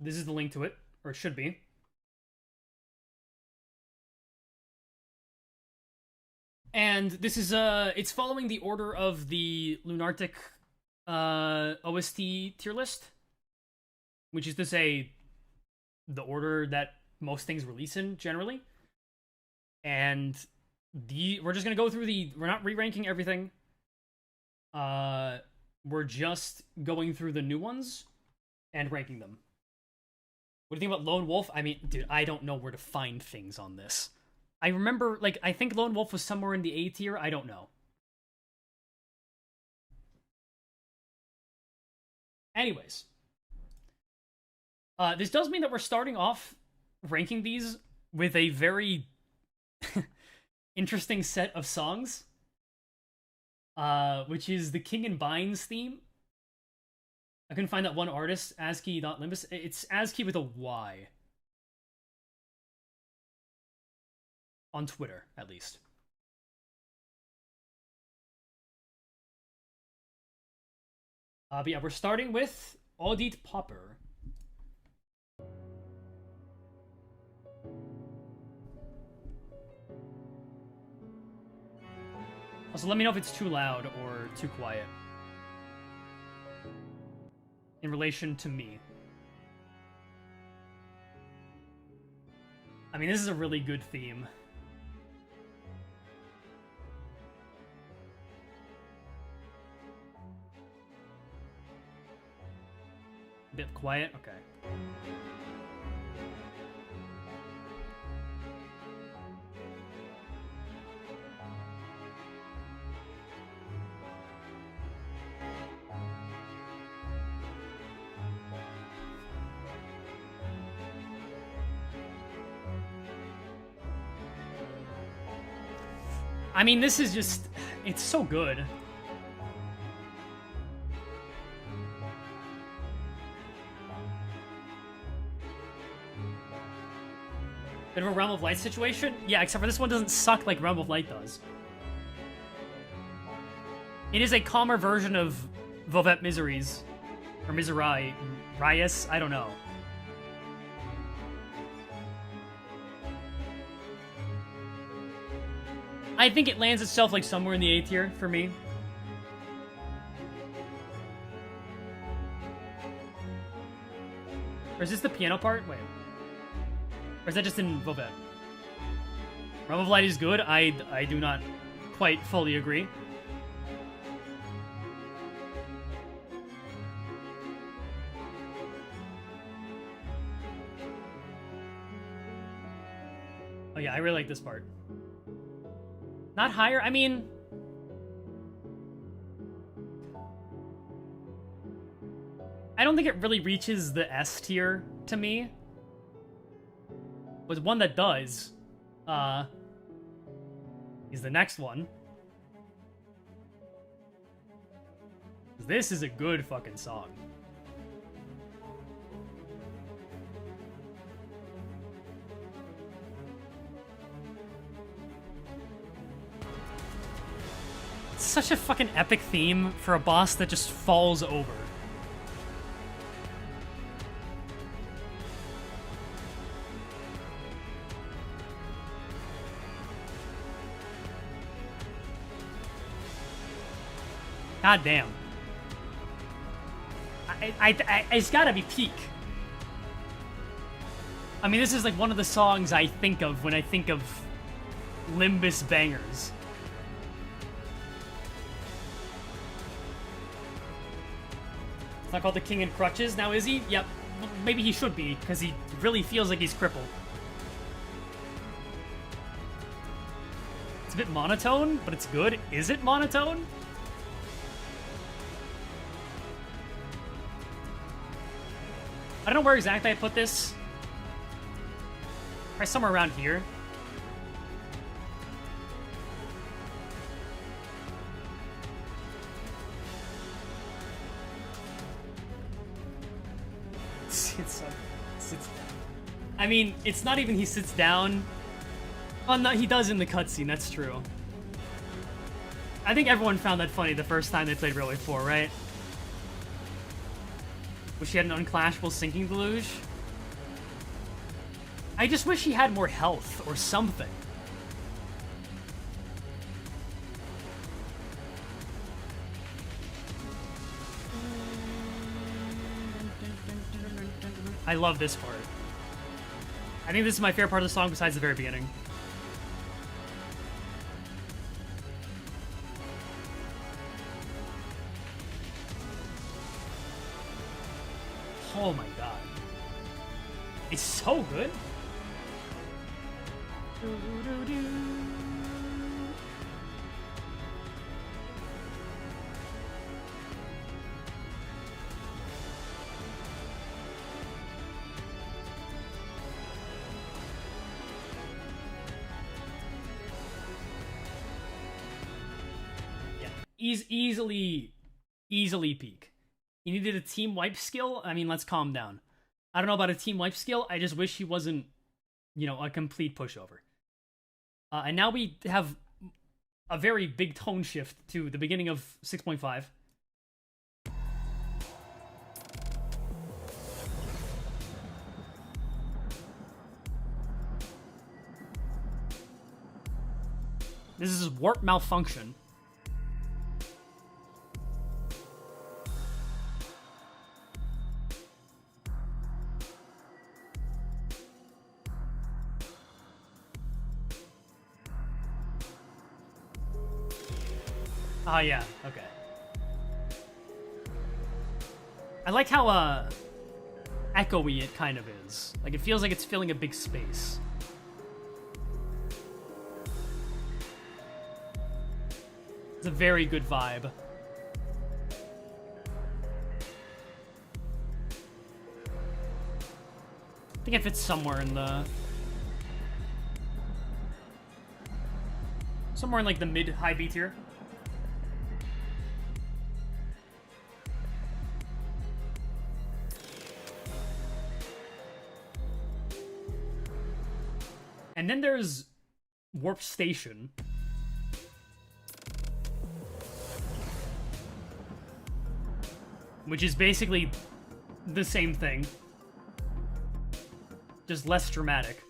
This is the link to it, or it should be. And this is, it's following the order of the Lunartic, OST tier list. Which is to say, the order that most things release in, generally. And we're just gonna go through we're not re-ranking everything. We're just going through the new ones and ranking them. What do you think about Lone Wolf? I mean, dude, I don't know where to find things on this. I remember, like, I think Lone Wolf was somewhere in the A tier. I don't know. Anyways. This does mean that we're starting off ranking these with a very interesting set of songs. Which is the King and Binds theme. I couldn't find that one artist, ASCII.Limbus. It's ASCII with a Y. On Twitter, at least. But yeah, we're starting with Audit Popper. Also, let me know if it's too loud or too quiet. In relation to me. I mean, this is a really good theme. A bit quiet? Okay. I mean, this is just... it's so good. Bit of a Realm of Light situation? Yeah, except for this one doesn't suck like Realm of Light does. It is a calmer version of Vovet Miseries. Or Miserai. Rias? I don't know. I think it lands itself like somewhere in the A tier for me. Or is this the piano part? Wait. Or is that just in Vovet? Realm of Light is good. I do not quite fully agree. Oh yeah, I really like this part. Not higher? I mean... I don't think it really reaches the S tier to me. But one that does, is the next one. This is a good fucking song. It's such a fucking epic theme for a boss that just falls over. God damn. It's gotta be peak. I mean, this is like one of the songs I think of when I think of Limbus bangers. It's not called the King in Crutches now, is he? Yep. Maybe he should be, because he really feels like he's crippled. It's a bit monotone, but it's good. Is it monotone? I don't know where exactly I put this. Probably somewhere around here. I mean, it's not even he sits down. Oh, no, he does in the cutscene, that's true. I think everyone found that funny the first time they played Railway 4, right? Wish he had an unclashable sinking deluge. I just wish he had more health or something. I love this part. I think this is my favorite part of the song besides the very beginning. Oh my god. It's so good. Easily peak. You needed a team wipe skill? I mean, let's calm down. I don't know about a team wipe skill, I just wish he wasn't, you know, a complete pushover. And now we have a very big tone shift to the beginning of 6.5. This is warp malfunction. Oh, yeah, okay. I like how, echoey it kind of is. Like, it feels like it's filling a big space. It's a very good vibe. I think it fits somewhere in the... somewhere in, like, the mid-high B tier. And then there's Warp Station. Which is basically the same thing. Just less dramatic.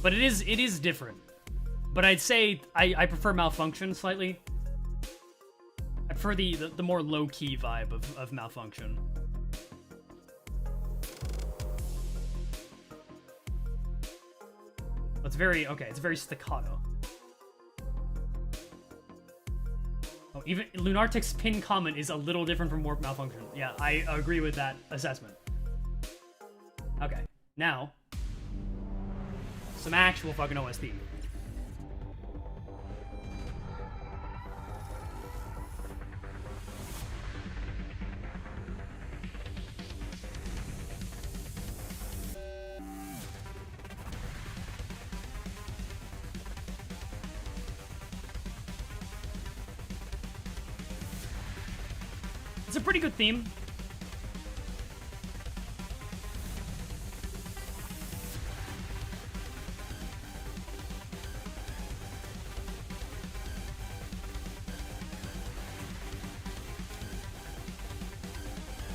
But it is different. But I'd say I prefer Malfunction slightly. I prefer the more low-key vibe of Malfunction. It's very, okay, it's very staccato. Oh, even Lunartic's pin comment is a little different from Warp Malfunction. Yeah, I agree with that assessment. Okay, now, some actual fucking OST. It's a pretty good theme.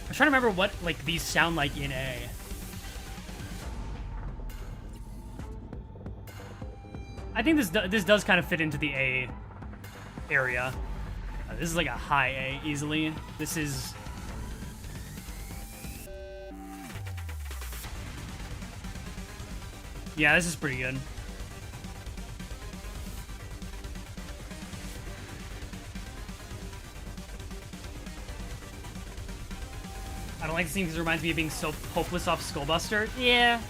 I'm trying to remember what like these sound like in A. I think this does kind of fit into the A area. This is like a high A easily. This is... yeah, this is pretty good. I don't like this thing because it reminds me of being so hopeless off Skullbuster. Yeah.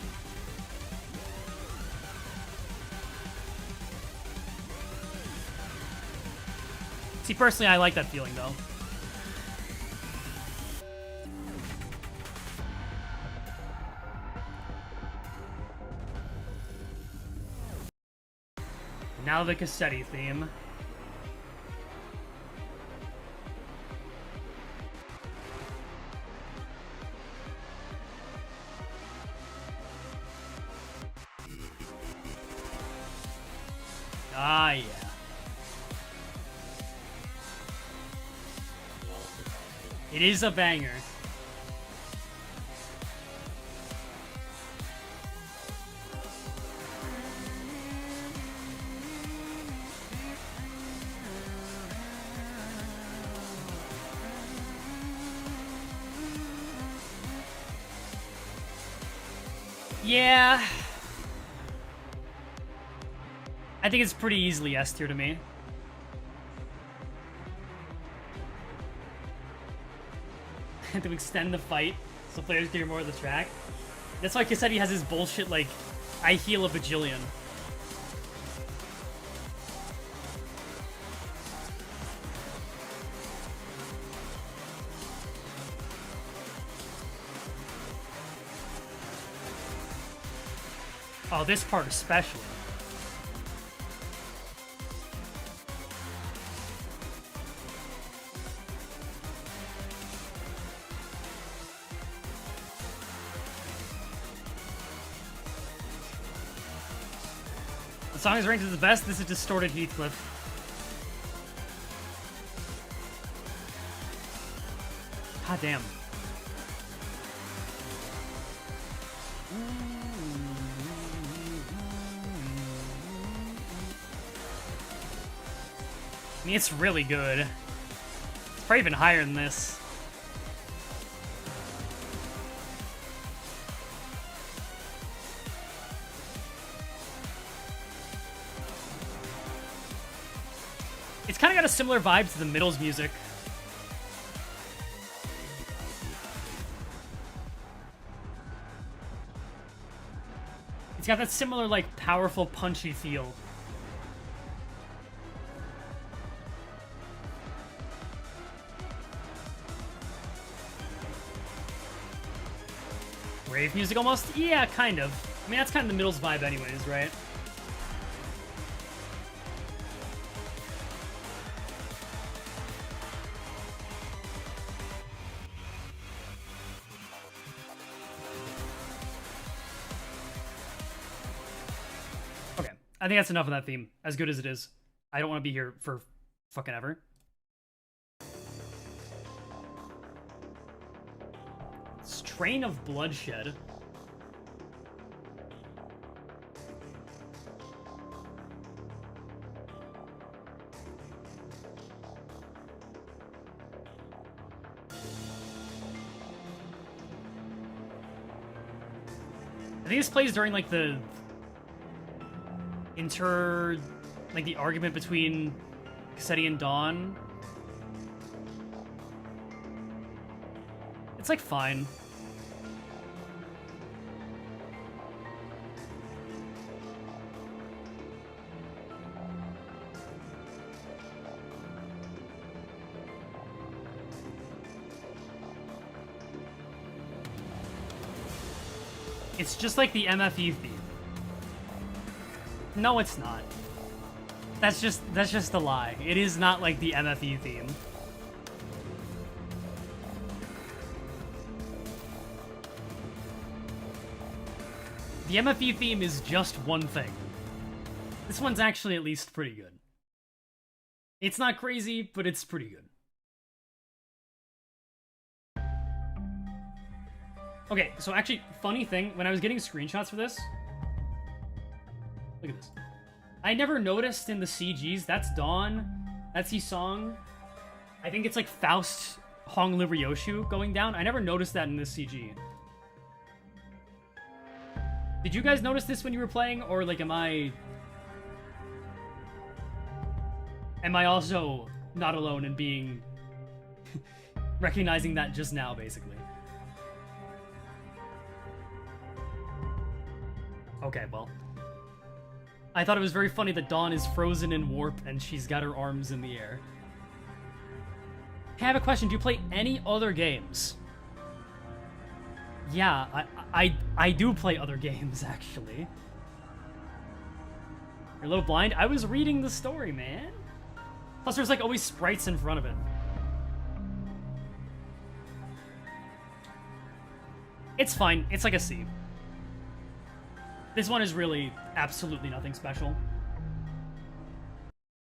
See, personally, I like that feeling, though. Now the Cassetti theme. Ah, yeah. It is a banger. Yeah. I think it's pretty easily S tier to me. To extend the fight so players can hear more of the track. That's why Cassetti has his bullshit, like, I heal a bajillion. Oh, this part especially. The song is ranked as the best. This is Distorted Heathcliff. God damn. I mean, it's really good. It's probably even higher than this. It's kind of got a similar vibe to the Middles music. It's got that similar, like, powerful, punchy feel. Rave music almost? Yeah, kind of. I mean, that's kind of the Middles vibe anyways, right? Okay, I think that's enough of that theme, as good as it is. I don't want to be here for fucking ever. Strain of Bloodshed. I think this plays during, like, the like, the argument between Cassetti and Dawn. It's, like, fine. It's just like the MFE theme. No, it's not. That's just a lie. It is not like the MFE theme. The MFE theme is just one thing. This one's actually at least pretty good. It's not crazy, but it's pretty good. Okay, so actually, funny thing, when I was getting screenshots for this, look at this. I never noticed in the CGs, that's Dawn, that's Hisong. I think it's like Faust Hong Li Ryoshu going down. I never noticed that in this CG. Did you guys notice this when you were playing, or like am I also not alone in being recognizing that just now, basically? Okay, well. I thought it was very funny that Dawn is frozen in warp and she's got her arms in the air. Hey, I have a question. Do you play any other games? Yeah, I do play other games, actually. You're a little blind? I was reading the story, man. Plus, there's like always sprites in front of it. It's fine. It's like a C. This one is really absolutely nothing special.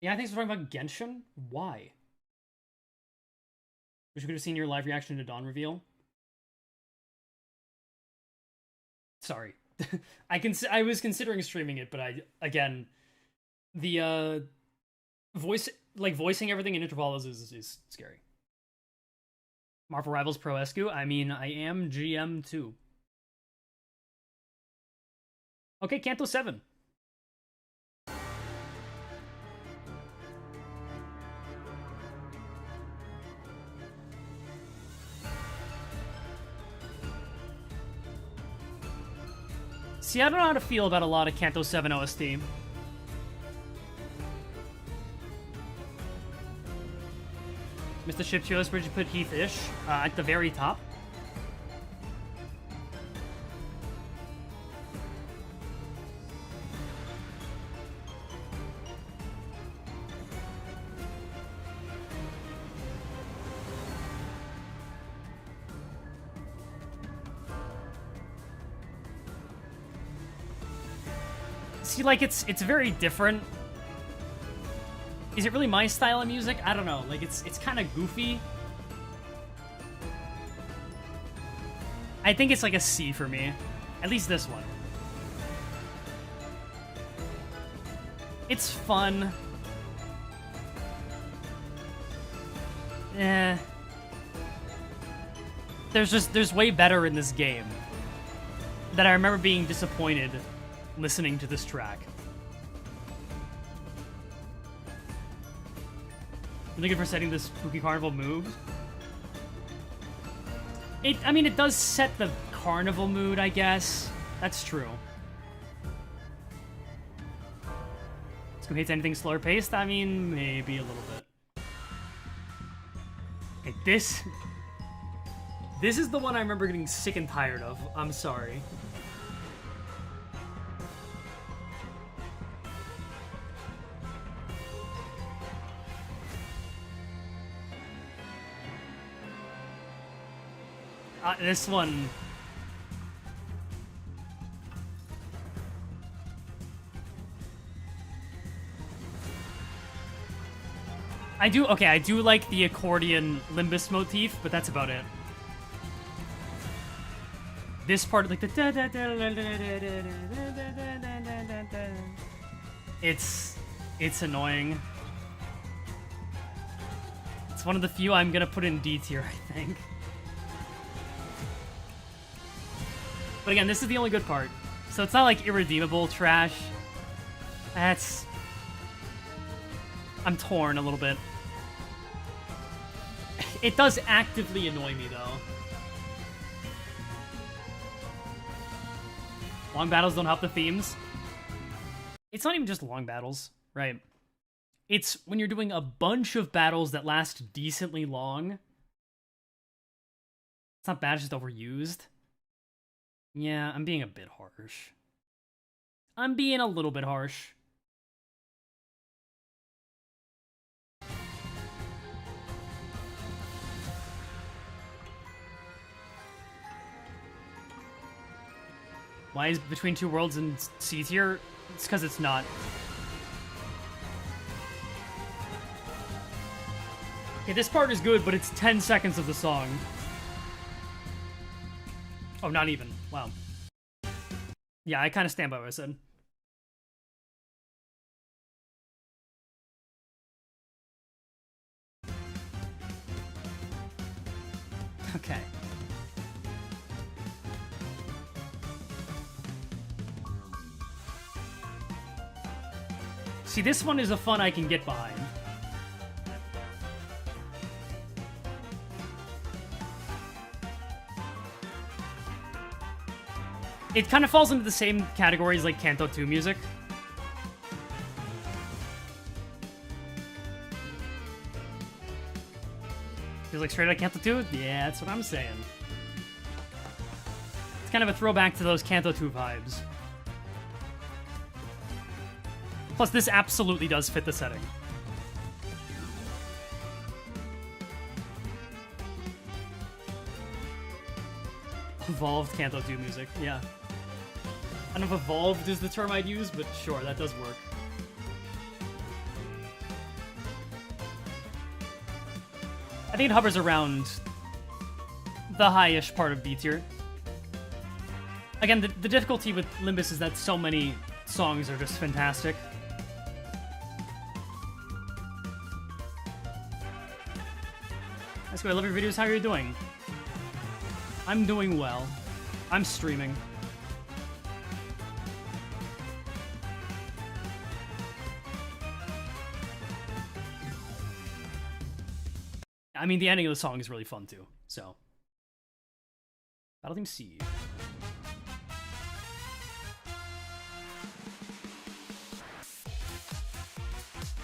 Yeah, I think we're talking about Genshin. Why? Wish we could have seen your live reaction to Dawn reveal. Sorry. I was considering streaming it, but again, the voicing everything in intervals is scary. Marvel Rivals Pro SQ. I mean, I am GM too. Okay, Kanto 7. See, I don't know how to feel about a lot of Kanto 7 OST. Mr. Shipchios, where'd you put Heath-ish? At the very top. See, like, it's very different. Is it really my style of music? I don't know. Like, it's kind of goofy. I think it's like a C for me. At least this one. It's fun. There's way better in this game that I remember being disappointed listening to this track. Really good for setting this spooky carnival mood. I mean, it does set the carnival mood, I guess. That's true. Let's go hate anything slower paced? I mean, maybe a little bit. Okay, this is the one I remember getting sick and tired of. I'm sorry. This one... I do like the accordion Limbus motif, but that's about it. This part, like the it's annoying. It's one of the few I'm gonna put in D tier, I think. But again, this is the only good part. So it's not like irredeemable trash. I'm torn a little bit. It does actively annoy me, though. Long battles don't help the themes. It's not even just long battles, right? It's when you're doing a bunch of battles that last decently long. It's not bad, it's just overused. Yeah, I'm being a bit harsh. I'm being a little bit harsh. Why is Between Two Worlds in C tier? It's because it's not. Okay, this part is good, but it's 10 seconds of the song. Oh, not even. Wow. Yeah, I kind of stand by what I said. Okay. See, this one is a fun I can get behind. It kind of falls into the same categories like Kanto 2 music. Feels like straight out Kanto 2? Yeah, that's what I'm saying. It's kind of a throwback to those Kanto 2 vibes. Plus, this absolutely does fit the setting. Evolved Kanto 2 music, yeah. I don't know if evolved is the term I'd use, but sure, that does work. I think it hovers around the high-ish part of B tier. Again, the difficulty with Limbus is that so many songs are just fantastic. Let's go, I love your videos, how are you doing? I'm doing well. I'm streaming. I mean, the ending of the song is really fun too, so. Battle Team C.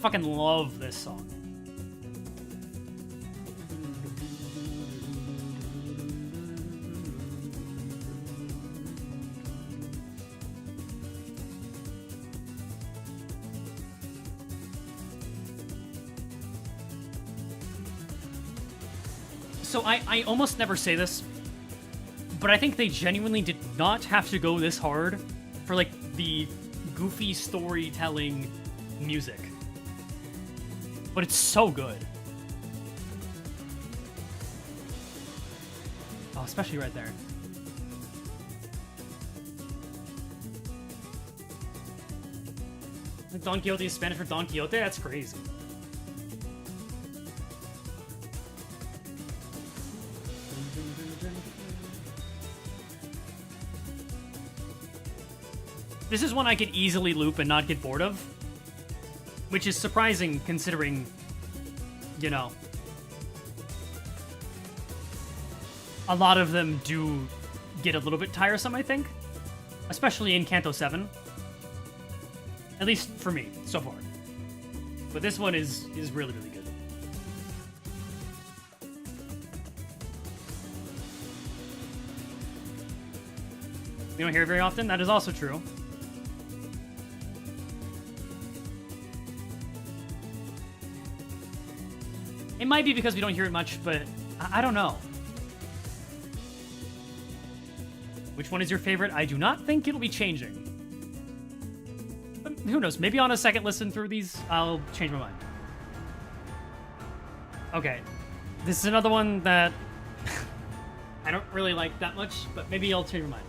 fucking love this song. So I almost never say this, but I think they genuinely did not have to go this hard for, like, the goofy storytelling music. But it's so good. Oh, especially right there. Don Quixote is Spanish for Don Quixote? That's crazy. This is one I could easily loop and not get bored of, which is surprising considering, you know, a lot of them do get a little bit tiresome, I think, especially in Kanto 7. At least for me, so far. But this one is really, really good. You don't hear it very often? That is also true. It might be because we don't hear it much, but I don't know. Which one is your favorite? I do not think it'll be changing. But who knows? Maybe on a second listen through these, I'll change my mind. Okay. This is another one that I don't really like that much, but maybe I'll change my mind.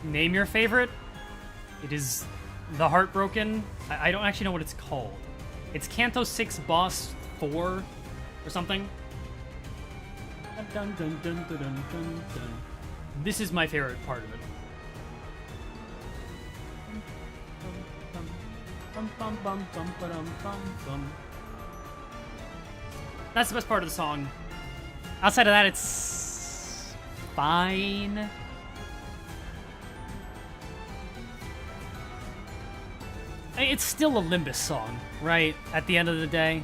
Name your favorite? It is The Heartbroken. I don't actually know what it's called. It's Kanto 6 Boss 4 or something. Dun, dun, dun, dun, dun, dun, dun. This is my favorite part of it. That's the best part of the song. Outside of that, it's fine. It's still a Limbus song, right? At the end of the day.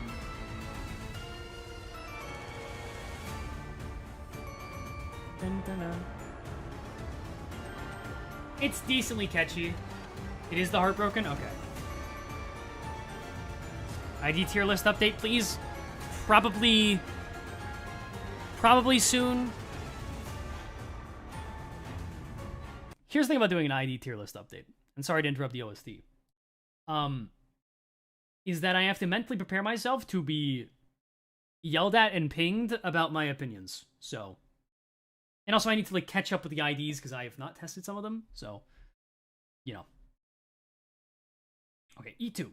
It's decently catchy. It is The Heartbroken? Okay. ID tier list update, please. Probably soon. Here's the thing about doing an ID tier list update. And sorry to interrupt the OST. Is that I have to mentally prepare myself to be yelled at and pinged about my opinions. So, and also I need to like catch up with the IDs because I have not tested some of them. So, you know. Okay, E2.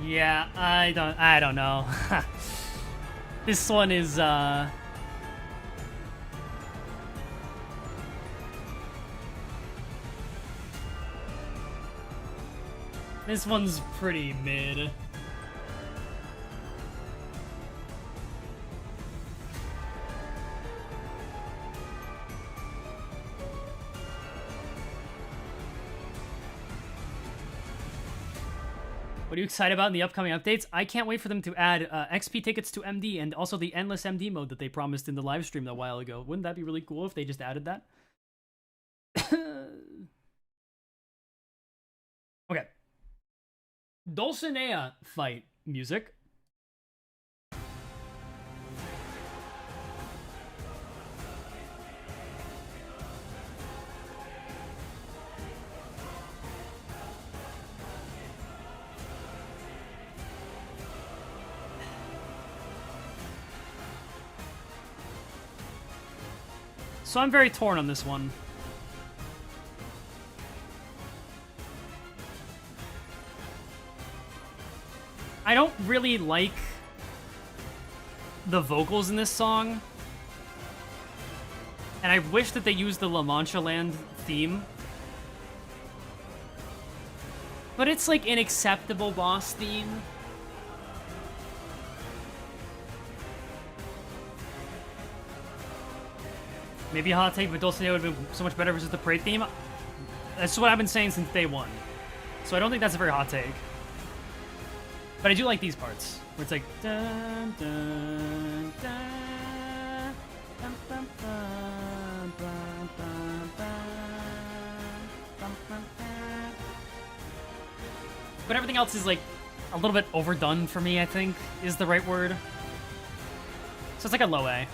Yeah, I don't know. This one is this one's pretty mid. What are you excited about in the upcoming updates? I can't wait for them to add XP tickets to MD and also the endless MD mode that they promised in the live stream a while ago. Wouldn't that be really cool if they just added that? Okay. Dulcinea fight music. So I'm very torn on this one. I don't really like the vocals in this song. And I wish that they used the La Mancha Land theme. But it's like an acceptable boss theme. Maybe a hot take, but Dulcinea would have been so much better versus the Parade theme. That's what I've been saying since day one. So I don't think that's a very hot take. But I do like these parts, where it's like dun dun dun dun dun dun dun dun dun. But everything else is like a little bit overdone for me, I think, is the right word. So it's like a low A.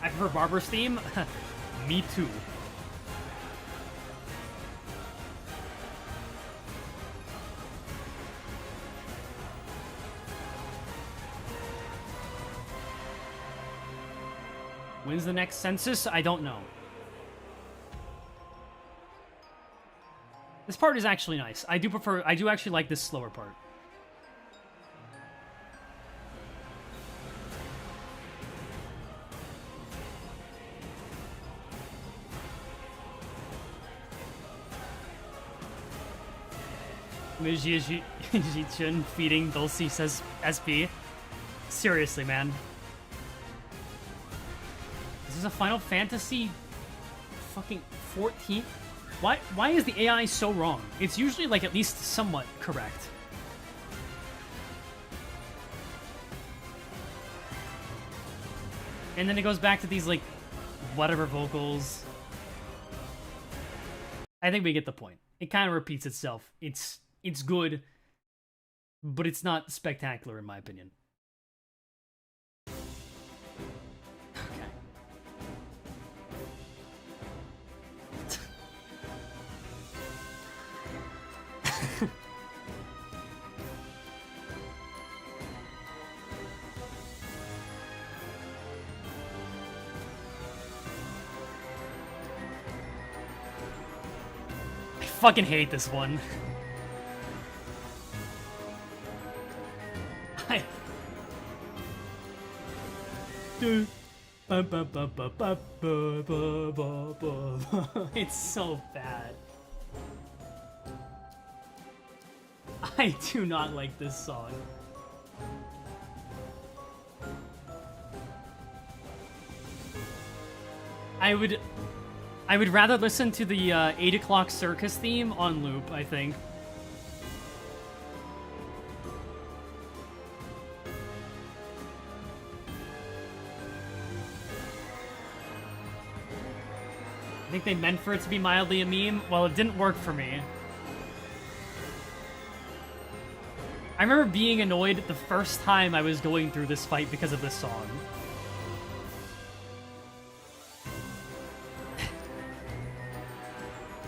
I prefer Barber's theme? Me too. When's the next census? I don't know. This part is actually nice. I do actually like this slower part. Mijijun feeding Dulce, says SB. Seriously, man. Is this a Final Fantasy fucking 14? Why is the AI so wrong? It's usually like at least somewhat correct. And then it goes back to these like whatever vocals. I think we get the point. It kind of repeats itself. It's good, but it's not spectacular in my opinion. Okay. I fucking hate this one. It's so bad. I do not like this song. I would rather listen to the 8 o'clock circus theme on loop, I think. I think they meant for it to be mildly a meme. Well, it didn't work for me. I remember being annoyed the first time I was going through this fight because of this song.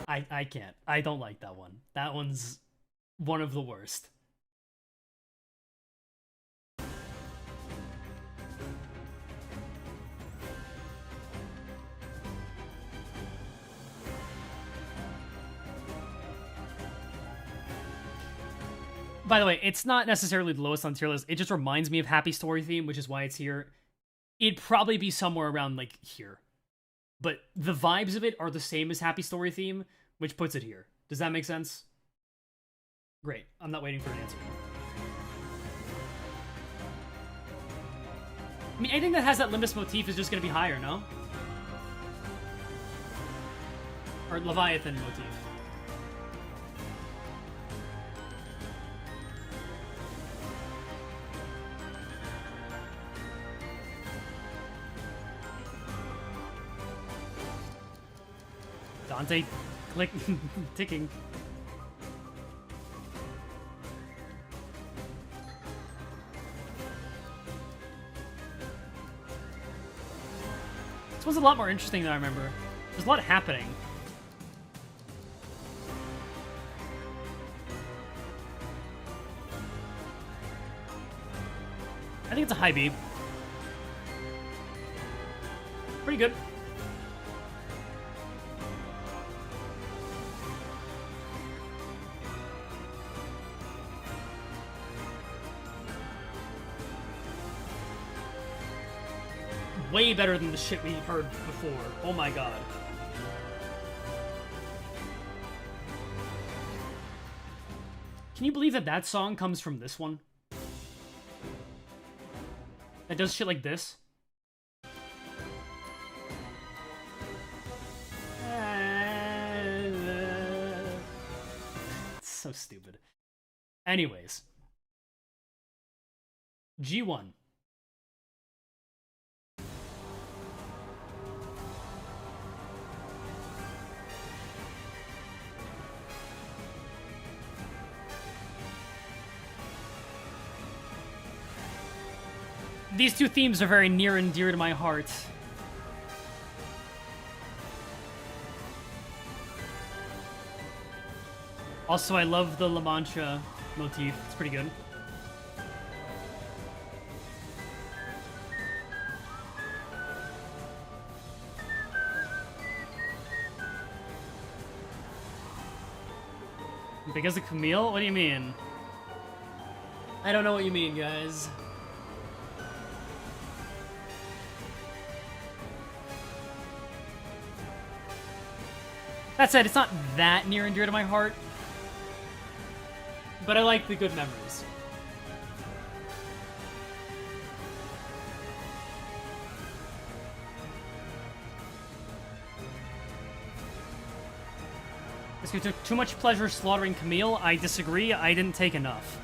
I can't. I don't like that one. That one's one of the worst. By the way, it's not necessarily the lowest on tier list. It just reminds me of Happy Story Theme, which is why it's here. It'd probably be somewhere around, like, here. But the vibes of it are the same as Happy Story Theme, which puts it here. Does that make sense? Great. I'm not waiting for an answer. I mean, anything that has that Limbus motif is just going to be higher, no? Or Leviathan motif. Dante, click, ticking. This was a lot more interesting than I remember. There's a lot happening. I think it's a high B. pretty good. Way better than the shit we heard before. Oh my god. Can you believe that that song comes from this one? That does shit like this? It's so stupid. Anyways. G1. These two themes are very near and dear to my heart. Also, I love the La Mancha motif. It's pretty good. Because of Camille? What do you mean? I don't know what you mean, guys. That said, it's not that near and dear to my heart, but I like the good memories. You took too much pleasure slaughtering Camille. I disagree. I didn't take enough.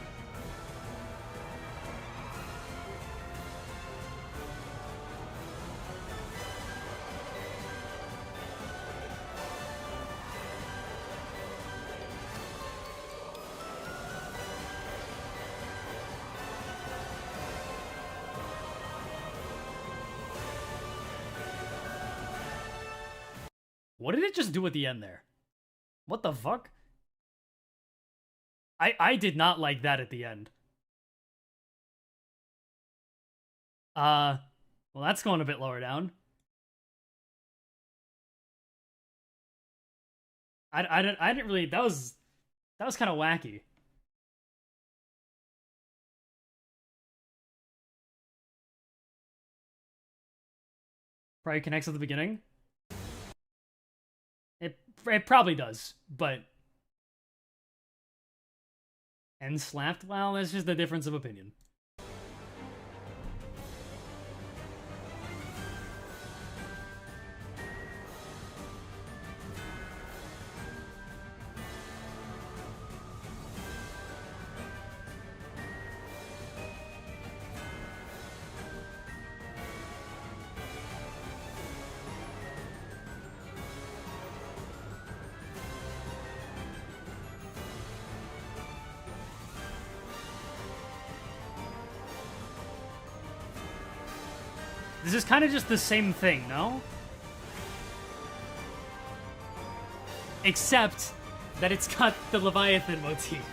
What did it just do at the end there? What the fuck? I did not like that at the end. Well, that's going a bit lower down. I didn't really, that was kind of wacky. Probably connects at the beginning. It probably does, but... And slapped? Well, that's just a difference of opinion. This is kind of just the same thing, no? Except that it's got the Leviathan motif.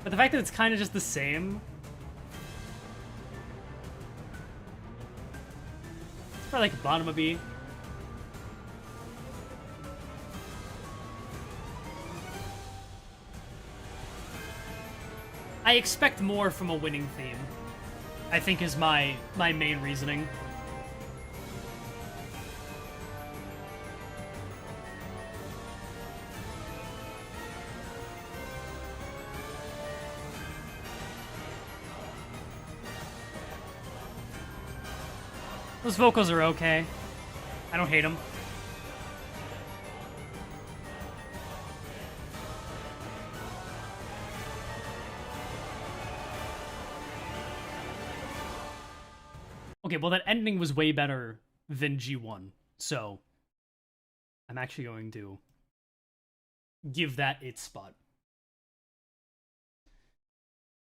But the fact that it's kind of just the same... It's probably like bottom of B. I expect more from a winning theme, I think, is my main reasoning. Those vocals are okay. I don't hate them. Okay, well, that ending was way better than G1, so I'm actually going to give that its spot.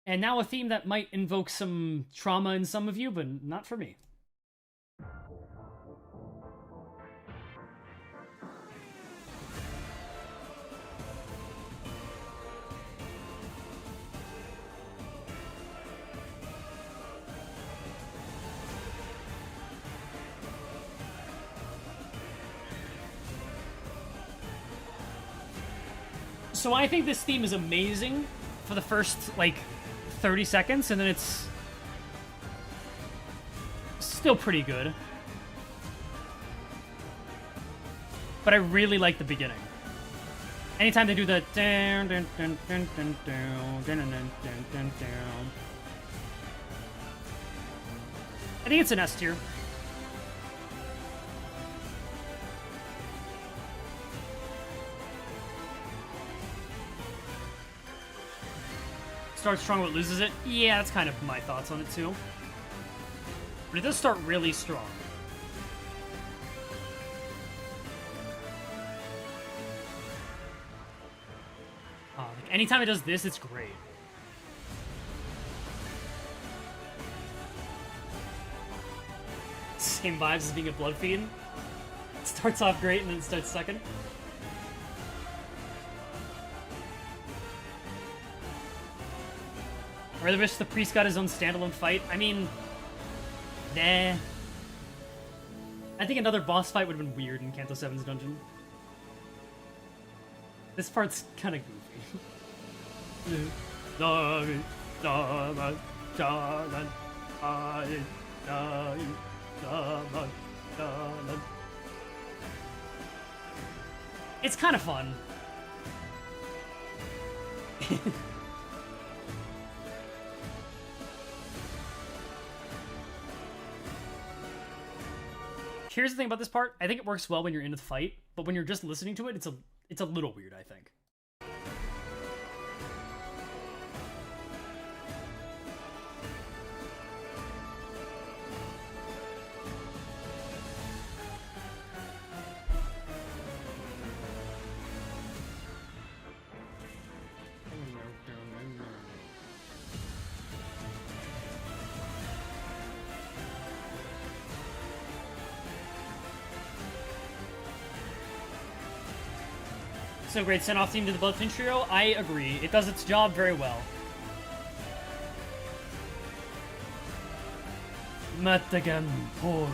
And now a theme that might invoke some trauma in some of you, but not for me. So I think this theme is amazing for the first, like, 30 seconds, and then it's still pretty good. But I really like the beginning. Anytime they do the down, down, down, down, down, down, down, down, down, down. I think it's an S tier. Starts strong but loses it. Yeah, that's kind of my thoughts on it too. But it does start really strong. Like anytime it does this, it's great. Same vibes as being a blood feed. It starts off great and then it starts second. I really wish the priest got his own standalone fight. I mean, nah. I think another boss fight would have been weird in Kanto 7's dungeon. This part's kind of goofy. It's kind of fun. Here's the thing about this part. I think it works well when you're in the fight, but when you're just listening to it, it's a little weird, I think. So great send-off theme to the Bloodfin Trio. I agree. It does its job very well. Matagan Pore.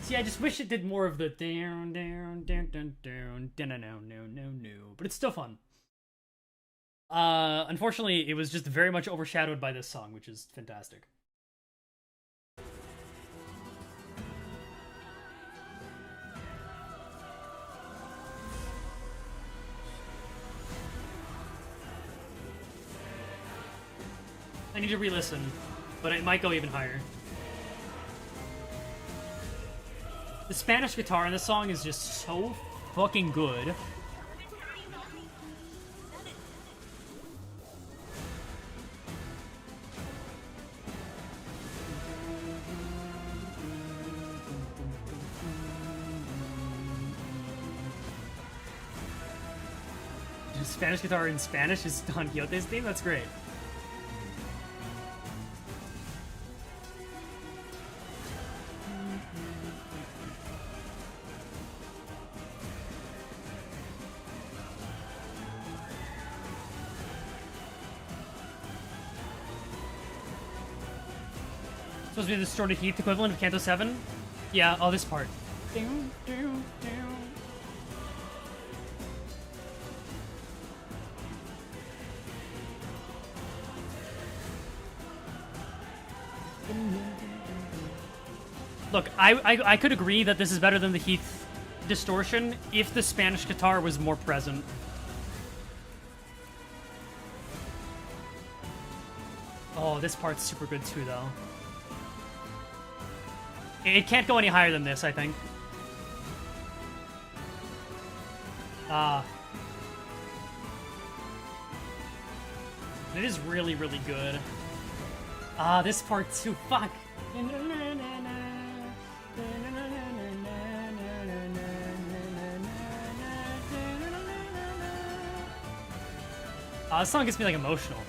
See, I just wish it did more of the down, down, down, down, down, down, no, no, no, no. But it's still fun. Unfortunately, it was just very much overshadowed by this song, which is fantastic. I need to re-listen, but it might go even higher. The Spanish guitar in this song is just so fucking good. The Spanish guitar in Spanish is Don Quixote's theme? That's great. Supposed to be the distorted Heath equivalent of Kanto 7? Yeah, oh, this part. Look, I could agree that this is better than the Heath distortion if the Spanish guitar was more present. Oh, this part's super good too, though. It can't go any higher than this, I think. It is really, really good. This part too. Fuck. This song gets me like emotional.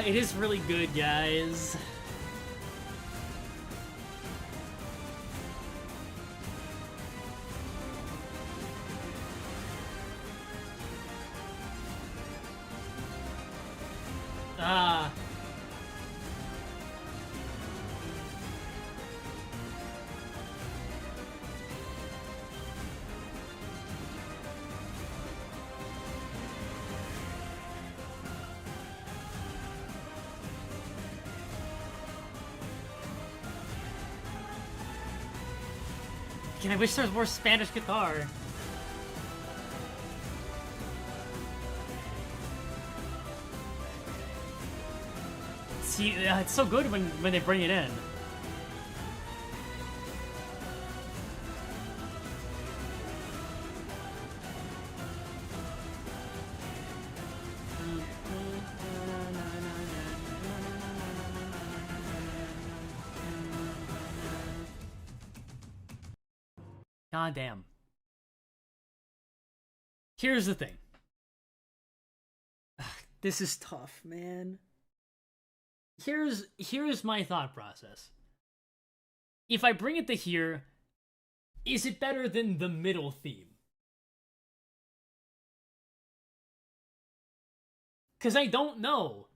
It is really good, guys. Ah. And I wish there was more Spanish guitar. See, it's so good when they bring it in. God damn. Here's the thing. This is tough, man. Here's my thought process. If I bring it to here, is it better than the middle theme? Because I don't know.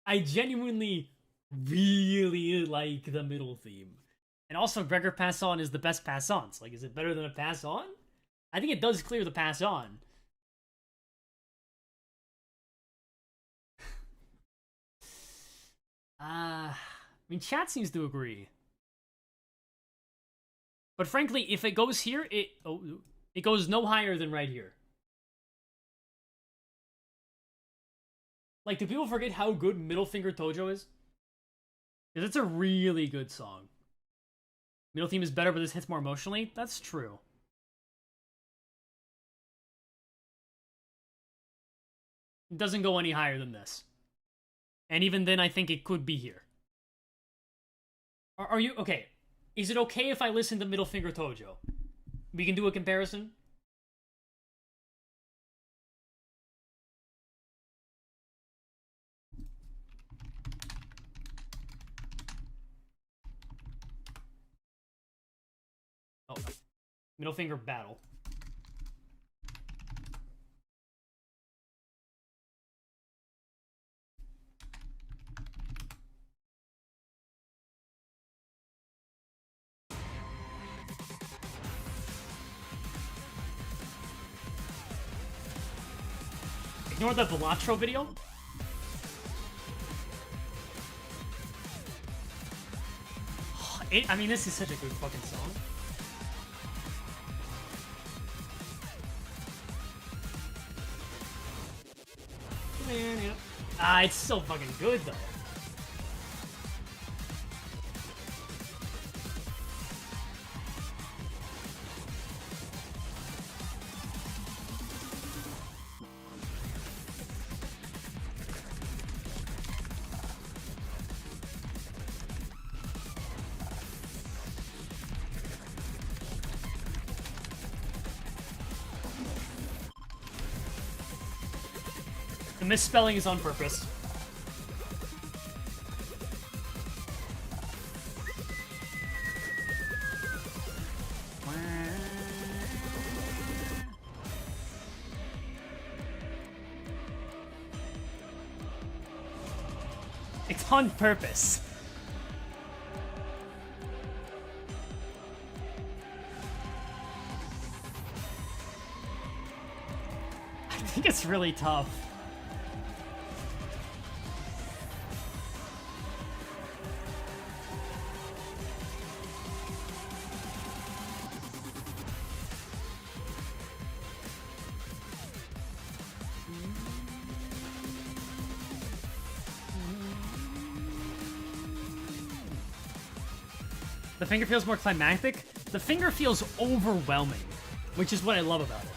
I genuinely really like the middle theme. And also, Gregor Pass On is the best pass ons. Like, is it better than a pass on? I think it does clear the pass on. I mean, chat seems to agree. But frankly, if it goes here, it goes no higher than right here. Like, do people forget how good Middle Finger Tojo is? Because it's a really good song. Middle theme is better, but this hits more emotionally? That's true. It doesn't go any higher than this. And even then, I think it could be here. Are you... Okay. Is it okay if I listen to Middle Finger Tojo? We can do a comparison? Oh, Middle Finger Battle. Ignore the Velatro video? I mean, this is such a good fucking song. It's so fucking good, though. The misspelling is on purpose. It's on purpose. I think it's really tough. The finger feels more climactic. The finger feels overwhelming, which is what I love about it.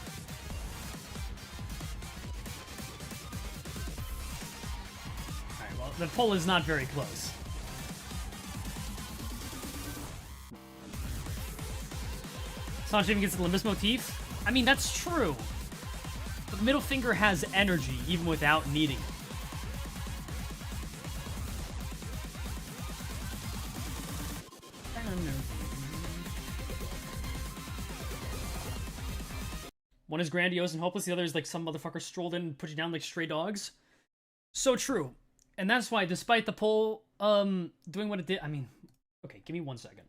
Alright, well, the pull is not very close. Sancho even gets the Limbus motif. I mean, that's true. But middle finger has energy, even without needing it. One is grandiose and hopeless, the other is like some motherfucker strolled in and put you down like stray dogs. So true. And that's why, despite the poll doing what it did, I mean, okay, give me 1 second.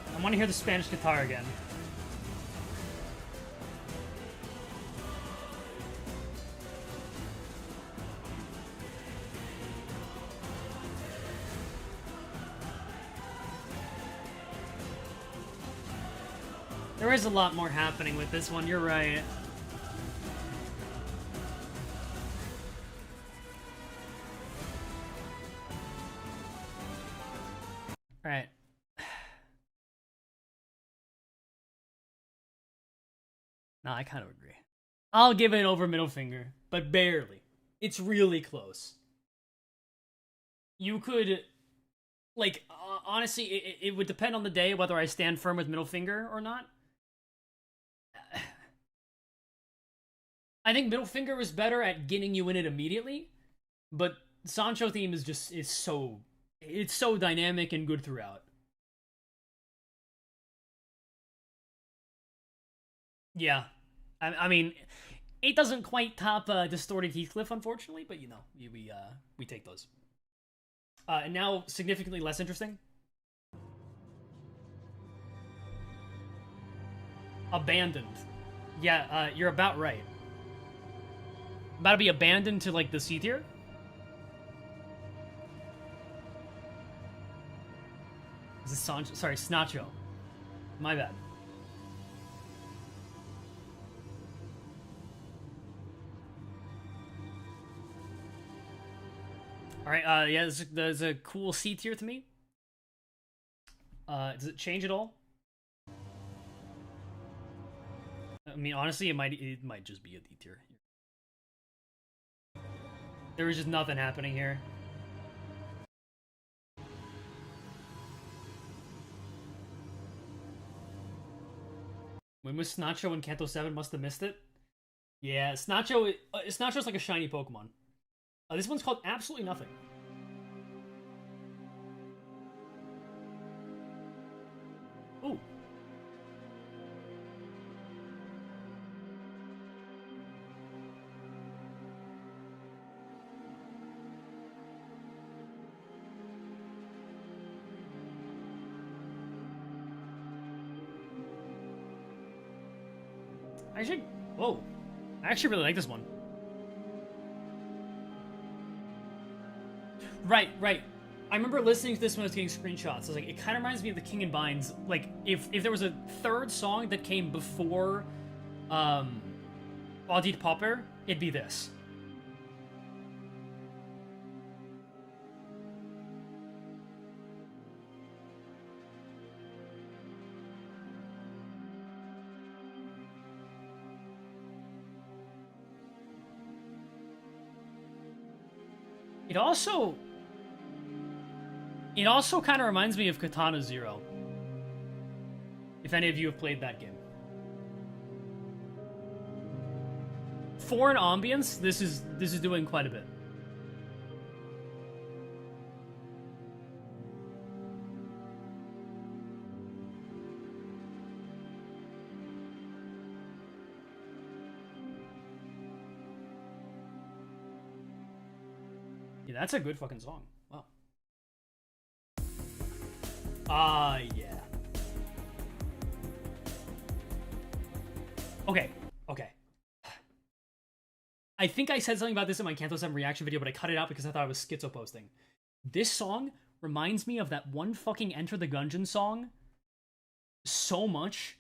I want to hear the Spanish guitar again. There is a lot more happening with this one, you're right. Alright. No, I kind of agree. I'll give it over middle finger, but barely. It's really close. You could, like, honestly, it would depend on the day whether I stand firm with middle finger or not. I think middle finger is better at getting you in it immediately, but Sancho theme is just, it's so dynamic and good throughout. Yeah. I mean, it doesn't quite top Distorted Heathcliff, unfortunately, but you know, we take those. And now, significantly less interesting. Abandoned. Yeah, you're about right. About to be abandoned to, like, the C tier? Is this Sancho? Sorry, Snacho. My bad. Alright, yeah, there's a cool C tier to me. Does it change at all? I mean, honestly, it might just be a D tier. There was just nothing happening here. When was Snacho in Kanto 7? Must have missed it. Yeah, Snacho's like a shiny Pokemon. This one's called Absolutely Nothing. Ooh. Whoa. I actually really like this one. Right. I remember listening to this when I was getting screenshots. I was like, it kind of reminds me of the King and Binds. Like, if there was a third song that came before Audit Popper, it'd be this. It also kind of reminds me of Katana Zero. If any of you have played that game. For an ambience, this is doing quite a bit. Yeah, that's a good fucking song. Wow. Yeah. Okay. I think I said something about this in my Kanto 7 reaction video, but I cut it out because I thought I was schizo posting. This song reminds me of that one fucking Enter the Gungeon song so much.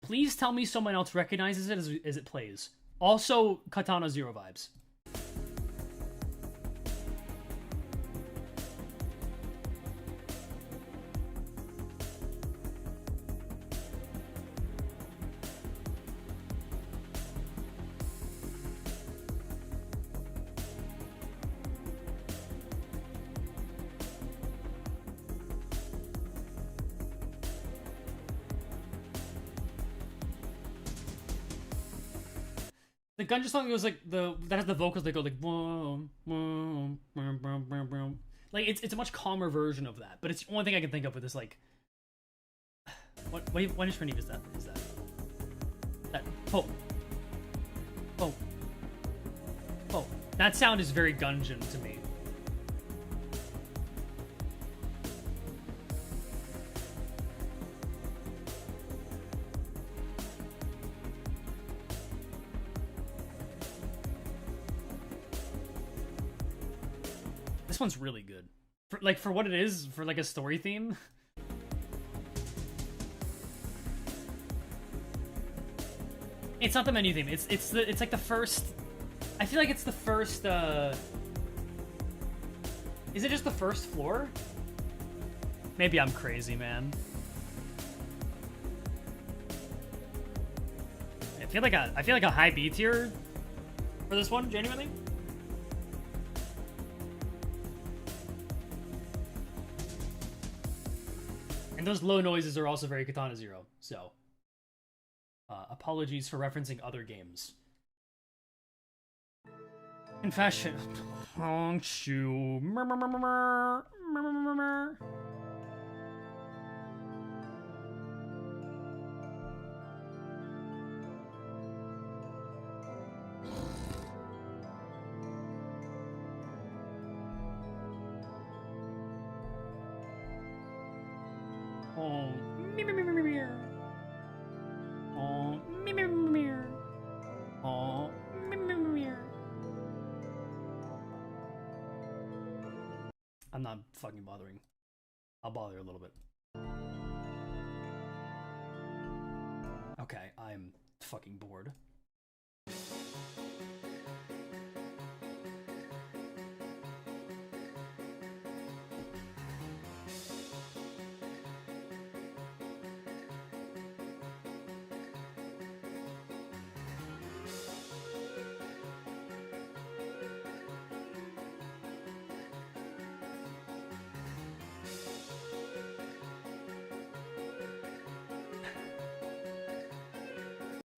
Please tell me someone else recognizes it as it plays. Also, Katana Zero vibes. The Gungeon song goes like that has the vocals that go like boom, boom, boom, boom, boom, boom. Like it's a much calmer version of that, but it's the only thing I can think of with this like what instrument is that? That oh. That sound is very Gungeon to me. This one's really good. For what it is, for like a story theme. It's not the menu theme. It's like the first. I feel like it's the first. Is it just the first floor? Maybe I'm crazy, man. I feel like a high B tier for this one, genuinely. And those low noises are also very Katana Zero, so apologies for referencing other games. Confession. Hongshu. I'm not fucking bothering. I'll bother a little bit. Okay, I'm fucking bored.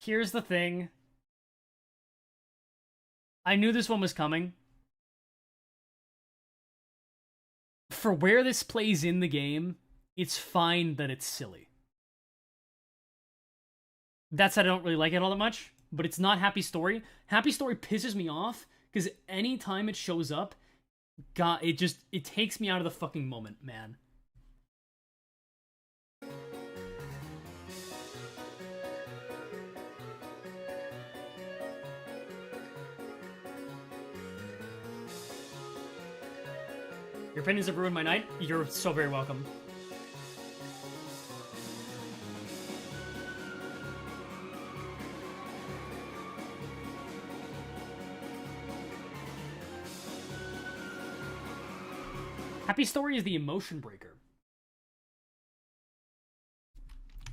Here's the thing. I knew this one was coming. For where this plays in the game, it's fine that it's silly. That said, I don't really like it all that much, but it's not Happy Story. Happy Story pisses me off, because anytime it shows up, God, it takes me out of the fucking moment, man. Your opinions have ruined my night. You're so very welcome. Happy Story is the emotion breaker.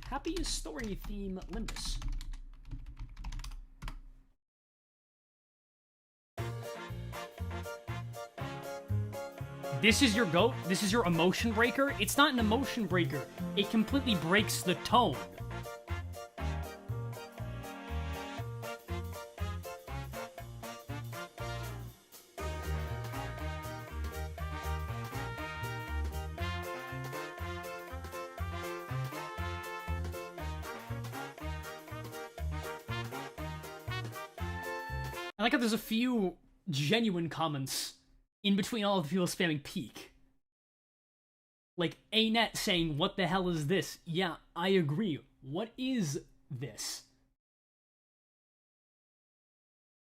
Happy Story theme Limbus. This is your goat? This is your emotion breaker? It's not an emotion breaker. It completely breaks the tone. I like how there's a few genuine comments in between all of the people spamming peak. Like, Anet saying, what the hell is this? Yeah, I agree. What is this?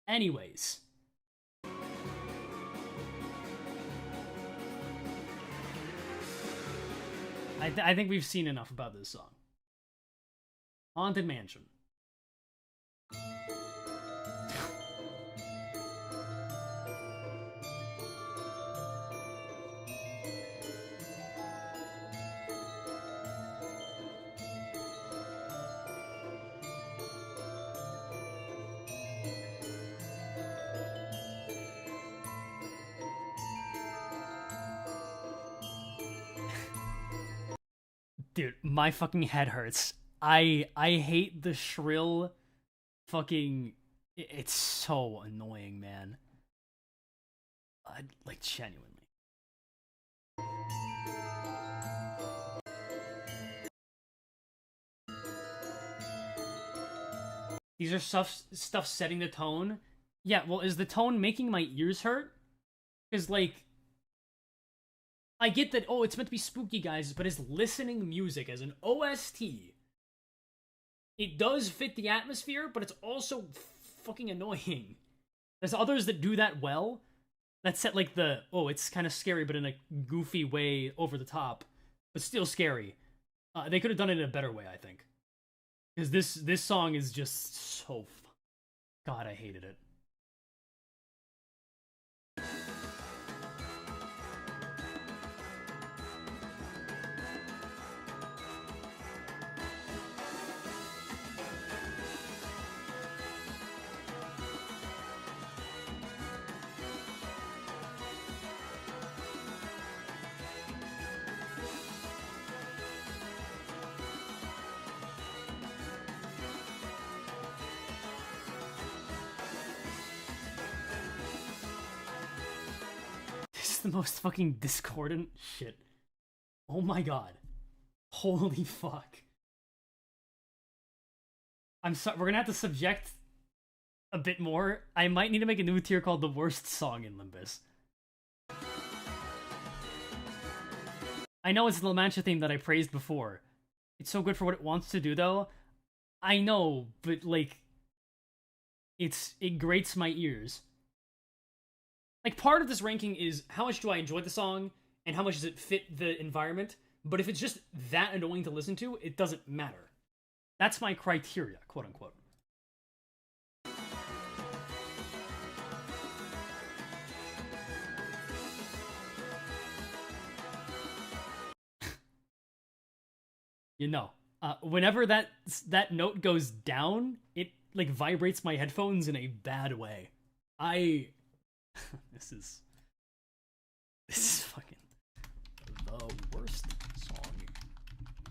Anyways. I think we've seen enough about this song. Haunted Mansion. Dude, my fucking head hurts. I hate the shrill fucking... It's so annoying, man. Like, genuinely. These are stuff setting the tone. Yeah, well, is the tone making my ears hurt? Because, like... I get that, oh, it's meant to be spooky, guys, but as listening music, as an OST, it does fit the atmosphere, but it's also fucking annoying. There's others that do that well, that set, like, the, oh, it's kind of scary, but in a goofy way, over the top, but still scary. They could have done it in a better way, I think. Because this song is just so... God, I hated it. The most fucking discordant shit. Oh my god. Holy fuck. I'm sorry, we're gonna have to subject a bit more. I might need to make a new tier called the worst song in Limbus. I know it's the La Mancha theme that I praised before. It's so good for what it wants to do, though. I know, but like... It grates my ears. Like, part of this ranking is how much do I enjoy the song, and how much does it fit the environment, but if it's just that annoying to listen to, it doesn't matter. That's my criteria, quote-unquote. You know, whenever that note goes down, it, like, vibrates my headphones in a bad way. This is fucking the worst song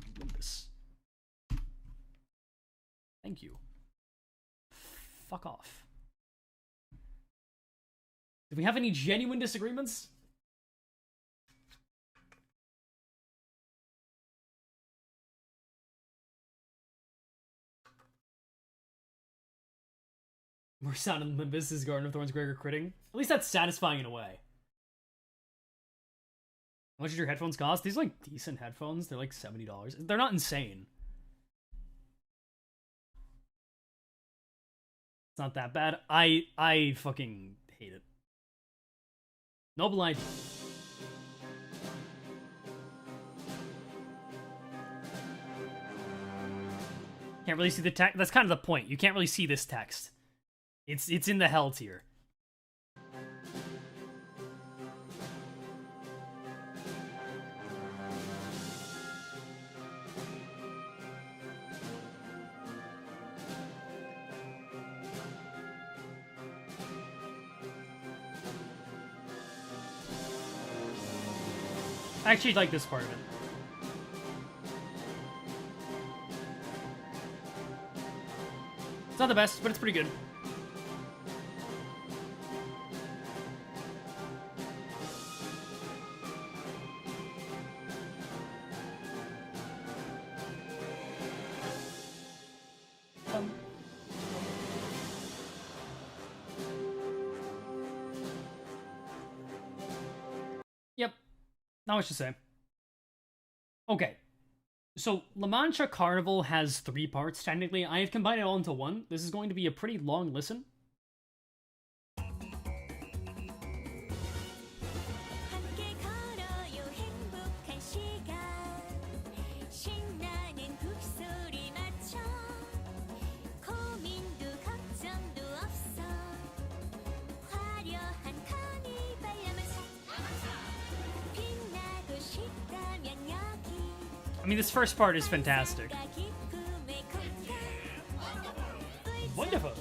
in Limbus. Thank you. Fuck off. Do we have any genuine disagreements? More sound in Limbus is Garden of Thorns Gregor critting. At least that's satisfying in a way. How much did your headphones cost? These are like decent headphones. They're like $70. They're not insane. It's not that bad. I fucking hate it. Noble idea. Can't really see the text. That's kind of the point. You can't really see this text. It's in the hell tier. I actually like this part of it. It's not the best, but it's pretty good. Yep. Not much to say. Okay. So, La Mancha Carnival has 3 parts, technically. I have combined it all into one. This is going to be a pretty long listen. I mean, this first part is fantastic. Wonderful.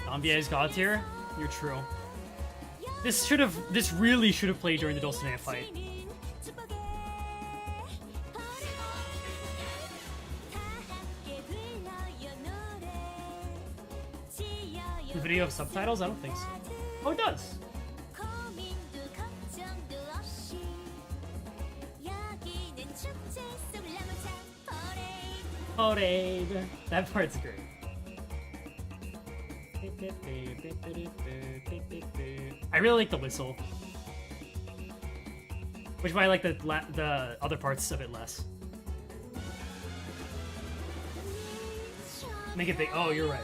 Ambier's God tier? You're true. This really should have played during the Dulcinea fight. The video have subtitles? I don't think so. Oh, it does. Parade. That part's great. I really like the whistle, which is why I like the other parts of it less. Make it big. Oh, you're right.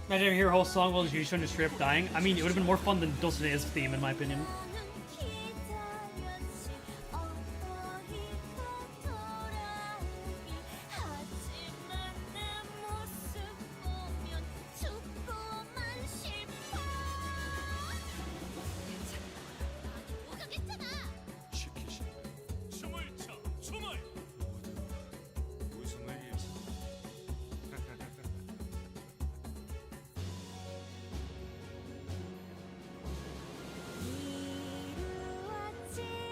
Imagine if you hear a whole song while Jusho just straight up dying. I mean, it would have been more fun than Dulcinea's theme, in my opinion.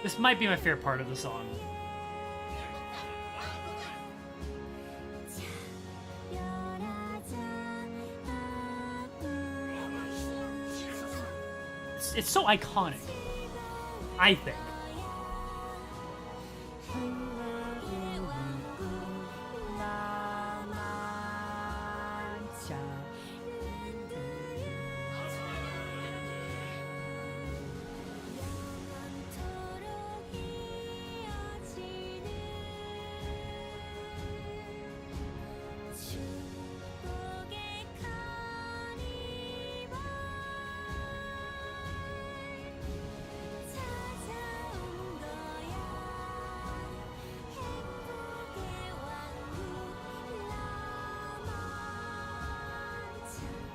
This might be my favorite part of the song. It's so iconic, I think.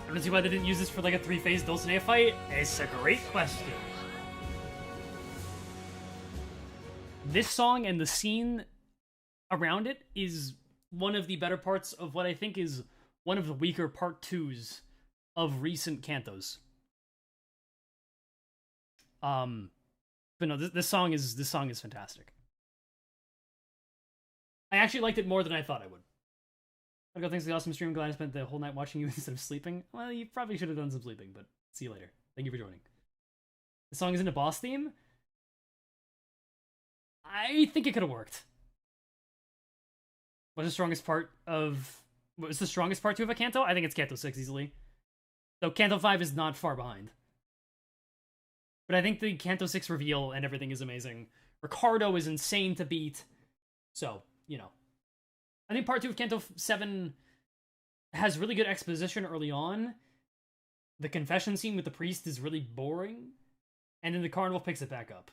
I don't see why they didn't use this for like a 3-phase Dulcinea fight. It's a great question. This song and the scene around it is one of the better parts of what I think is one of the weaker part 2s of recent Kantos. But no, this song is fantastic. I actually liked it more than I thought I would. I'll go, thanks for the awesome stream. Glad I spent the whole night watching you instead of sleeping. Well, you probably should have done some sleeping, but see you later. Thank you for joining. The song isn't a boss theme? I think it could have worked. What's the strongest part two of a Kanto? I think it's Kanto 6 easily. Though Kanto 5 is not far behind. But I think the Kanto 6 reveal and everything is amazing. Ricardo is insane to beat. So, you know. I think part 2 of Kanto 7 has really good exposition early on. The confession scene with the priest is really boring. And then the carnival picks it back up.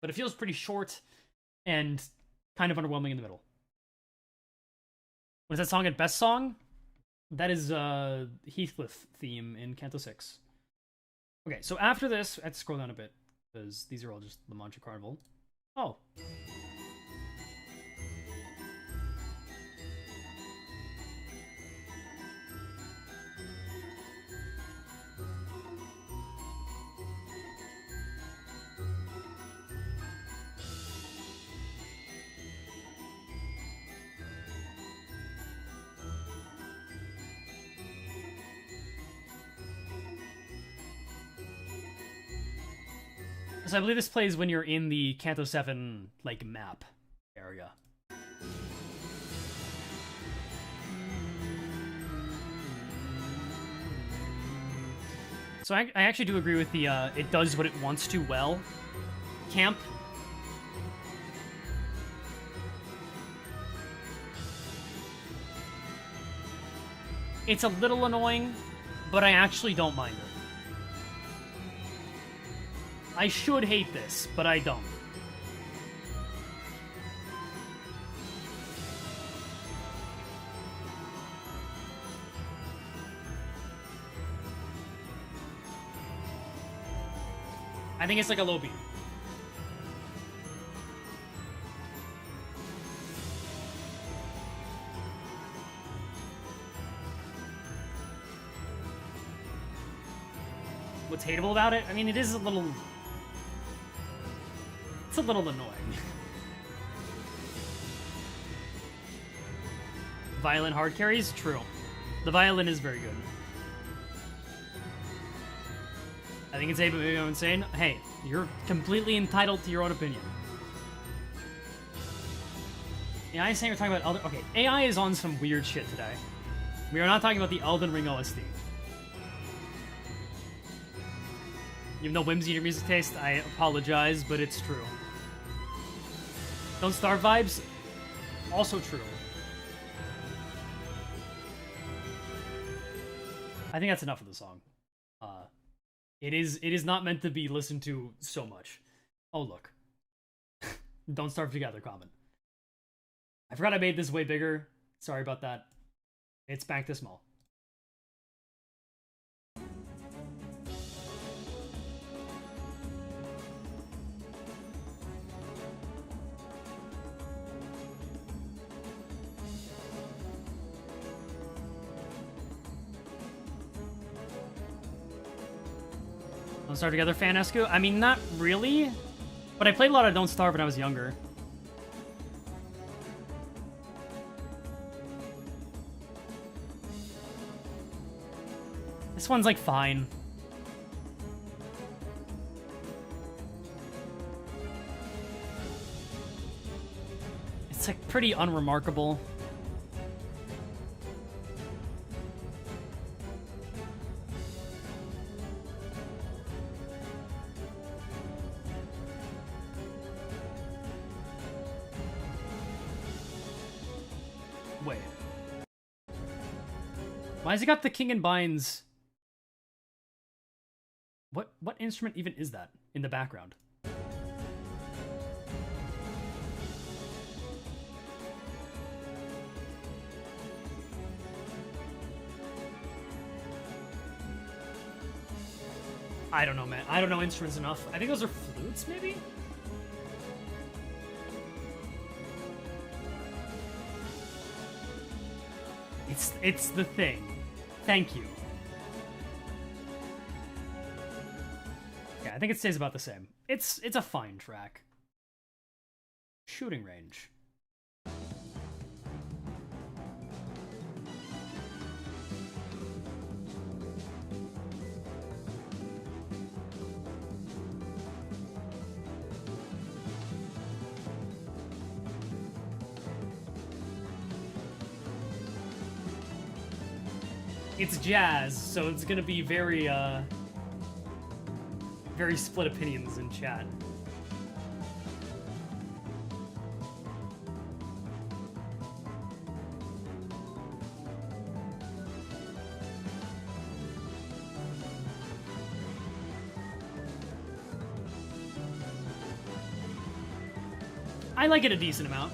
But it feels pretty short and kind of underwhelming in the middle. Was that song at best song? That is Heathcliff theme in Kanto 6. Okay, so after this, I have to scroll down a bit, because these are all just the Mantra Carnival. Oh. So I believe this plays when you're in the Kanto 7, like, map area. So I actually do agree with the it does what it wants to well camp. It's a little annoying, but I actually don't mind it. I should hate this, but I don't. I think it's like a low beat. What's hateable about it? I mean, it is a little... It's a little annoying. Violin hard carries? True. The violin is very good. I think it's maybe I'm insane. Hey, you're completely entitled to your own opinion. AI is saying we're talking about Elden... Okay, AI is on some weird shit today. We are not talking about the Elden Ring OST. Even though whimsy your music taste, I apologize, but it's true. Don't Starve vibes? Also true. I think that's enough of the song. It is not meant to be listened to so much. Oh, look. Don't Starve Together comment. I forgot I made this way bigger. Sorry about that. It's back to small. Don't Starve Together fan, Escu? I mean, not really. But I played a lot of Don't Starve when I was younger. This one's, like, fine. It's, like, pretty unremarkable. Wait. Why has he got the King and Binds? What instrument even is that in the background? I don't know, man. I don't know instruments enough. I think those are flutes, maybe? It's the thing. Thank you. Yeah, I think it stays about the same. It's a fine track. Shooting range. It's jazz, so it's gonna be very, very split opinions in chat. I like it a decent amount.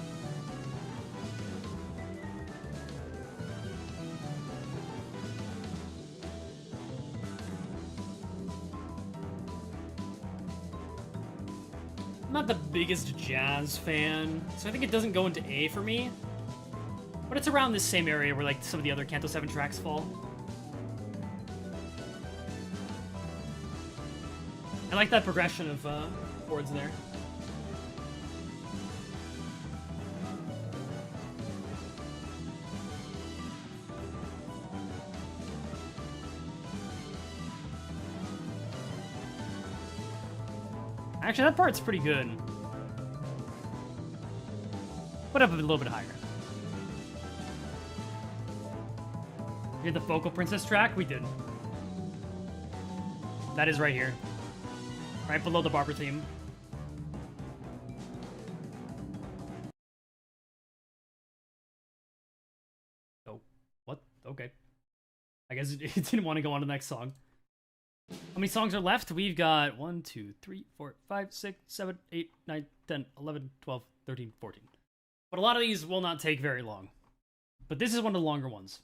I'm not the biggest jazz fan, so I think it doesn't go into A for me. But it's around this same area where like some of the other Kanto 7 tracks fall. I like that progression of chords there. Actually, that part's pretty good. Put up a little bit higher. You did the Vocal Princess track? We did. That is right here. Right below the barber theme. Oh, what? Okay. I guess it didn't want to go on to the next song. How many songs are left? We've got 1, 2, 3, 4, 5, 6, 7, 8, 9, 10, 11, 12, 13, 14. But a lot of these will not take very long. But this is one of the longer ones.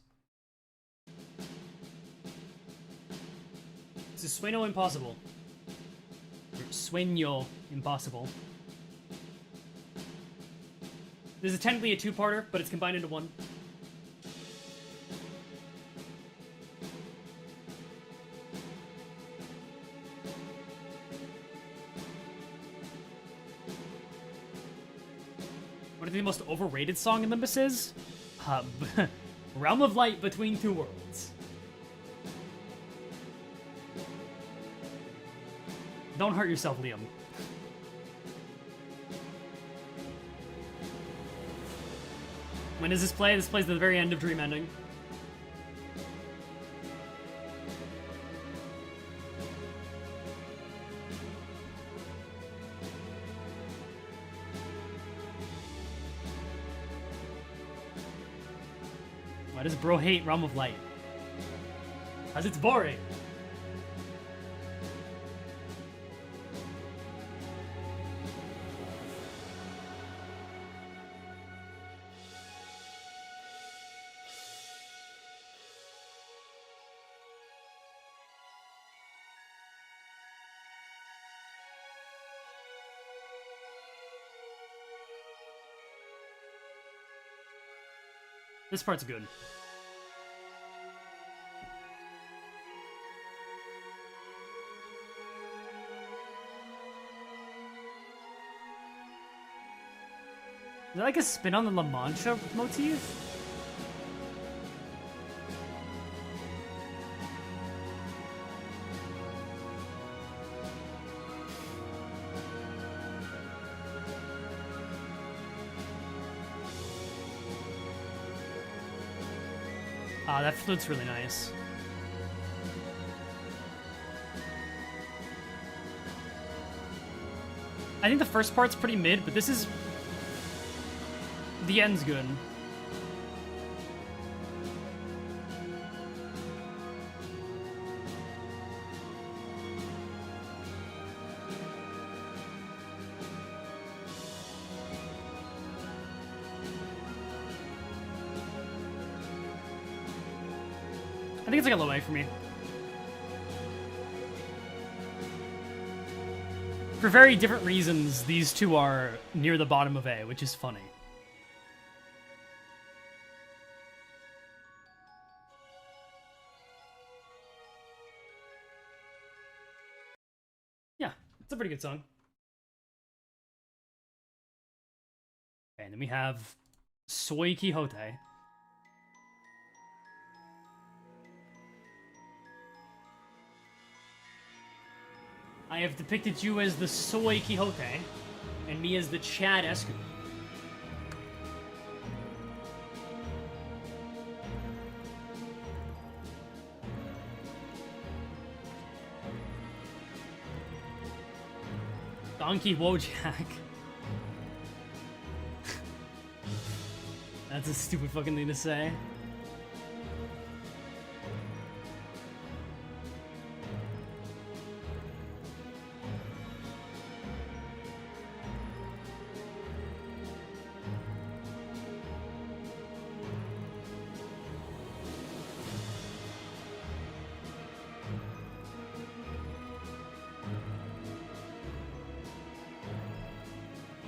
This is Sueño Impossible. Or Sueño Impossible. This is technically a two-parter, but it's combined into one. What do you think the most overrated song in Limbus is? Realm of Light Between Two Worlds. Don't hurt yourself, Liam. When does this play? This plays at the very end of Dream Ending. Why does bro hate Realm of Light? Because it's boring. This part's good. Is that like a spin on the La Mancha motif? Ah, that flute's really nice. I think the first part's pretty mid, but this is... the end's good. I think it's like a low A for me. For very different reasons, these two are near the bottom of A, which is funny. Yeah, it's a pretty good song. Okay, and then we have Soy Quixote. I have depicted you as the Soy Quixote, and me as the Chad Escu. Donkey Wojak. That's a stupid fucking thing to say.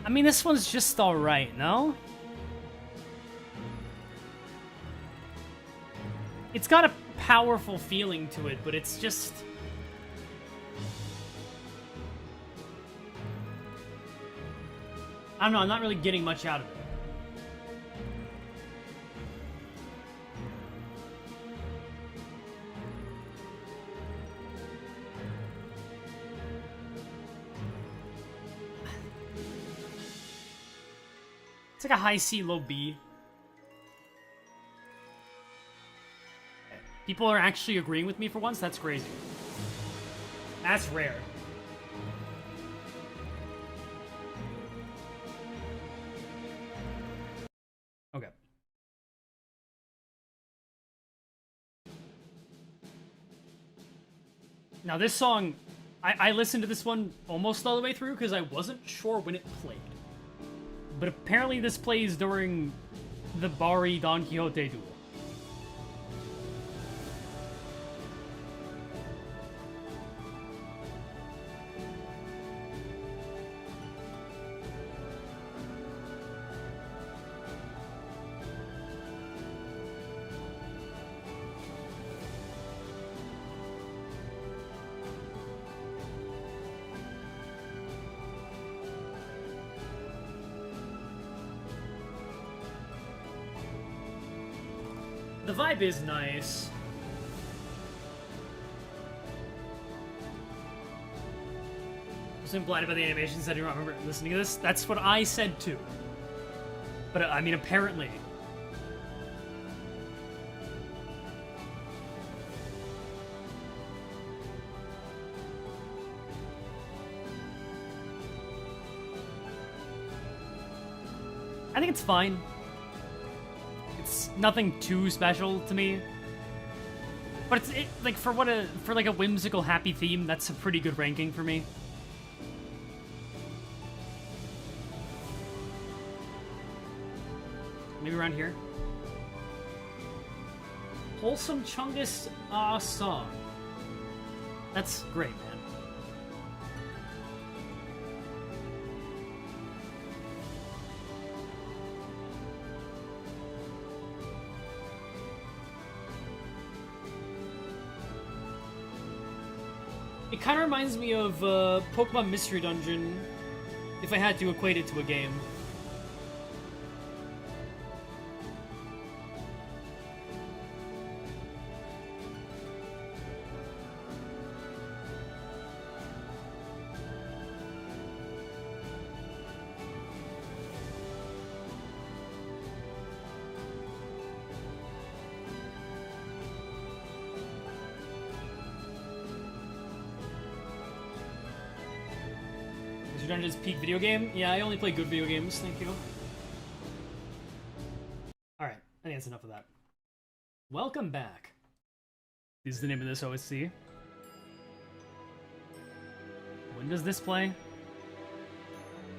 I mean, this one's just alright, no? It's got a powerful feeling to it, but it's just... I don't know, I'm not really getting much out of it. It's like a high C, low B. People are actually agreeing with me for once? That's crazy. That's rare. Okay. Now this song, I listened to this one almost all the way through because I wasn't sure when it played. But apparently this plays during the Bari Don Quixote duel. The vibe is nice. I was blinded by the animations. I do not remember listening to this. That's what I said too. But I mean, apparently. I think it's fine. It's nothing too special to me, but it's like for like a whimsical happy theme, that's a pretty good ranking for me. Maybe around here. Wholesome Chungus song. That's great, man. It kind of reminds me of Pokemon Mystery Dungeon, if I had to equate it to a game. Dungeon's peak video game? Yeah, I only play good video games, thank you. Alright, I think that's enough of that. Welcome back. This is the name of this OST. When does this play?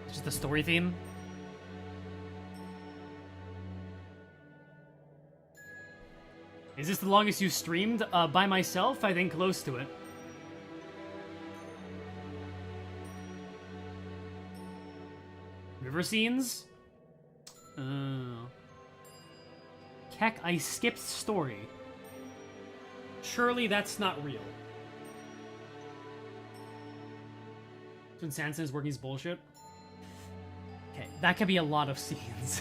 It's just the story theme. Is this the longest you've streamed? By myself? I think close to it. River scenes? Keck, I skipped story. Surely that's not real. When Sanson is working his bullshit? Okay, that could be a lot of scenes.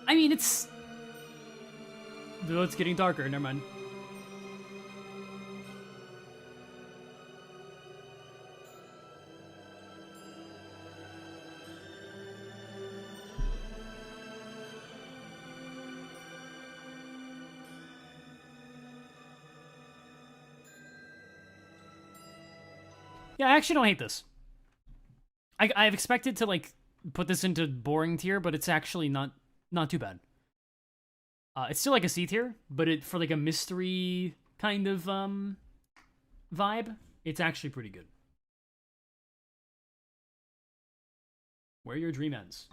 I mean, it's... Oh, it's getting darker, never mind. Yeah, I actually don't hate this. I've expected to, like, put this into boring tier, but it's actually not too bad. It's still like a C tier, but for like a mystery kind of vibe, it's actually pretty good. Where your dream ends.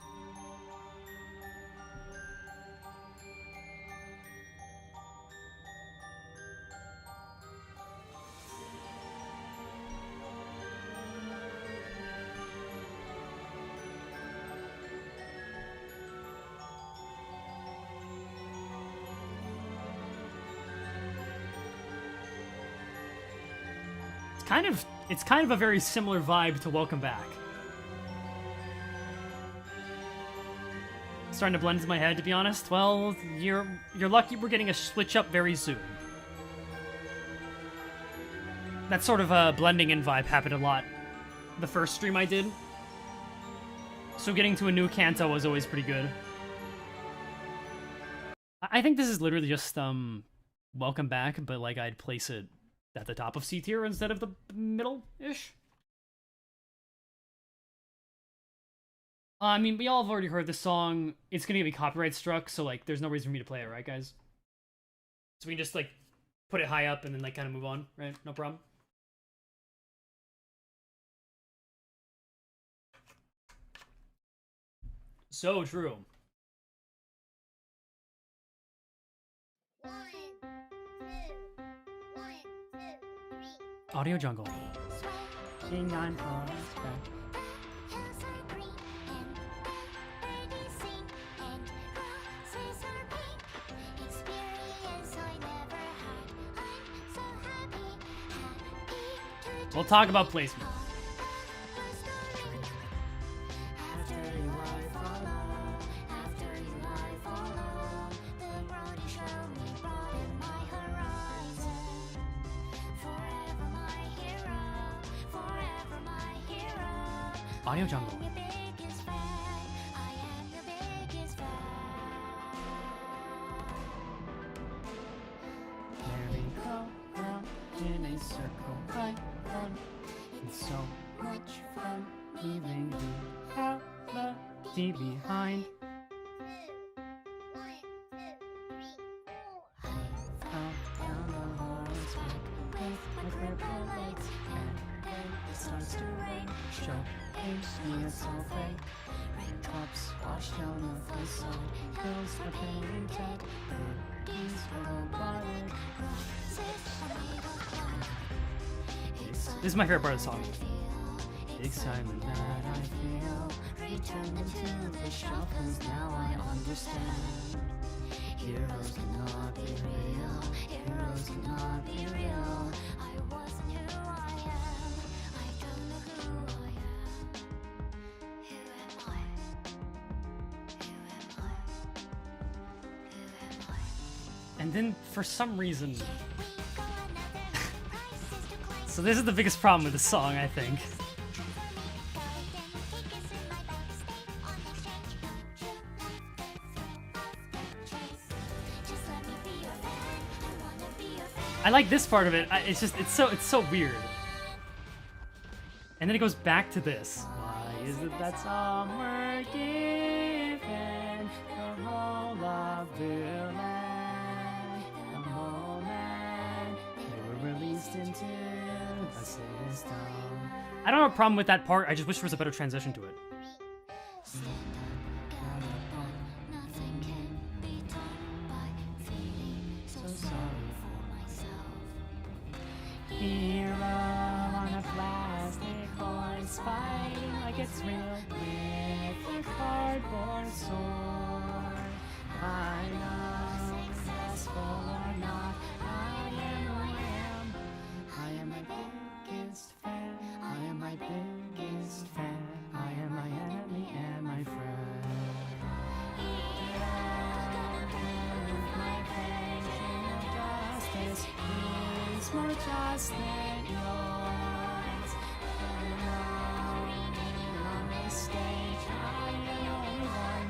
It's kind of a very similar vibe to Welcome Back. Starting to blend into my head, to be honest. Well, you're lucky we're getting a switch up very soon. That sort of blending in vibe happened a lot the first stream I did. So getting to a new Kanto was always pretty good. I think this is literally just welcome back, but like I'd place it at the top of C tier instead of the middle-ish. I mean, we all have already heard the song. It's gonna be copyright struck, so like there's no reason for me to play it, right, guys? So we can just like put it high up and then like kind of move on, right? No problem. So true. Audio Jungle. King on horseback. We'll talk about placement. Audio Jungle. Merry-go round in a circle, I run. It's so much fun leaving the reality behind. Down the horseback with my purple lights, and then it starts to rain. Showcase me so fake. Raindrops wash down the facade. Hills are painted. Birdies are buttered. This is my favorite part of the song. Excitement that I feel, returning to the shelf, 'cause now I understand. Heroes cannot be real. Heroes cannot be real. I wasn't who I am. I don't know who I am. Who am I? Who am I? Who am I? And then for some reason. So this is the biggest problem with the song, I think. I like this part of it. It's so weird. And then it goes back to this. Why is it that some were given the role of villain? The moment they were released into the system. I don't have a problem with that part. I just wish there was a better transition to it. Hero on a plastic horse, fighting like it's real with a cardboard sword. I know, successful or not, I am who I am. I am my biggest fan. I am my biggest fan. I am my enemy and my friend. My pain of justice is more just than yours. On the stage, I am only one.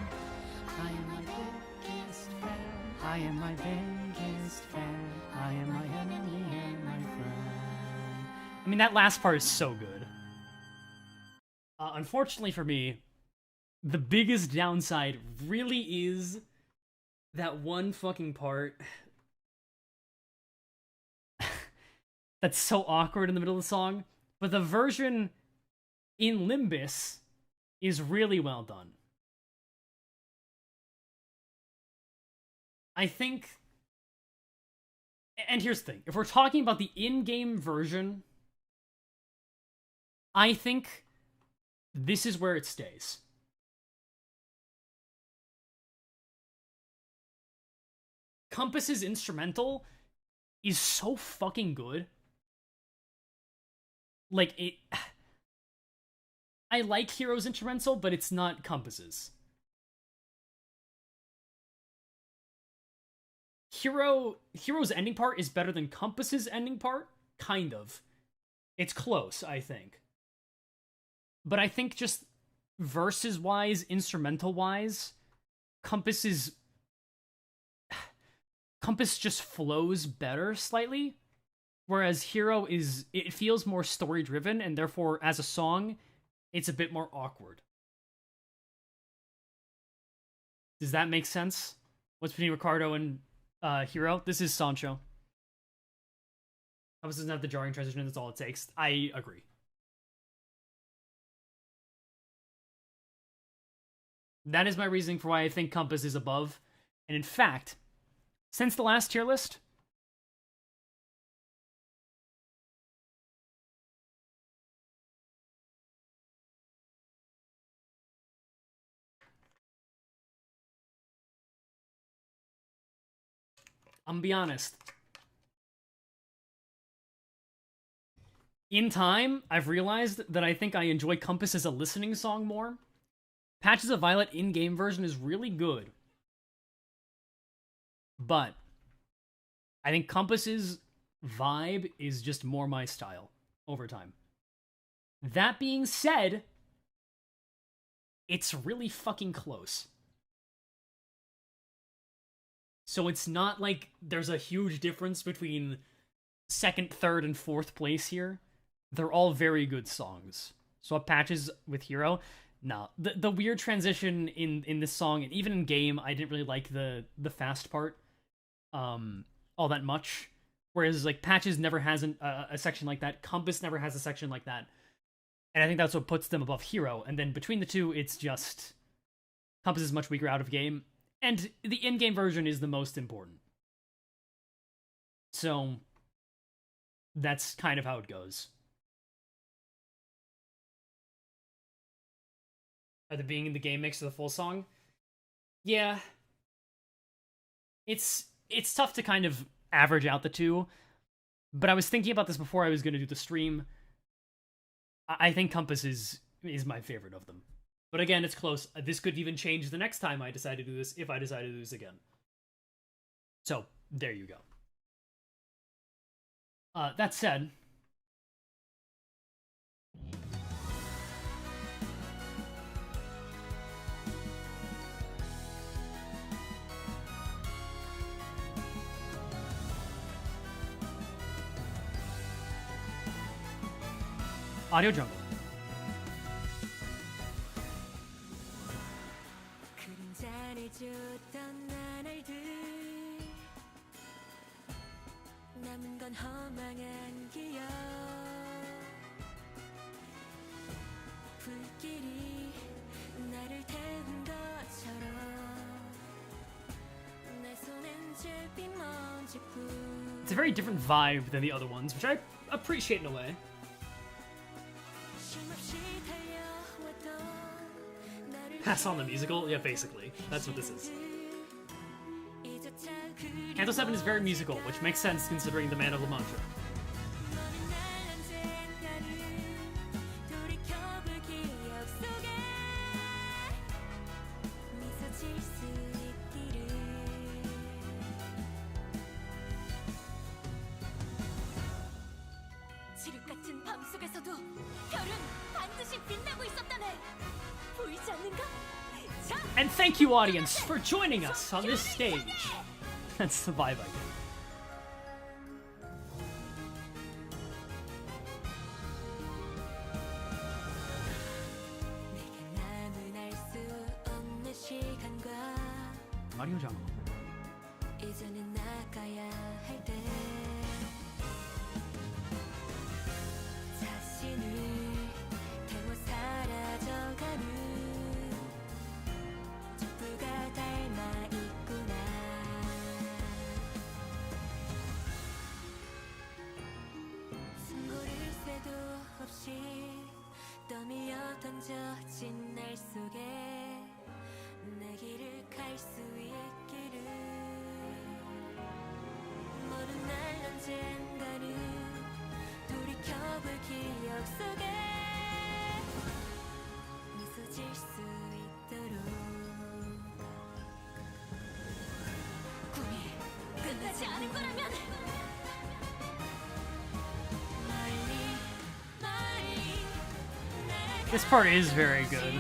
I am my biggest fan. I am my biggest fan. I am my enemy and my friend. I mean, that last part is so good. Unfortunately for me, the biggest downside really is that one fucking part that's so awkward in the middle of the song, but the version in Limbus is really well done. I think, and here's the thing, if we're talking about the in-game version, I think this is where it stays. Compass's instrumental is so fucking good. Like, I like Hero's instrumental, but it's not Compass's. Hero's ending part is better than Compass's ending part, kind of. It's close, I think. But I think just verses wise, instrumental wise, Compass just flows better slightly, whereas Hero it feels more story driven, and therefore as a song it's a bit more awkward. Does that make sense? What's between Ricardo and Hero? This is Sancho. Compass doesn't have the jarring transition, that's all it takes. I agree. That is my reasoning for why I think Compass is above. And in fact, since the last tier list, I'm gonna be honest. In time, I've realized that I think I enjoy Compass as a listening song more. Patches of Violet in-game version is really good. But I think Compass's vibe is just more my style over time. That being said, it's really fucking close. So it's not like there's a huge difference between second, third, and fourth place here. They're all very good songs. So Patches with Hero, nah. The weird transition in this song, and even in game, I didn't really like the fast part all that much. Whereas like Patches never has a section like that. Compass never has a section like that. And I think that's what puts them above Hero. And then between the two, it's just Compass is much weaker out of game. And the in-game version is the most important. So that's kind of how it goes. Are they being in the game mix of the full song? Yeah. It's tough to kind of average out the two. But I was thinking about this before I was going to do the stream. I think Compass is my favorite of them. But again, it's close. This could even change the next time I decide to do this, if I decide to do this again. So, there you go. That said... Audio Jungle. It's a very different vibe than the other ones, which I appreciate in a way. Pass on the musical? Yeah, basically. That's what this is. Kanto 7 is very musical, which makes sense considering the Man of La Mancha. And thank you, audience, for joining us on this stage. That's the vibe I get. Audio Jungle. This part is very good.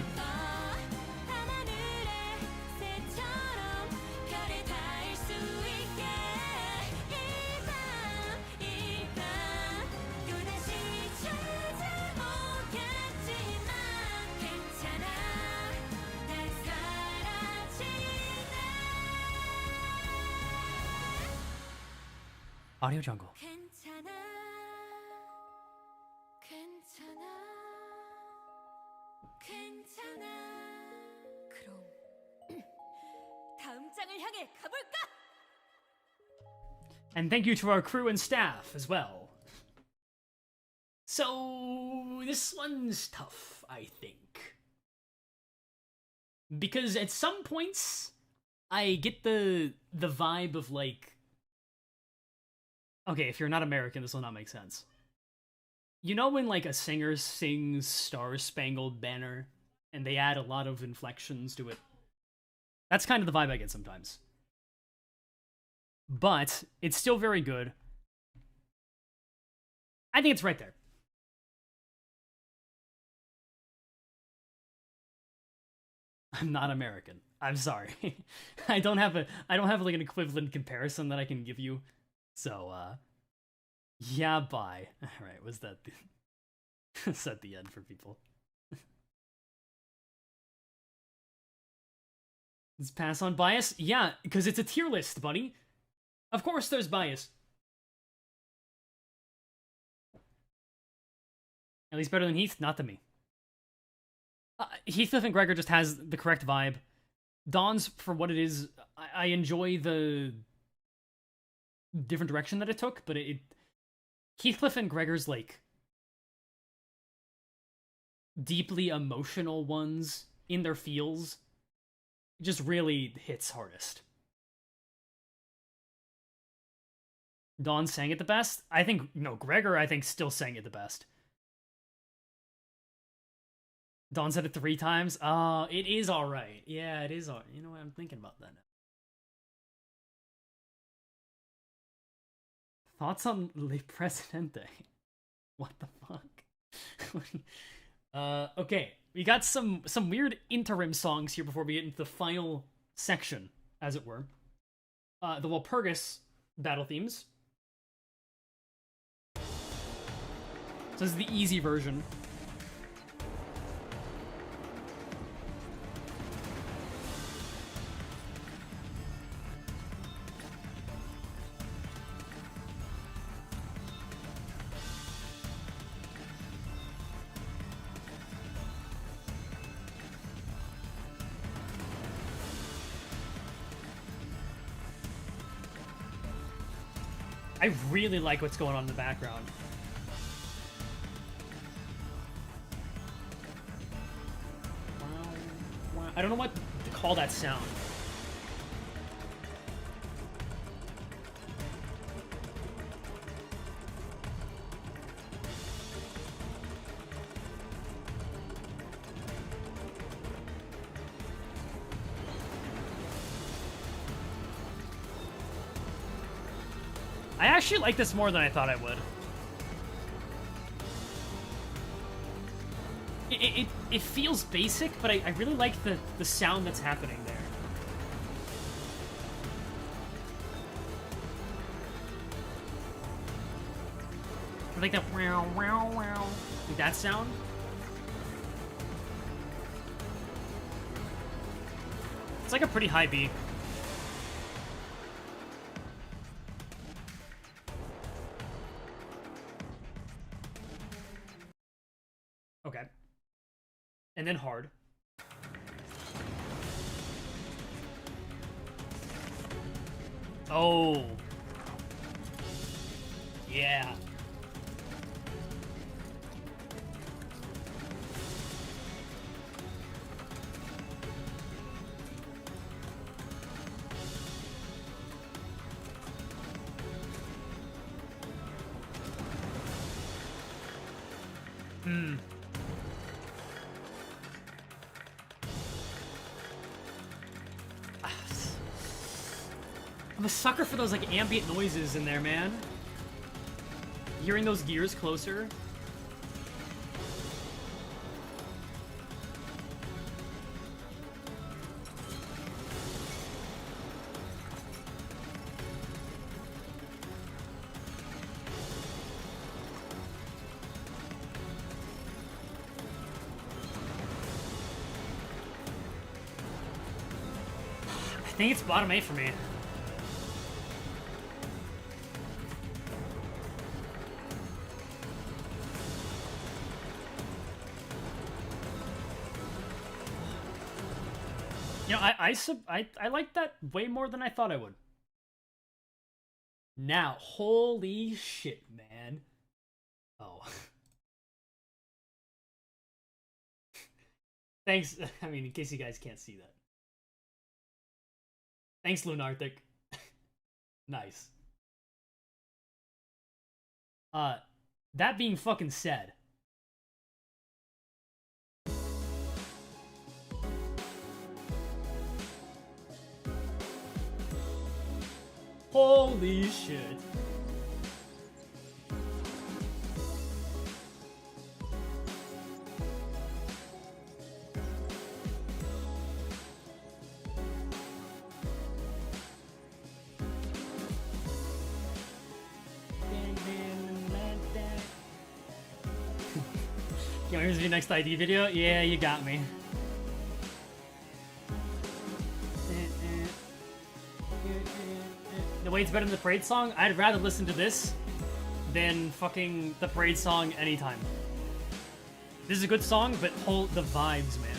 Audio Jungle. 괜찮아, 괜찮아, 괜찮아. 그럼 다음 장을 향해 가볼까? And thank you to our crew and staff as well. So, this one's tough, I think. Because at some points, I get the vibe of, like... Okay, if you're not American, this will not make sense. You know when, like, a singer sings Star Spangled Banner, and they add a lot of inflections to it? That's kind of the vibe I get sometimes. But, it's still very good. I think it's right there. I'm not American. I'm sorry. I don't have like an equivalent comparison that I can give you. So yeah, bye. Alright, was that the set the end for people? Let's pass on bias? Yeah, because it's a tier list, buddy. Of course there's bias. At least better than Heath, not to me. Heathcliff and Gregor just has the correct vibe. Dawn's, for what it is, I enjoy the different direction that it took, but Heathcliff and Gregor's, like, deeply emotional ones in their feels just really hits hardest. Dawn sang it the best? Gregor, I think, still sang it the best. Dawn said it 3 times? It is alright. Yeah, it is alright. You know what, I'm thinking about that now. Thoughts on Le Presidente? What the fuck? Okay. We got some weird interim songs here before we get into the final section, as it were. The Walpurgis battle themes. So this is the easy version. I really like what's going on in the background. I don't know what to call that sound. I actually like this more than I thought I would. It feels basic, but I really like the sound that's happening there. I like that wow wow wow. Like that sound. It's like a pretty high beat. Okay. And then hard. Oh. Yeah. I'm a sucker for those, like, ambient noises in there, man. Hearing those gears closer. I think it's bottom 8 for me. You know, I like that way more than I thought I would. Now, holy shit, man. Oh. Thanks, I mean, in case you guys can't see that. Thanks, Lunarthic. Nice. That being fucking said. Holy shit. Yo, here's your next ID video? Yeah, you got me. The way it's better than the Parade song? I'd rather listen to this than fucking the Parade song anytime. This is a good song, but hold the vibes, man.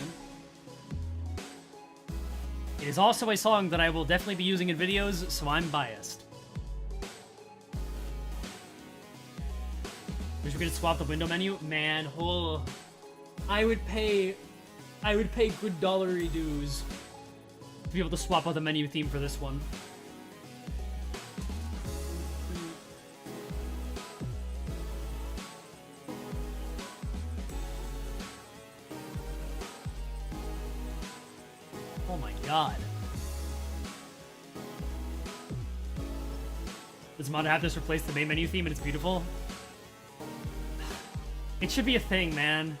It is also a song that I will definitely be using in videos, so I'm biased. Wish we could swap the window menu? Man, I would pay good dollary dues to be able to swap out the menu theme for this one. Oh my god. Does mod have this replace the main menu theme and it's beautiful? It should be a thing, man.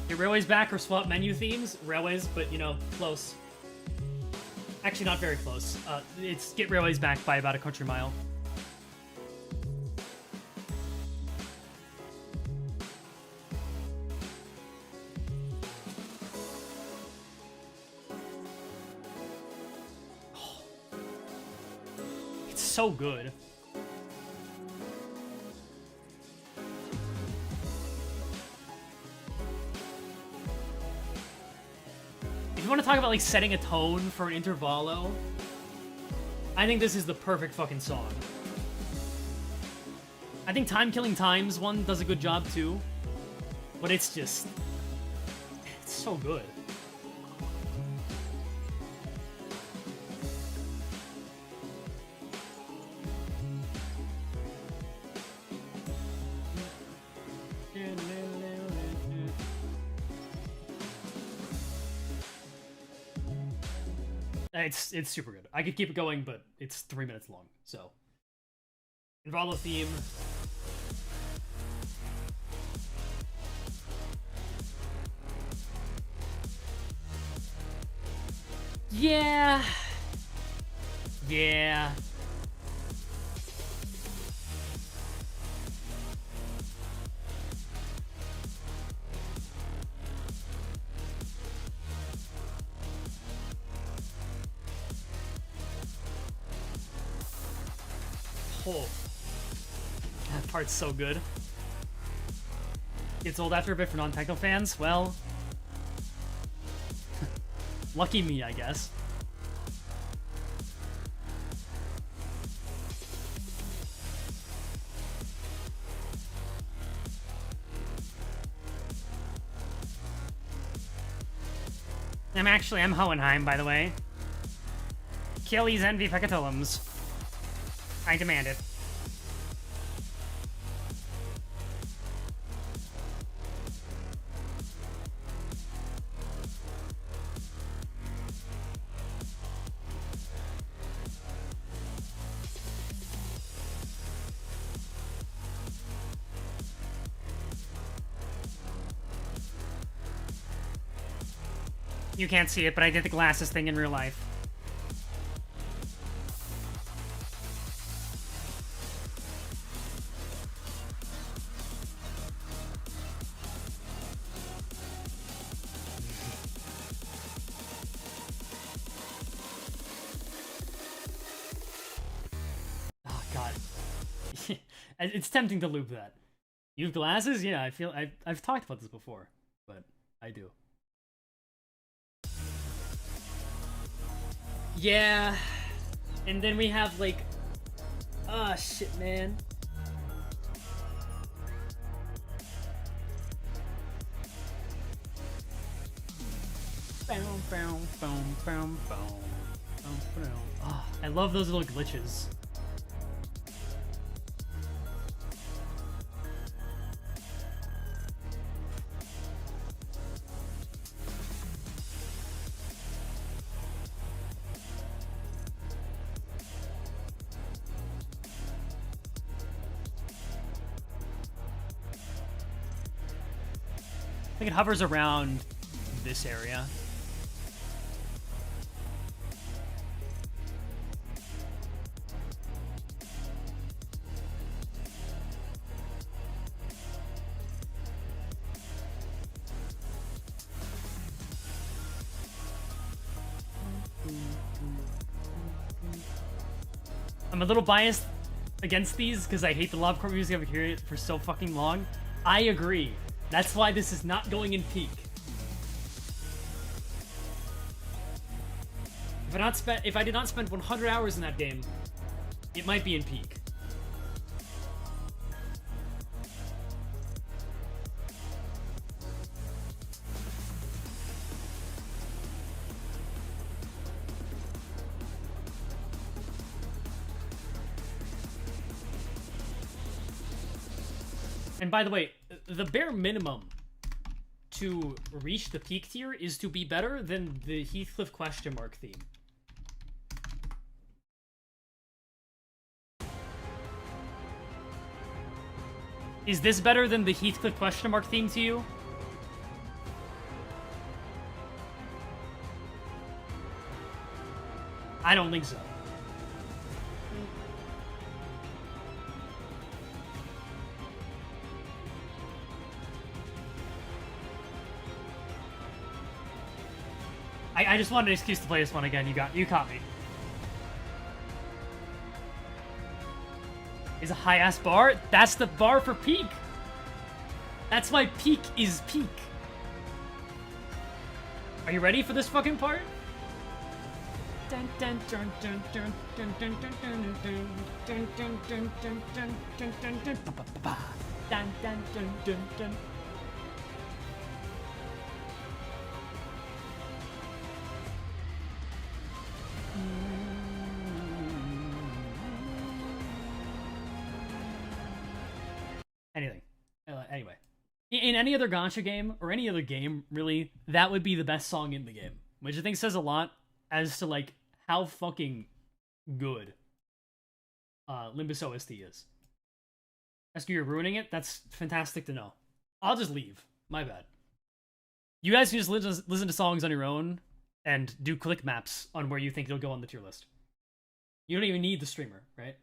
Get Railways back or swap menu themes? Railways, but you know, close. Actually, not very close. It's get Railways back by about a country mile. So good. If you want to talk about like setting a tone for an intervallo, I think this is the perfect fucking song. I think Time Killing Times one does a good job too, but it's so good. It's super good. I could keep it going, but it's 3 minutes long, so. Invallo theme. Yeah. Yeah. Oh, that part's so good. It's old after a bit for non-techno fans? Well, lucky me, I guess. I'm Hohenheim, by the way. Kill these envy peccatillums. I demand it. You can't see it, but I did the glasses thing in real life. Oh god. It's tempting to loop that. You have glasses? Yeah, I feel I've talked about this before, but I do. Yeah, and then we have like, ah, shit, man. Oh, I love those little glitches. I think it hovers around this area. I'm a little biased against these because I hate the Love Core music. I've heard it for so fucking long. I agree. That's why this is not going in peak. If I did not spend 100 hours in that game, it might be in peak. And by the way, the bare minimum to reach the peak tier is to be better than the Heathcliff question mark theme. Is this better than the Heathcliff question mark theme to you? I don't think so. I just wanted an excuse to play this one again. You caught me. Is a high-ass bar? That's the bar for peak. That's why peak is peak. Are you ready for this fucking part? Anyway, in any other Gacha game, or any other game, really, that would be the best song in the game. Which I think says a lot as to, like, how fucking good Limbus OST is. As you're ruining it, that's fantastic to know. I'll just leave. My bad. You guys can just listen to songs on your own and do click maps on where you think it'll go on the tier list. You don't even need the streamer, right?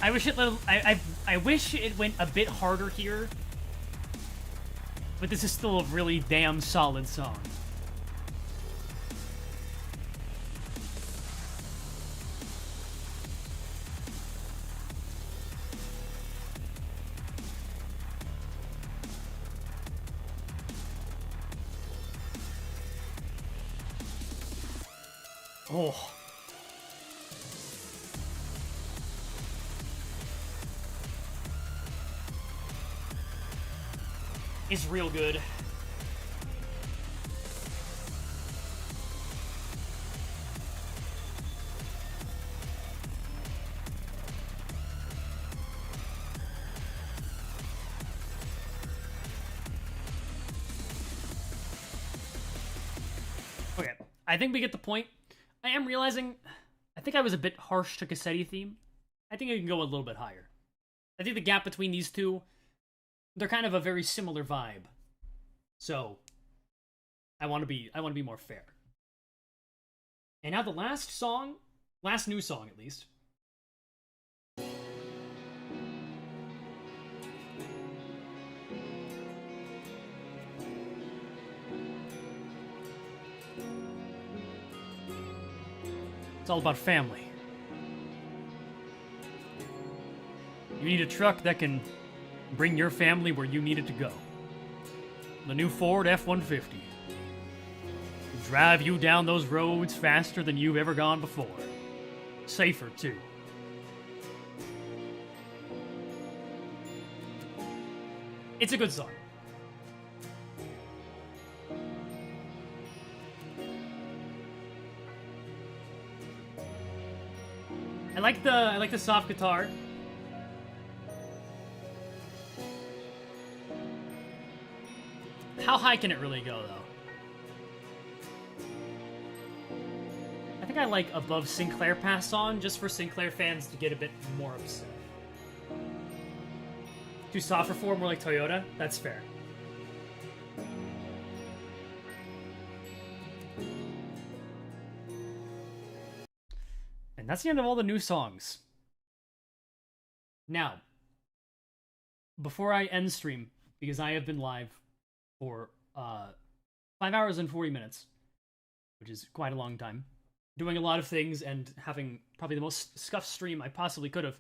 I wish it I wish it went a bit harder here. But this is still a really damn solid song. Oh. It's real good. Okay, I think we get the point. I am realizing, I think I was a bit harsh to Cassetti theme. I think I can go a little bit higher. I think the gap between these two, they're kind of a very similar vibe. So, I want to be more fair. And now the last song, last new song at least. It's all about family. You need a truck that can bring your family where you need it to go. The new Ford F-150. Drive you down those roads faster than you've ever gone before. Safer, too. It's a good song. I like the soft guitar. How high can it really go, though? I think I like above Sinclair Pass On, just for Sinclair fans to get a bit more upset. Too soft for 4, more like Toyota? That's fair. And that's the end of all the new songs. Now, before I end stream, because I have been live for 5 hours and 40 minutes, which is quite a long time, doing a lot of things and having probably the most scuffed stream I possibly could have,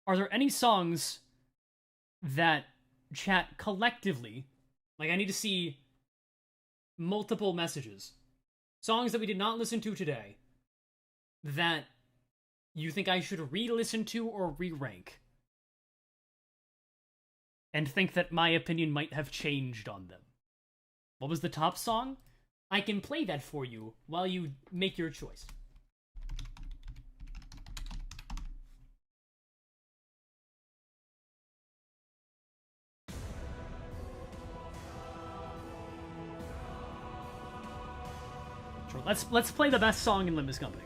are there any songs that chat collectively, like I need to see multiple messages, songs that we did not listen to today, that you think I should re-listen to or re-rank, and think that my opinion might have changed on them? What was the top song? I can play that for you while you make your choice. Sure, let's play the best song in Limbus Company.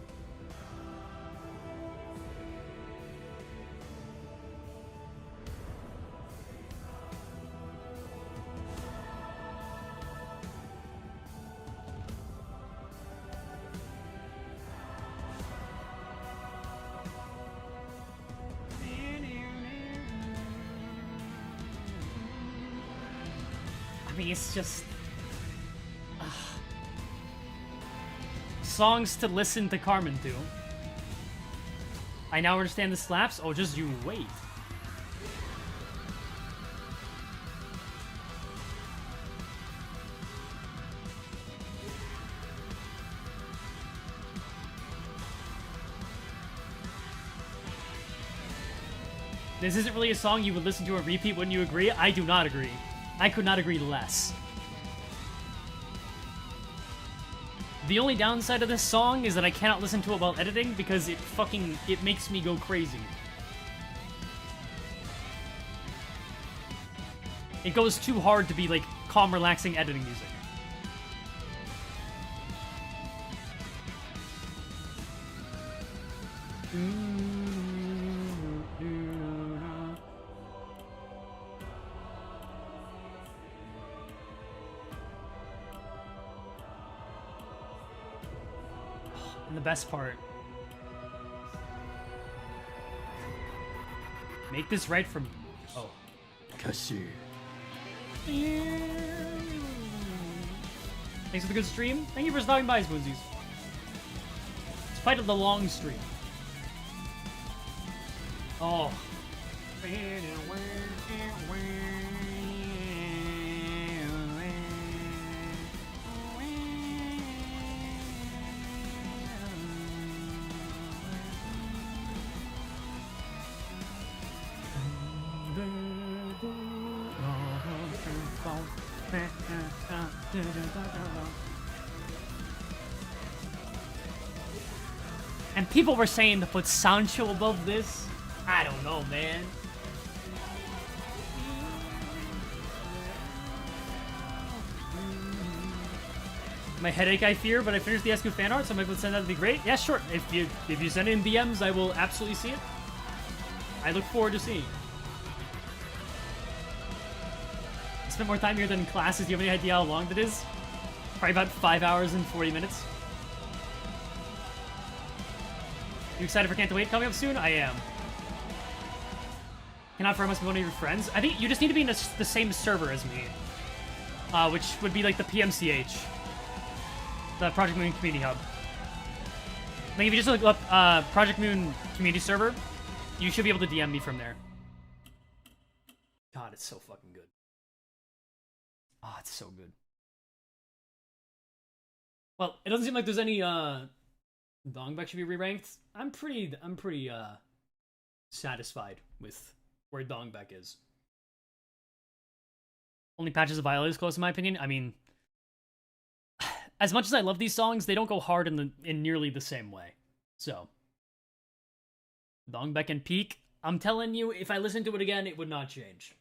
It's just songs to listen to Carmen to. I now understand the slaps. Oh, just you wait. This isn't really a song you would listen to on repeat, wouldn't you agree? I do not agree. I could not agree less. The only downside of this song is that I cannot listen to it while editing because it makes me go crazy. It goes too hard to be like calm, relaxing editing music. And the best part. Make this right from... Oh. Kashi. Thanks for the good stream. Thank you for stopping by, Spoonsies. Despite of the long stream. Oh. And people were saying to put Sancho above this. I don't know, man. My headache, I fear, but I finished the SQ fan art, so I'm able to send that. Would be great. Yeah, sure. If you send it in DMs, I will absolutely see it. I look forward to seeing. I spent more time here than in classes. Do you have any idea how long that is? Probably about 5 hours and 40 minutes. You excited for Kanto 8 coming up soon? I am. Cannot for must be one of your friends. I think you just need to be in the same server as me, which would be like the PMCH. The Project Moon Community Hub. Like if you just look up Project Moon Community Server, you should be able to DM me from there. God, it's so fucking good. Ah, it's so good. Well, it doesn't seem like there's any Dongback should be re-ranked. I'm pretty satisfied with where Dongback is. Only Patches of Violet is close in my opinion. I mean, as much as I love these songs, they don't go hard in nearly the same way. So, Dongback and Peak, I'm telling you, if I listen to it again, it would not change.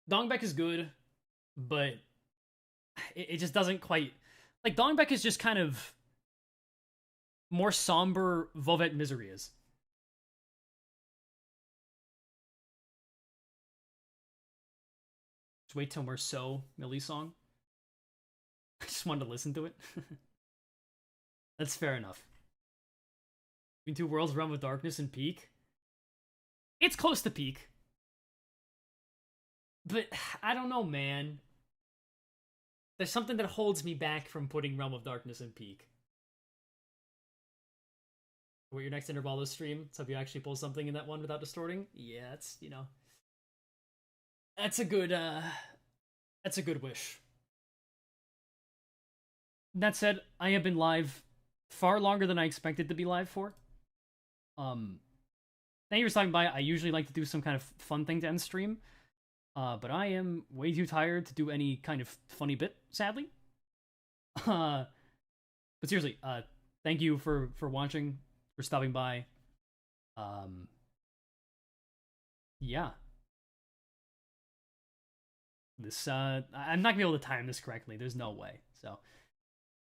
Dongback is good, but it just doesn't quite... Like, Dongback is just kind of more somber Vovet Misery is. Just wait till we're so Millie song. I just wanted to listen to it. That's fair enough. Between Two Worlds, Realm of Darkness, and Peak. It's close to Peak. But, I don't know, man. There's something that holds me back from putting Realm of Darkness in Peak. What, your next Intervallo stream? So if you actually pull something in that one without distorting? Yeah, it's, you know... That's a good wish. That said, I have been live far longer than I expected to be live for. Thank you for stopping by. I usually like to do some kind of fun thing to end stream. But I am way too tired to do any kind of funny bit, sadly. But seriously, thank you for watching, for stopping by. Yeah. This, I'm not gonna be able to time this correctly. There's no way. So,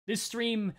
this stream